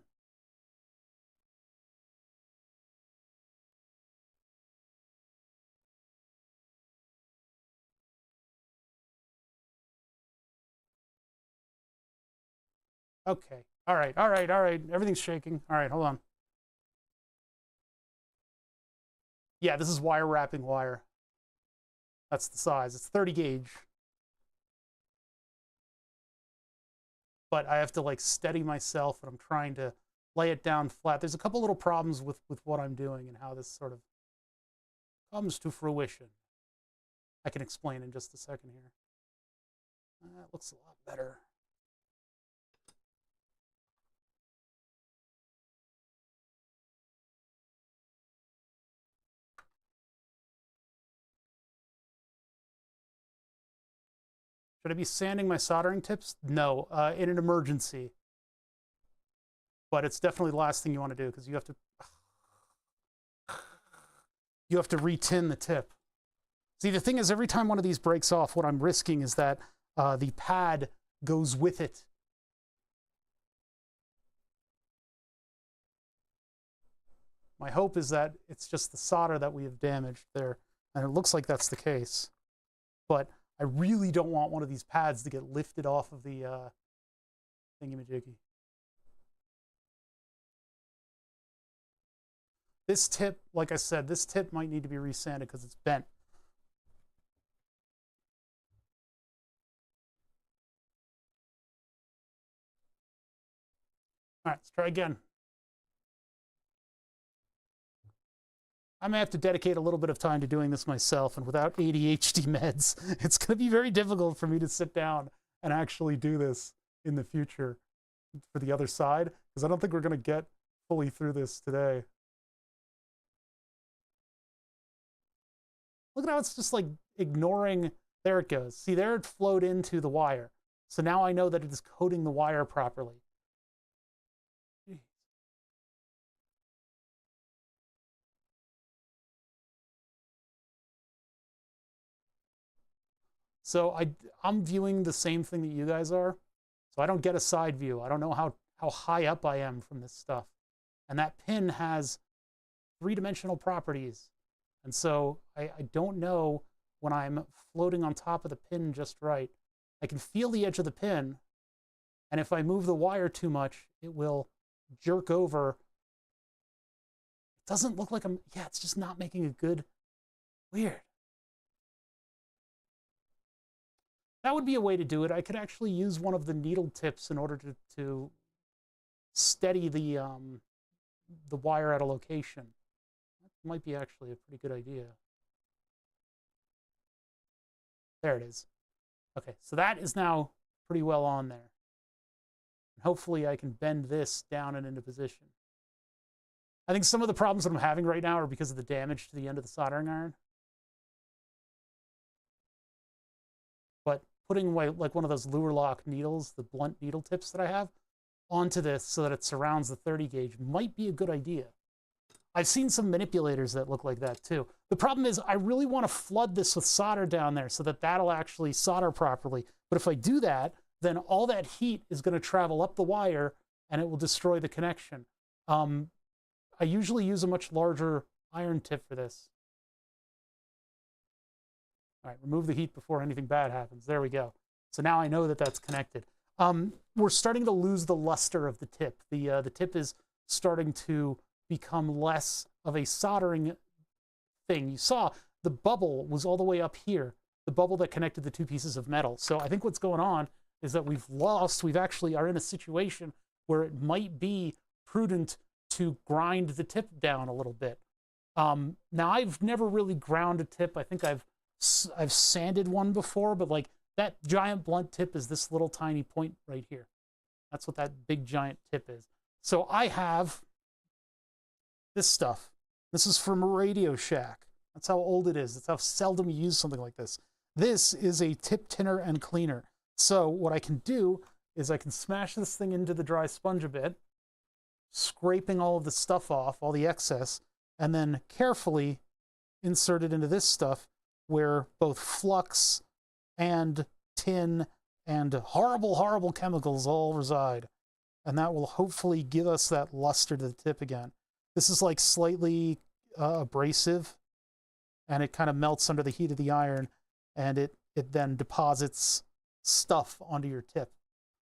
Okay. All right. All right. All right. Everything's shaking. All right. Hold on. Yeah, this is wire wrapping wire. That's the size. It's 30 gauge. But I have to like steady myself and I'm trying to lay it down flat. There's a couple little problems with what I'm doing and how this sort of comes to fruition. I can explain in just a second here. That looks a lot better. Should I be sanding my soldering tips? No, in an emergency. But it's definitely the last thing you want to do because you have to retin the tip. See, the thing is, every time one of these breaks off, what I'm risking is that the pad goes with it. My hope is that it's just the solder that we have damaged there, and it looks like that's the case. But I really don't want one of these pads to get lifted off of the thingy-majiggy. This tip, like I said, this tip might need to be resanded because it's bent. All right, let's try again. I may have to dedicate a little bit of time to doing this myself, and without ADHD meds, it's going to be very difficult for me to sit down and actually do this in the future for the other side, because I don't think we're going to get fully through this today. Look at how it's just like ignoring, there it goes. See, there it flowed into the wire. So now I know that it is coating the wire properly. So I'm viewing the same thing that you guys are. So I don't get a side view. I don't know how high up I am from this stuff. And that pin has three-dimensional properties. And so I don't know when I'm floating on top of the pin just right. I can feel the edge of the pin. And if I move the wire too much, it will jerk over. It doesn't look like yeah, it's just not making a good, weird. That would be a way to do it. I could actually use one of the needle tips in order to steady the wire at a location. That might be actually a pretty good idea. There it is. Okay, so that is now pretty well on there. And hopefully I can bend this down and into position. I think some of the problems that I'm having right now are because of the damage to the end of the soldering iron. But putting away like one of those lure lock needles, the blunt needle tips that I have, onto this so that it surrounds the 30 gauge might be a good idea. I've seen some manipulators that look like that too. The problem is I really want to flood this with solder down there so that that'll actually solder properly. But if I do that, then all that heat is going to travel up the wire and it will destroy the connection. I usually use a much larger iron tip for this. All right, remove the heat before anything bad happens. There we go. So now I know that that's connected. We're starting to lose the luster of the tip. The tip is starting to become less of a soldering thing. You saw the bubble was all the way up here, the bubble that connected the two pieces of metal. So I think what's going on is that we've actually are in a situation where it might be prudent to grind the tip down a little bit. Now I've never really ground a tip. I think I've sanded one before, but like that giant blunt tip is this little tiny point right here. That's what that big giant tip is. So I have this stuff. This is from Radio Shack. That's how old it is. That's how seldom you use something like this. This is a tip tinner and cleaner. So what I can do is I can smash this thing into the dry sponge a bit, scraping all of the stuff off, all the excess, and then carefully insert it into this stuff where both flux and tin and horrible, horrible chemicals all reside. And that will hopefully give us that luster to the tip again. This is like slightly abrasive, and it kind of melts under the heat of the iron, and it then deposits stuff onto your tip.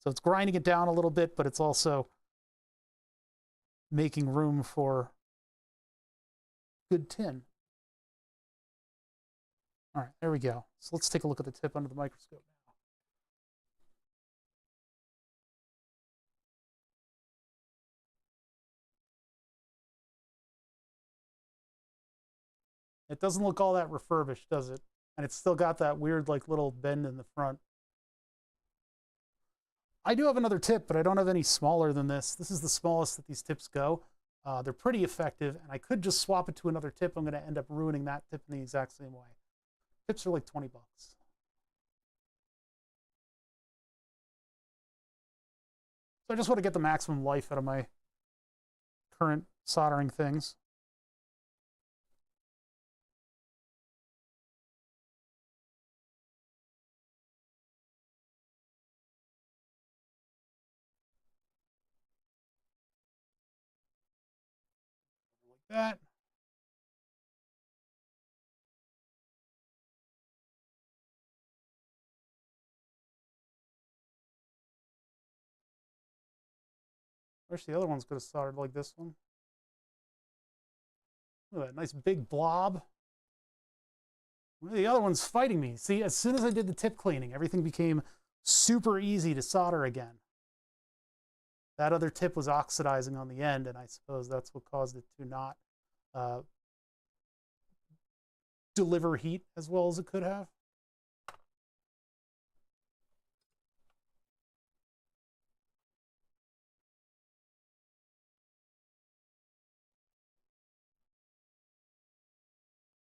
So it's grinding it down a little bit, but it's also making room for good tin. All right, there we go. So let's take a look at the tip under the microscope now. It doesn't look all that refurbished, does it? And it's still got that weird like little bend in the front. I do have another tip, but I don't have any smaller than this. This is the smallest that these tips go. They're pretty effective, and I could just swap it to another tip. I'm going to end up ruining that tip in the exact same way. Tips are like 20 bucks. So I just want to get the maximum life out of my current soldering things. Like that. I wish the other ones could have soldered like this one. Look at that nice big blob. The other one's fighting me. See, as soon as I did the tip cleaning, everything became super easy to solder again. That other tip was oxidizing on the end, and I suppose that's what caused it to not deliver heat as well as it could have.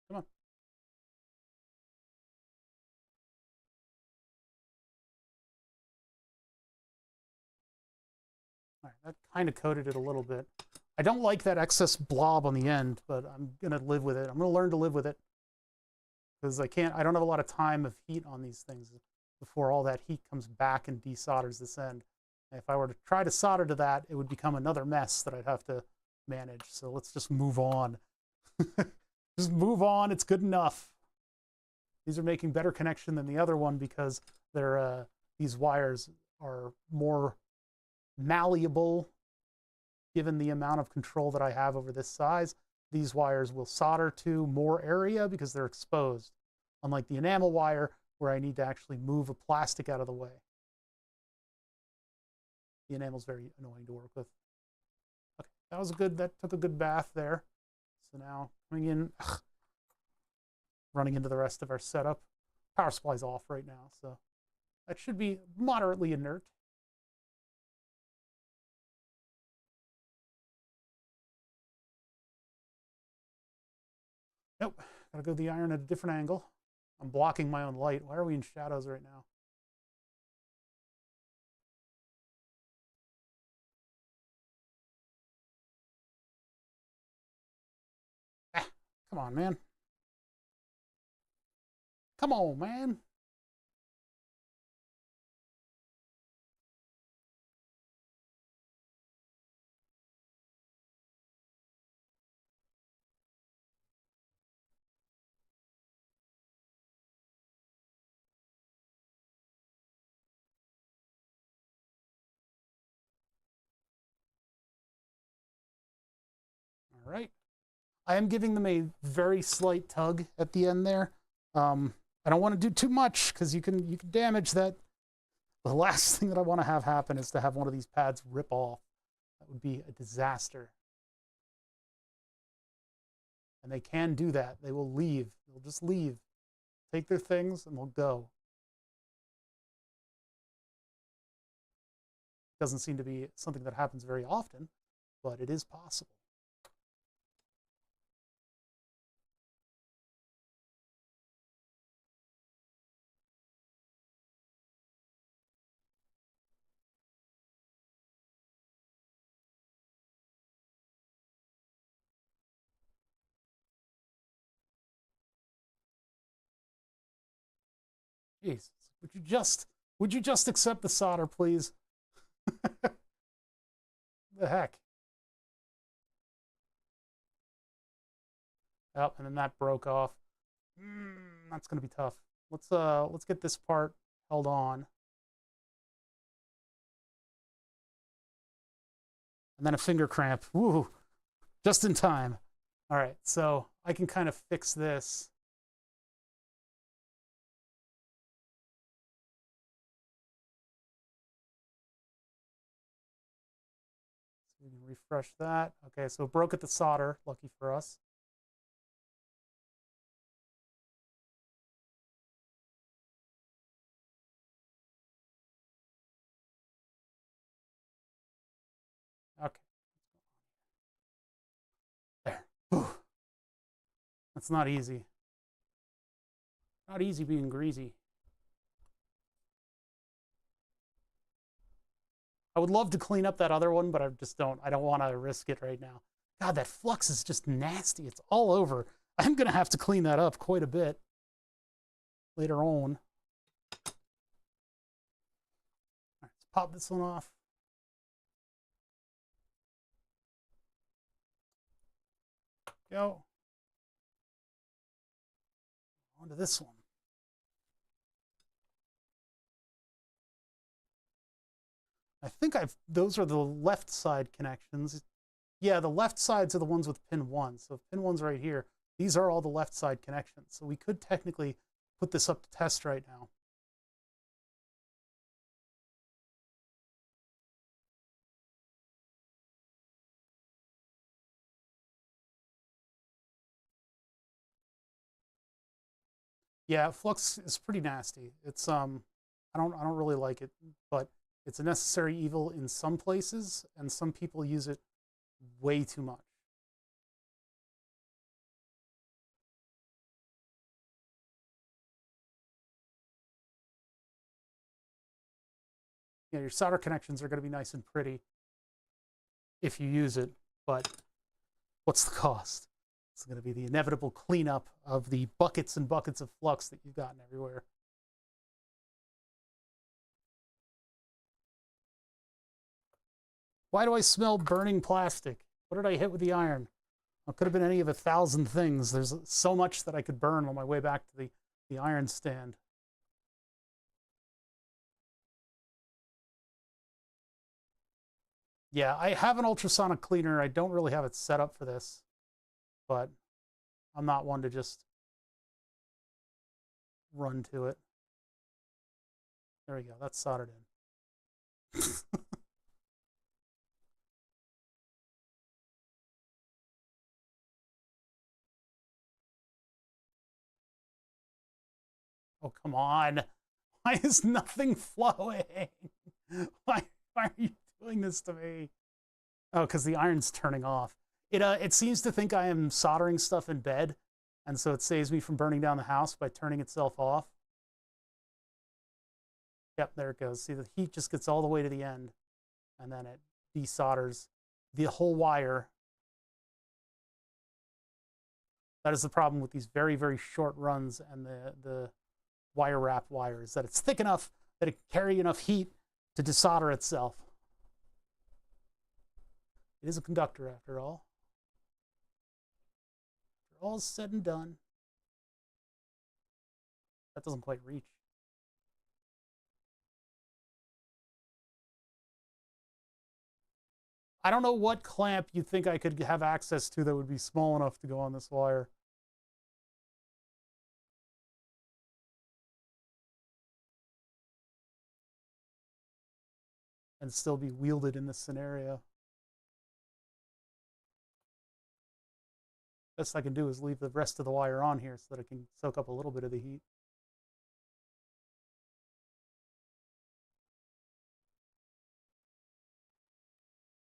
Come on. All right, that kind of coated it a little bit. I don't like that excess blob on the end, but I'm gonna live with it. I'm gonna learn to live with it because I don't have a lot of time of heat on these things before all that heat comes back and desolders this end. And if I were to try to solder to that, it would become another mess that I'd have to manage. So let's just move on. Just move on. It's good enough. These are making better connection than the other one because they're these wires are more malleable given the amount of control that I have over this size. These wires will solder to more area because they're exposed, unlike the enamel wire where I need to actually move a plastic out of the way. The enamel's very annoying to work with. Okay, that took a good bath there. So now coming in, running into the rest of our setup. Power supply's off right now, so that should be moderately inert. Nope, gotta go the iron at a different angle. I'm blocking my own light. Why are we in shadows right now? Ah, come on, man. Come on, man. All right. I am giving them a very slight tug at the end there. I don't want to do too much because you can damage that. The last thing that I want to have happen is to have one of these pads rip off. That would be a disaster. And they can do that. They will leave. They'll just leave, take their things, and they'll go. Doesn't seem to be something that happens very often, but it is possible. Jeez, would you just accept the solder, please? The heck. Oh, and then that broke off. That's gonna be tough. Let's get this part held on. And then a finger cramp. Woo! Just in time. All right, so I can kind of fix this. So we can refresh that. Okay, so it broke at the solder, lucky for us. Okay. There. Whew. That's not easy. Not easy being greasy. I would love to clean up that other one, but I don't want to risk it right now. God, that flux is just nasty. It's all over. I'm going to have to clean that up quite a bit later on. All right, let's pop this one off. Go. On to this one. I think those are the left side connections. Yeah, the left sides are the ones with pin 1. So pin 1's right here. These are all the left side connections. So we could technically put this up to test right now. Yeah, flux is pretty nasty. It's I don't really like it, but it's a necessary evil in some places, and some people use it way too much. Yeah, your solder connections are going to be nice and pretty if you use it, but what's the cost? It's going to be the inevitable cleanup of the buckets and buckets of flux that you've gotten everywhere. Why do I smell burning plastic? What did I hit with the iron? It could have been any of 1,000 things. There's so much that I could burn on my way back to the iron stand. Yeah, I have an ultrasonic cleaner. I don't really have it set up for this, but I'm not one to just run to it. There we go. That's soldered in. Oh, come on. Why is nothing flowing? Why are you doing this to me? Oh, because the iron's turning off. It seems to think I am soldering stuff in bed, and so it saves me from burning down the house by turning itself off. Yep, there it goes. See, the heat just gets all the way to the end, and then it desolders the whole wire. That is the problem with these very, very short runs and the wire wrap wires, that it's thick enough that it can carry enough heat to desolder itself. It is a conductor after all. After all is said and done. That doesn't quite reach. I don't know what clamp you think I could have access to that would be small enough to go on this wire. And still be wielded in this scenario. Best I can do is leave the rest of the wire on here so that it can soak up a little bit of the heat.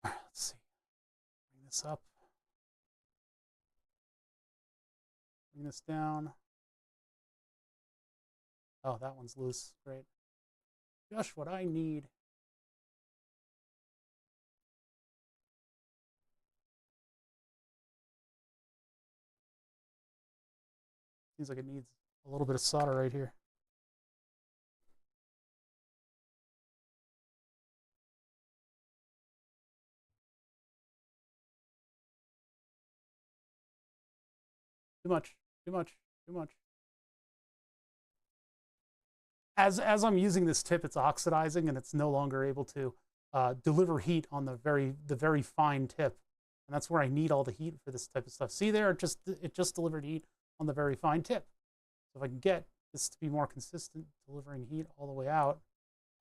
All right, let's see. Bring this up. Bring this down. Oh, that one's loose. Great. Just what I need. Seems like it needs a little bit of solder right here. Too much, too much, too much. As I'm using this tip, it's oxidizing and it's no longer able to deliver heat on the very fine tip. And that's where I need all the heat for this type of stuff. See there, it just delivered heat on the very fine tip. So if I can get this to be more consistent, delivering heat all the way out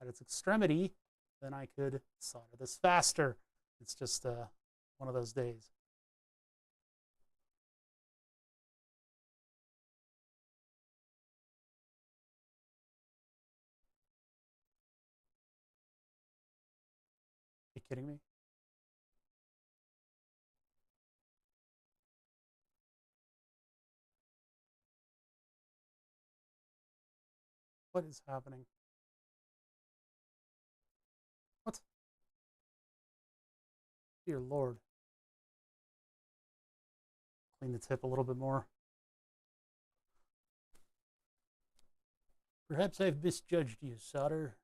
at its extremity, then I could solder this faster. It's just one of those days. Are you kidding me? What is happening? What? Dear Lord. Clean the tip a little bit more. Perhaps I've misjudged you, solder.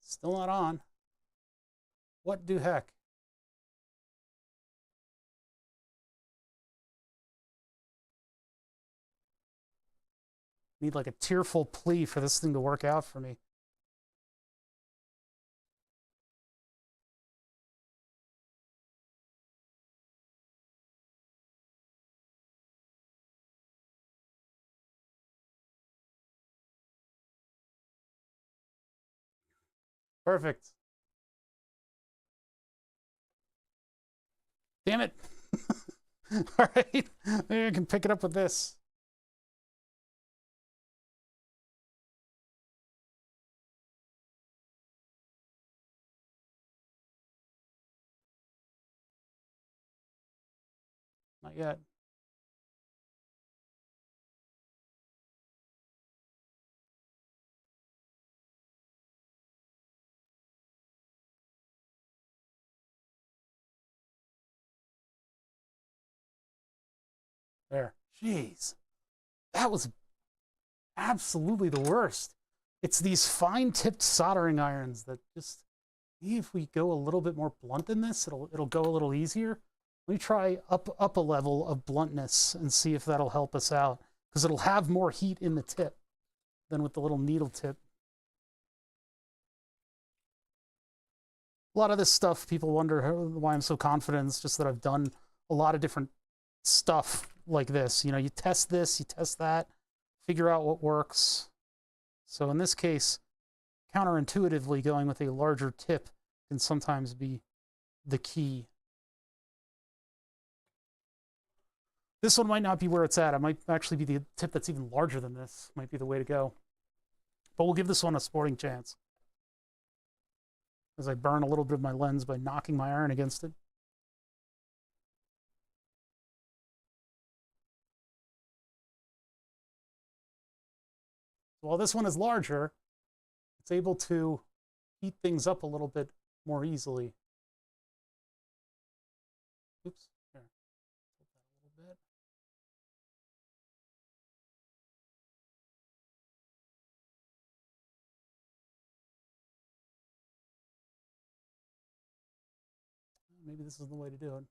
Still not on. What do heck? Need like a tearful plea for this thing to work out for me. Perfect. Damn it. All right. Maybe I can pick it up with this. Not yet. There. Jeez. That was absolutely the worst. It's these fine-tipped soldering irons that just, maybe if we go a little bit more blunt than this, it'll go a little easier. Let me try up a level of bluntness and see if that'll help us out, because it'll have more heat in the tip than with the little needle tip. A lot of this stuff, people wonder why I'm so confident. It's just that I've done a lot of different stuff like this. You know, you test this, you test that, figure out what works. So in this case, counterintuitively, going with a larger tip can sometimes be the key. This one might not be where it's at. It might actually be the tip that's even larger than this. Might be the way to go. But we'll give this one a sporting chance, as I burn a little bit of my lens by knocking my iron against it. So while this one is larger, it's able to heat things up a little bit more easily. Oops, here, flip that a little bit. maybe this is the way to do it.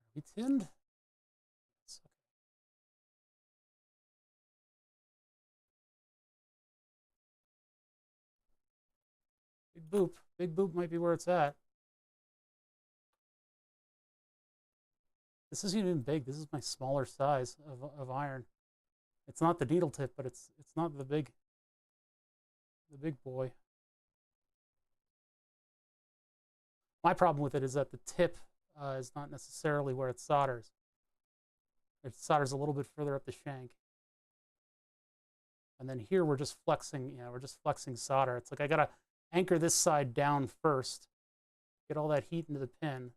Are we tinned? Yes, okay. Big boop. Big boop might be where it's at. This isn't even big. This is my smaller size of iron. It's not the needle tip, but it's not the big boy. My problem with it is that the tip is not necessarily where it solders. It solders a little bit further up the shank. And then here we're just flexing, we're just flexing solder. It's like I gotta anchor this side down first, get all that heat into the pin.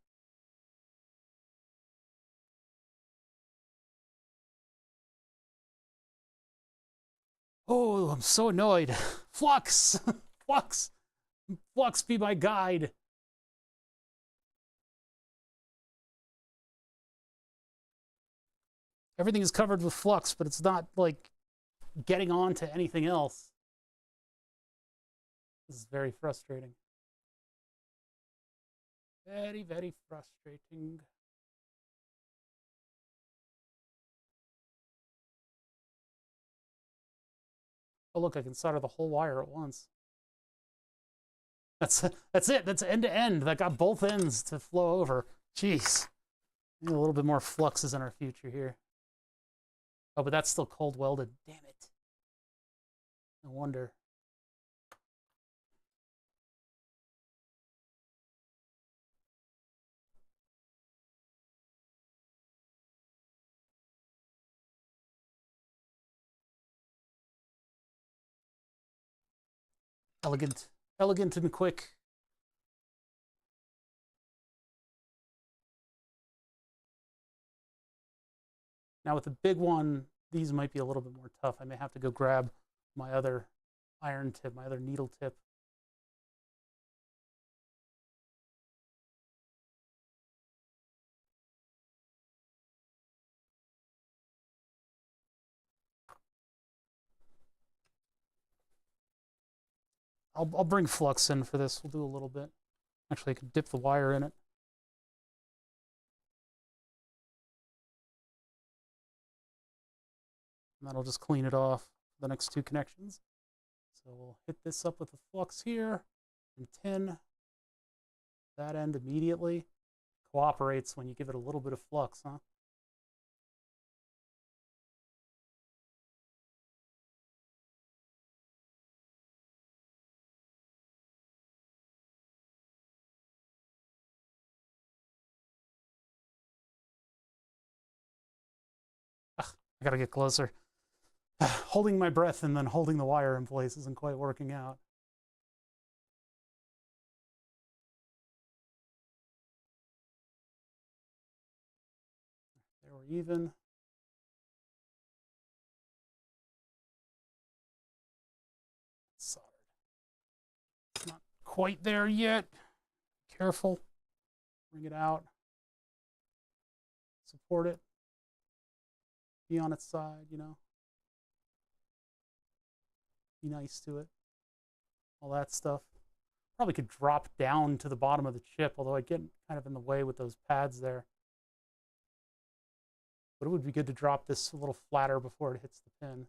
Oh, I'm so annoyed. Flux! Flux! Flux, be my guide. Everything is covered with flux, but it's not like getting on to anything else. This is very frustrating. Very, very frustrating. Oh, look, I can solder the whole wire at once. That's it. That's end to end. That got both ends to flow over. Jeez. Maybe a little bit more flux is in our future here. Oh, but that's still cold welded. Damn it. No wonder. Elegant. Elegant and quick. Now with the big one, these might be a little bit more tough. I may have to go grab my other iron tip, my other needle tip. I'll bring flux in for this. We'll do a little bit. Actually, I could dip the wire in it. And that'll just clean it off the next two connections. So we'll hit this up with the flux here and tin. That end immediately cooperates when you give it a little bit of flux, huh? Ugh, I gotta get closer. Holding my breath and then holding the wire in place isn't quite working out. There we're even. Soldered. It's not quite there yet. Careful. Bring it out. Support it. Be on its side, you know. Be nice to it. All that stuff. Probably could drop down to the bottom of the chip, although I'd get kind of in the way with those pads there. But it would be good to drop this a little flatter before it hits the pin.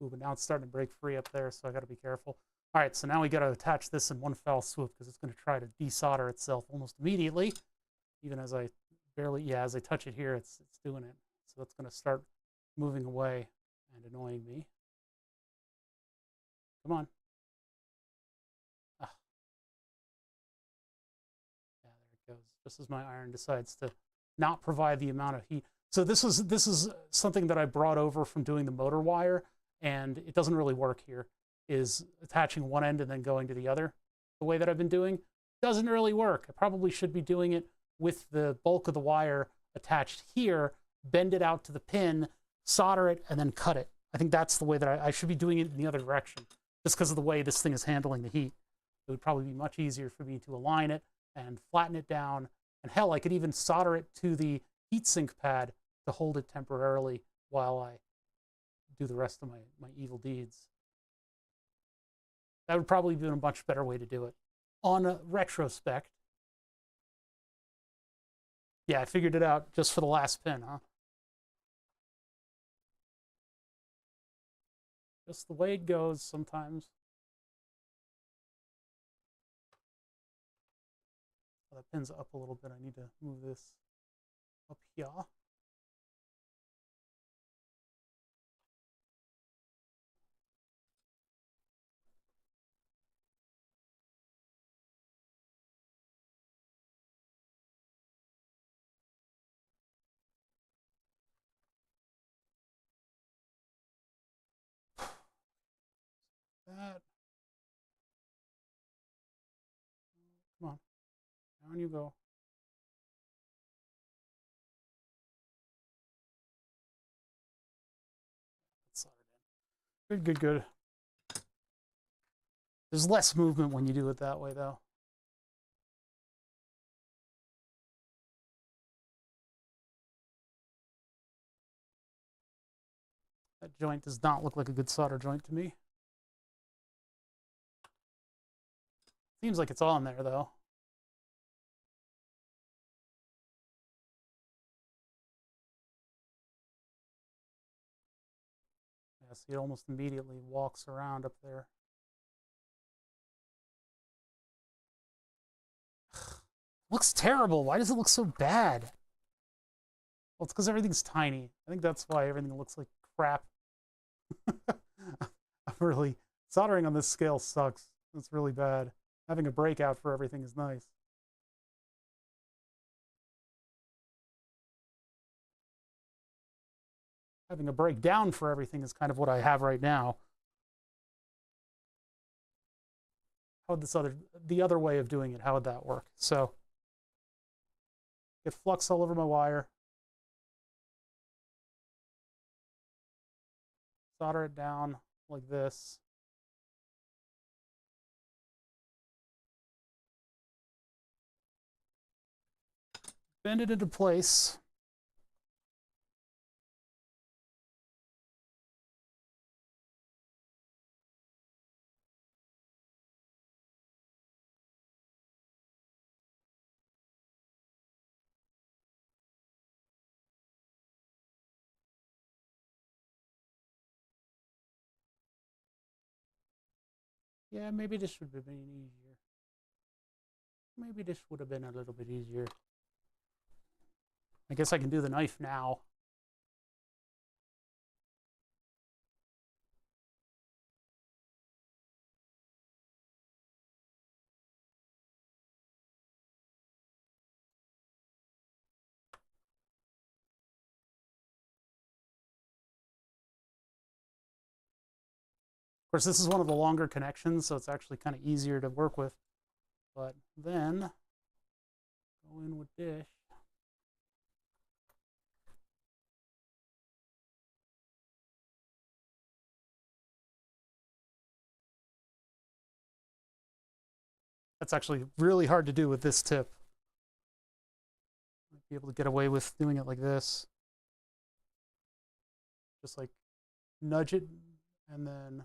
Ooh, but now it's starting to break free up there, so I got to be careful. All right, so now we got to attach this in one fell swoop because it's going to try to desolder itself almost immediately. Even as I as I touch it here, it's doing it. So that's going to start moving away and annoying me. Come on. Ah. Yeah, there it goes. Just as my iron decides to not provide the amount of heat. So this is something that I brought over from doing the motor wire, and it doesn't really work here, is attaching one end and then going to the other. The way that I've been doing doesn't really work. I probably should be doing it with the bulk of the wire attached here, bend it out to the pin, solder it, and then cut it. I think that's the way that I should be doing it in the other direction. just because of the way this thing is handling the heat. It would probably be much easier for me to align it and flatten it down. And hell, I could even solder it to the heatsink pad to hold it temporarily while I do the rest of my evil deeds. That would probably be a much better way to do it. On a retrospect, yeah, I figured it out just for the last pin, huh? Just the way it goes sometimes. Oh, that pin's up a little bit. I need to move this up here. That. Come on. Down you go. Good, good, good. There's less movement when you do it that way, though. That joint does not look like a good solder joint to me. Seems like it's on there, though. Yeah, see, it almost immediately walks around up there. Looks terrible. Why does it look so bad? Well, it's because everything's tiny. I think that's why everything looks like crap. Really, soldering on this scale sucks. It's really bad. Having a breakout for everything is nice. Having a breakdown for everything is kind of what I have right now. How would the other way of doing it, how would that work? So, get flux all over my wire. Solder it down like this. Bend it into place. Yeah, maybe this would have been easier. Maybe this would have been a little bit easier. I guess I can do the knife now. Of course, this is one of the longer connections, so it's actually kind of easier to work with. But then, go in with this. That's actually really hard to do with this tip. Might be able to get away with doing it like this. Just like nudge it and then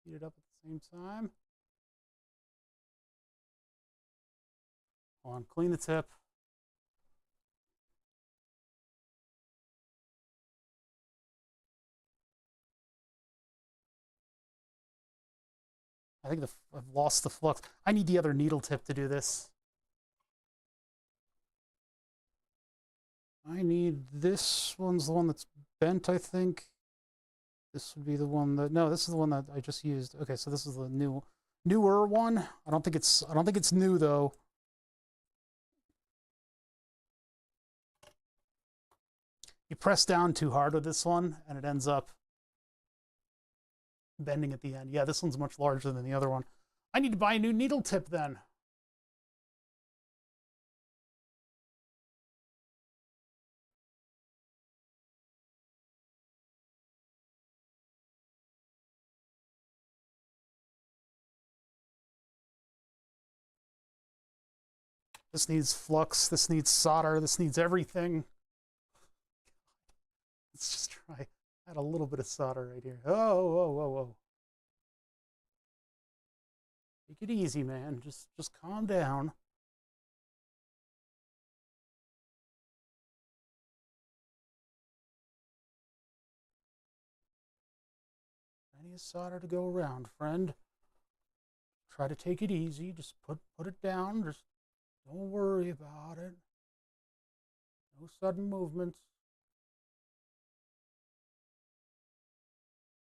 heat it up at the same time. Hold on, clean the tip. I think I've lost the flux. I need the other needle tip to do this. I need this one's the one that's bent, I think. This would be the one that, no, this is the one that I just used. Okay, so this is the newer one. I don't think it's new though. You press down too hard with this one and it ends up bending at the end. Yeah, this one's much larger than the other one. I need to buy a new needle tip then. This needs flux. This needs solder. This needs everything. Let's just try. Add a little bit of solder right here. Oh, whoa, whoa, whoa. Take it easy, man. Just calm down. Plenty of solder to go around, friend. Try to take it easy. Just put it down. Just don't worry about it. No sudden movements.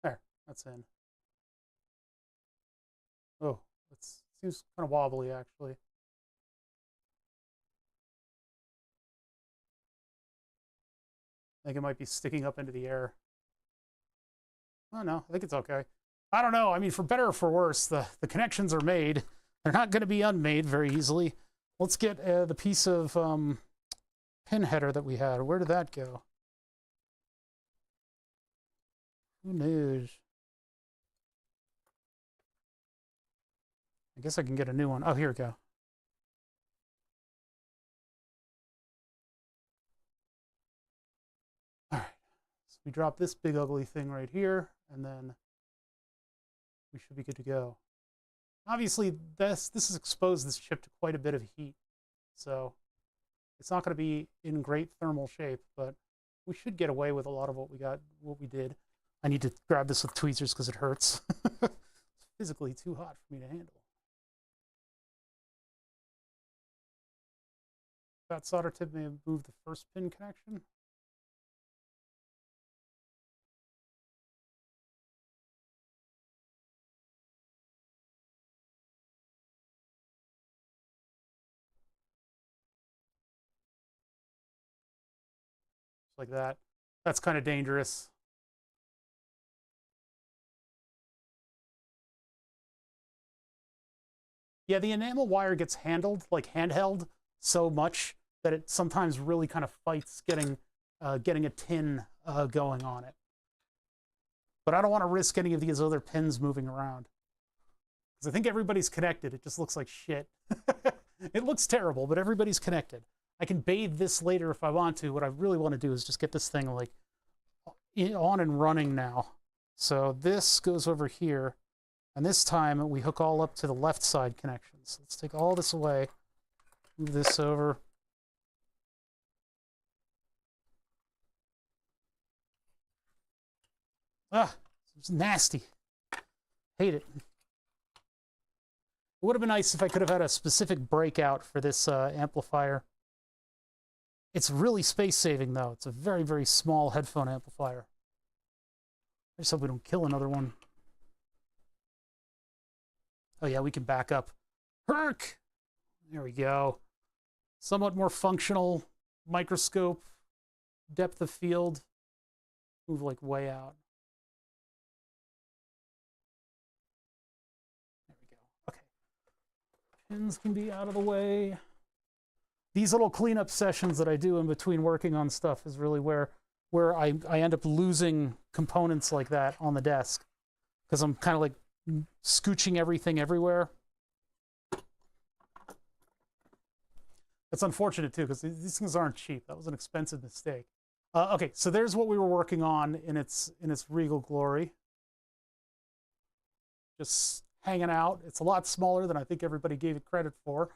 There, that's in. Oh, it seems kind of wobbly, actually. I think it might be sticking up into the air. Oh, no, I think it's okay. I don't know. I mean, for better or for worse, the connections are made. They're not going to be unmade very easily. Let's get the piece of pin header that we had. Where did that go? Who knows? I guess I can get a new one. Oh, here we go. All right. So we drop this big ugly thing right here, and then we should be good to go. Obviously, this has exposed this chip to quite a bit of heat, so it's not going to be in great thermal shape, but we should get away with a lot of what we did. I need to grab this with tweezers because it hurts. It's physically too hot for me to handle. That solder tip may have moved the first pin connection. Like that. That's kind of dangerous. Yeah, the enamel wire gets handled, like handheld, so much that it sometimes really kind of fights getting a tin going on it. But I don't want to risk any of these other pins moving around. Because I think everybody's connected. It just looks like shit. It looks terrible, but everybody's connected. I can bathe this later if I want to. What I really want to do is just get this thing like on and running now. So this goes over here. And this time we hook all up to the left side connections. Let's take all this away. Move this over. Ah, it's nasty. Hate it. It would have been nice if I could have had a specific breakout for this amplifier. It's really space saving though. It's a very, very small headphone amplifier. I just hope we don't kill another one. Oh yeah, we can back up. Herc! There we go. Somewhat more functional microscope, depth of field. Move like way out. There we go. Okay. Pins can be out of the way. These little cleanup sessions that I do in between working on stuff is really where I end up losing components like that on the desk. Because I'm kind of like scooching everything everywhere. That's unfortunate too, because these things aren't cheap. That was an expensive mistake. Okay, so there's what we were working on in its regal glory. Just hanging out. It's a lot smaller than I think everybody gave it credit for.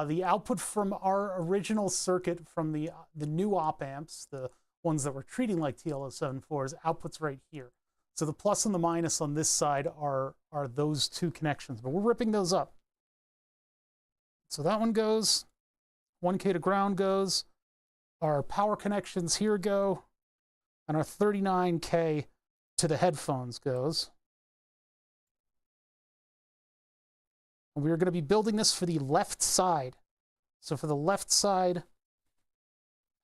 The output from our original circuit from the new op amps, the ones that we're treating like TL074s, output's right here. So the plus and the minus on this side are those two connections, but we're ripping those up. So that one goes, 1K to ground goes, our power connections here go, and our 39K to the headphones goes. And we're going to be building this for the left side. So for the left side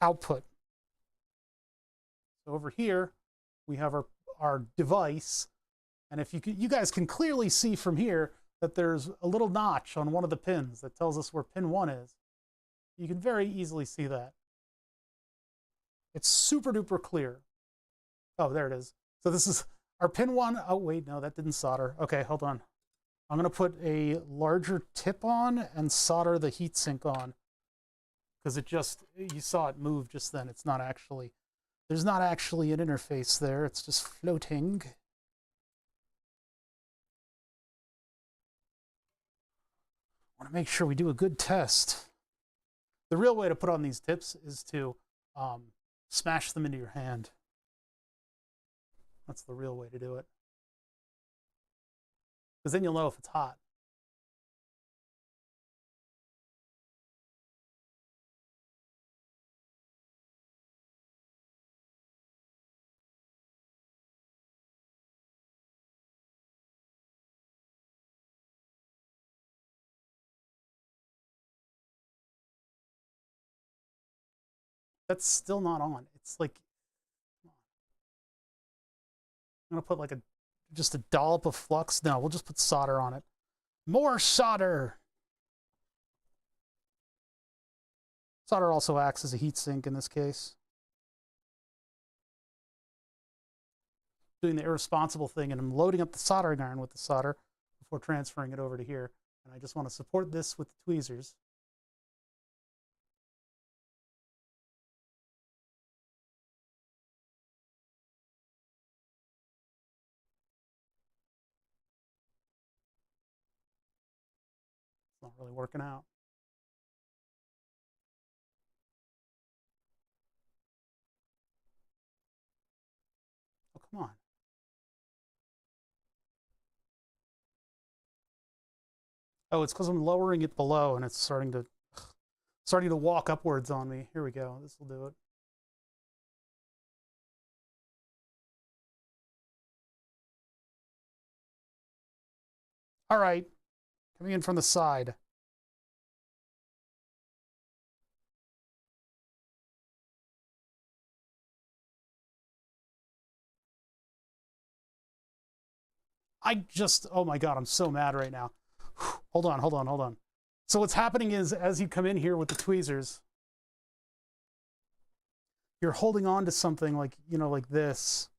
output. So over here, we have our device. And if you guys can clearly see from here that there's a little notch on one of the pins that tells us where pin 1 is. You can very easily see that. It's super duper clear. Oh, there it is. So this is our pin 1. Oh, wait, no, that didn't solder. Okay, hold on. I'm going to put a larger tip on and solder the heatsink on. because it just, you saw it move just then. It's not actually, there's not actually an interface there. It's just floating. I want to make sure we do a good test. The real way to put on these tips is to smash them into your hand. That's the real way to do it. Because then you'll know if it's hot. That's still not on. It's like, I'm gonna put like just a dollop of flux. No, we'll just put solder on it. More solder. Solder also acts as a heat sink in this case. Doing the irresponsible thing, and I'm loading up the soldering iron with the solder before transferring it over to here. And I just want to support this with the tweezers. It's not really working out. Oh, come on. Oh, it's because I'm lowering it below and it's starting to walk upwards on me. Here we go. This will do it. All right. Coming in from the side. Oh my God, I'm so mad right now. Hold on, hold on, hold on. So what's happening is, as you come in here with the tweezers, you're holding on to something like, you know, like this,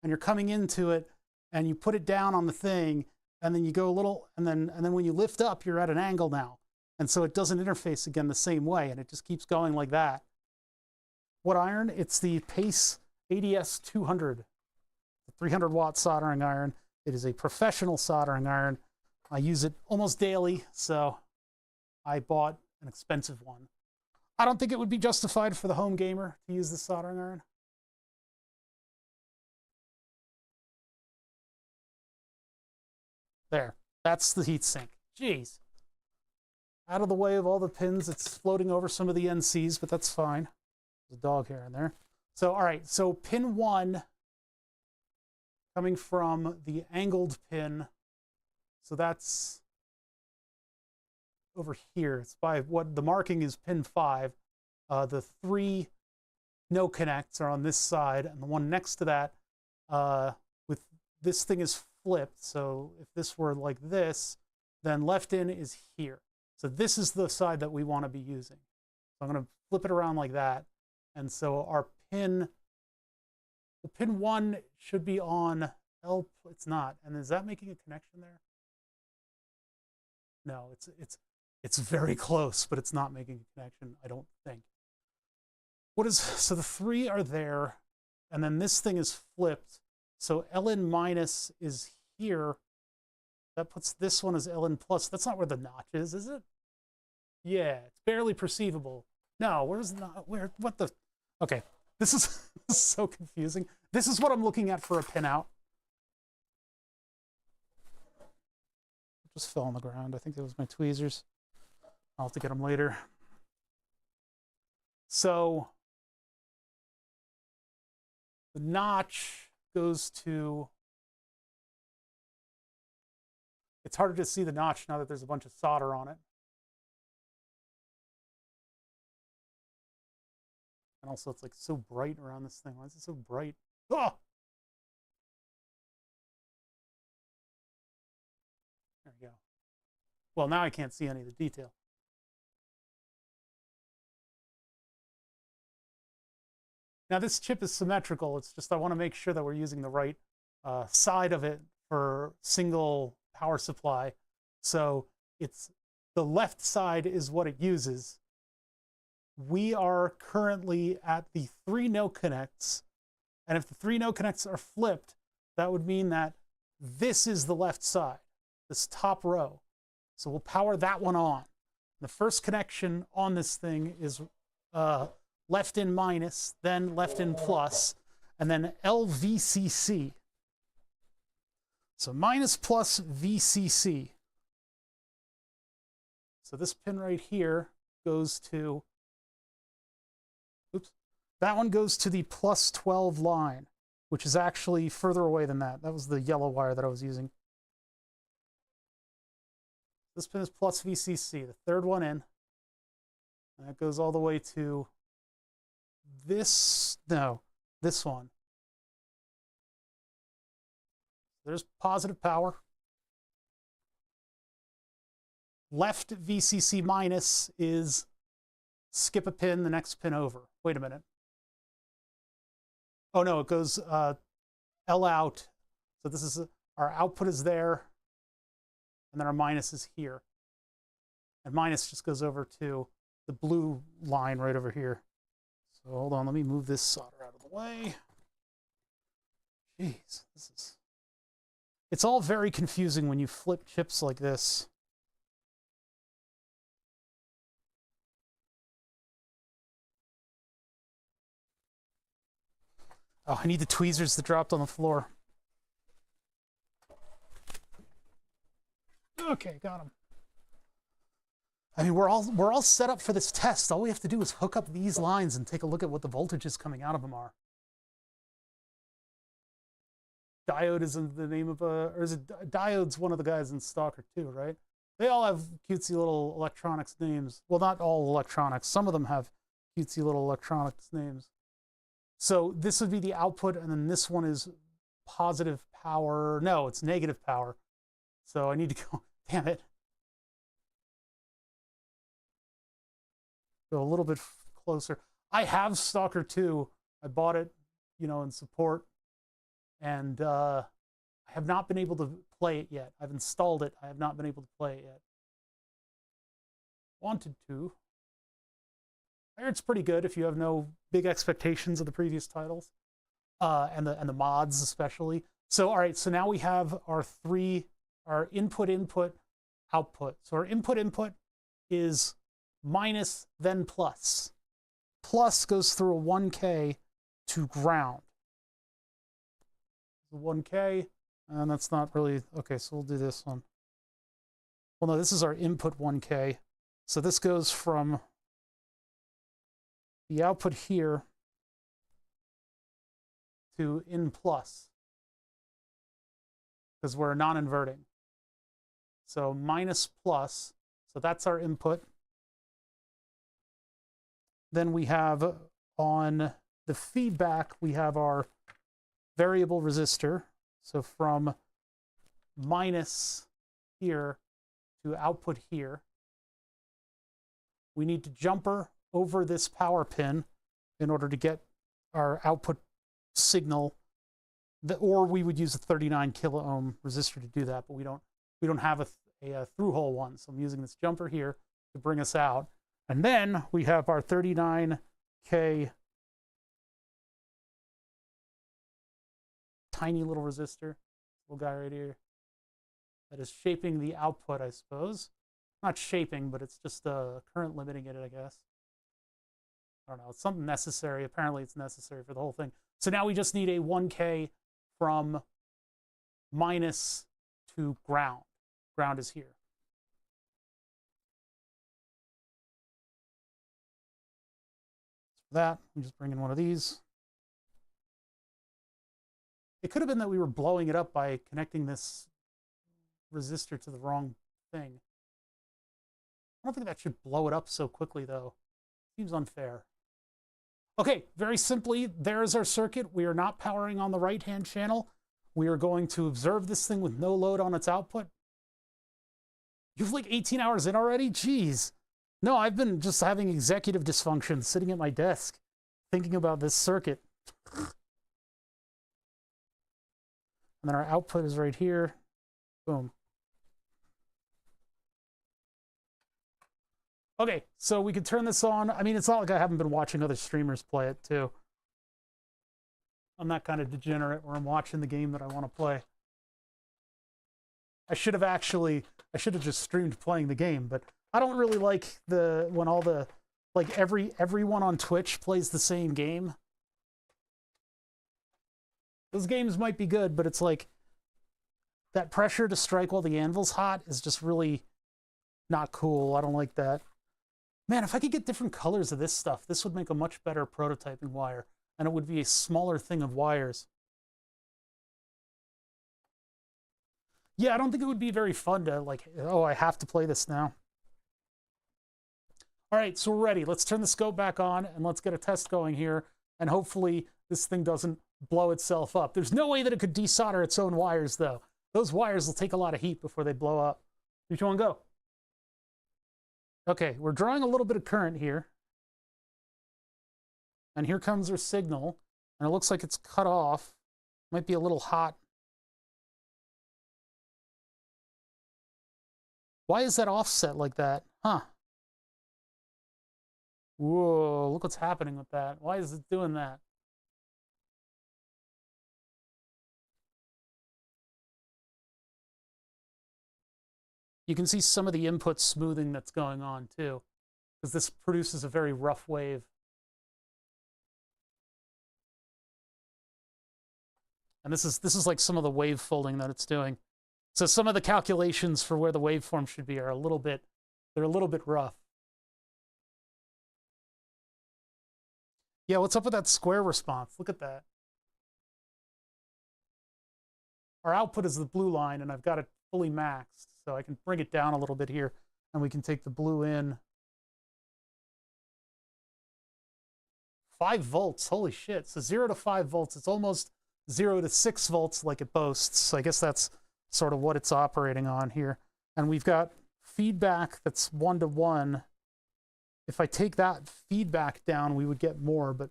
and you're coming into it, and you put it down on the thing, and then you go a little, and then when you lift up, you're at an angle now. And so it doesn't interface again the same way, and it just keeps going like that. What iron? It's the Pace ADS 200, the 300-watt soldering iron. It is a professional soldering iron. I use it almost daily, so I bought an expensive one. I don't think it would be justified for the home gamer to use this soldering iron. There, that's the heatsink. Jeez. Out of the way of all the pins, it's floating over some of the NCs, but that's fine. There's a dog hair in there. So, all right, so pin 1 coming from the angled pin. So that's over here. It's by what the marking is pin 5. The 3 no connects are on this side, and the one next to that, with this thing is flipped. So if this were like this, then left in is here. So this is the side that we want to be using. So I'm going to flip it around like that. And so our pin 1 should be on L. It's not. And is that making a connection there? No, it's very close, but it's not making a connection, I don't think. So the 3 are there, and then this thing is flipped. So Ln minus is here. That puts this one as Ln plus. That's not where the notch is it? Yeah, it's barely perceivable. No, where's the, what the, okay. This is so confusing. This is what I'm looking at for a pinout. Just fell on the ground. I think it was my tweezers. I'll have to get them later. So the notch goes to, it's harder to see the notch now that there's a bunch of solder on it. And also it's like so bright around this thing. Why is it so bright? Oh! There we go. Well, now I can't see any of the detail. Now this chip is symmetrical. It's just I want to make sure that we're using the right side of it for single power supply. So it's the left side is what it uses. we are currently at the 3 no connects. And if the 3 no connects are flipped, that would mean that this is the left side, this top row. So we'll power that one on. The first connection on this thing is left in minus, then left in plus, and then LVCC. So minus plus VCC. So this pin right here goes to, oops, that one goes to the plus 12 line, which is actually further away than that. That was the yellow wire that I was using. This pin is plus VCC, the third one in. And that goes all the way to this, no, this one. There's positive power. Left VCC minus is skip a pin, the next pin over. Wait a minute. Oh no, it goes L out. So this is, our output is there, and then our minus is here. And minus just goes over to the blue line right over here. So hold on, let me move this solder out of the way. Jeez, this is... It's all very confusing when you flip chips like this. Oh, I need the tweezers that dropped on the floor. Okay, got them. I mean, we're all set up for this test. All we have to do is hook up these lines and take a look at what the voltages coming out of them are. Diode is the name of a, or is it Diode's one of the guys in Stalker 2, right? They all have cutesy little electronics names. Well, not all electronics. Some of them have cutesy little electronics names. So this would be the output, and then this one is positive power. No, it's negative power. So I need to go, damn it. Go a little bit closer. I have Stalker 2. I bought it, you know, in support. And I have not been able to play it yet. I've installed it. I have not been able to play it yet. Wanted to. I heard it's pretty good if you have no big expectations of the previous titles, and the mods especially. So all right, so now we have our input, output. So our input is minus, then plus. Plus goes through a 1K to ground. 1K, and that's not really, okay, so we'll do this one. Well, no, this is our input 1K. So this goes from the output here to in plus, because we're non-inverting. So minus plus, so that's our input. Then we have on the feedback, we have our variable resistor. So from minus here to output here, we need to jumper over this power pin in order to get our output signal, or we would use a 39 kilo ohm resistor to do that, but we don't have a through hole one. So I'm using this jumper here to bring us out. And then we have our 39K tiny little resistor, little guy right here, that is shaping the output, I suppose. Not shaping, but it's just current limiting it, I guess. I don't know, it's something necessary. Apparently it's necessary for the whole thing. So now we just need a 1K from minus to ground. Ground is here. For that, I'm just bringing one of these. It could have been that we were blowing it up by connecting this resistor to the wrong thing. I don't think that should blow it up so quickly, though. Seems unfair. Okay, very simply, there's our circuit. We are not powering on the right-hand channel. We are going to observe this thing with no load on its output. You've like 18 hours in already? Jeez. No, I've been just having executive dysfunction sitting at my desk thinking about this circuit. And then our output is right here. Boom. Okay, so we can turn this on. I mean, it's not like I haven't been watching other streamers play it too. I'm that kind of degenerate where I'm watching the game that I want to play. I should have just streamed playing the game, but I don't really like when all the, like everyone on Twitch plays the same game. Those games might be good, but it's like that pressure to strike while the anvil's hot is just really not cool. I don't like that. Man, if I could get different colors of this stuff, this would make a much better prototyping wire, and it would be a smaller thing of wires. Yeah, I don't think it would be very fun to, like, oh, I have to play this now. All right, so we're ready. Let's turn the scope back on, and let's get a test going here, and hopefully this thing doesn't blow itself up. There's no way that it could desolder its own wires, though. Those wires will take a lot of heat before they blow up. 3, 2, 1, go. Okay, we're drawing a little bit of current here. And here comes our signal. And it looks like it's cut off. Might be a little hot. Why is that offset like that? Huh. Whoa, look what's happening with that. Why is it doing that? You can see some of the input smoothing that's going on too, because this produces a very rough wave. And this is like some of the wave folding that it's doing. So some of the calculations for where the waveform should be are a little bit rough. Yeah, what's up with that square response? Look at that. Our output is the blue line, and I've got it fully maxed. So I can bring it down a little bit here, and we can take the blue in. 5 volts, holy shit. So 0 to 5 volts, it's almost 0 to 6 volts like it boasts. So I guess that's sort of what it's operating on here. And we've got feedback that's 1 to 1. If I take that feedback down, we would get more, but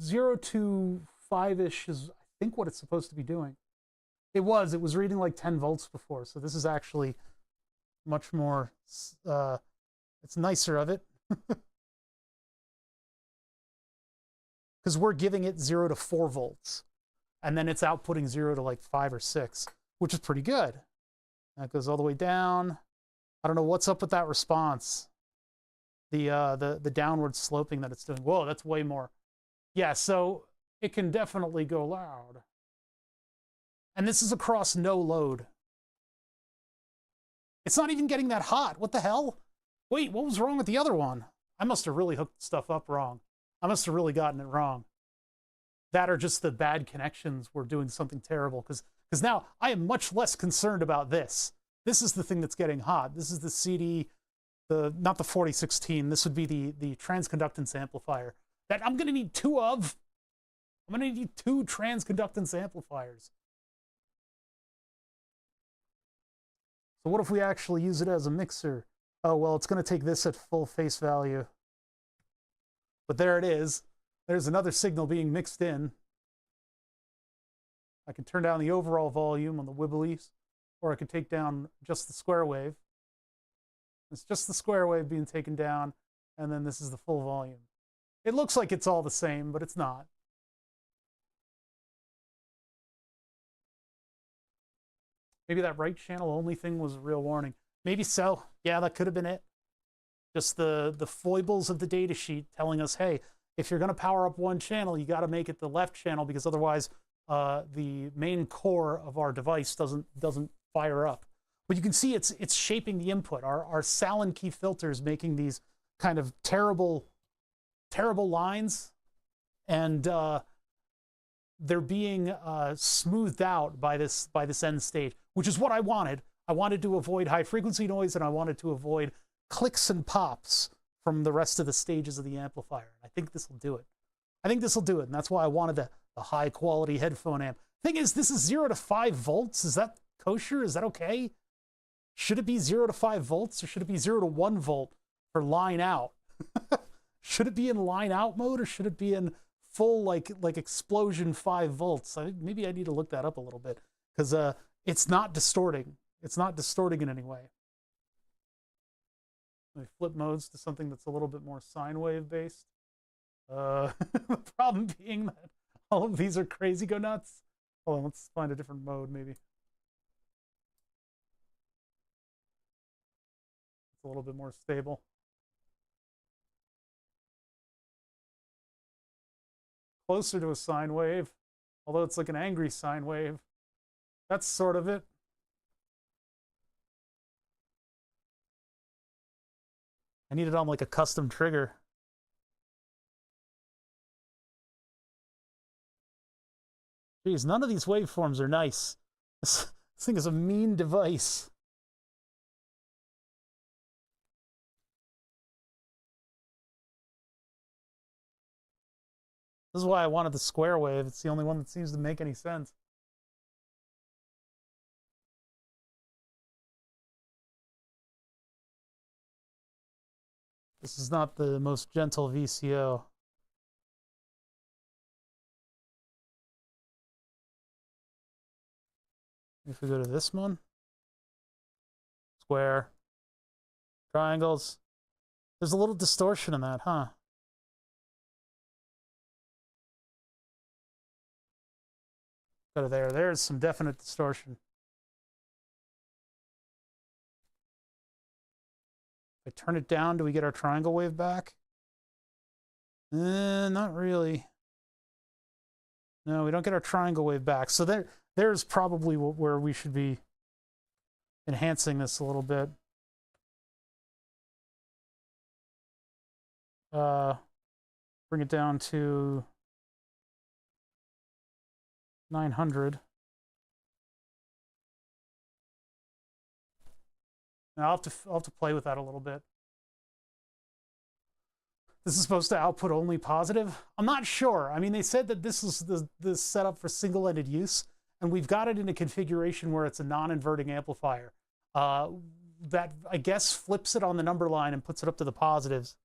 0 to 5-ish is, I think, what it's supposed to be doing. It was reading like 10 volts before, so this is actually much more, it's nicer of it. Because we're giving it 0 to 4 volts, and then it's outputting 0 to like 5 or 6, which is pretty good. That goes all the way down. I don't know what's up with that response. The downward sloping that it's doing. Whoa, that's way more. Yeah, so it can definitely go loud. And this is across no load. It's not even getting that hot. What the hell? Wait, what was wrong with the other one? I must have really hooked stuff up wrong. I must have really gotten it wrong. That or just the bad connections were doing something terrible, because now I am much less concerned about this. This is the thing that's getting hot. This is the CD, not the 4016. This would be the transconductance amplifier that I'm going to need 2 of. I'm going to need 2 transconductance amplifiers. So what if we actually use it as a mixer? Oh, well, it's going to take this at full face value. But there it is. There's another signal being mixed in. I can turn down the overall volume on the wibblies, or I could take down just the square wave. It's just the square wave being taken down, and then this is the full volume. It looks like it's all the same, but it's not. Maybe that right channel only thing was a real warning. Maybe so. Yeah, that could have been it. Just the foibles of the datasheet telling us, hey, if you're going to power up one channel, you got to make it the left channel, because otherwise the main core of our device doesn't fire up. But you can see it's shaping the input. Our Sallen key filters making these kind of terrible lines, and they're being smoothed out by this end stage, which is what I wanted. I wanted to avoid high frequency noise, and I wanted to avoid clicks and pops from the rest of the stages of the amplifier. I think this will do it. I think this will do it, and that's why I wanted the high quality headphone amp. Thing is, this is 0 to 5 volts. Is that kosher? Is that okay? Should it be 0 to 5 volts, or should it be 0 to 1 volt for line out? Should it be in line out mode, or should it be in full like explosion 5 volts? Maybe I need to look that up a little bit, because it's not distorting. It's not distorting in any way. We flip modes to something that's a little bit more sine wave based. The problem being that all of these are crazy go nuts. Hold on, let's find a different mode maybe. It's a little bit more stable. Closer to a sine wave, although it's like an angry sine wave. That's sort of it. I need it on like a custom trigger. Geez, none of these waveforms are nice. This thing is a mean device. This is why I wanted the square wave. It's the only one that seems to make any sense. This is not the most gentle VCO. If we go to this one, square, triangles, there's a little distortion in that, huh? Go to there. There's some definite distortion. If I turn it down, do we get our triangle wave back? Not really. No, we don't get our triangle wave back. So there's probably where we should be enhancing this a little bit. Bring it down to 900. Now I'll have to play with that a little bit. This is supposed to output only positive? I'm not sure. I mean, they said that this is the setup for single-ended use, and we've got it in a configuration where it's a non-inverting amplifier. That, I guess, flips it on the number line and puts it up to the positives.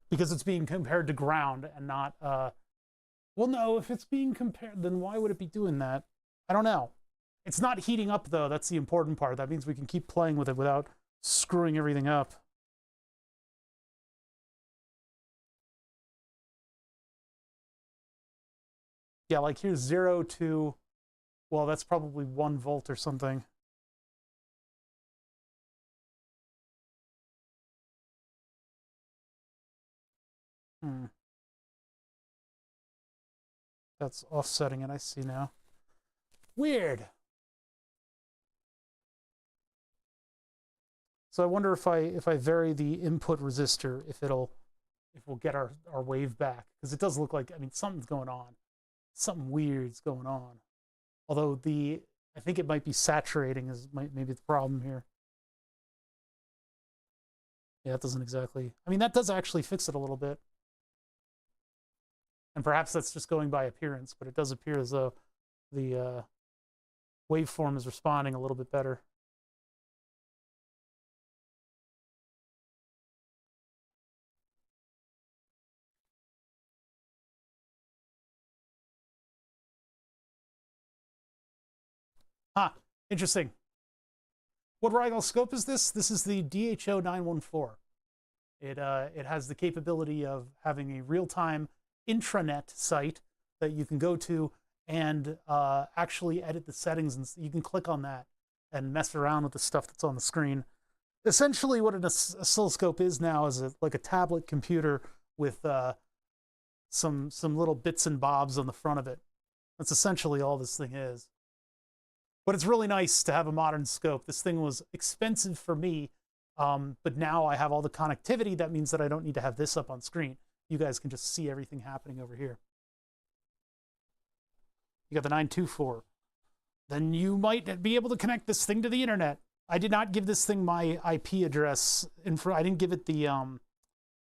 Because it's being compared to ground and not... Well, no, if it's being compared, then why would it be doing that? I don't know. It's not heating up, though. That's the important part. That means we can keep playing with it without screwing everything up. Yeah, like here's 0 to, well, that's probably 1 volt or something. That's offsetting it, I see now. Weird. So I wonder if I vary the input resistor, if we'll get our wave back. Because it does look like, I mean, something's going on. Something weird's going on. Although I think it might be saturating is maybe the problem here. Yeah, it doesn't exactly, I mean, that does actually fix it a little bit. And perhaps that's just going by appearance, but it does appear as though the waveform is responding a little bit better. Ah, interesting. What Rigel scope is this? This is the DHO 914. It has the capability of having a real-time intranet site that you can go to and actually edit the settings, and you can click on that and mess around with the stuff that's on the screen. Essentially, what an oscilloscope is now is like a tablet computer with some little bits and bobs on the front of it. That's essentially all this thing is. But it's really nice to have a modern scope. This thing was expensive for me, but now I have all the connectivity. That means that I don't need to have this up on screen. You guys can just see everything happening over here. You got the 924. Then you might be able to connect this thing to the internet. I did not give this thing my IP address. I didn't give it the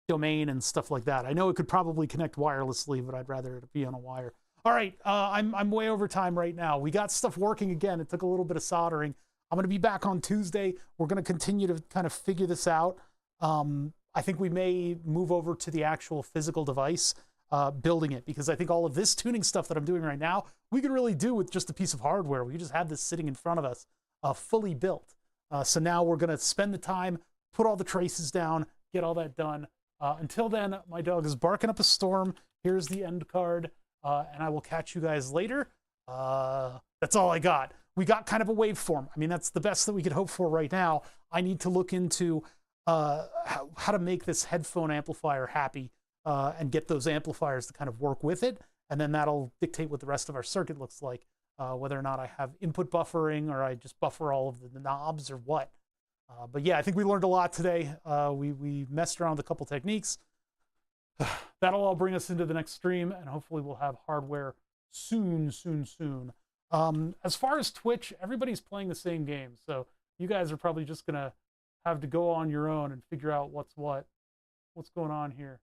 domain and stuff like that. I know it could probably connect wirelessly, but I'd rather it be on a wire. All right, I'm way over time right now. We got stuff working again. It took a little bit of soldering. I'm going to be back on Tuesday. We're going to continue to kind of figure this out. I think we may move over to the actual physical device, building it, because I think all of this tuning stuff that I'm doing right now, we can really do with just a piece of hardware. We just have this sitting in front of us, fully built. So now we're going to spend the time, put all the traces down, get all that done. Until then, my dog is barking up a storm. Here's the end card, and I will catch you guys later. That's all I got. We got kind of a waveform. I mean, that's the best that we could hope for right now. I need to look into how to make this headphone amplifier happy and get those amplifiers to kind of work with it. And then that'll dictate what the rest of our circuit looks like, whether or not I have input buffering or I just buffer all of the knobs or what. But yeah, I think we learned a lot today. We messed around with a couple techniques. That'll all bring us into the next stream, and hopefully we'll have hardware soon. As far as Twitch, everybody's playing the same game, so you guys are probably just gonna have to go on your own and figure out what's going on here.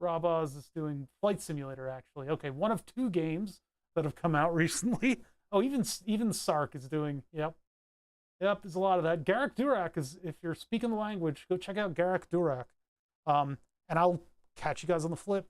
Rob Oz is doing Flight Simulator, actually. Okay, one of 2 games that have come out recently. Oh, even Sark is doing, yep, there's a lot of that. Garrick Durack is, if you're speaking the language, go check out Garrick Durack. And I'll catch you guys on the flip.